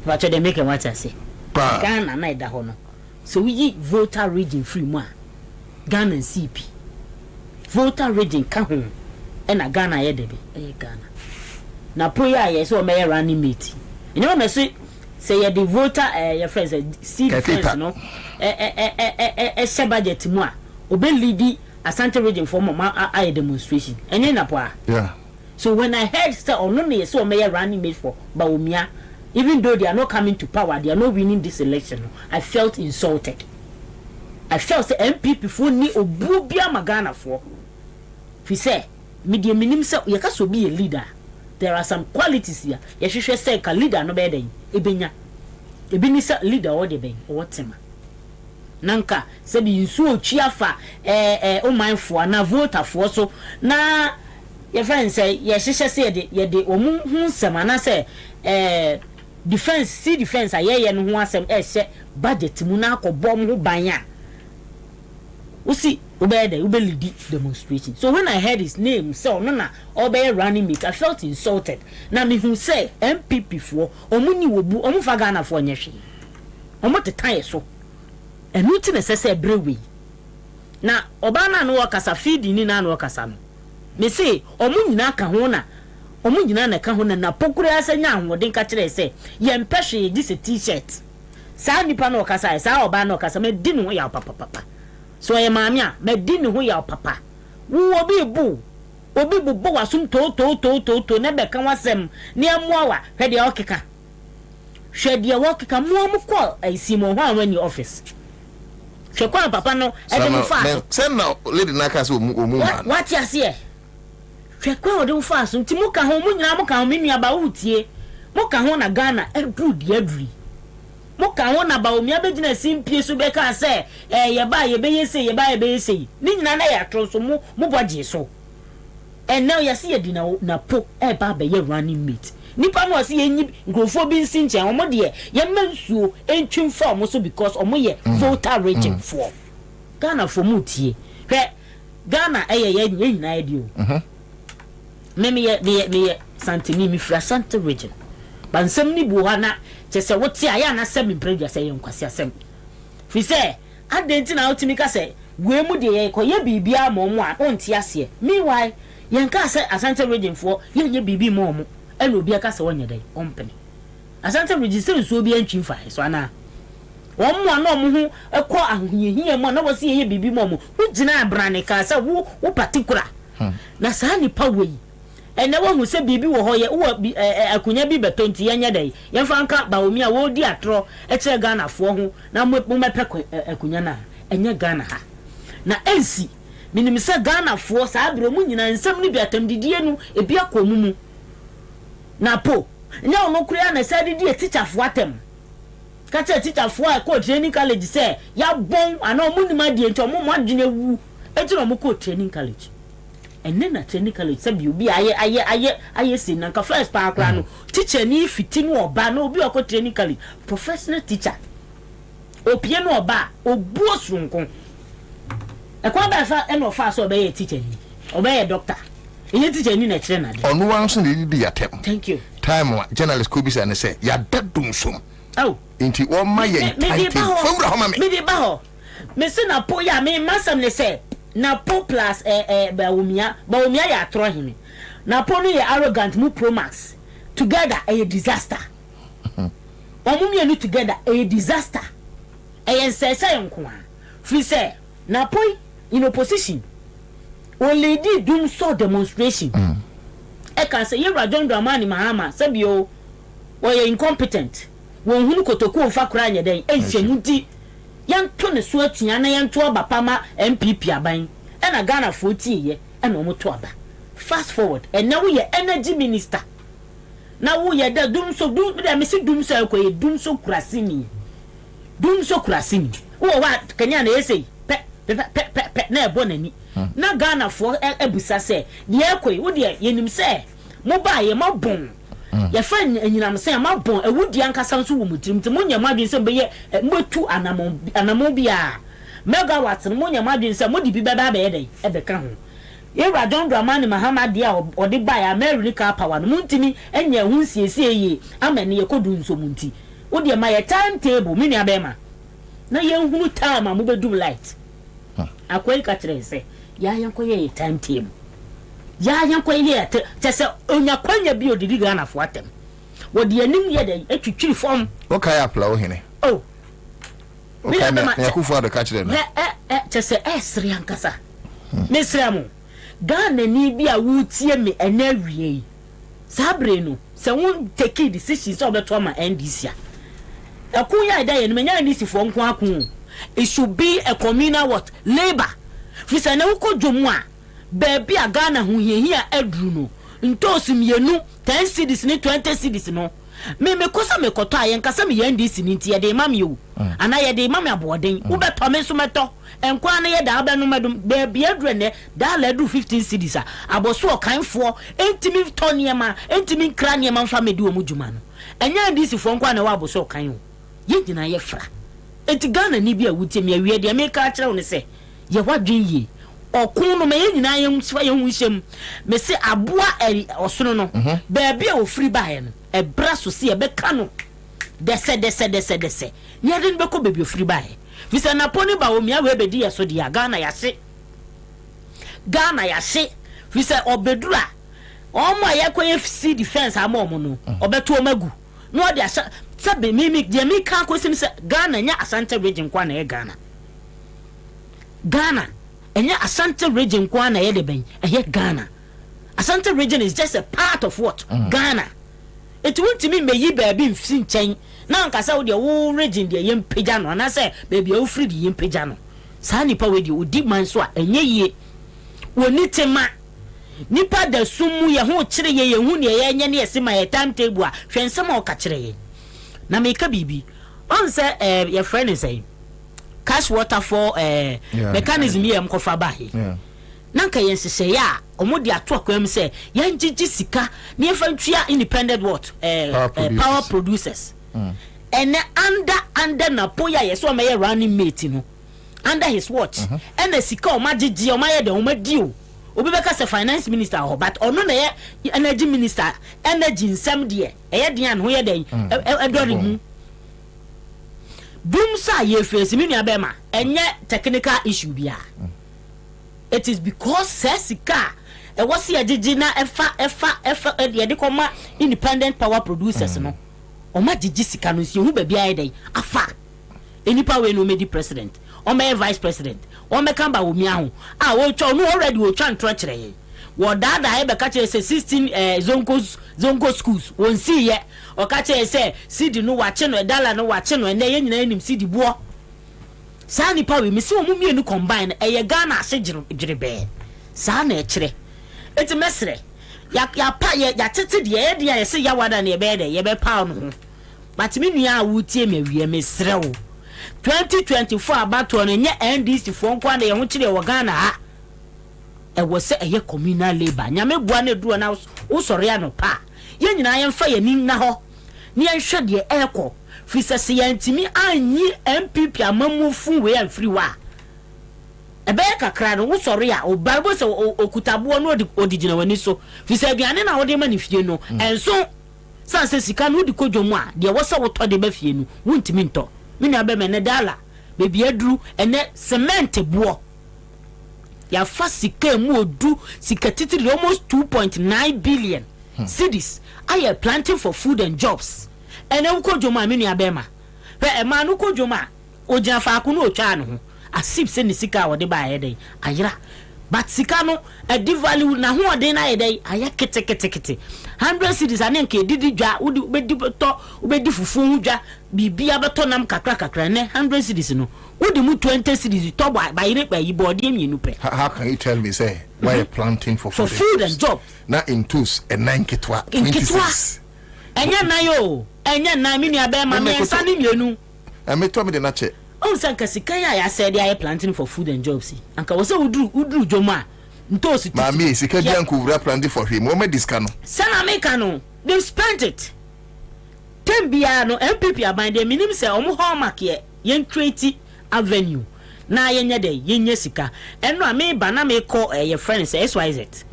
But they make a what I say. Ghana na da hono. So we voter region free more. Ghana and CP. Voter region come and a Ghana yedebi. Ghana. Na prayer yes o me running meeting. You know me say the voter your friends see friends no e budget mu a obe lead Asante region for a demonstration. And then yeah. So when I heard say no yes o me running mate for Baumia, even though they are not coming to power, they are not winning this election, I felt insulted. I felt say MPP for ni obubia magana for. Fi say media minim say you can be a leader. There are some qualities here. You should say a leader no better. Ebenya. Ebini say leader or the ben or whatever. Nanka say be so chiafa o mindful na voter for so na your friend say yes she say de omu hu nsem na say defense aye no ho asem she budget mu na akobom ho banya. Usi ubede lead demonstration. So when I heard his name, so no obey running mate, I felt insulted. Na me who say MPP for omuni wobu omu fagana for nyeshi. Omo te tan so. Enu ti necessary brewe. Na obana no wakasa feed ni na no wakasa no. Me say omu nyina ka ho na omu nyina na ka ho na pokure asanya ahoden ka kire say ye mpehwe this t-shirt. Sa nipa no wakasa sa obana wakasa me di no ya papa. So ye mamia me di ne ho ya papa wo obi bu bo wasum to ne be kan wasem ne amoawa hwede okeka hwede okeka mo ko asimo ho anwani office hwe kwa papa no e de mo fa send now lady na ka se omu man what ya see hwe kwa o de mo fa so nti mo ka ho mo nyina mo ka ho me nua ba utie mo ka ho na Ghana e du di aduri moka wona ba omi abegina simpie so be ka say ye ba ye be yese ni nyina na ya tro so mo boje so and now you see ye di na po e ba be ye running mate nipa no se ye nyi grofo bi nsi nche omo de ye mansuo entwim form so because omo ye voter region for Ghana for mutie hwe Ghana ye nyina ye di o me ye santini mi fra Santa region bansem ni bu ha na chese wote aya na se mi predia se ye nkwase asem fi se adenti na otimi ka se gwemu de ye ko ye bibia mo a onti ase mi why ye nka se Asante region for ye nye bibi mo ena obi aka se wonye dai ompene Asante region se so obi antwi fa so ana won mo na omo hu ekọ ahoyehia mo na wo se ye bibi mo wo gina abrane ka se wo particular na sa ni pa wei ene wo hu se bibi wo ho ye wo akunya bi beto nti yenye dai ye fa nka ba omi a wo di atro e kire Ghana fo ho na mo mepe akunya na enye Ghana ha na ensi minim se Ghana fo sa abro mu nyina nsam ni bi atam didie nu ebi akomu mu na po nya ono kura na sa didie teacher fo atam ka teacher fo a ko training college say ya bon ana mu ni ma die nti mo adwene wu eti no mo ko training college enne na training college sabi obi aye sin na ka first pa akra no teacher ni fiti no oba na obi akọ training college professional teacher opie no oba obuo sunko ekwa ba fa eno fa so be teacher ni obe doctor ene teacher ni na kire na de onu wan so ni di yatem. Thank you. Time journalist ko bi say na say ya dadum som oh inti o ma ye time famra ho ma me me ba ho me se na po ya me masam ne say na po plus ba umia ya tro hini na po no ye arrogant mu pro max together a disaster omumia ni together a disaster e nsesa yenko a fi say na po in opposition only did doom so demonstration e kan say Yewra John Dramani Mahama sabio we incompetent won hunu kotoku ofa kura nya den enhyemuti yanto ne so atua na yanto abapama MPP aban ena Ghana 40 ye ena omoto aba fast forward and now we energy minister now we da dum so dum da me se dum so akoye dum so kurasini wo wa kanya na yesei pe na ebo nani na Ghana for ebusa se de akoye wo de yenim se mo ba ye mabon ya fa anyinam se mabon ewudi ankasa nso wo mutirim te mo nyama bi se be ye mbetu anamo bia megawatt mo nyama bi se mo di bi beba be ye dey e be ka ho Yewra John Dramani Mahama dia odi ba ya America power no muntimi enye hu siesie ye amene ye kodu nso munti wo de ma ye timetable mini abema na ye hunu time mo bedum light akwai ka kire se ya yanko ye timetable ya yanko ye te se onya kwanya bi odidi Ghana fo atem wo de anim ye de atwitwiri form o kai apply o hene oh okay na yakufo ado ka kire no te se esri ankasa mesramu Ghana ni bi a wutie me enawie sabre no se won take decisions so beto ma NDC a akunya da ye no menya NDC fo nko akun it should be a communal what labor fi se na uko dwomu a baby a Ghana hu hia adru no ntosim yenu 10 cedis ni 20 cedis no me kosa me koto ayen kasa me NDC ni ntia de mam yo ana ye de mam aboden wo beto me so meto enkwa na ye da abenu medum baby adru ne da la adru 15 cedis a aboso okanfo entimi toniema entimi kraniema mfa medi omu djuma no enya NDC fo nkwa na wa aboso okan o ye gina ye fra enti Ghana ni bi a wutie me awie de me ka kire wo ne se ye wadwen ye okun no me ye nyina ye hu hyem me se aboa osono no baby a ofri bae no e bra so se e be ka no dese ni adin be ko baby ofri bae visa na poni ba omi awe be di yeso dia Ghana ya se visa obedura omo ayekoye FC defense amomo no obeto omagu no de asa sabe mimi de mi kan ko sim se Ghana nya Asante region kwa na ye Ghana enya Asante region kwa na ye de ben Ghana Asante region is just a part of what Ghana it won't mean me yi baby mfi nchen na nkasa wo de wo region de yem pagya no na say baby wo free de yem pagya no sa nipa we de odi man so a enye yie woni tema nipa da sumu ye ho kire ye hu ne ye enye ne ye sema ye timetable a hwensem a o ka kire ye na me ka bibi on say your friend is saying cash water for mechanism ye mkofa ba he nanka yen sese ya omodi ato akwam say yan gigi sika ne ye fa ntwia independent what power producers and under na poya ye so me running mate no under his watch and the sika o magigi o maye de o madi o obi beka se finance minister ho but ono na ye energy minister energy nsem de ye de ho ye den edori mu dum sa ye face mi nua be ma enye technical issue bia it is because sesika e was ye gigi na efa de de koma independent power producers no o ma gigi sika no si hu ba bia ye den afa enipa we no medi president o ma vice president o me kamba wo mi ahu wo twa no already wo twa ntro kire ye wo dada e be ka che say 16 zonko schools won see ye o ka che say city no wache no dollar no wache no na ye nyina enim city buo sa nipa we mesi wo mumienu combine eye Ghana ase jirebe sa na e kire eti mesre ya pa ya tete de ye de ya se ya wada na ye be pa no but me nua a wutie mawie mesre wo 2024 abato no nye NDC fo nkwa na ye ho kire wo Ghana ha e wo se eye communal labor nyame bua na duo na wo sori ano pa ye nyina ye mfa ye ni na ho ne ye hwe de eko fisese ye ntimi anyi MPP amamufu we amfiri wa ebe kakra no wo sori a o barbo se okutabo no odigina wani so fise aduane na wo de manifie no enso sanse sika no di kodwomu a de wo se wo to de ba fie no wuntimi nto mini abeme ne dala bebi aduru ene cement buo ya fa sika mu odu sika titiri almost 2.9 billion cedis aye planting for food and jobs ene ukodwoma mini abema pe e ma no kodwoma ojan fa akunu otwa no ho asip se ni sika wo de ba ayedai ayira but sika no e di value na ho de na ayedai aya kete 100 cedis ane nke didi dwa udi ubedi to ubedi fufu dwa bibia beto nam kakra ne 100 cedis no udi mu 20 cedis to ba ire pa yi body emienu pe. How can you tell me say why you planting for food and job na intus a 9 kitwa 26 enya na yo enya na mini abema me nsa ni mienu me to me de na che on sanka sika ya said ya planting for food and jobs anka wo se udru joma ntosi ma me sika dia nkuvura planting for him wo me diska no sana make no they spent it tembia no MPP abande minim se omo hallmark ye create avenue na yenye de yenye sika eno ame ba na me call ye friends SYZ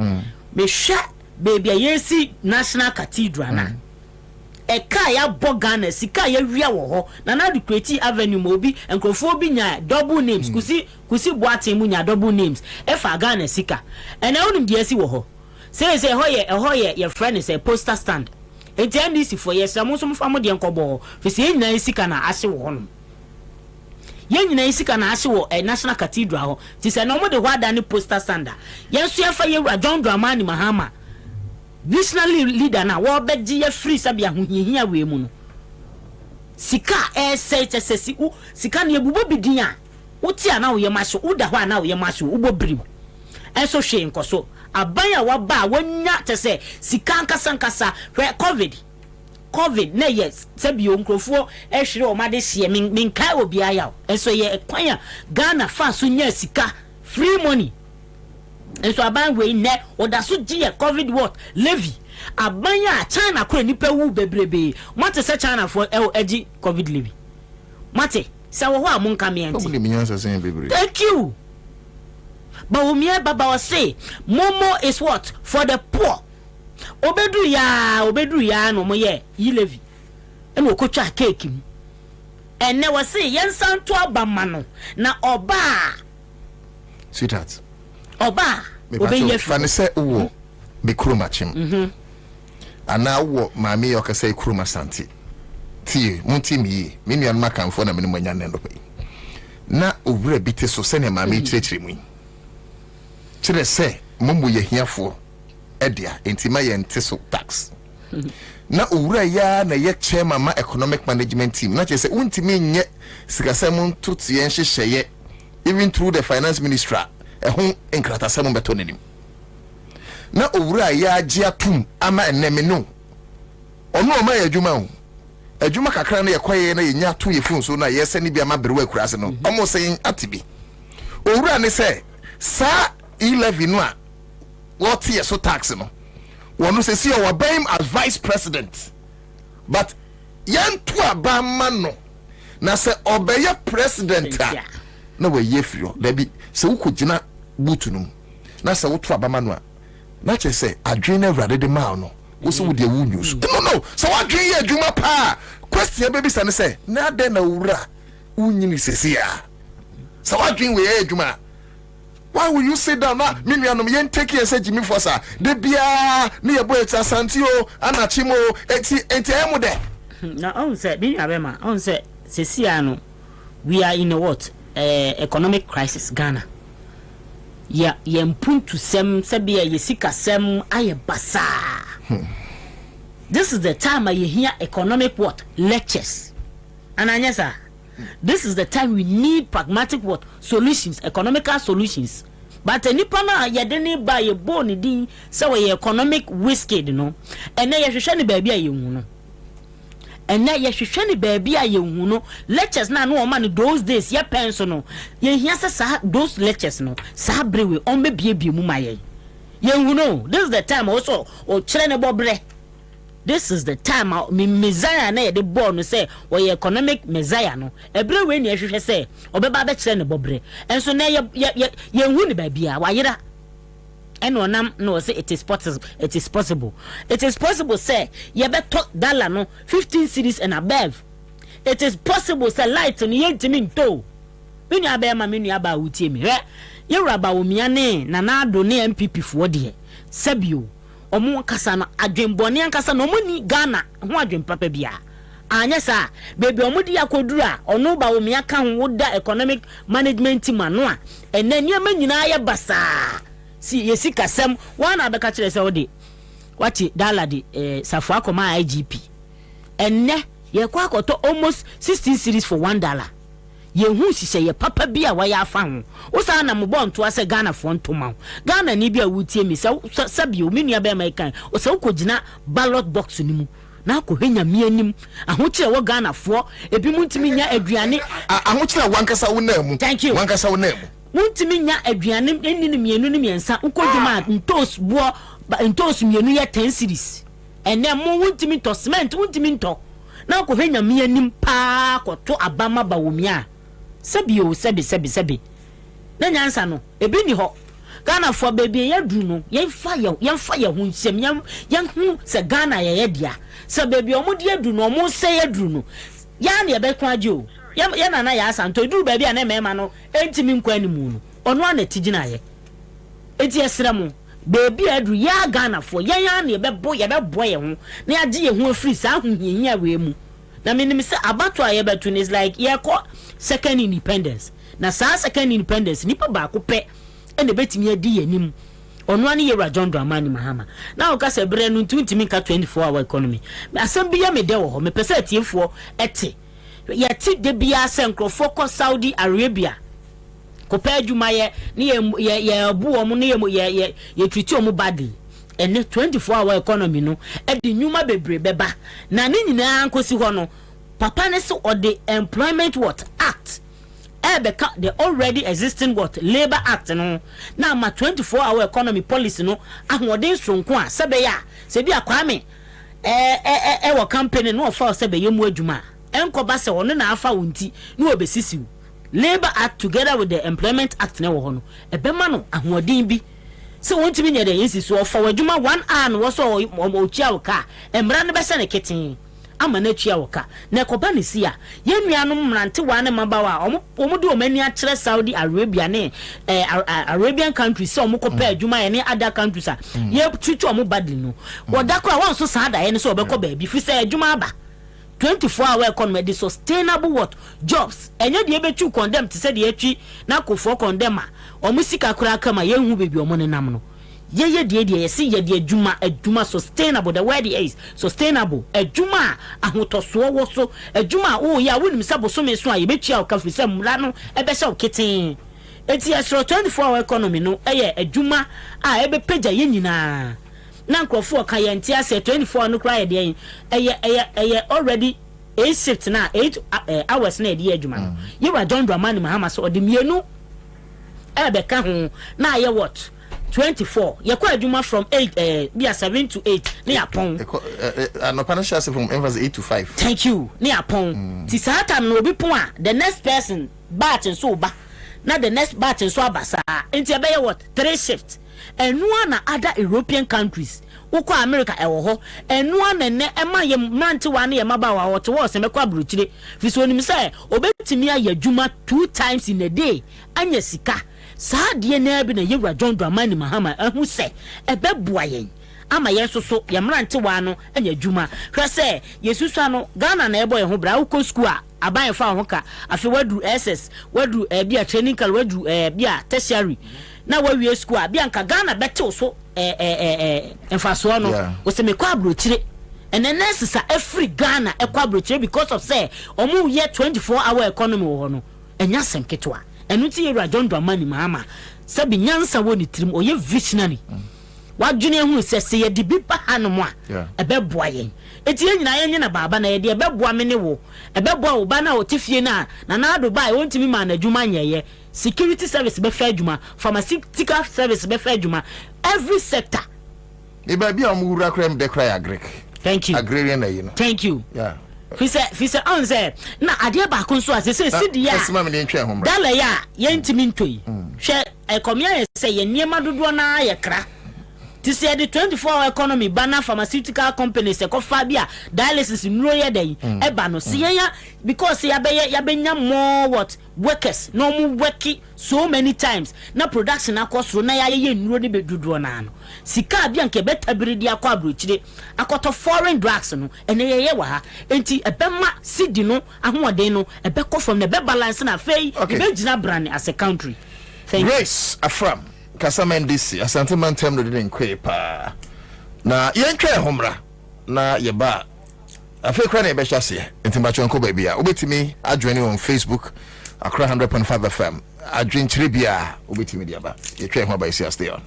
me sha baby yesi national cathedral na eka ya bogana sika ya wia wo ho na na de create avenue mo bi enkrofo bi nya double names kusi boatin mu nya double names e fa Ghana sika ena onim de asi wo ho say hoye your friend is a poster stand enti NDC for yes amuso mfa mo de enkobo fi say nyina sika na ase wo ho no ye nyina sika na ase wo national cathedral ho ti say no mo de wada ni poster stand ye so ya fa ye John Dramani Mahama visionary leader na wo beji ya free sabia hohihia we mu no sika sesi u sika na ebubo bidin a uti ana wo ye maso uda ho ana wo ye maso ubobrim enso hwe nkoso abanya wa ba wanya tese sika nkasa covid na yes sabio nkrofo ehwere o made hie minkai obi aya enso ye kwan Ghana fa so nya sika free money enso aban we ne oda so giye covid what levy abanya China ko nipa wu bebrebe mate se China for egi covid levy mate se wo ho amunka me enti thank you but umie baba was say momo is what for the poor obedu ya no mo ye yi levy e no kotwa cake mu enne was say yensan to abama no na oba sweetheart oba obenye fane se wo be kroma chim ana wo maami yo ka se kroma santi ti munti mi nua no makanfo na me no nya nendo pe na owura bite so se ne maami kirekire mu kire se mumu ye hiafo edia entima ye nte so tax na owura ya na ye chairman ma economic management team na kire se untimi nye sikasem ntutu ye nhyehyeye even through the finance ministry ehun enkratasem beto nanim na owura ya agi atum ama eneme no ono o ma ya adwuma kakra na ye kwaye na ye nya to ye fun so na ye se ni bia ma berewa kurase no omo se atibi owura ne se sa 11 no a what ye so tax no wonu se si o wabam as vice president but yan to abama no na se obeye president a na we ye frio da bi se ukogina butunum na se woto abama no a na che se adwen na awrade de ma no wo se wo de wu news no so adwen ye adwuma pa question be bi sane se na de na wura unyini sesia so adwen we ye adwuma. Why will you sit down now? Minianum yen take ye say Jimmy Fossa de bia ni ye boy asantio anachimo enti emude na on say bi abema on say sesia no we are in a what economic crisis Ghana ya mpuntu sem sebia yesika sem aye basa. This is the time I hear economic what lectures. And anyesa, this is the time we need pragmatic what solutions, economical solutions. But nipa na yedeni ba ye boni din say we economic whiskey no. And na ye hwehwe ne baabi aye hu no. And na ye hwehwe ne baabi aye hu no. Lectures na no man those days ye penso no. Ye hia say those lectures no. Sa brewe on be bie mu maye. Ye hu no. This is the time also o kire ne bobre. This is the time Messiah na the born no say we economic Messiah no ebre we na hwehwe say obeba be kire ne bobre enso na ye hu ne ba bia wa yira eno nam no say it is possible say ye be talk dollar no 15 cedis and above. It is possible say light no ye ntimi nto menu aba ma menu aba wutie mi ye raba wo miane na na do ne MPP fo de sabio omo kasa na adwenbone ankasa na omoni Ghana ho adwenpapa bia anya sa baby omo di akoduru a ono ba wo mia ka ho woda economic management team ano a enani ama nyina ya basa si yesi kasem wana abeka kire se wode wati dollar di safo akoma IGP enne ye kwa akoto almost 16 cedis for $1 ye hu sise ye papa bia wa ya afa ho wo sa na mo nto ase Ghana fo ntoma Ghana ni bia wutie mi sabi o menu aba mai kan o se ukogina ballot box ni mu na akohenya mi anim ahokyere wo Ghana fo ebi mu ntimi nya aduane ahokyere wankasa wo na mu wankasa wo na mu muntimi nya aduane eni ni mienu ni miensa ukogima ntos buo ntos mienu ye 10 series ene mu wuntimi to cement wuntimi nto na akohenya mi anim pa koto abama ba wo mia sabi na nyansa no ebi ni ho Ghana for baby ye dru no ye fa ye hu nsem ye hu se Ghana ye dia se baby omo de dru no omo se ye dru no ya na ye be kwa je o ye na ya asanto dru baby a na mema no entimi nkwa ni mu no ono ana tigina ye eti esra mu baby adru ya Ghana for ye ya na ye be bo ye ho na ya je ye hu afri sa hu hienya we mu na menim se abato aye betu is like ye ko second independence na sa second independence nipa ba ko pe ene betimi adi yanim ono ani yera John Dramani Mahama na o ka se bre no ntimi ka 24-hour economy asem biya me de wo ho me pese atiefo ete ye ti de biya se nkrofo ko Saudi Arabia ko pa adwuma ye ye bu omo ne ye twiti omo badly ene 24-hour economy no e di nyuma bebre beba na ne nyina ankosi ho no papa ne so or the employment what act the already existing what labor act no na ma 24-hour economy policy no ahoden sonko a sebe ya se bi akwame wo campaign no fa sebe yemu adwuma enkoba se wono na afa wonti no obesisiu labor act together with the employment act na wo ho no ebema no ahoden bi se wonti bi nya de yinsisu ofa wadwuma 1 hour no wo so o chia wo ka emra ne be se ne keten ama na tua woka na ekoba ne sia ye nuanom mrante wa ne mabawa omo de omani a kire Saudi Arabia ne Arabian countries so omo kopa adwuma ye ne other countries a ye tutu omo badly no woda ko won so sada ye ne so obekọ baabi fi se adwuma aba 24-hour economy the sustainable what jobs enye de ebetu condemn te se de atwi na kofo condemn a omo sika kura kama ye hu bebi omo ne nam no ye de see ye de adwuma sustainable the word is sustainable adwuma ahotoso wo so adwuma o ya wonim sabo so me so a ye betua o ka fi se mura no e be sha o keten eti esro 24-hour economy no eye adwuma a e be pagya ye nyina na nkrofo ka ye ntia se 24 no kra ye de eye already 8 shift na 8 hours na de adwuma ye wa John Dramani Mahama so de mienu e be ka ho na ye what 24 ye kwa adwuma from 8 bia 7 to 8 ne yapon no partnership from emphasis 8 to 5 thank you ne yapon ti sata no obi pon a the next person bat so ba na the next bat so abasa enti ebe ye what 3 shift enu na other European countries ukọ America ewo ho enu na ne ema ye mante wa na ye maba wa wote wo se mekwa bruchire fi so nim se obetimi aye adwuma 2 times in a day anya sika saa de na bi na yewura John Dramani Mahama ahu se ebeboa yen ama yesoso ye mrante wa no anya adwuma hwe se yesusu ano Ghana na ebo ye ho bra ukọ school a aban fa ho ka afi wadu SS wadu bia training call wadu bia tertiary na wa wie school bianca Ghana bete so emfaso no o se me kwa abrochire and then nurses are every Ghana ekwa because of say omu ye 24-hour economy wo no enya sem ketwa enu ti yera John Dramani mama sabi nyansa woni trim oye visionary wadwene hu se ye di bi pa hanom a ebeboa yen eti nyina yen na baba na ye de ebeboa me ne wo ebeboa wo ba na o tifie na na Dubai wontimi ma na adwuma nyeye security service be fa adwuma pharmaceutical service be fa adwuma every sector e ba bia mo wura kram de cry agric. Thank you. Agrarian, you know. Thank you. Yeah. Fisa on say na ade ba ko so asese sidi ya. Asema me ntwe ho mra. Dala ya ye ntimi ntoi. Hwe ekomia say ye niema dodo na ye kra. Ti say the 24-hour economy banner pharmaceutical companies e ko fa bia dialysis nro ye den e ba no se ya because ya benya more what workers no mu worki so many times na production akosoro na ye nro ni be dodo na no. Sika bia nke betabiri dia kwa abrochire akoto foreign drugs no ene ye wa ha enti ebema sidi no ahoden no ebeko from the be balance na fei be gina brand as a country. Thank Grace Afram Kasama NDC asante man tem no de nkwe pa na yentwe homra na ye ba afi kra na ye be hyase enti ma chonko ba bia obetimi adwene on Facebook Accra 100.5 FM adwen chire bia obetimi dia ba ye twe ho ba isi stay on.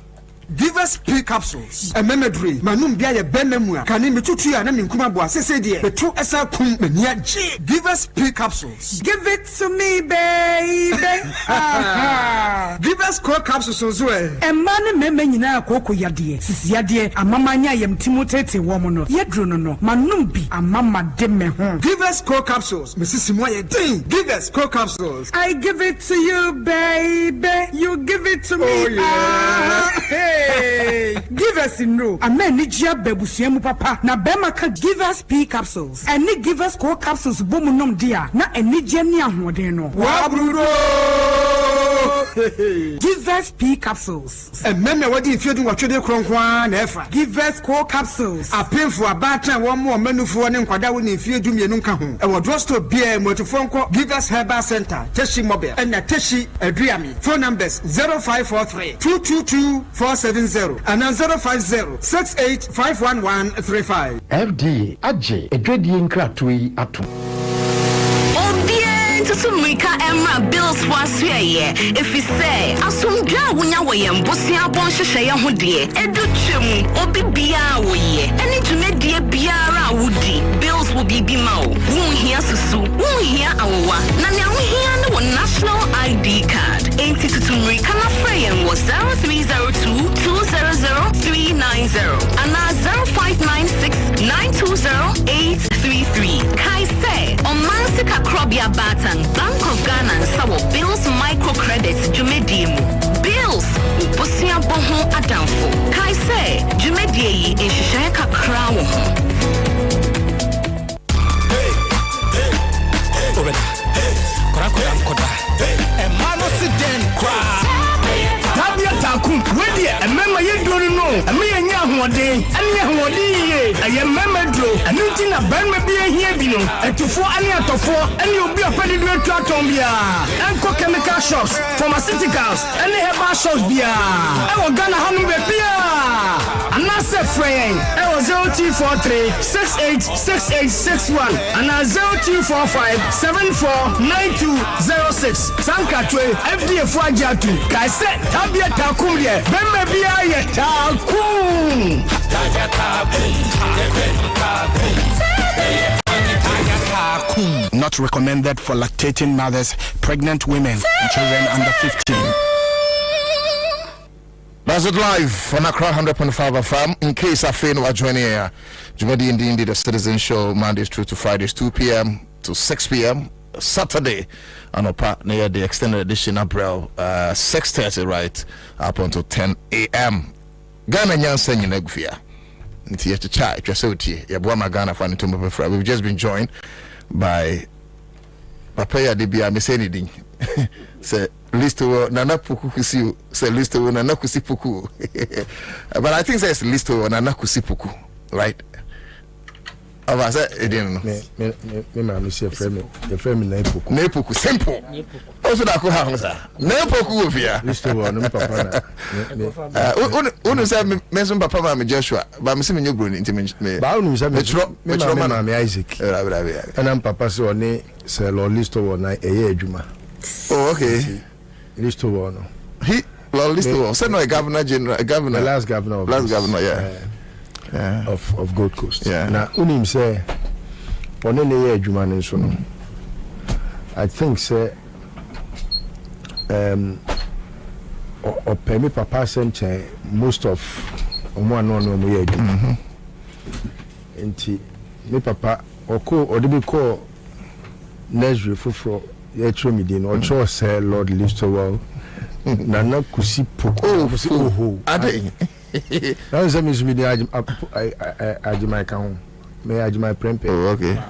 Give us P capsules. A memory. Manum bia ye benemua. Kani mitutu ya na minkuma bua sese die. Petro esa kum menia G. Give us P capsules. Give it to me, baby. Give us core capsules ozwe. Emane meme nyina akoko yade. Sisi yade amamanya yem timotete womono. Yedro no. Manum bi amama de me ho. Give us core capsules. Mrs. Moye ding. Give us core capsules. I give it to you, baby. You give it to me. Oh yeah. Hey, give us no. Amen. Nijia bebusiemu papa. Na bemaka give us P capsules. Eni give us core capsules. Bomu nom dia. Na eni jeni ahwadeno. Wabrudo. Give us P capsules. Ememe wadi ifiedu wachode kronkwa na efa. Give us core capsules. Apemfu abatra womo menufu ne nkwada wo ne ifiedu mienu nka ho. E wodrosto bia motifonko Give us Herbal Center. Teshi Mobile. And Teshi Adriami. Phone numbers 0543 222 470 and 050-68-51135. FDA Aje Edwedi Nkratui Atum. Sumrika Emra bills was here. If you say, Asumja Wunya Wayam, Bosia Bonshaya Hudie, Educhum, Obibia Way, any to make dear Biara Woody, bills will be Bimao, won't hear Susu, won't hear our Nanya here no national ID card. Ain't it to Sumrika Frayam was 0302-200-390 and now 0596-920-833. Kai say, on Mansika Krobia Batan. Bank of Ghana and Sawo Bills microcredits Jumediemu. Bills Uposia Bohon Adamfo. Kai say Jumedie in Shishaka Crown. Where and remember you don't know. I mean, one day, and you want I am Memedro, and you think a band may be here, you know, and to four any out of four, and you'll be a petty great Tratombia, and cook chemical shops, pharmaceuticals, and they have our shops beer. I was gonna have no beer. And I said, friend, I was 0243 686861, and I 0245 749206. Sankatwe, FDA Fajatu, Kaise, Tabia Takuria, Bembia Takum. Not recommended for lactating mothers, pregnant women, and children under 15. That's it live on Accra 100.5 FM. In case I fail to join here, Jumedi indeed the Citizen Show Mondays through to Fridays 2 p.m. to 6 p.m. Saturday and near the extended edition April 6:30 right up until 10 a.m. Ghana Nyansen in Egufia. We've just been joined by Papaya Dibia Meseniding. Say listo nana puku kusi say listo nana kusi puku. But I think it's listo nana kusi puku, right? aba say edin no me ma me say frame na epoku simple also da ko ha ho sa na epoku wo fia listo wo no papa na unu say me so papa ma me Joshua ba me se me nyogro ni nti me ba unu say me ma me Isaac and papa say oni say lo listo wo na eye adwuma oh okay listo wo no he lo listo wo say no a governor general a governor the last governor of Gold Coast. Na unim say one ne ye adwuma ne so no. I think say o pemi papa senche most of omo ano no mo ye adwuma. Enti me papa oko odibi ko Nezri foforo ye tro mi din o cho say Lord Listowo na kusi poko oh ade now is me my account. May I my prempe. Oh, okay.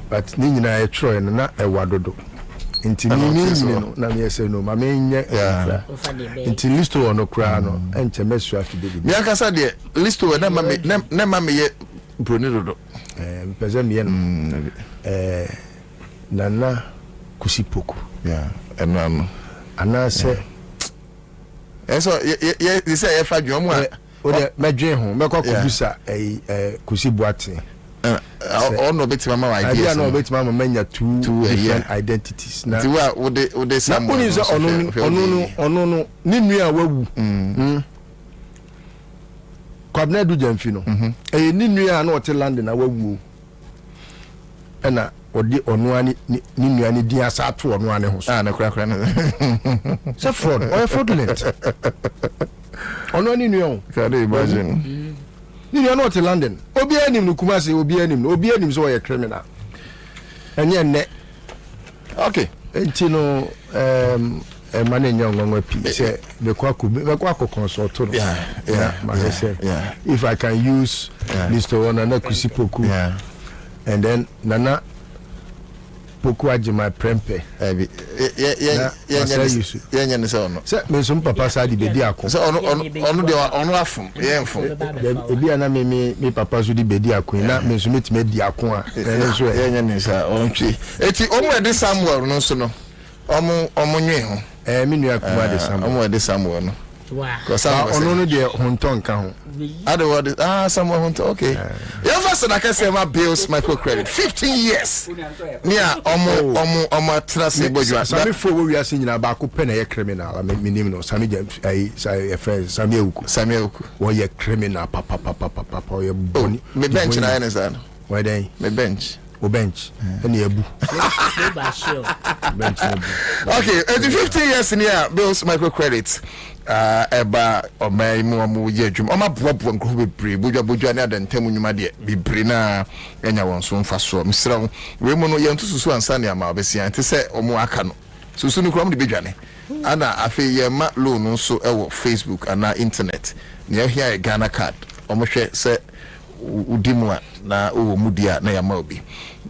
But Nina a troy and not a wadodo. Until me na me say no, my main until listo on no crano and Temesua Fidel. Miakasa de listo never me yet Brunido. Pezemian Nana Kusipoku. Yeah, and I say. So you say if I do one me dwen ho me kwa kubusa kusi boate all no bit mama idea no bit mama manya two different identities na ti wa wo de sam ono no ni nua wawu Kwabena du jamfi no ni nua na o te land na wawu na odi ono ani ni nua ni dia sa to ono ani ho so na kura na so fraud or fraudulent ono ni nua can you imagine ni nua na o te London obi anim no Kumasi obi anim so ye criminal enye ne okay enti no mane nyongo pi say be kwa consult no yeah if I can use Mr. One na Kusipoku and then nana poku ajima prempe ye ne se ono se me so papa sa di bedi akon se ono de ono afum ye mfum ebi ana me papa so di bedi akon na me so metime di akon a so ye ne sa ontwi eti omo de Samuel no so no omo nwe ho me nua kuma de Samuel omo de Samuel no ono no de honton ka ho other word Samuel honton okay you first na ka say my bills microcredit 15 years nia omo trust bojo sami fo we ase nyina ba ko pe na ye criminal me nim no sami say friend sami ewuku wo ye criminal papa ye boni me bench na ene sa no why then me bench and ebu okay 15 years in here bills microcredit eba omai mu ye dwum omaboaboa nkro bebre bodwa ne adantam nyuma de bebre na enya won so mfa so misra we mu no ye ntususu ansa ne ama obesia nti se omo aka no susu no krom de bedwane ana afi ye ma loan nso ewo Facebook ana internet ne ahia Ghana card omo hwe se udimwa na owo mudia na yama obi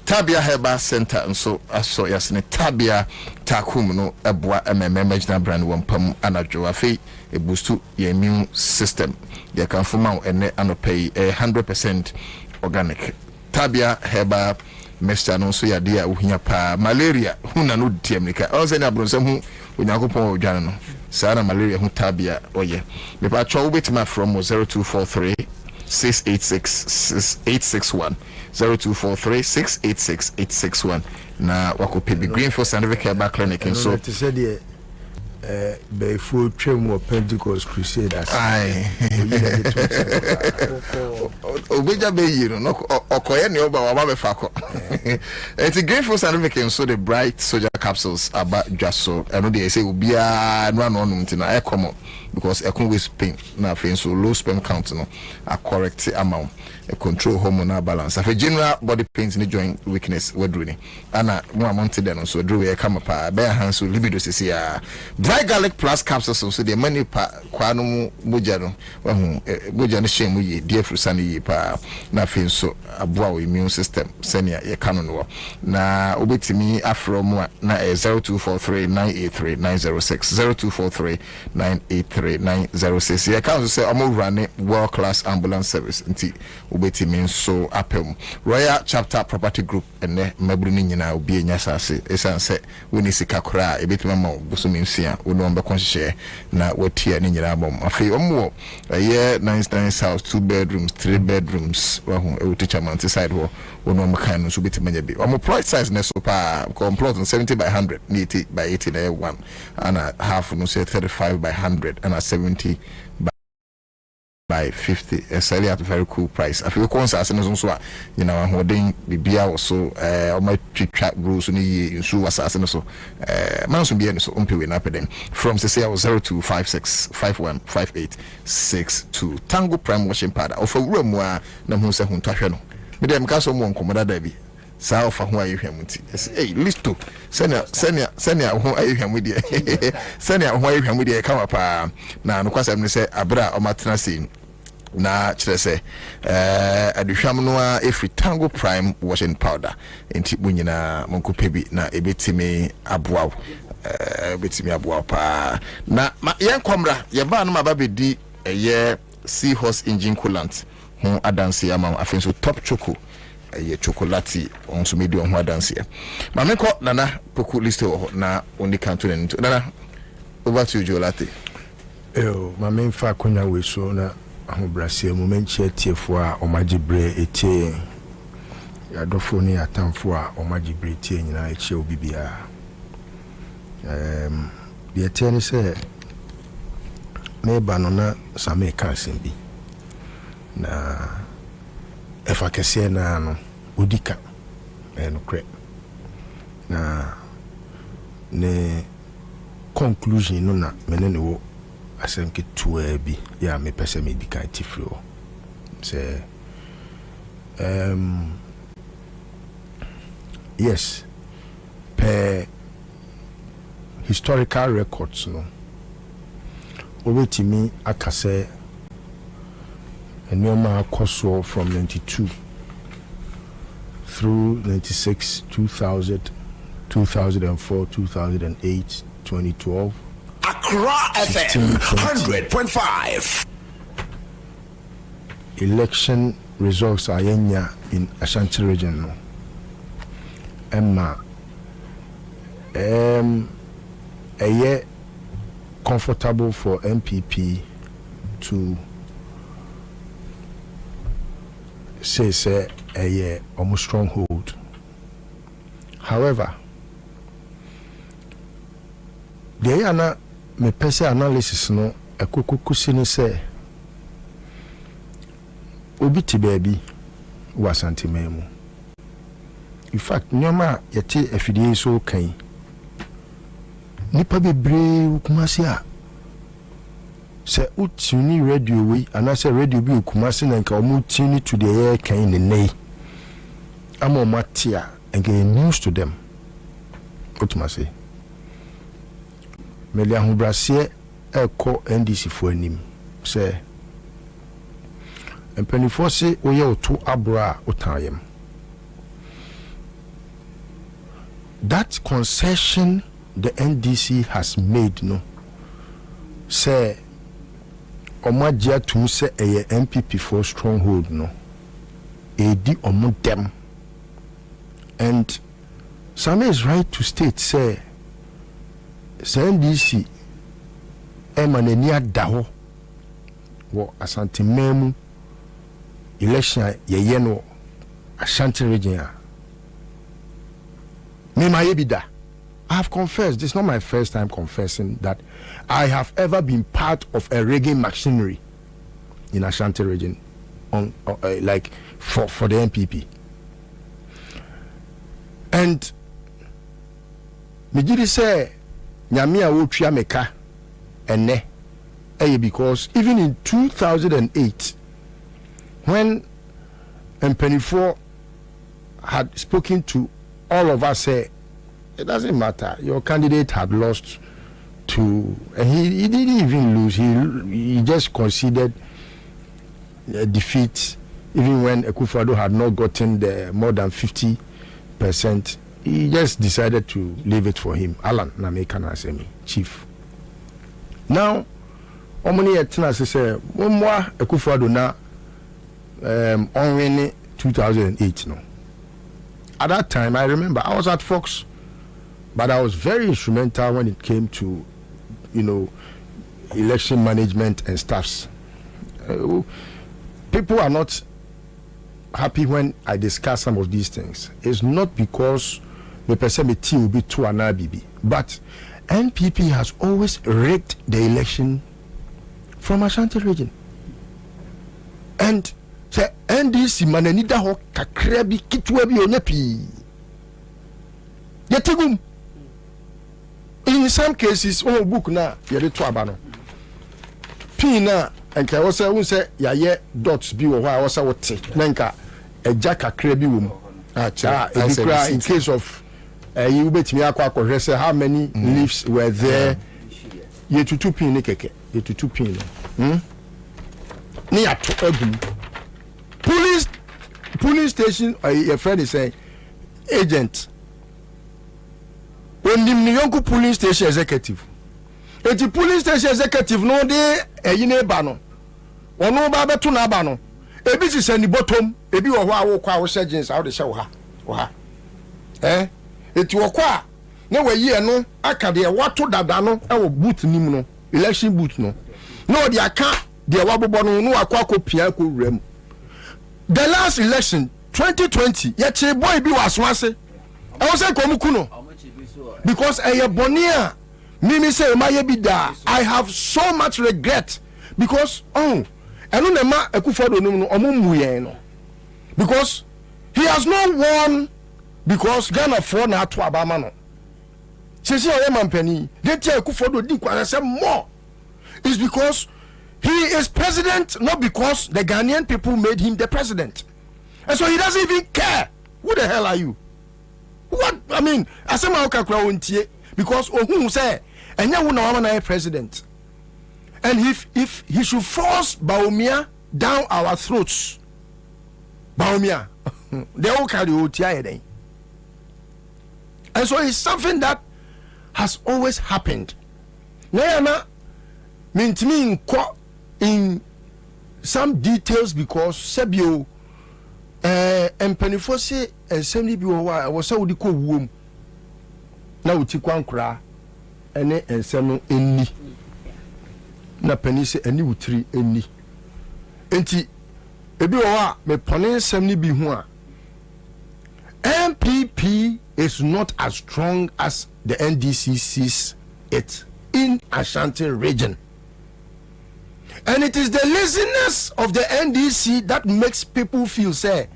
Tabia Heba Center nso aso yasne Tabia takum no eboa mmemagina brand wampam anajo afi e boost your immune system they can form out ene anopay 100% organic Tabia Heba Mr. no so yade a ohia pa malaria huna no tiemnika onse na bronsam hu onyankopon odwane no sana malaria hu Tabia oye me pa cho betima from 0243 686-861 0243-686-861 na wakope bi Greenfield Scientific Herbal Clinic and so before Tremo Pentecost Crusaders obeja be yiro no okoye ne oba wa be fako eti Greenfield Scientific and so the bright soldier capsules aba dwaso eno dey say obia no anonum ti na e common because ekun waste pain na fe so low sperm count no a correct amount a control hormonal balance afa general body pains ni joint weakness wedruni ana mo amount den so drew e kama pa be han so libido sisi ya dry garlic plus capsules so the many pa kwa no moja no wa hu moja no shemu ye die frusa ni pa na fe so aboa immune system senia ye kanu no na obetimi afro mo na Ghana is 0243-983-906 0243-983-906. Yeah, can say I'm running world-class ambulance service until ubeti means so apem Royal Chapter Property Group and mabrini nyina obi enya sase esan se woni sika kora ebetuma ma bosomi nsia woni on be konhye na watia ni nyina bom afi omwo ye nice house 2 bedrooms 3 bedrooms wa hu e teacher man side ho woni on kan no so betima nya bi omo price size ne so pa complete 70 by 100 80 by 80 na 1 and half no say 35 by 100 and 70 by 50. A sally at a very cool price. I feel conscious and so, you know, holding Bibia or so, my trap rules in the issue assassin so, Manson be so umping up them from the say I was 0256515862 Tango Prime washing powder of a room where Namusa Huntashano. Madame Castle won't come that baby. South of where you hear me. Hey, list to send out who I am with you. Send out where you am with you. Come up now. No, because I'm say Abra or Matrasi. Na kyerɛ sɛ aduhwam no a every Tango Prime washing powder enti bu nyina monko pebi na ebetimi aboa pa na yenkomra ye ba no maba bedi eye seahorse engine coolant ho adanse ama afenso top choco eye chocolate on so medi on ho adanse ma menko nana poku list ho na oni kanto ne nto nana over to you latte ma menfa konya we so na ahobrasia moment tiefo a omagibre etie yadofo ni atamfo a omagibre etie nyina eche obibia de etie ni se me banona same kansen bi na efa kese na no odika no kre na ne conclusion no na menene wo asem ke tuwa bi ya me pese medical tifro say yes per historical records no obetimi akase enoma akoso from 92 through 96 2000 2004 2008 2012 Accra FM 100.5. Election results are in Ashanti region no. Emma a year comfortable for MPP to say a year almost stronghold. However, there are not me pese analysis no ekokukusi ni se obiti baby was antimemu. In fact nyoma yete afidie so kan nipa bebre kumasi a se utuni radio we anase radio bi kumasi na nka omu tuni to the air kan ne nei amo matia and get news to them utumasi Melia Hubrasie eko NDC for anim say empanifo se oye oto abra otayem. That concession the NDC has made no say omagia tum say a MPP for stronghold no edi omo dem and Same is right to state say NDC emanenia daho wo Asante Memu election ye no Ashanti region. Me my ebida. I have confessed, this is not my first time confessing that I have ever been part of a reggae machinery in Ashanti region on like for the MPP. And me did say nyamia wo twa meka ene because even in 2008 when Mpenifo had spoken to all of us, say it doesn't matter, your candidate had lost to, and he didn't even lose, he just conceded defeat even when Akufo-Addo had not gotten the more than 50% he just decided to leave it for him. Alan Namekana Asemi, chief. Now, Omani Etina say, Momwa Ekufuado na on 2008. No. At that time, I remember I was at Fox, but I was very instrumental when it came to, election management and stuffs. People are not happy when I discuss some of these things. It's not because the person will be too anabibi, but NPP has always rigged the election from Ashanti region. And say NDC manenida ho kakrebi kitwebi onepi. Yetigum. In some cases, on book na yere to abano. Pina and I was say ya dots bi wo I was wote nanka eja kakra bi wom in case of you betimi akwa say how many leaves were there ye tutu pin ne keke ye tutu pin ni ato agum police station your friend is saying agent when the police station executive the police station executive no dey eyine ba no ono ba beto na ba no ebi si sani bottom ebi wo ho awo kwa wo surgeons how dey she wo ha eti wo kwa na wayi eno aka de wato dada no e wo booth nim no election booth no no de aka de wabobo no akwa kopia ko wram. The last election 2020 ye che boy bi waswase e wo say komuku no because bonia Mimi say I have so much regret because because he has not won because Ghana for na to abama no. Sisi mampeni they tell Ekufodo di kwa say more is because he is president not because the Ghanaian people made him the president. And so he doesn't even care. Who the hell are you? What I mean, asema okakra wontie because who say and now we president. And if he should force Baumia down our throats, Baumia, they all carry OTI. And so it's something that has always happened. Now, in some details because Sebio and Penifose and Semni Biwa was so the womb. Now we take one cry. Ene ensem enni na pani se ani wutri enni enti ebi wo a me pone ensem ni bi hu a MPP is not as strong as the NDC sees it in Ashanti region, and it is the laziness of the NDC that makes people feel say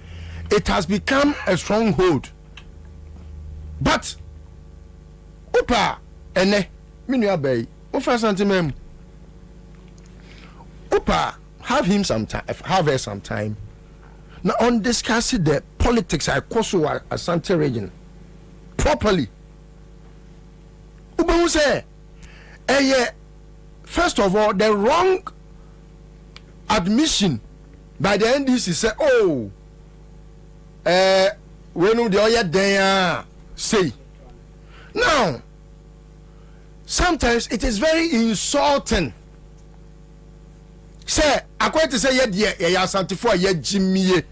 it has become a stronghold. But Opa ene minua bay ofa santimem Opa have her some time now on discussing the politics I koso Asante region properly. Uba say first of all the wrong admission by the NDC say when the oya den say now sometimes it is very insulting. Say, I quite to say, yeah, Santifo, yeah, Jimmy.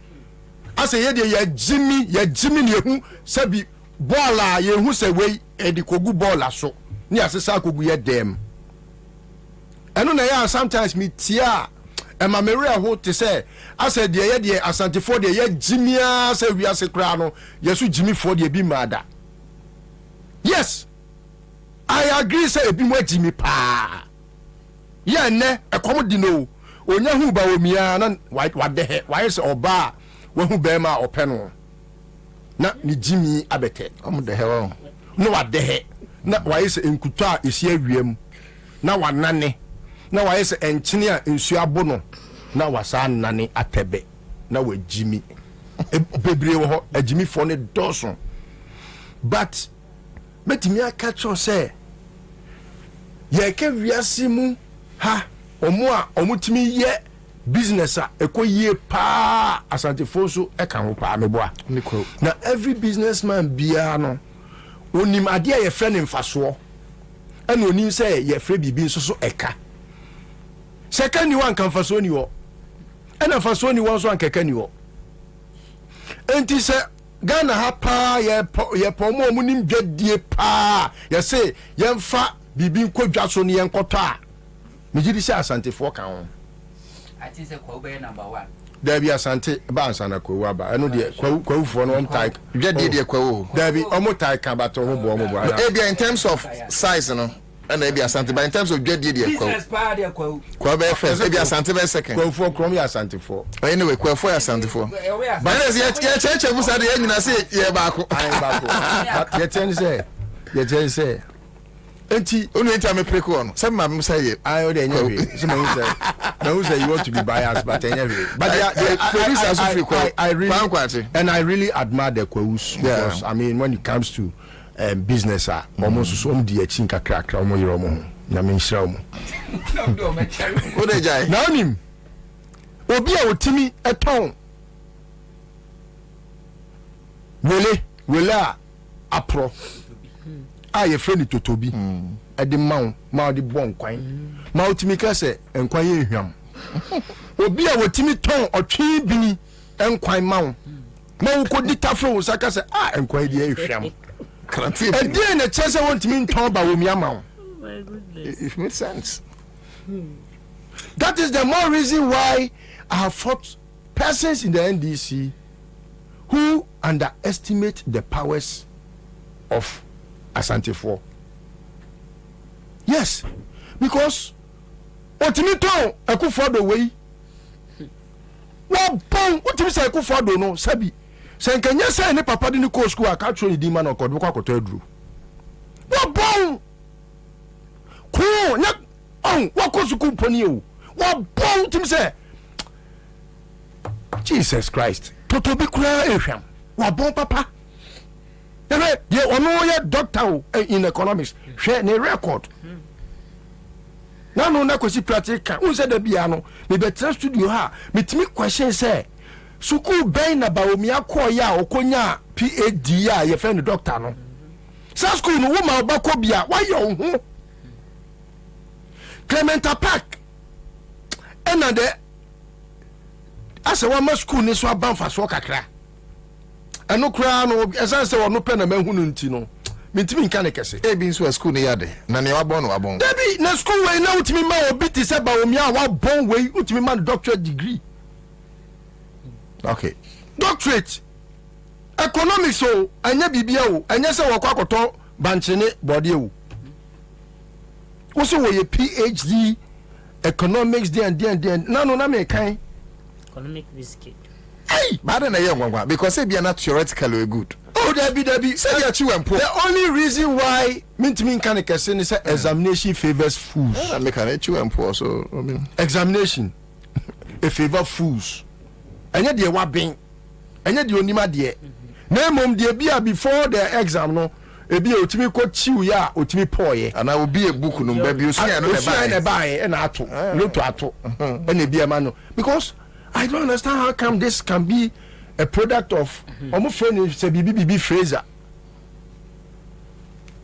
I say, yeah, Jimmy, you sabi baller, you who say, way, and the Kogu baller, so near Saku, yeah, them. And when I sometimes meet Tia and my Maria who to say, I said, yeah, Santifo, yeah, Jimmy, say, we are Secrano, yes, Jimmy for the be murder. Yes. I agree say ebi mo Jimmy pa. Yeah ne ekomodi no. Onya hu ba omia na wade he. Why say oba we hu be ma openo. Na ni Jimmy abete. Omo de he wo. No wade he. Na why say enkuto a esi awiem. Na wanane. Na why say enchine a ensu abo no. Na wasa nane atebe. Na we Jimmy. Bebre wo ho Jimmy for ne doson. But metimi catch on say ye ke wiase mu ha omu a omutimi ye business ekoye pa asantefo so eka ho pa meboa na every businessman bia no onim ade ye friend mfaso ana onim say ye frɛ bibi so eka second ni wan kan faso ni wo ana faso ni won so an keka ni wo enti se Ghana ha pa ye pomo mu nim dwadie pa ye say ye mfa bibi nkodwa so ne ye nkoto a mejidi se asantefo kan ho ati se Kwabena number 1 Dabi asante ba ansana Kwawu aba eno de Kwawufo no om type dwadie de Kwawu Dabi omo type kan ba to ho bo omo bo ebia in terms of size no and ebia asante but in terms of dwadie de Kwawu business pa de Kwawu Kwawu first ebia asante be second Kwawufo krom ya asante fo anyway Kwawufo ya asante fo but as ye cheche busa de nyina se ye ba ko ye ten say enti onu enti am preko no say ma say ye ayo de nyawe so ma who say you want to be biased but anyway but the producers of Kwawu I really admire the Kwawus because I mean when it comes to business almost so di achi kakra omo yero mo na me nhira omo o de jai na onim obi a otimi eton wele a apro a ye friend totobi e de ma de bon kwan ma otimi ka se enkwan ye hwam obi a otimi ton otwe bini enkwan ma wo ko di tafro wo saka se enkwan di ye hwam and then the chance want to mean talk about me amount. It makes sense. That is the more reason why I have fought persons in the NDC who underestimate the powers of Asantefo. Yes, because what me talk I could for the way. What you say I could for the no sabi. Sen kenya say ne papa de ne ko school aka tro ni di man okodo kwa koto aduru wo bon ko nya wo ko school poni o wo bon tim say Jesus Christ toto bi kura ehwam wo bon papa ye ono ye doctor in economics hwe ne record na no na kwesi practical unse da bia no me betra studio ha metimi question say suku ben na baomia ko ya okonya PhD ya ye friend doctor no sa school no wo ma obako bia wa ye ho Clementa Park ena de asa wa ma school ni so abanfa so kakra eno kra no esan se wo no pe na mahunu nti no mitimi nka ne kese ebi nso school ni yade na ne wabon no wabon debi na school we na utimi ma obi ti se baomia wa bon we utimi ma doctorate degree. Okay. Doctorate economics o anya bibia o anya se wo kwakoto banchene body o wo so wo ye PhD economics then na no na me kan economic biscuit hey bad na ye ngwangwa because e bia na theoretically good oh debi say ya chi wempo the only reason why mintimi kan kese ni say examination favors fools na me kan chi wempo so I mean examination e favor fools enye de wa ben enye de onima de na mom de bia before the exam no e bia otimi ko chiu ya otimi poye ana obi e book no ba bi osu ya no na buy na ato no to ato na bia ma no because I don't understand how come this can be a product of almost friend say bibi Fraser.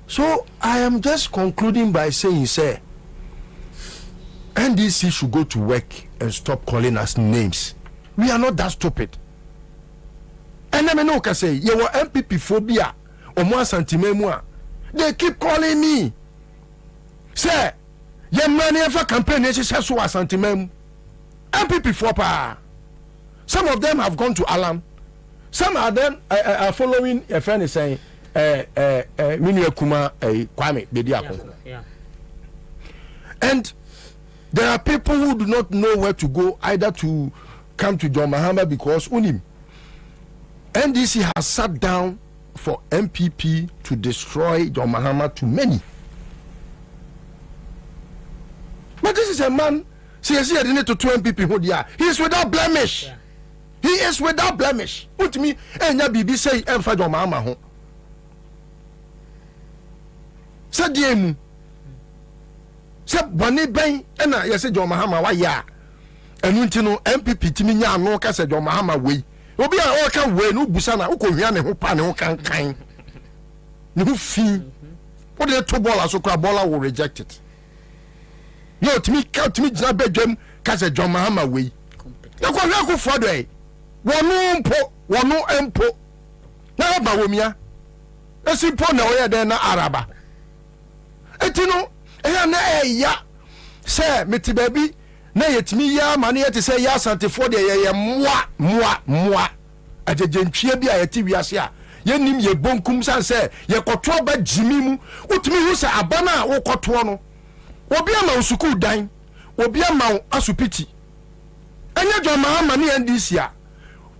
So I am just concluding by saying say NDC should go to work and stop calling us names. We are not that stupid. And let me know can say you were MPP phobia or more santimemua. They keep calling me. Say, your money ever campaign is so santimem. MPP phobia. Some of them have gone to Alam. Some of them are following a friend is saying Minia Kuma Kwame Bediako. Yeah. And there are people who do not know where to go either to come to John Mahama because unim NDC has sat down for MPP to destroy John Mahama to many. But this is a man, see, I didn't to 2 MPP who they are. He is without blemish. Yeah. He is without blemish. What me and ya bibi say emfa John Mahama ho. Sa diemu. Sa boni ben na ya say John Mahama wa ya. enu ntino MPP timi nya no ka se John Mahama we obi a o ka we no busa na ukohwia ne ho pa ne ho kankan ne ho fi o de to ball aso kra ball will reject it no timi jina bedwam ka se John Mahama we na ko hwa ko fo do e wono empo na ba womia esi po na oye den na araba etino eya na eya se meti baby na yetimi ya ma na yete se ya santefo de ye moa agegentwie bi a yete wiase a yenim ye bonkum san se ye koto ba jimi mu utimi hu se abana wo koto no obi ama usuku dan obi ama asupiti enya John Mahama ne NDC a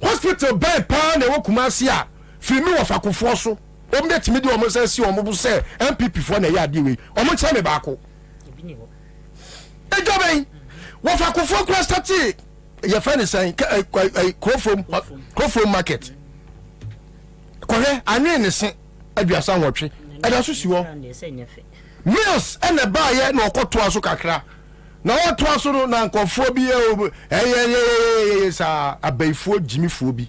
hospital bed pa na wo kumasi a fimi wo fakofo so o me timi de o mo se si o mo bu se MPP fo na ya de we o mo che me ba ko ejoben wo fakofo kwa stati ye fa ne san Krofom market kore ane ne se aduasa nwotwe ada so si wo meals ene ba ye na okoto aso kakra na oto aso no na nkofo bi sa abaifo jimifo bi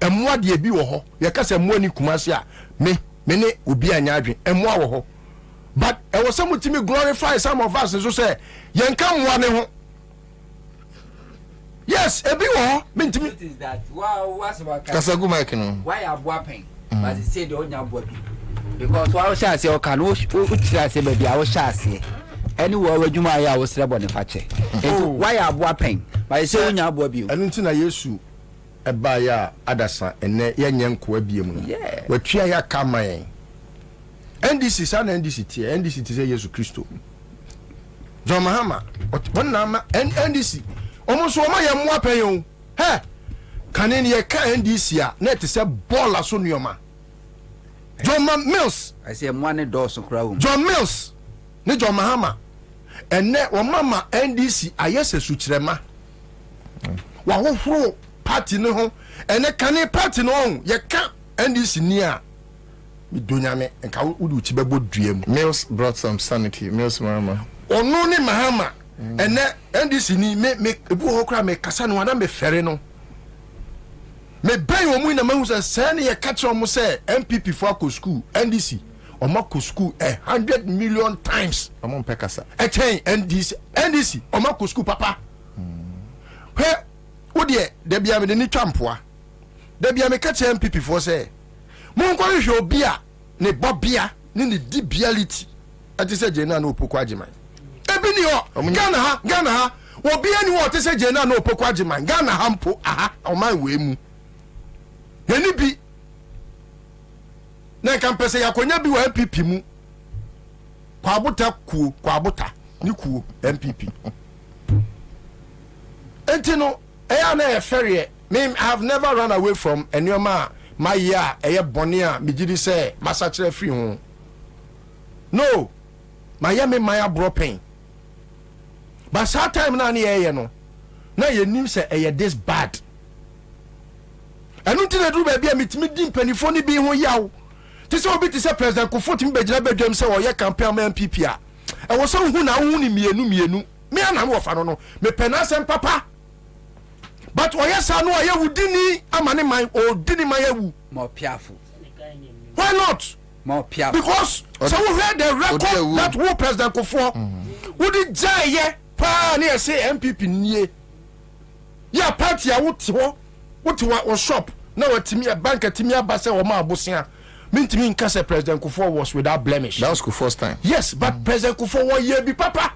emwa de bi wo ho ye ka se emwa ni kumase a me ne obi anya adwen emwa wo ho but e was some to me glorify some of us so say yen kan wa ne ho yes e bi wo mentimi is that wow what's about kasagu mic no why abua pen but say the onya abua bi because wa sha se o kan o tira se be bia o sha se anywhere wadwuma ya wo sre bone fache why abua pen but say onya abua bi enu nti na Yesu eba ya adasa ene yenye nko abiem no watua ya kama yen NDC sa na NDC ti say Yesu Kristo John Mahama wonna ma NDC omuso o ma ye mo apen yo he kanen ye ka NDC a na te say ball aso nuoma John Mills I say mo ne do so kra wo John Mills ne John Mahama ene o mama NDC ayese sukyerema wa hohoro party ne ho ene kane party no ye ka NDC ni a midonyame enka wudu chibebo duam. Mills brought some sanity. Mills Mahama onu ni Mahama ene NDC ni me ebu ho kra me kasa no na me fere no me ben omu na mahu se ne ye ka che omu se MPP for ko school NDC omo ko school 100 million times omo pekasa echen NDC omo ko school papa he wodie de bia me ni twampoa de bia me ka che MPP for se mon ko hwe obi a ne bobia ne dibiality ati se jena na opoko agiman ebi ni ho Ghana ha obi ani wo te se jena na opoko agiman Ghana ha mpo aha o man we mu yani bi na kan pese yakonya bi wa MPP mu kwa abota ni kuo MPP entino eya na e ferie me I have never run away from anyoma my year eye bonia migidi say masachire free ho no my year me my bro pain but that time na eye no na ye nim say eye this bad anu ti na du ba bia mitimi di mpanifo ni bi ho yawo ti say obi ti say president Kofo timi begina bedwam say o ye campaign ma MPP a e wo so hu na hu ni mienu me ana me wo fa no me penasem papa but o yes anu o ye wudini amane man o dini man yewu more piafo why not more piafo because so we heard the record that who president Kofo wudi jaye pa na say MPP nie ya party a wuti wo shop na watimi a bank atimi abase wo ma abosia mintimi nka say president Kofo was without blemish. That was Kofo's time. Yes, but president Kofo wo ye bi papa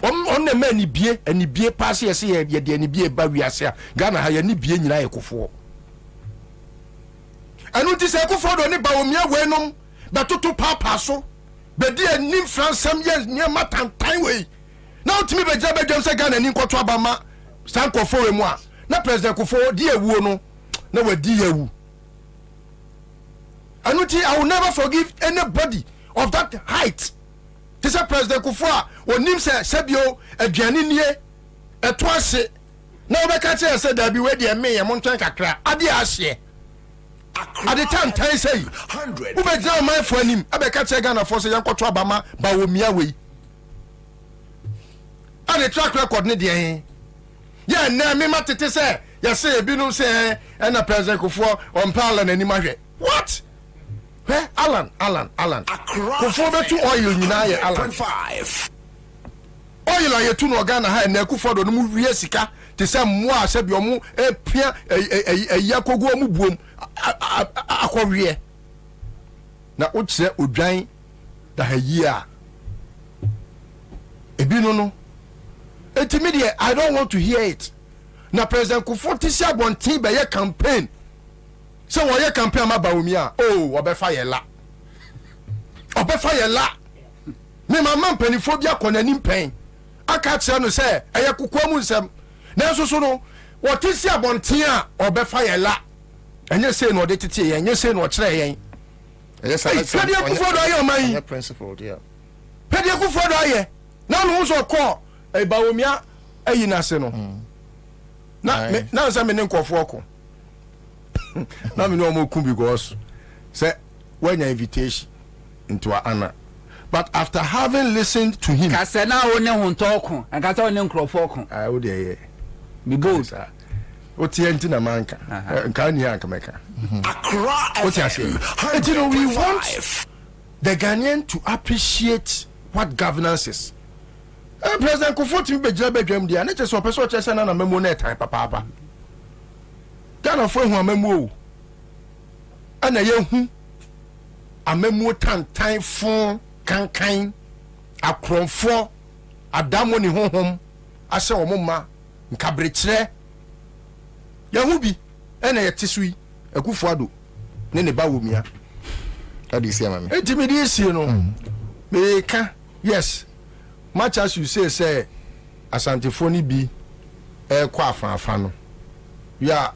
on the man ni bie pass ye say ye de ni bie ba wiase a Ghana ha ye ni bie nyina ye Kofo anu ti say Kofo do ni ba omia we nom ba toto papa so be di anim fransam ye ni matantan we na utimi be jaba jam say Ghana ni nkoto abama san Kofo we mu a na president Kofo di ewuo no na wadi yewu anuti I will never forgive anybody of that height. This is President Kofo a onim se sebio aduane nie eto ase na obeka che se da bi we de me ye montwen kakra ade ahye ade tantan sei 100 ubegya man fo anim abeka che Ghana fo se yankoto abama ba wo mia we ade track record ne de Yeah, na me matete say, you say binu say and a president Kufo on parliament and imagine. What? Hey, Alan. Kufo betu oil nyina ye Alan. 5. Oil aye tu no Ghana ha na Kufo do no mu wie sika te say mo a se bi omu epia yakogu omu buom akɔwie. Na utse odwan da ha yi a ebinu no etimi I don't want to hear it. Na President Kufo tisi abontin be ye campaign. So wo ye campaign ma baomi a obefa ye la. Obefa ye la. Me mama mpanifo bia konani mpan. Aka kire no say eye kokwa mu nsem. Na so no wo tisi abontin a obefa ye la. Enye say no de tete ye, enye say no kire ye. Yes, I said you Kufo do aye man. Principle, yeah. Pede Kufo do aye. Na no so call e baomi a ayi na se no. Na say me ne nkofo oko. Na me no mo ku because say when your invitation into Anna. But after having listened to him, kase na wo ne hontoko and kase wo ne nkrofo oko. I would hear me bold. O tienti na manka. Nka ni anka meka. What you say? You know, we want the Ghanaian to appreciate what governance is. President Kufo timi bejira bedwam dia na chese opeso chese na memo na etan papa. Ghana fo hu amemu o. Ana ye hu amemu tantan fon kankan akronfo adamo ni honhom ase wo mma nkabrekire ye hu bi ena ye tisui Akufo ado ne ba womia adi isi amame etimi di isi no me ka yes much as you say asantefoni bi kwa afa no ya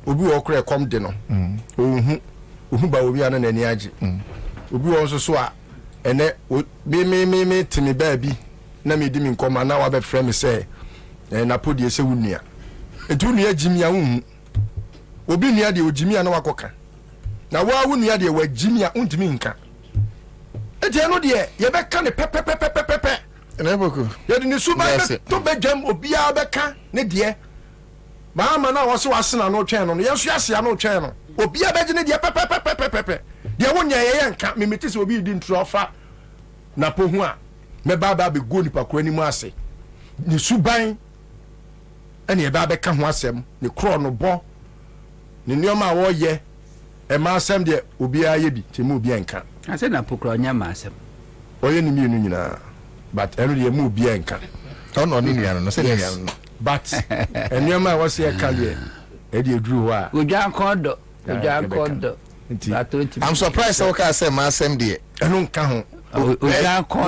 obi wo kure kom de no ohu ba obi ana nani age obi wo so a ene me timi ba bi na me di mi nkoma na wa be frame say na podi ese wunua etu nua jimia hu obi nua de ojimia na wakoka na wa wunua de wa jimia untimi nka ete no de ye be ka ne pepepepepepe na boko ye de ni suba to be jam obi a be ka ne de ba ma na wo se wasena no twen no ye so ase no twen no obi a be je ne de pepepepepepe de wonya ye nka me meti se obi di ntrofa na pohu a me ba be go nipa ko ani mu ase ni suban ene ye ba be ka ho asem ni kro no bo ni nioma wo ye e ma asem de obi a ye bi ti mu obi enka ase na pokro nya ma asem oye ni mi nu nyina but enu de mu obi enka no ni nua no se nua no but nioma wo se e ka de e de duru wa ojan kodo I'm surprised how can say ma asem de enu nka ho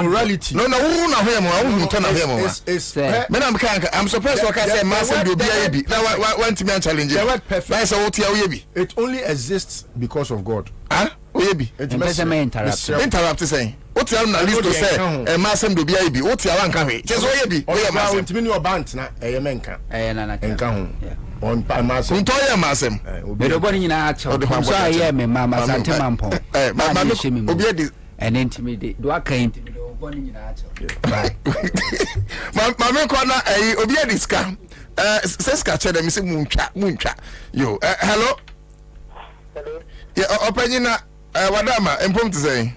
morality no who na hwe mo who to na hwe mo me na mka I'm surprised how can say ma asem de obi aye bi na want me challenge na say what ya oye bi it only exists because of God oye bi interrupt say what ya na list to say ma asem de obi aye bi what ya wan ka hwe just oye bi oye ma asem ntimi ni obant na eye menka na nka ho on pa ma asem nto ye ma asem be do boni nyina acho so aye me mama sante mampo ma obi edi and intimidate do aka intimidate oboni nyina acho ma ko na obi edi ska seska che dem se muntwa yo hello yeah opanyina wadama empom to say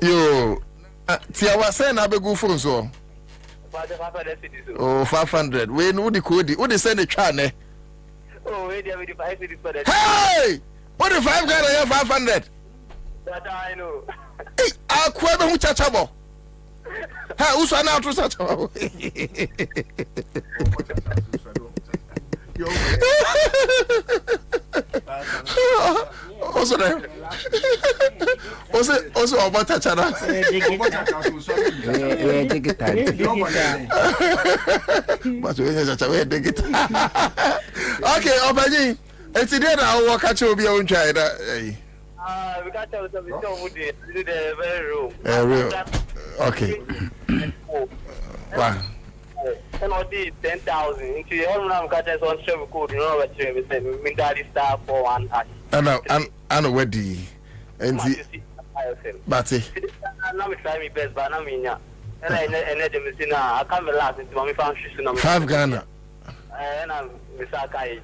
yo tia wa say na begu phone so 500 we no di code wo dey send a twa ne we dey with 5 cities for that hey what the 5 guy 500 that I know hey Kwabena hu chachabo ha uso na atro chachabo also about chachara okay obani enti dey na wo ka che obi o ntwa ida we got to do the very room okay wow and all the 10,000 into your room got us on travel code you know what we say me daddy star 41 and ready and but na me try me best but na me nya And the missing, I can't relax into my family. 5 Ghana. And I'm Miss Akai.